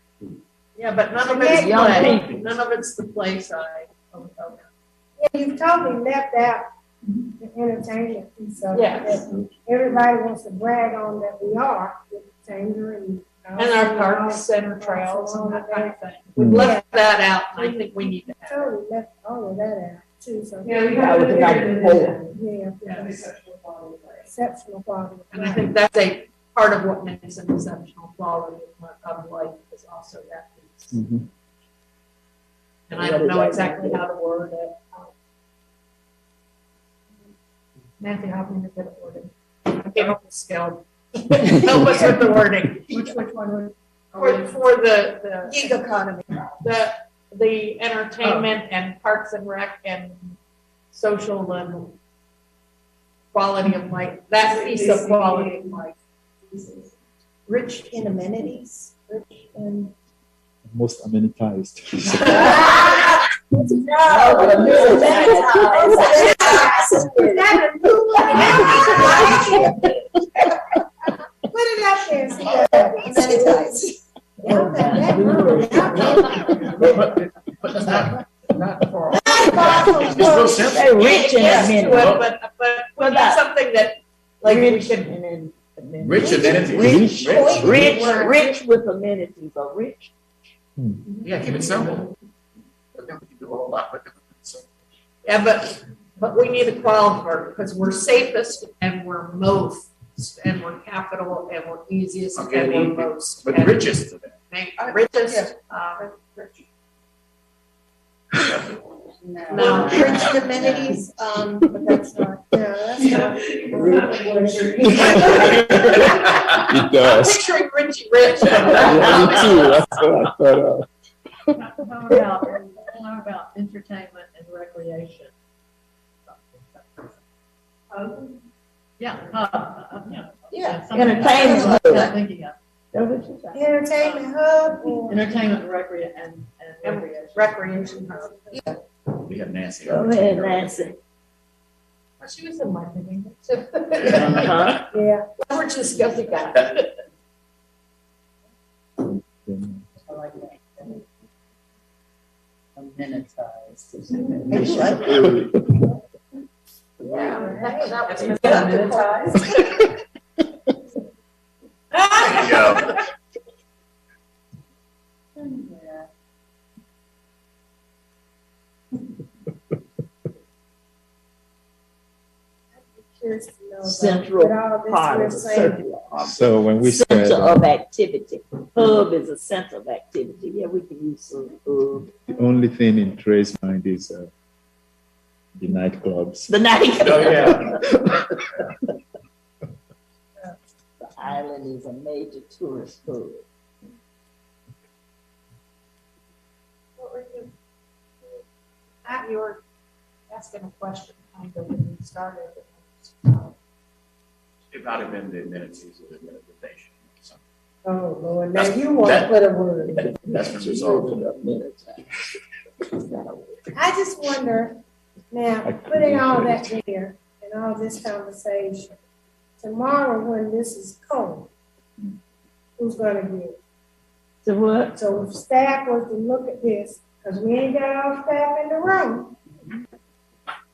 Yeah, but none of it's Young play, people. none of it's the play side. Yeah, you totally left out the entertainment piece of it. Yes. that Everybody wants to brag on that we are entertainers And our parks and our trails and that kind of thing. We've left that out, and I think we need to have it. Totally left all of that out too, so. Yeah, we That have was to about figure before. Yeah. Yeah. exceptional quality of life. Exceptional quality. And I think that's a part of what makes an exceptional quality of life is also that piece. Mhm. And I don't know exactly how to word it. Nancy, how can you get it worded? I came up with skill. Help us with the wording. Which one was? For the, Gig economy. the entertainment and parks and rec and social and quality of life, that piece of quality of life. Rich in amenities, rich in. Most amenitized. Put it out there. Amenitized. But not for all. It's real simple. They're rich in Yes, amenities. but that's something that, like, we should. Rich amenities. Rich with amenities, or rich. Yeah, keep it simple. But then we can do a whole lot with it. So, Yeah, but we need to qualify because we're safest and we're most and we're capital and we're easiest okay, and we're most. but and richest. maybe richest. No, rich in amenities, but that's not, That's not. It does. I'm picturing Richie Rich. Yeah, me too. That's what I thought of. How about entertainment and recreation? Yeah. yeah. Entertainment. Entertainment hub or. Entertainment and recreation hub. We have Nancy. Go ahead, Nancy. She was in my meeting too. Uh-huh. Yeah. We're discussing that. I like that. Amenitized. That's There you go. Yeah. Curious to know about Central what all this part we're of the saying. circle. So when we said Center of activity. Hub is a center of activity. Yeah, we can use some hub. the only thing in Trey's mind is the nightclubs. The night. Oh, yeah. The island is a major tourist hub. You were asking a question kind of when you started. It might have been the amenities of the administration. Oh, Lord, now you want to put a word. That's what's resolved. I just wonder, now, putting all that there and all this conversation, tomorrow when this is cold, who's gonna get it? So what? So if staff was to look at this, because we ain't got all staff in the room,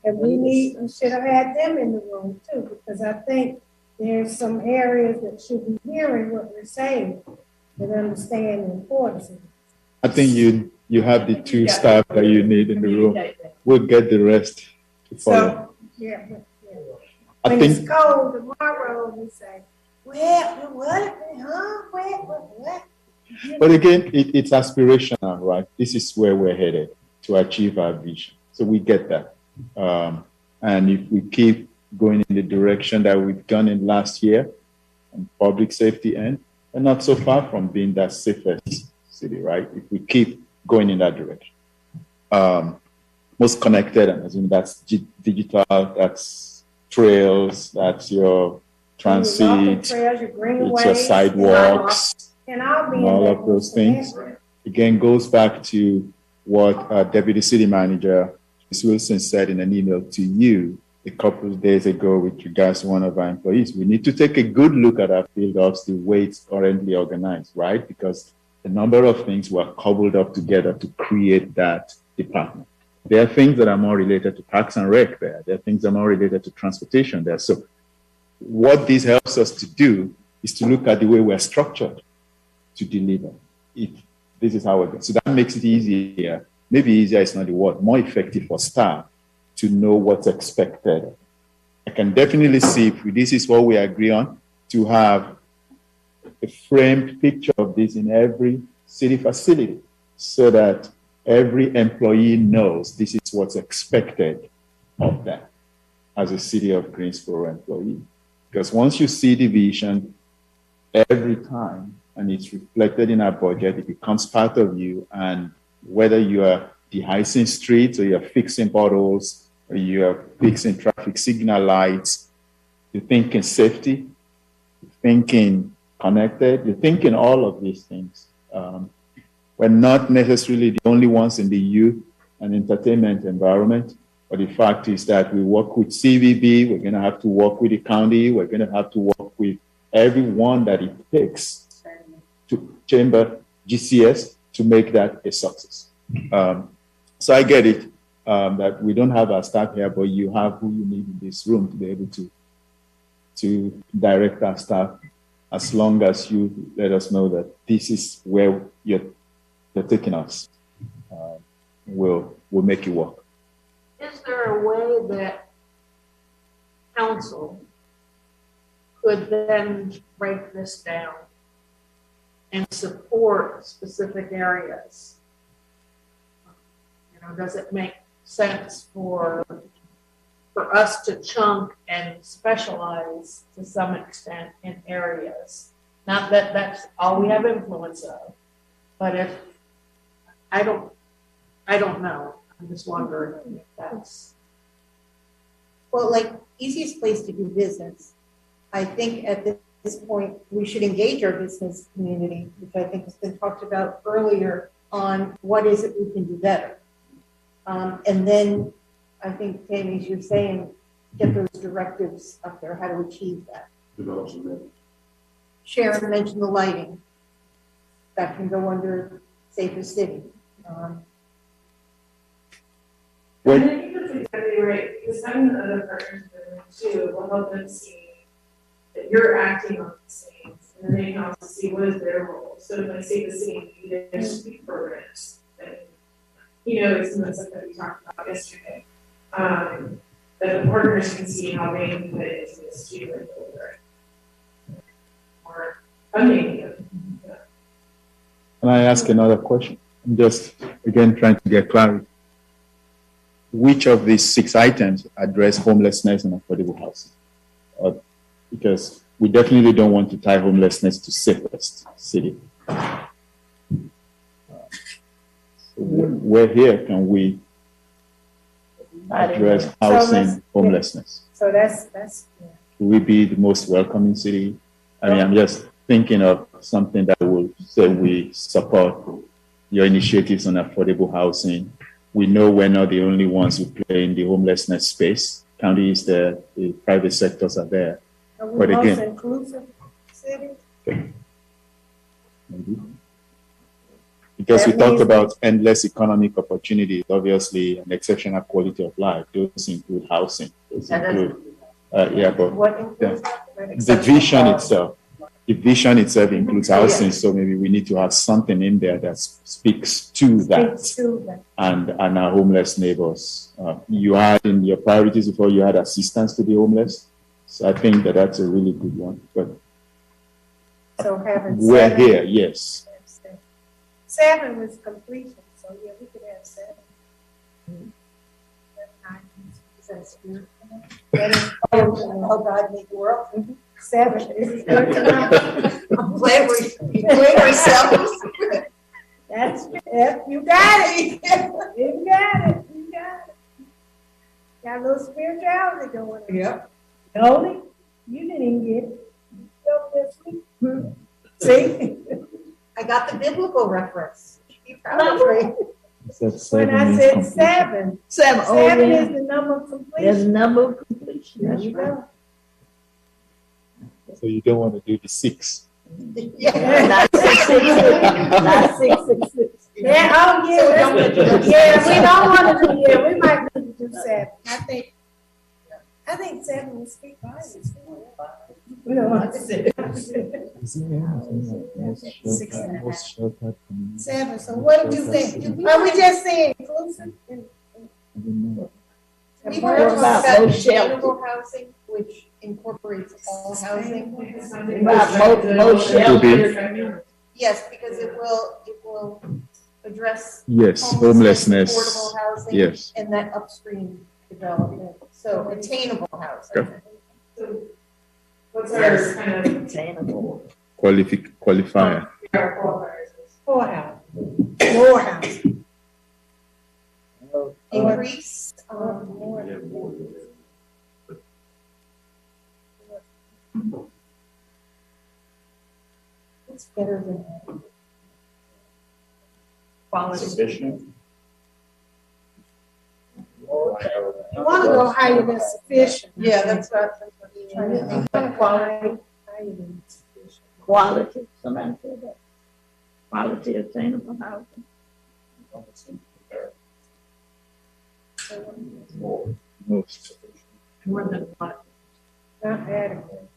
and we should have had them in the room too, because I think there's some areas that should be hearing what we're saying and understand the importance of it. I think you have the two staff that you need in the room. We'll get the rest to follow. So, yeah, I when think it's cold tomorrow, we say, well, what, huh, what? But again, it's aspirational, right? This is where we're headed to achieve our vision. So we get that. And if we keep going in the direction that we've done in last year on public safety end, we're not so far from being that safest city, right? If we keep going in that direction. Most connected, and as in that's digital, that's trails, that's your transit, Trails, your greenways, it's your sidewalks. And I'll be And all of those things, again, goes back to what Deputy City Manager Ms. Wilson said in an email to you a couple of days ago with regards to one of our employees, we need to take a good look at our field ops, the way it's currently organized, right? Because a number of things were cobbled up together to create that department. There are things that are more related to Parks and Rec there. There are things that are more related to transportation there. So what this helps us to do is to look at the way we're structured to deliver. This is how we're going. So that makes it easier. Maybe easier is not the word, more effective for staff to know what's expected. I can definitely see if this is what we agree on, to have a framed picture of this in every city facility so that every employee knows this is what's expected of them as a City of Greensboro employee. Because once you see the vision every time and it's reflected in our budget, it becomes part of you. And whether you are de-icing streets or you're fixing potholes or you're fixing traffic signal lights, you're thinking safety, you're thinking connected, you're thinking all of these things. We're not necessarily the only ones in the youth and entertainment environment, but the fact is that we work with CVB, we're going to have to work with the county, we're going to have to work with everyone that it takes to chamber GCS to make that a success. So I get it that we don't have our staff here, but you have who you need in this room to be able to direct our staff, as long as you let us know that this is where you're taking us. We'll make it work. Is there a way that council could then break this down and support specific areas? You know, does it make sense for us to chunk and specialize to some extent in areas? Not that that's all we have influence of, but if I don't know. I'm just wondering if that's. Well, like, easiest place to do business. I think at this point, we should engage our business community, which I think has been talked about earlier, on what is it we can do better. And then I think, Tammy, as you're saying, get those directives up there, how to achieve that. Sharon mentioned the lighting. That can go under Safer City. And I think that's exactly right, because having the other partners in the room too will help them see that you're acting on these things, and then they can also see what is their role. So if I say the city, there should be programs that, you know, some of the stuff that we talked about yesterday, that the partners can see how they can put it into this too, and builder. Or funding them. Yeah. Can I ask another question? I'm just, again, trying to get clarity. Which of these 6 items address homelessness and affordable housing? Because we definitely don't want to tie homelessness to safest city. So where here can we address housing homelessness? So that's yeah. Will we be the most welcoming city? I mean, I'm just thinking of something that will say we support your initiatives on affordable housing. We know we're not the only ones who play in the homelessness space. County is there, the private sectors are there. Are we But most again, inclusive city? maybe. Because we talked about endless economic opportunities, obviously, and exceptional quality of life. Those include housing. Those include, but the vision itself. The vision itself includes housing, so maybe we need to have something in there that speaks to that and our homeless neighbors. You had in your priorities before, you had assistance to the homeless, so I think that's a really good one. But so we're here, yes. 7 was completion, so yeah, we could have 7. Is that spirit? Oh, God made the world. 7 is good to know. I'm glad we played ourselves. That's it. You got it. You got it. You got it. Got a little spirituality going on. Yep. Tony, you didn't even get it. This week. See? I got the biblical reference. Be proud of me. When I said seven, Seven, oh, seven yeah. is the number of There's completion. a number of completion, There that's you right. go. So you don't want to do the 6. Yeah, not 666, not 666. Yeah, oh, yeah, that's, yeah, we don't want to do, yeah, we might need to do seven. I think seven is big. We don't want to say. Seven, so what do you think? Are we just saying inclusive? We What were about talking about most shelters? sustainable housing, which incorporates all housing. About most shelters. Yes, because it will address Yes, homelessness, homelessness. affordable housing, Yes. and that upstream development. So attainable housing. Okay. So what's our kind of Attainable. Qualifier. our qualifiers? More house, more house. Increase, More. It's better than that. quality. Sufficient. You want to go higher than sufficient. Yeah, that's what you're trying to think of. Quality. Higher than sufficient. Quality, somebody said that. Quality attainable housing. Most. More than what? Not adequate.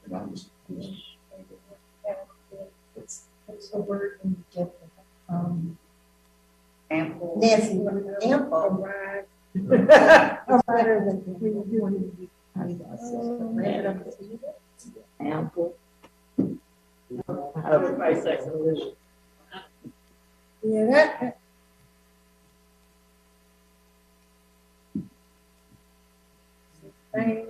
It's the word we get. Ample. Nancy, ample. Arrive. It's better than. Ample. Everybody says solution. Yeah, that. Thing.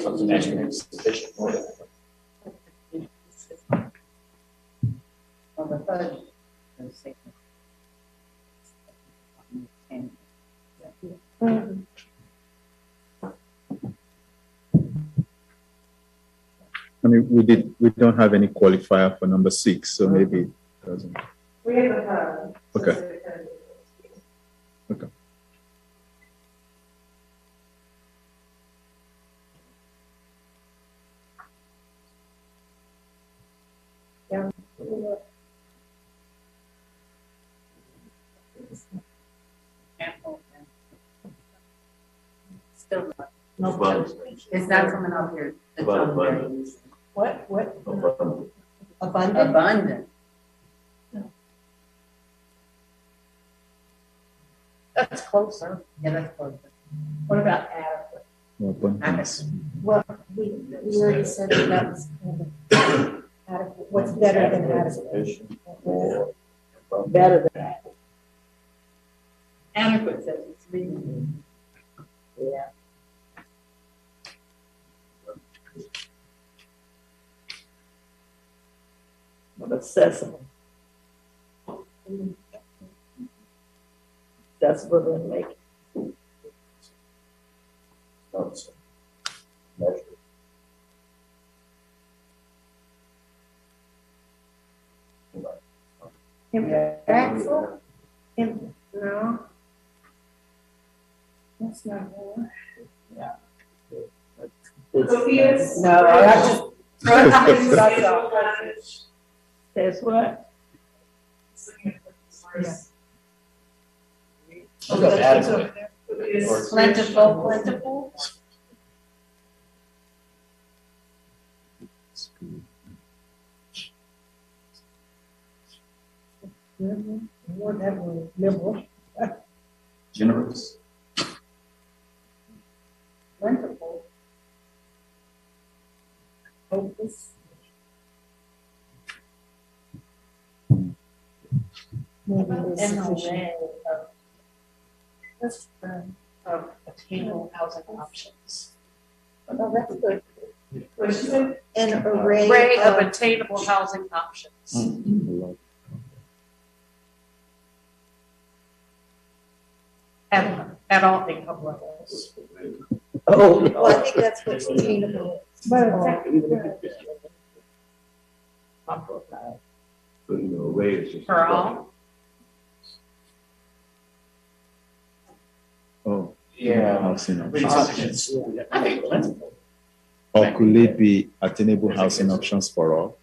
Something extra is sufficient for it. On the budget. I mean, we don't have any qualifier for number 6, so maybe it doesn't. We have a. Okay. Okay. Yeah. Ample. Still not. No budget. It's not coming up here. It's Abundant. on there. What? Abundant. Abundant? Abundant. That's closer. Yeah, that's close. What about adequate? More abundance. Well, we already said that was kind of adequate. What's better than adequate? Better than that. Adequate says it's reasonable. Yeah. But accessible. Accessible doesn't make it. Measure. Impactful? No. That's not one. Copious. No, that's just. That's what? Look up adequate. Plentiful, plentiful. More that one, liberal. Generous. Plentiful. Focus. Maybe it's An sufficient. array That's, of attainable housing options. Oh, that's good. What'd you say? An array Array of of. attainable housing options. At all income levels. Oh, Well, I think that's what's attainable. But So, you know, a way is just. For all? Oh. Yeah. Housing Options. I think plentiful. Or could it be attainable housing options for all?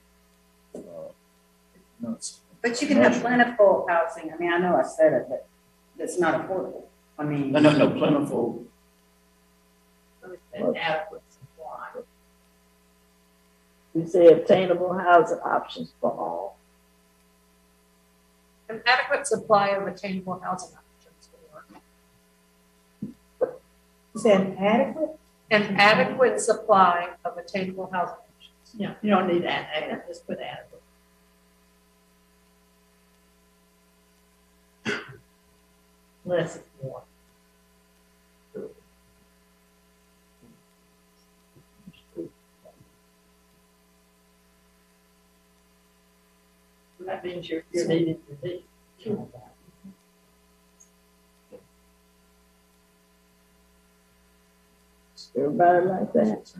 But you can have plentiful housing, I mean, I know I said it, but it's not affordable, I mean. No, plentiful. An adequate supply. You say obtainable housing options for all. An adequate supply of attainable housing options for work. is that adequate? An adequate supply of attainable housing options. Yeah, you don't need that, just put adequate. Less is more. That means you're needing to be. Everybody like that?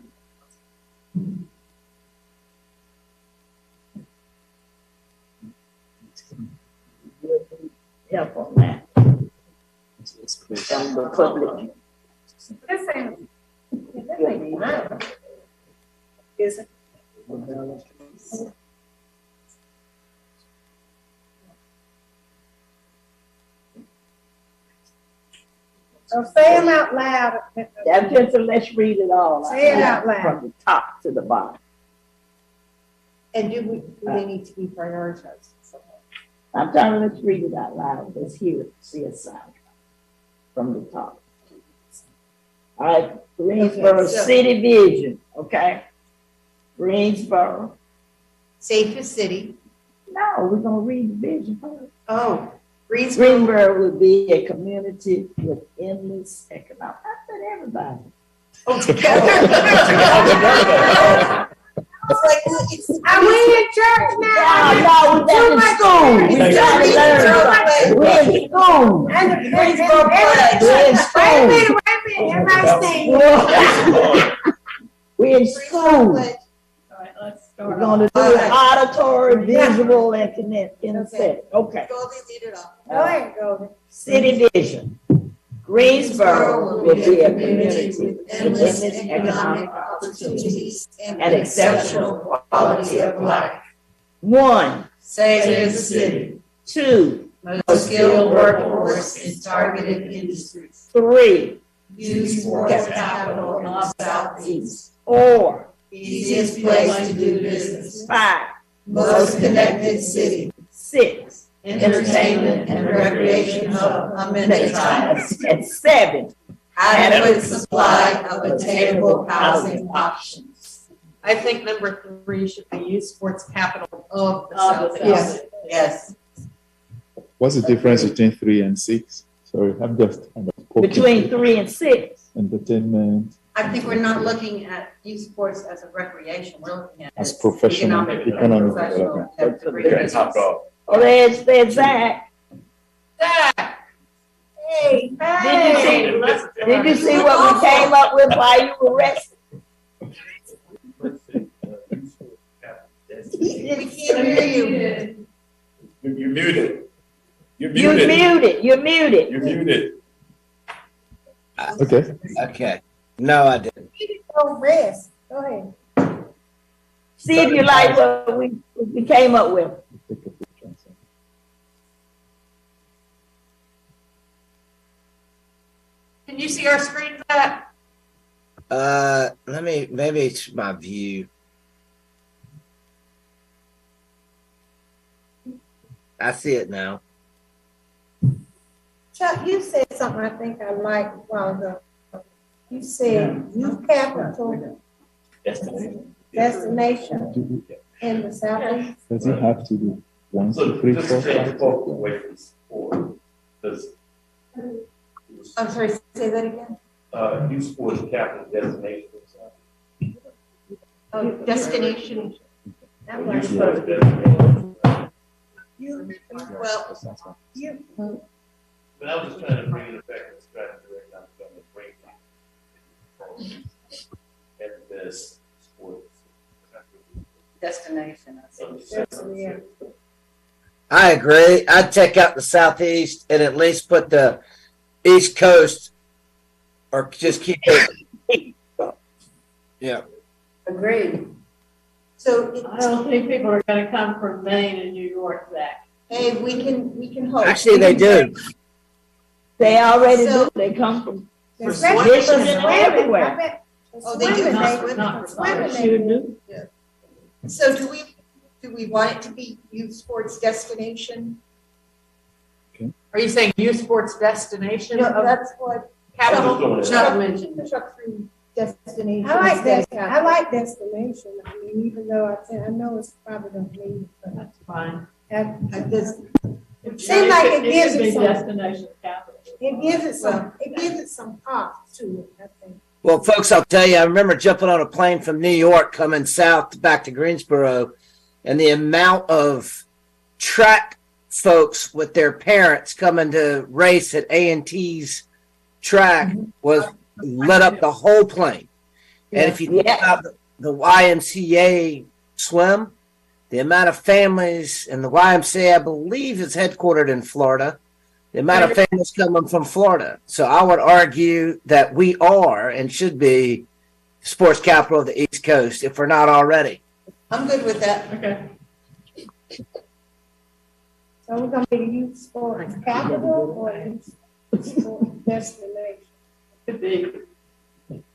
Help on that. From the public. This ain't mine. Is it? So say them out loud. Yeah, just let's read it all. Say it out loud. From the top to the bottom. And do they need to be prioritized? I'm telling you, let's read it out loud. Let's hear it, see a sound from the top. All right, Greensboro Okay, so- City Vision, okay? Greensboro. Safest city. No, we're gonna read the vision first. Oh, Greensboro. Greensboro would be a community with endless economic. I said everybody. Oh, together. It's like, Are we in church now? No, we're in school. We're trying to learn something. We're in school. We're in school. Wait a minute, everybody stay. We're in school. All right, let's start. We're gonna do it auditory, visual, and kinesthetic. Okay. Goldie, lead it off. Go ahead, Goldie. City vision. Greensboro will be a community with endless economic opportunities and exceptional quality of life. 1. Save the city. 2. Most skilled workforce in targeted industries. 3. Use sports capital in the southeast. 4. Easiest place to do business. 5. Most connected city. 6. Entertainment and recreation hub amenitized. And 7. Adequate supply of attainable housing options. I think number 3 should be use sports capital of the Of the Southeast. Yes. What's the difference between 3 and 6? Sorry, I'm just kind of poking. Between 3 and 6. Entertainment. I think we're not looking at youth sports as a recreation, we're looking at it As professional, economic development. Okay, top off. Oh, there's Zach. Zach! Hey, Did you see what we came up with while you were resting? We can't hear you. You're muted. You're You're muted. muted. You're muted. You're muted. Okay. Okay. No, I didn't. go rest. Go ahead. See if you like what we came up with. Can you see our screen, Zach? Maybe it's my view. I see it now. Chuck, you said something I think I liked a while ago. You said youth capital destination in the southeast. Does it have to do 1, So 2, 3, just 4, to take 5? focus away from sport, does, I'm sorry, say that again? youth sports capital destination. Oh, destination. That Youth was sports destination. you. Well, You. But I was just trying to bring it back to strategy right now, so I'm gonna break this sports. Destination, I think. I agree. I'd take out the southeast and at least put the East Coast, or just keep it. Yeah. Agreed. So, I don't think people are gonna come from Maine and New York back. hey, we can hope. Actually, they do. They already So- do, they come from Especially for Michigan swimming, everywhere. I bet. Oh, they do? Swimming, Not for swimming, swimming. So do we want it to be youth sports destination? Are you saying youth sports destination No, of that's what capital? Chuck mentioned it. Chuck through destination. I like that, instead of I like destination, I mean, even though I know it's probably don't mean it, but That's fine. that, this- it seems like it gives should be it some, destination capital. it gives it some pop to it, I think. Well, folks, I'll tell you, I remember jumping on a plane from New York coming south back to Greensboro, and the amount of track folks with their parents coming to race at A&T's track was lit up the whole plane. And if you think about the YMCA swim, the amount of families, and the YMCA, I believe, is headquartered in Florida. The amount of families coming from Florida. So I would argue that we are and should be sports capital of the East Coast, if we're not already. I'm good with that. Okay. So we're gonna be youth sports capital or youth sports destination? Could be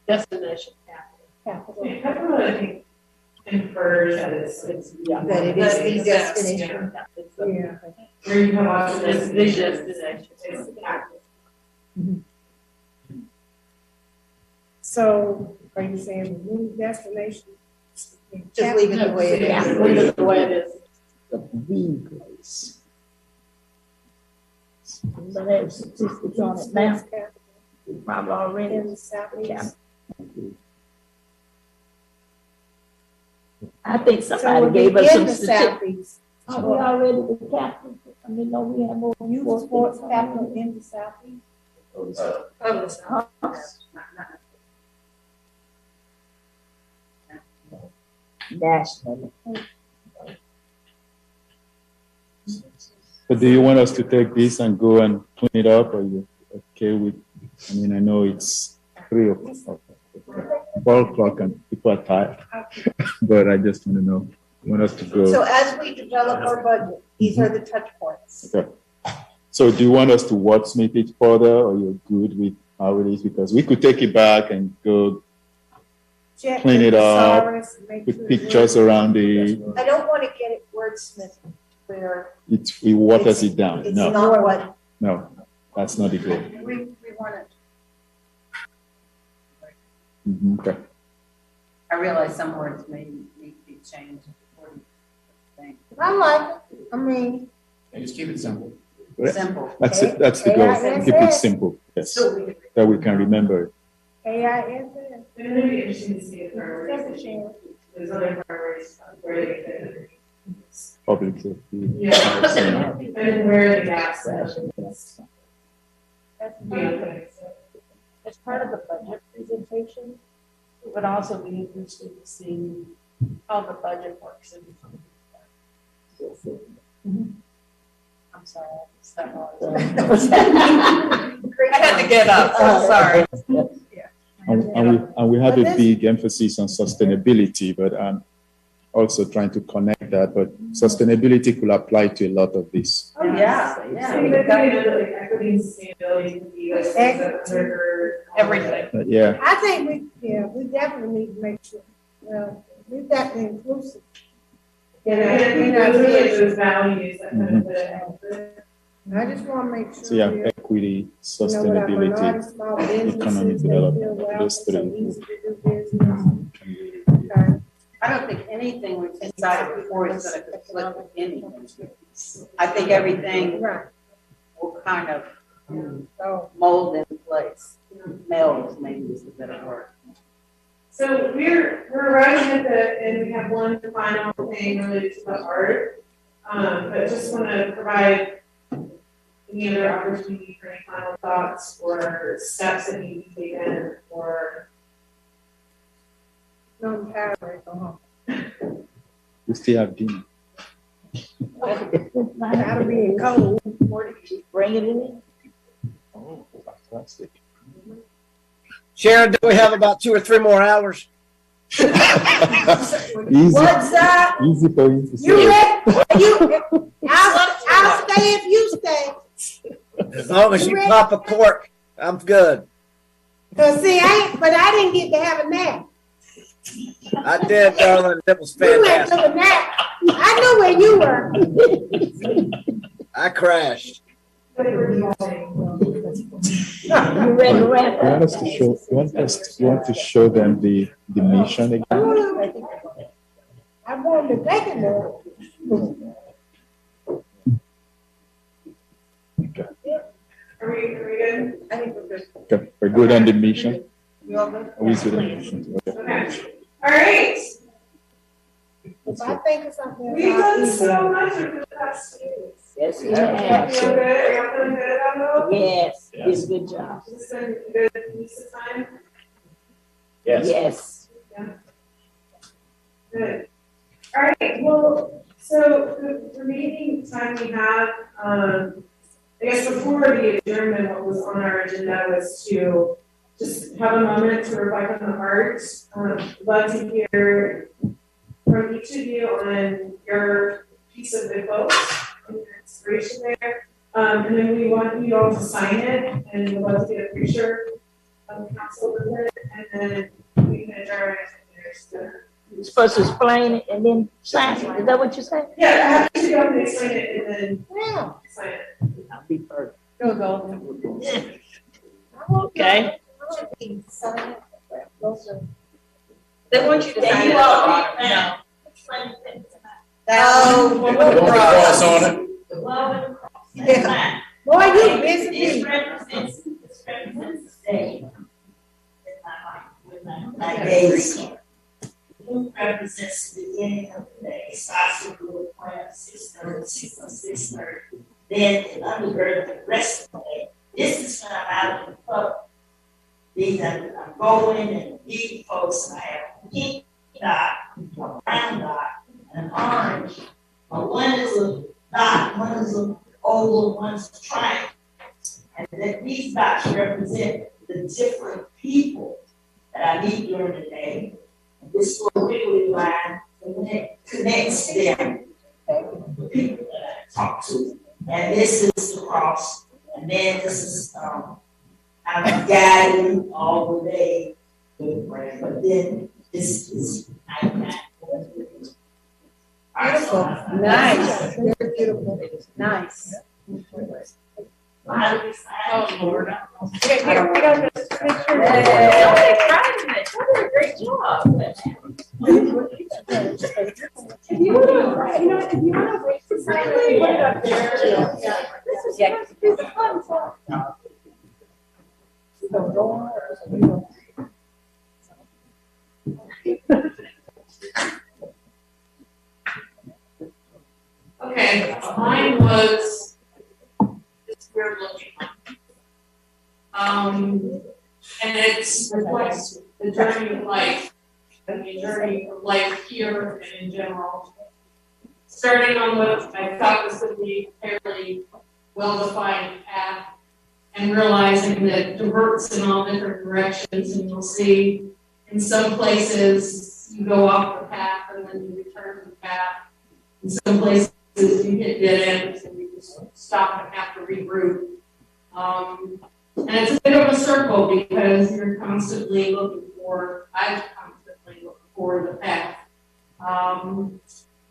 destination Capital. Yeah, capital, I think, infers that it's, yeah. That it is the destination. Yeah. Where you have lots of It's the destinations. destination. It's the capital. So are you saying remove destination? Just leave it the way it Yeah, is. leave it the way it is. the place. But there's statistics on it now, we probably already. In the southeast. I think So somebody we'll gave be us in some the statistics. southeast. Are we already the capital? I mean, no, we have more. Youth sports capital in the southeast. Huh? Nationally. But do you want us to take this and go and clean it up, or you okay with, I mean, I know it's 4 o'clock and people are tired, but I just want to know, you want us to go? So as we develop our budget, these are the touch points. Okay. So do you want us to wordsmith it further, or you're good with how it is? Because we could take it back and go Check clean the it up, thesaurus and make put sure pictures around it. I don't want to get it wordsmith where We waters it down. it's No, not what no, that's not the goal. we want it. Okay. I realize some words may need to be changed according to the thing. I like it, I mean, And just keep it simple. Simple. That's it. That's the goal. Keep it simple. Yes, that we can remember it. AIS. And it'd be interesting to see if there's other priorities where they fit. Public safety. Yeah. And where the gaps are. As part of the budget presentation, it would also be interesting to see how the budget works in some of these things. I'm sorry, I missed that one. I had to get up, I'm sorry. And we have a big emphasis on sustainability, but I'm also trying to connect that. But sustainability could apply to a lot of this. Oh, yeah. So you like equity and sustainability can be like things that under Everything. But yeah, I think we definitely need to make sure, well, we've got the inclusive. and really those values that kind of I just want to make sure. so yeah, we're- equity, You know, with our minority, sustainability, small economic businesses, they development, feel well, those it's so three. easy to do business. Okay. I don't think anything we've decided before is going to conflict with anything. I think everything Right. will kind of So, mold in place. Meld maybe is the better word. So we're arriving at and we have one final thing related to the art. But just want to provide any other opportunity for any final thoughts or steps that need to be taken or No, I'm tired, go home. We still have dinner. Gotta be in cold. Bring it in. Oh, fantastic. Sharon, do we have about 2 or 3 more hours? Easy. What's that? Easy for you to You say. ready? I'll stay if you stay. As long as you pop a cork, I'm good. Cause see, I didn't get to have a nap. I did, darling. It was You went fantastic. to a nap. I knew where you were. I crashed. You ready to wrap You up? want us to show? You want to show them the mission again? I wanted to take it there. Okay. Are we good? I think we're good. Okay. We're good on the mission. You all good? Are we good on the mission? Okay. Okay. All right. If I think of something. We've done so much over the past 2 weeks. Yes, we Y'all have. feel good? Y'all feeling good about those? Yes, you did a good job. This has been good use of time. Yes. Good. All right, well, so the remaining time we have, I guess before the adjournment, what was on our agenda was to just have a moment to reflect on the heart. Love to hear from each of you on your piece of the quote and your inspiration there. And then we want you all to sign it, and we'd love to get a picture of the council with it, and then we can adjourn and there's the. You're supposed to explain it and then sign it. Is that what you said? Yeah, I have to go and explain it and then sign it. I'll be first. Go, go. Okay. They want you to sign You it. all No. With the cross on it. The love and the cross. Yeah. Boy, you busy. This represents the state. My days. It represents the beginning of the day. It starts with the prayer, 6:30, 6:30. Then it undergirds the rest of the day. This is when I'm out in the public. These are, I'm going and meeting folks, and I have a pink dot, a brown dot, and an orange. One is a dot, one is an oval, one's a triangle. And then these dots represent the different people that I meet during the day. And this little wiggly line connects them, the people that I talk to. And this is the cross. And then this is, I'm guiding all the day with prayer. But then this is nighttime. Beautiful. Nice. Very beautiful. Nice. Oh, Lord. Okay, here, we got this picture. Great job. If you wanna wait for something, put it up there. Yeah. This is a fun song. Okay, mine was this weird looking one. And it reflects the journey of life, and the journey of life here and in general. Starting on what I thought was going to be a fairly well-defined path, and realizing that it diverts in all different directions, and you'll see in some places you go off the path and then you return to the path. In some places you hit dead ends and you just stop and have to regroup. And it's a bit of a circle because you're constantly looking for, I'm constantly looking for the path.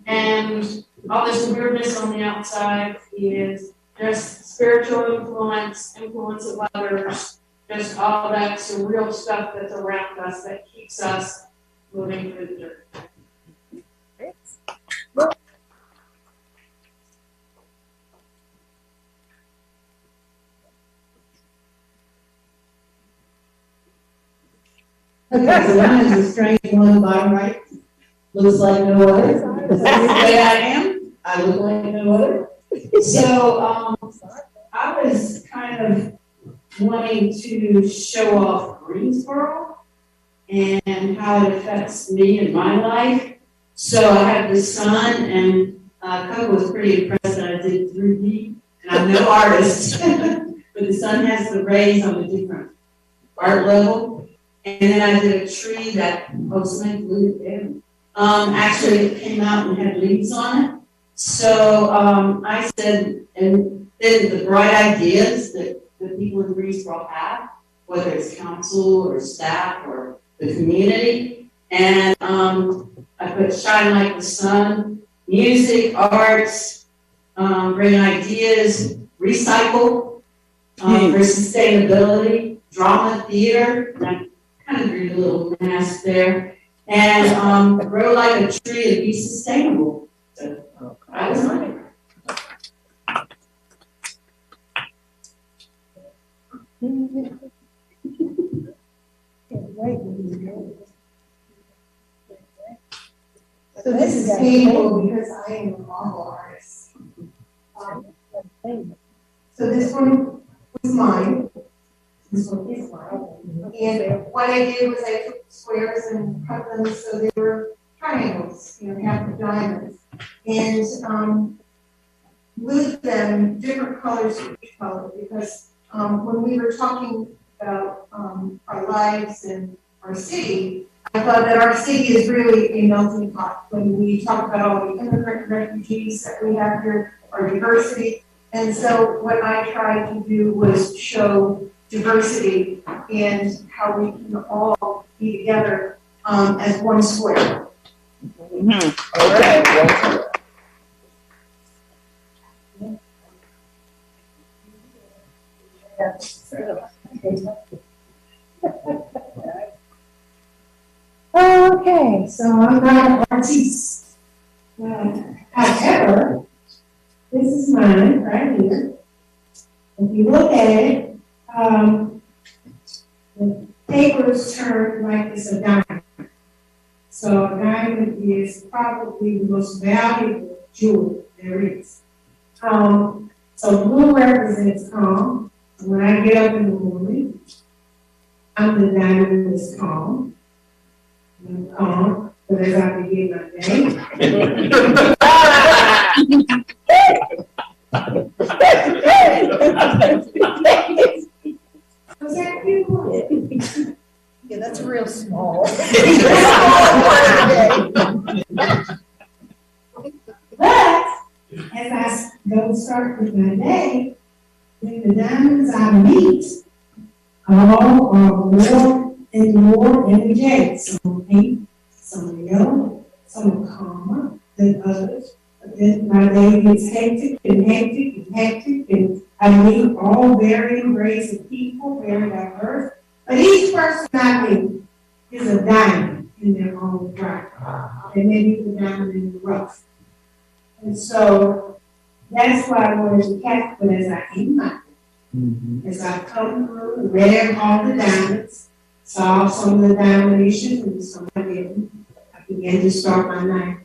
And all this weirdness on the outside is just spiritual influence of others, just all that surreal stuff that's around us that keeps us moving through the journey. Okay, so mine is a strange one, bottom right. Looks like no other. The way I am, I look like no other. So, I was kind of wanting to show off Greensboro and how it affects me and my life. So I have this son, and Coco was pretty impressed that I did 3D, and I'm no artist, but the son has the rays on a different art level. And then I did a tree that, oh, somebody blew it down. Actually, it came out and had leaves on it. So I said, and then the bright ideas that the people in Greensboro have, whether it's council or staff or the community, and I put shine like the sun, music, arts, bring ideas, recycle for sustainability, drama, theater, and I kind of drew a little mask there, and grow like a tree and be sustainable. So I was on it. So this is painful because I am a marble artist. So this one was mine. This one is mine. And what I did was I took squares and cut them so they were triangles, half the diamonds. And glued them different colors for each color because when we were talking about our lives and our city, I thought that our city is really a melting pot. When we talk about all the immigrant refugees that we have here, our diversity. And so what I tried to do was show diversity and how we can all be together as one square. Okay. Okay, so I'm not an artiste. However, this is mine right here. If you look at it, the paper's turned like it's a diamond. So a diamond is probably the most valuable jewel there is. So blue represents calm. When I get up in the morning, I'm the diamond that's calm. I'm calm, but as I begin my day. Was that cute? Yeah, that's real small. But as I go start with my day, then the diamonds I meet all are more and more energetic. Some are pink, some are yellow, some are calmer than others. But then my day gets hectic and hectic and hectic, and I meet all varying grades of people, very diverse. But each person I meet is a diamond in their own right. They may be the diamond in the rough. And so that's why I wanted to catch, but as I came out, as I come through, read all the diamonds, saw some of the diamond issues, and some I didn't, I began to start my night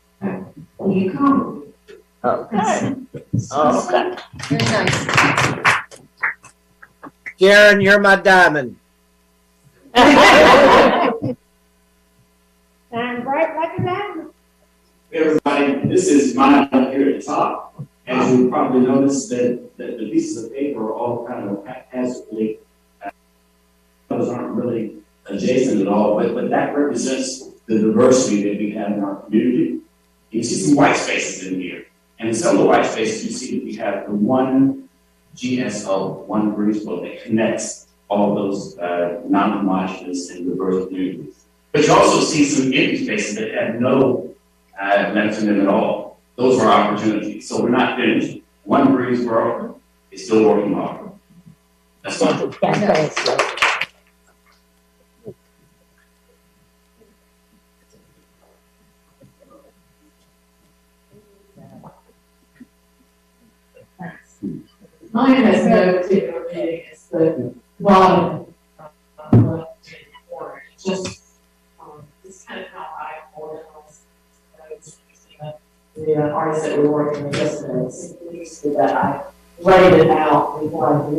being calm. Okay. Okay. Very nice. Sharon, you're my diamond. I'm bright like a diamond. Hey everybody, this is mine up here at the top. As you probably noticed that the pieces of paper are all kind of haphazardly, those aren't really adjacent at all, but that represents the diversity that we have in our community. You see some white spaces in here. And in some of the white spaces, you see that we have the one GSO, one Greensboro, that connects all of those non-homogeneous and diverse communities. But you also see some empty spaces that have no letters in them at all. Those are opportunities. So we're not finished. One Greensboro is still working hard. That's fine. Mine has no particular meaning. It's the bottom left-hand corner. It's just kind of how I organize the artists that we're working with yesterday. It's interesting that I write it out before I do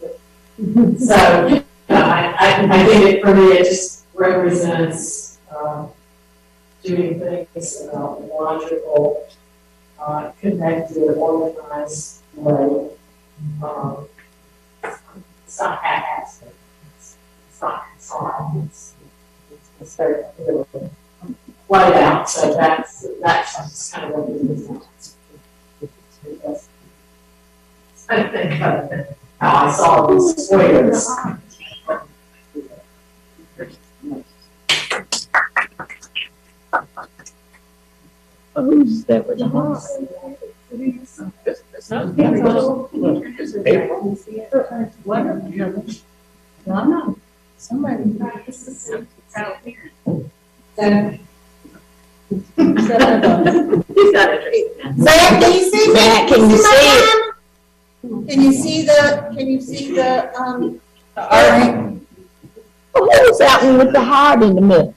it. So, I think for me, it just represents, doing things in a logical, connected, organized way. It's not haphazard. It's not contrived. It's very clearly laid out. So that's kind of what it is. I think how I saw these squares. Who's that with the heart? No, I'm not. Somebody. Zach, can you see? Zach, can you see it? Can you see the, art? Who's that one with the heart in the middle?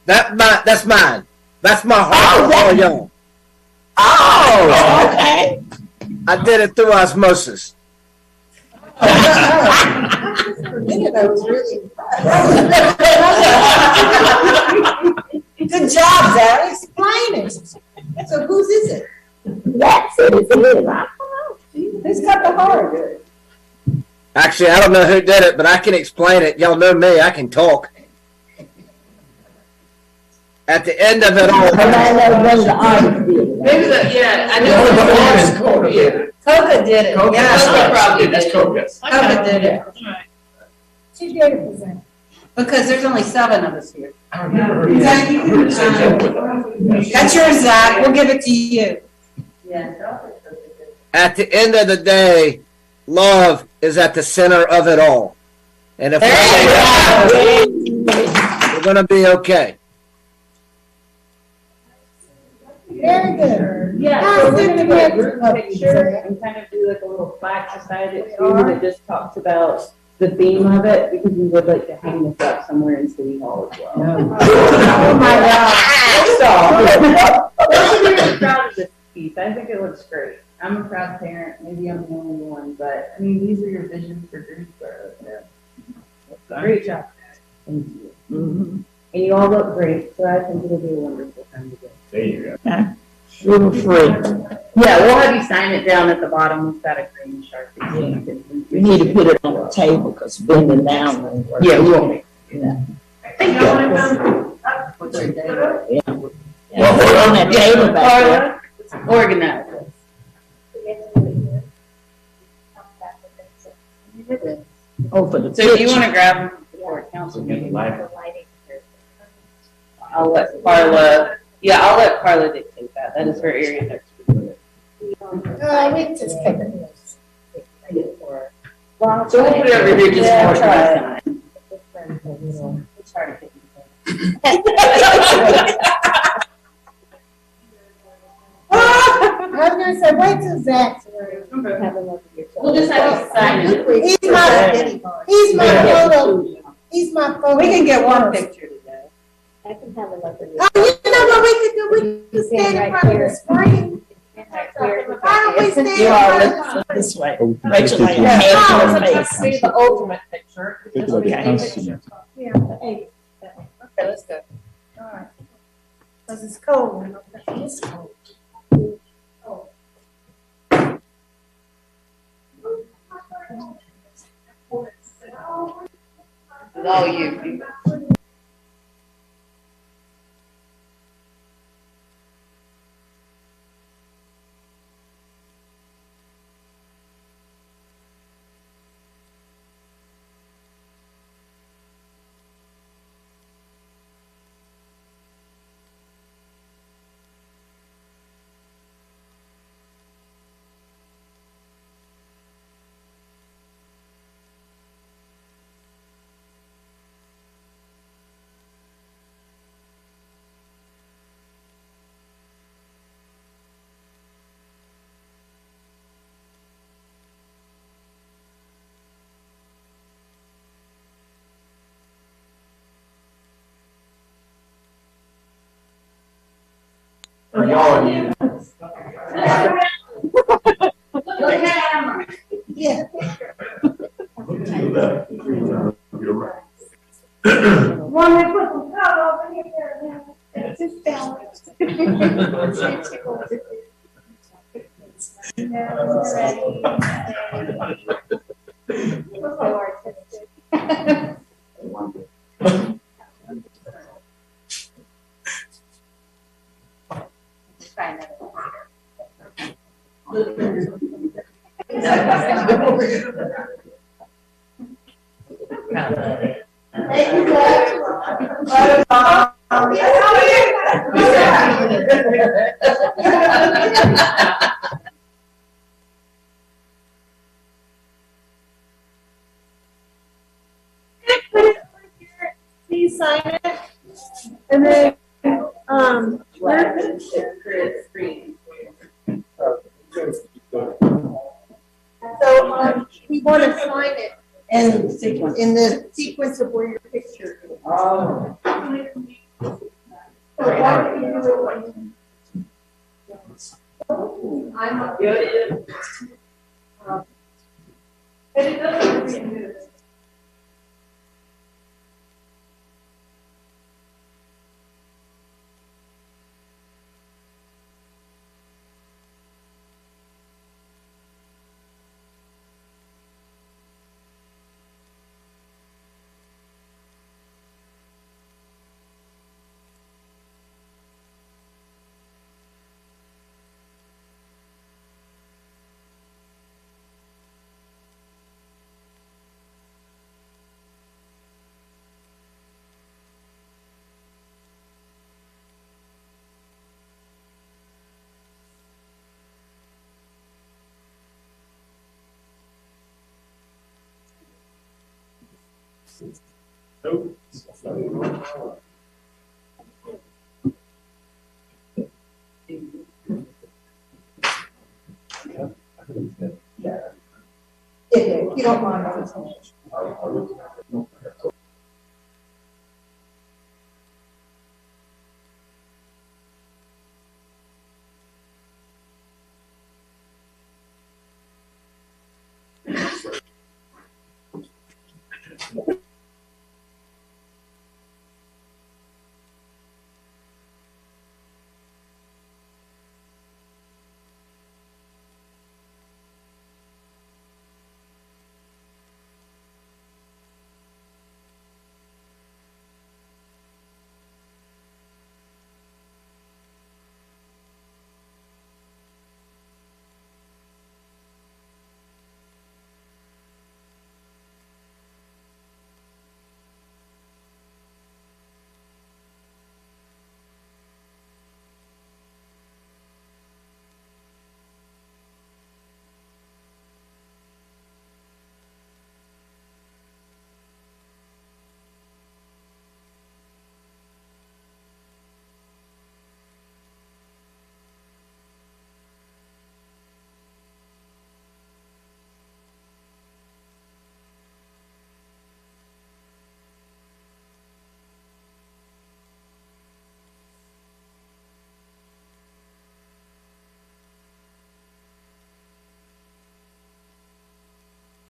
That's mine. That's my heart. Oh, Oh, young. Oh, okay. I did it through osmosis. For a minute, I was really good job, Zach. Explain it. So whose is it? That's it. It's his. I Who's got the heart? Actually, I don't know who did it, but I can explain it. Y'all know me. I can talk. At the end of it all. I know when the artist did it. Maybe I know. Coca did it. Coca probably did. That's cool, yes. Coca did it. She did it, Zach. Because there's only 7 of us here. I remember her. Zach, you can, that's yours, Zach. We'll give it to you. Yeah. At the end of the day, love is at the center of it all. And if we're going to be okay. Very good. Yeah, so we're gonna get a group picture and kind of do like a little plaque beside it too that just talks about the theme of it, because we would like to hang this up somewhere in City Hall as well. Oh my God. I'm really proud of this piece. I think it looks great. I'm a proud parent. Maybe I'm the only one, but I mean, these are your visions for Greensboro. Yeah. Great job. Thank you. Mm-hmm. And you all look great, so I think it'll be a wonderful time together. There you go. We were free. Yeah, we'll have you sign it down at the bottom. We've got a green Sharpie. Yeah. We need to put it on the table because bending down won't work. Yeah, we won't. Yeah. Thank you. What's your day? Yeah. Well, put on that table back there. Carla, organize it. Oh, for the So if you picture. want to grab them before council meeting, I'll let Carla, I'll let Carla dictate that. That is her area of expertise. We just take it. So we'll put it over here just for time. I was gonna say, wait till Zach's ready. We'll just have you sign it. He's my photo. We can get one picture today. I can have a look at Oh, you know what we could do? We could stand in front of the screen. Why don't we stand in You all front of look this way. Oh, we can Rachel, take like, it. hand on It your has to be face. the ultimate picture. Take it like a constant. Okay, let's go. All right. Because it's cold. It's cold. It's all you. Are y'all in? Yeah. Look to your left, you're right. One Please sign it. And then, so, we want to sign it And in the sequence of where your picture is. Oh. So why don't you do it? I'm not good. But it doesn't really do it. Nope. If you don't mind.